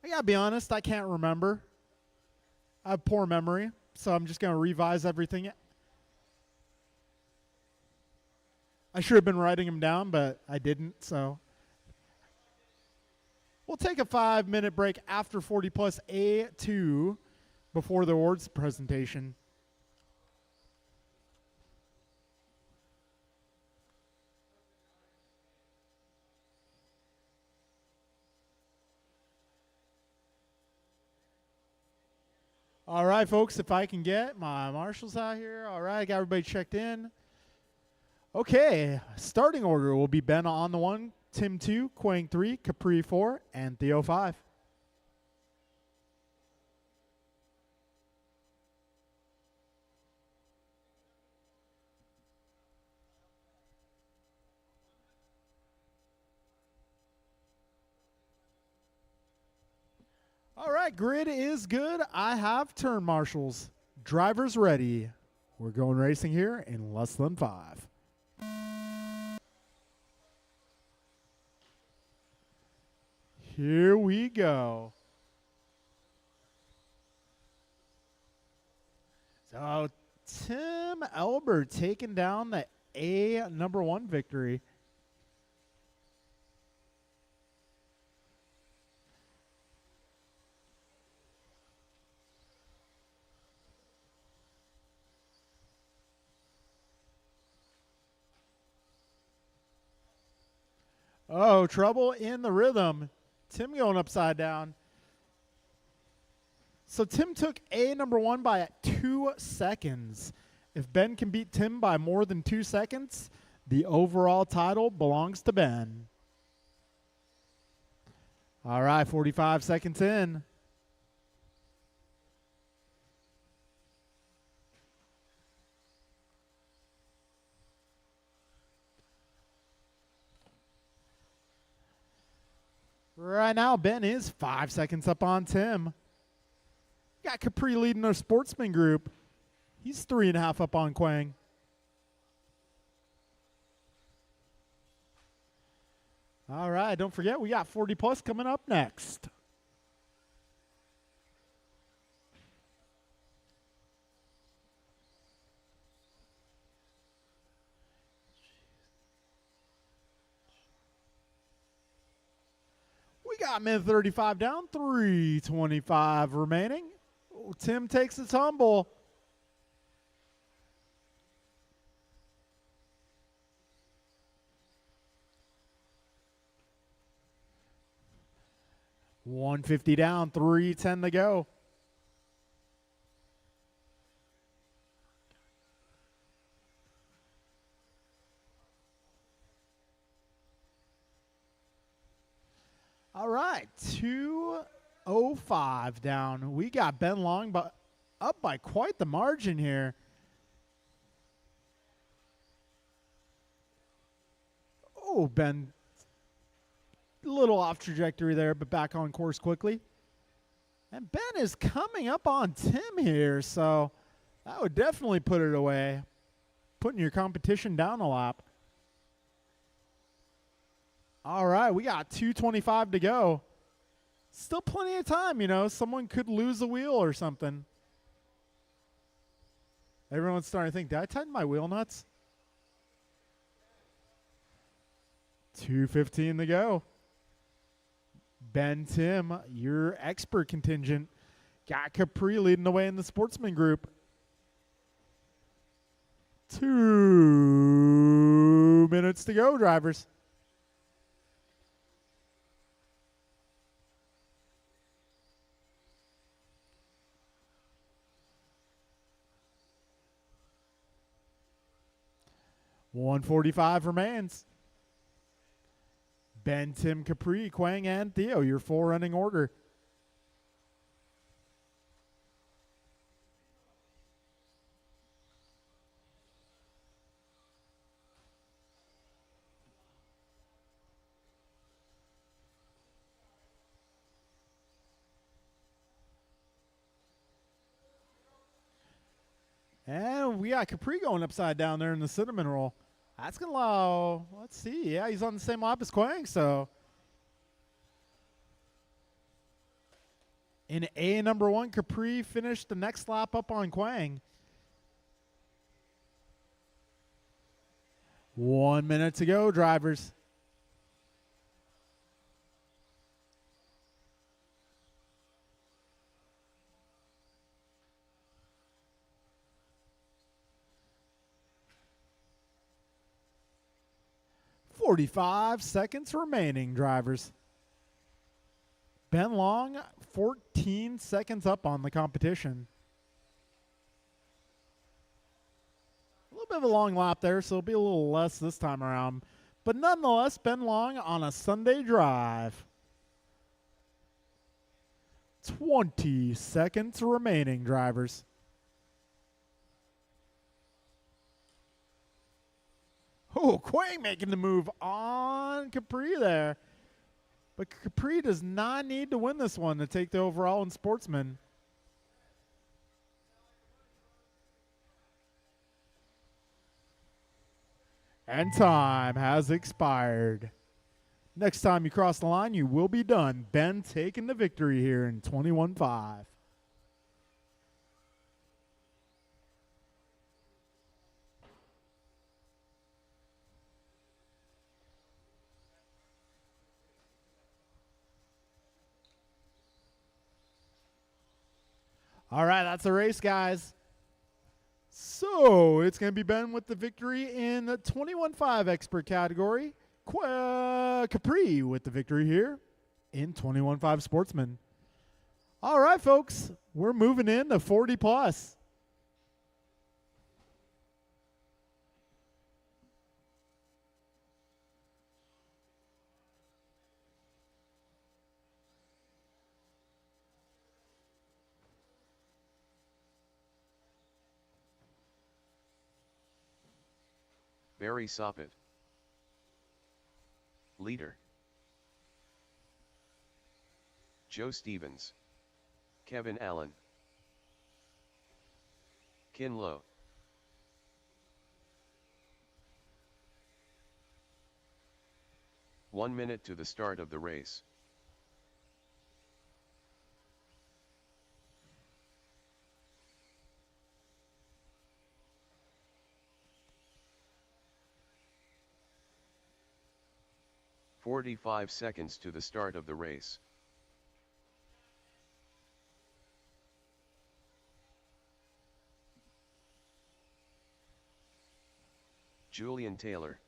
I gotta be honest, I can't remember. I have poor memory, so I'm just gonna revise everything. I should have been writing them down, but I didn't, so. We'll take a 5-minute break after 40 plus A2 before the awards presentation. All right, folks, if I can get my marshals out here. All right, got everybody checked in. Okay, starting order will be Ben on the 1, Tim 2, Quang 3, Capri 4, and Theo 5. All right, grid is good. I have turn marshals. Drivers ready. We're going racing here in less than 5. Here we go. So Tim Elber taking down the A number 1 victory. Oh, trouble in the rhythm. Tim going upside down. So Tim took A number 1 by 2 seconds. If Ben can beat Tim by more than 2 seconds, the overall title belongs to Ben. All right, 45 seconds in. Right now, Ben is 5 seconds up on Tim. Got Capri leading our sportsman group. He's 3.5 up on Quang. All right, don't forget, we got 40 plus coming up next. We got minute 35 down, 3:25 remaining. Oh, Tim takes a tumble. $150 down, 3:10 to go. All right, 2:05 down. We got Ben Long, but up by quite the margin here. Oh, Ben, a little off trajectory there, but back on course quickly. And Ben is coming up on Tim here, so that would definitely put it away, putting your competition down a lap. All right, we got 2:25 to go. Still plenty of time, you know. Someone could lose a wheel or something. Everyone's starting to think, did I tighten my wheel nuts? 2:15 to go. Ben, Tim, your expert contingent. Got Capri leading the way in the sportsman group. 2 minutes to go, drivers. $145 remains. Ben, Tim, Capri, Quang, and Theo, your 4 running order. we got Capri going upside down there in the cinnamon roll. That's going to allow, let's see. Yeah, he's on the same lap as Quang, so. In A number 1, Capri finished the next lap up on Quang. 1 minute to go, drivers. "45 seconds remaining, drivers." Ben Long, 14 seconds up on the competition. A little bit of a long lap there, so it'll be a little less this time around. But nonetheless, Ben Long on a Sunday drive. 20 seconds remaining, drivers. Oh, Quang making the move on Capri there. But Capri does not need to win this one to take the overall in Sportsman. And time has expired. Next time you cross the line, you will be done. Ben taking the victory here in 21.5. All right, that's the race, guys. So it's going to be Ben with the victory in the 21.5 expert category. Capri with the victory here in 21.5 sportsman. All right, folks, we're moving in to 40 plus. Barry Soppet. Leader. Joe Stevens. Kevin Allen. Kin Lo. One minute to the start of the race. "45 seconds to the start of the race. Julian Taylor.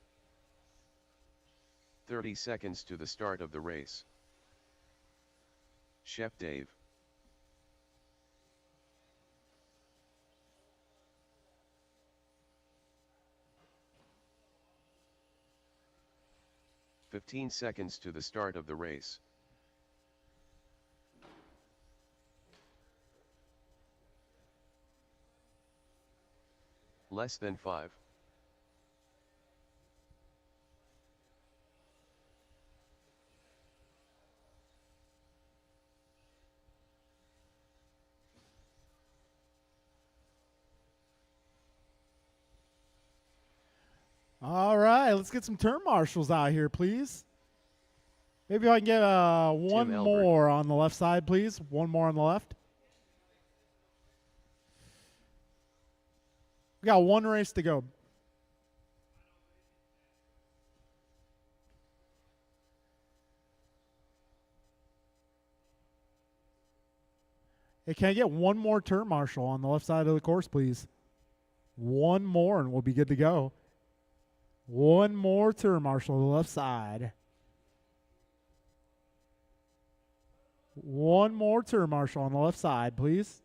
30 seconds to the start of the race. Chef Dave. "15 seconds to the start of the race. Less than 5. All right, let's get some turn marshals out here, please. Maybe if I can get one more on the left side, please. One more on the left. We got one race to go. Hey, can I get one more turn marshal on the left side of the course, please? One more and we'll be good to go. One more turn marshal on the left side. One more turn marshal on the left side, please.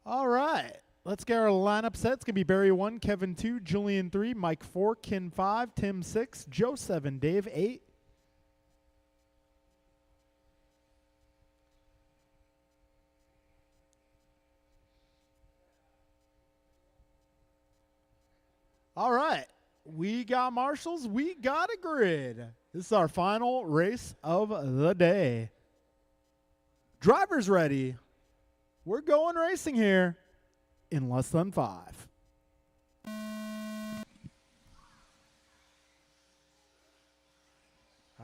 All right. Let's get our lineup set. It's going to be Barry 1, Kevin 2, Julian 3, Mike 4, Kin 5, Tim 6, Joe 7, Dave 8. All right. We got marshals. We got a grid. This is our final race of the day. Drivers ready. We're going racing here in less than 5.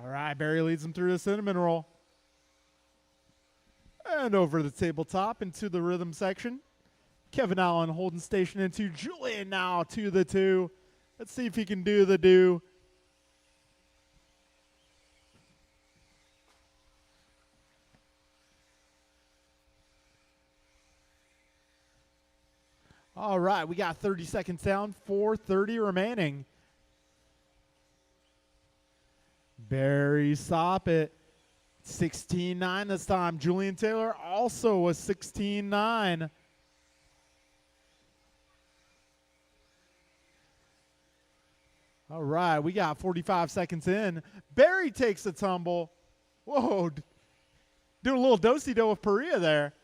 All right, Barry leads them through the cinnamon roll. And over the tabletop into the rhythm section. Kevin Allen holding station into Julian now to the 2. Let's see if he can do the do. All right, we got 30 seconds down, 4:30 remaining. Barry Soppet, 16-9 this time. Julian Taylor also was 16-9. All right, we got 45 seconds in. Barry takes a tumble. Whoa, doing a little do-si-do with Perea there.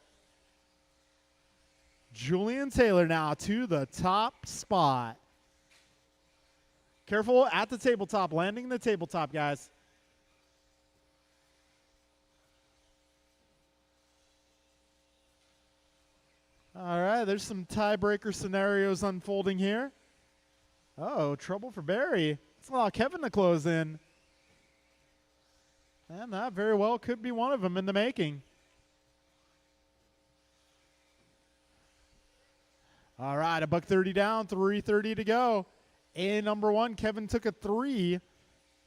Julian Taylor now to the top spot. Careful at the tabletop, landing the tabletop, guys. All right, there's some tiebreaker scenarios unfolding here. Oh, trouble for Barry. Let's allow Kevin to close in. And that very well could be one of them in the making. All right, a $130 down, 3:30 to go. A number 1, Kevin took a 3.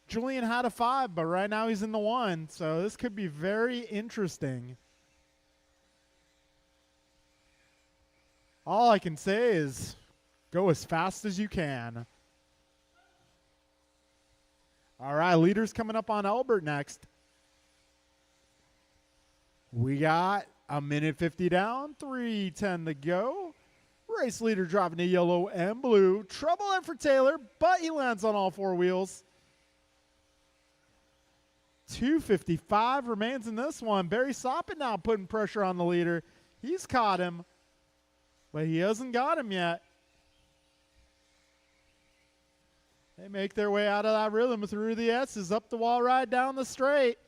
Julian had a 5, but right now he's in the 1. So this could be very interesting. All I can say is go as fast as you can. All right, leaders coming up on Albert next. We got a minute 50 down, 3:10 to go. Race leader driving the yellow and blue. Trouble in for Taylor, but he lands on all 4 wheels. 2:55 remains in this one. Barry Soppet now putting pressure on the leader. He's caught him, but he hasn't got him yet. They make their way out of that rhythm through the S's, up the wall ride down the straight.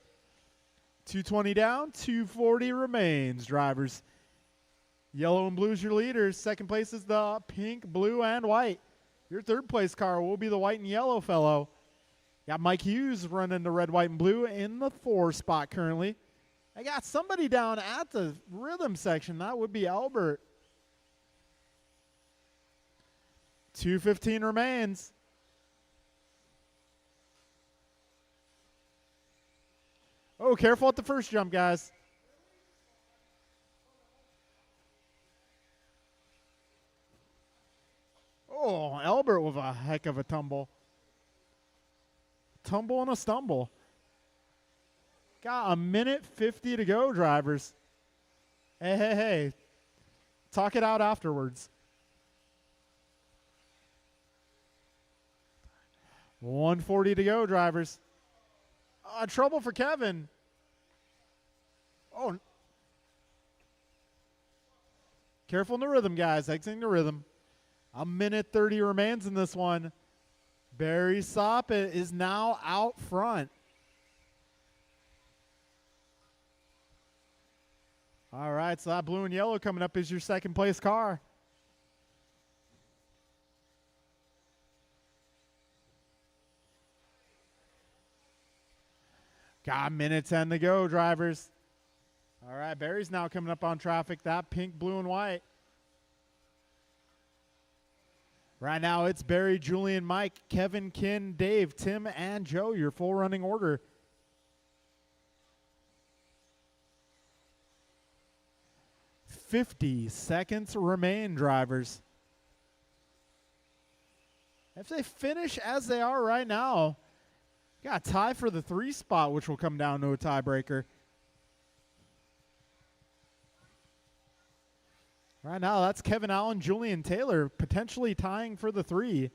2:20 down, 2:40 remains, drivers. Yellow and blue is your leaders. Second place is the pink, blue, and white. Your third place car will be the white and yellow fellow. Got Mike Hughes running the red, white, and blue in the 4 spot currently. I got somebody down at the rhythm section. That would be Albert. 2:15 remains. Oh, careful at the first jump, guys. Oh, Albert with a heck of a tumble. Tumble and a stumble. Got a minute 50 to go, drivers. Hey. Talk it out afterwards. 1:40 to go, drivers. Trouble for Kevin. Oh. Careful in the rhythm, guys. Exiting the rhythm. A minute 30 remains in this one. Barry Soppet is now out front. All right, so that blue and yellow coming up is your second place car. Got a minute 10 to go, drivers. All right, Barry's now coming up on traffic. That pink, blue, and white. Right now, it's Barry, Julian, Mike, Kevin, Ken, Dave, Tim, and Joe, your full running order. $50 seconds remain, drivers. If they finish as they are right now, got a tie for the 3 spot, which will come down to a tiebreaker. Right now, that's Kevin Allen, Julian Taylor, potentially tying for the 3.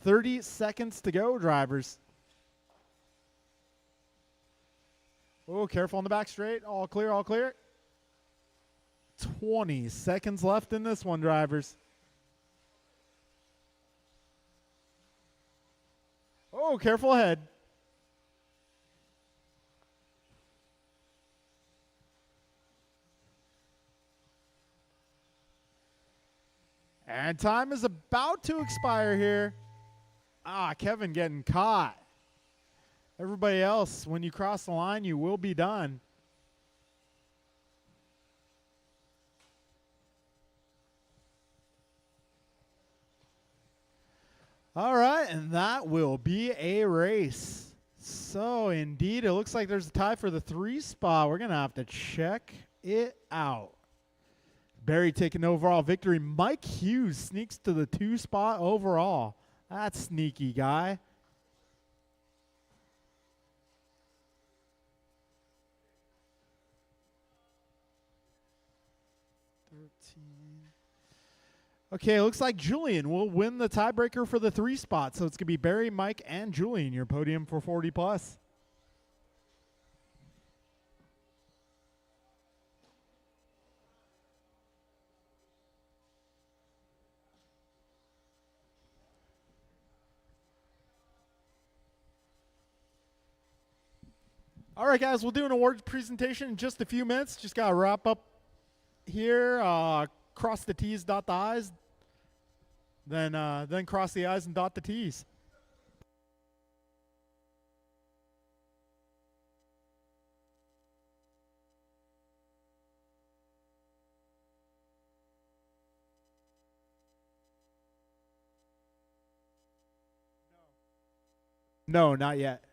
30 seconds to go, drivers. Oh, careful on the back straight. All clear, all clear. 20 seconds left in this one, drivers. Oh, careful ahead. And time is about to expire here. Ah, Kevin getting caught. Everybody else, when you cross the line, you will be done. All right, and that will be a race. So, indeed, it looks like there's a tie for the 3 spot. We're going to have to check it out. Barry taking overall victory. Mike Hughes sneaks to the 2 spot overall. That's sneaky, guy. Okay, looks like Julian will win the tiebreaker for the 3 spot. So it's going to be Barry, Mike, and Julian, your podium for 40 plus. All right, guys, we'll do an awards presentation in just a few minutes. Just got to wrap up here, cross the T's, dot the I's, then cross the I's and dot the T's. No, not yet.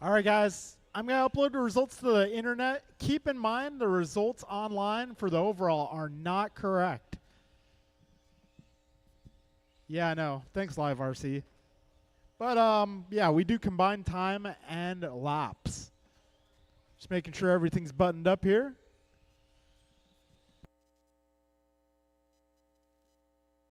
All right, guys, I'm going to upload the results to the internet. Keep in mind the results online for the overall are not correct. Yeah, I know. Thanks, Live RC. But, yeah, we do combine time and laps. Just making sure everything's buttoned up here.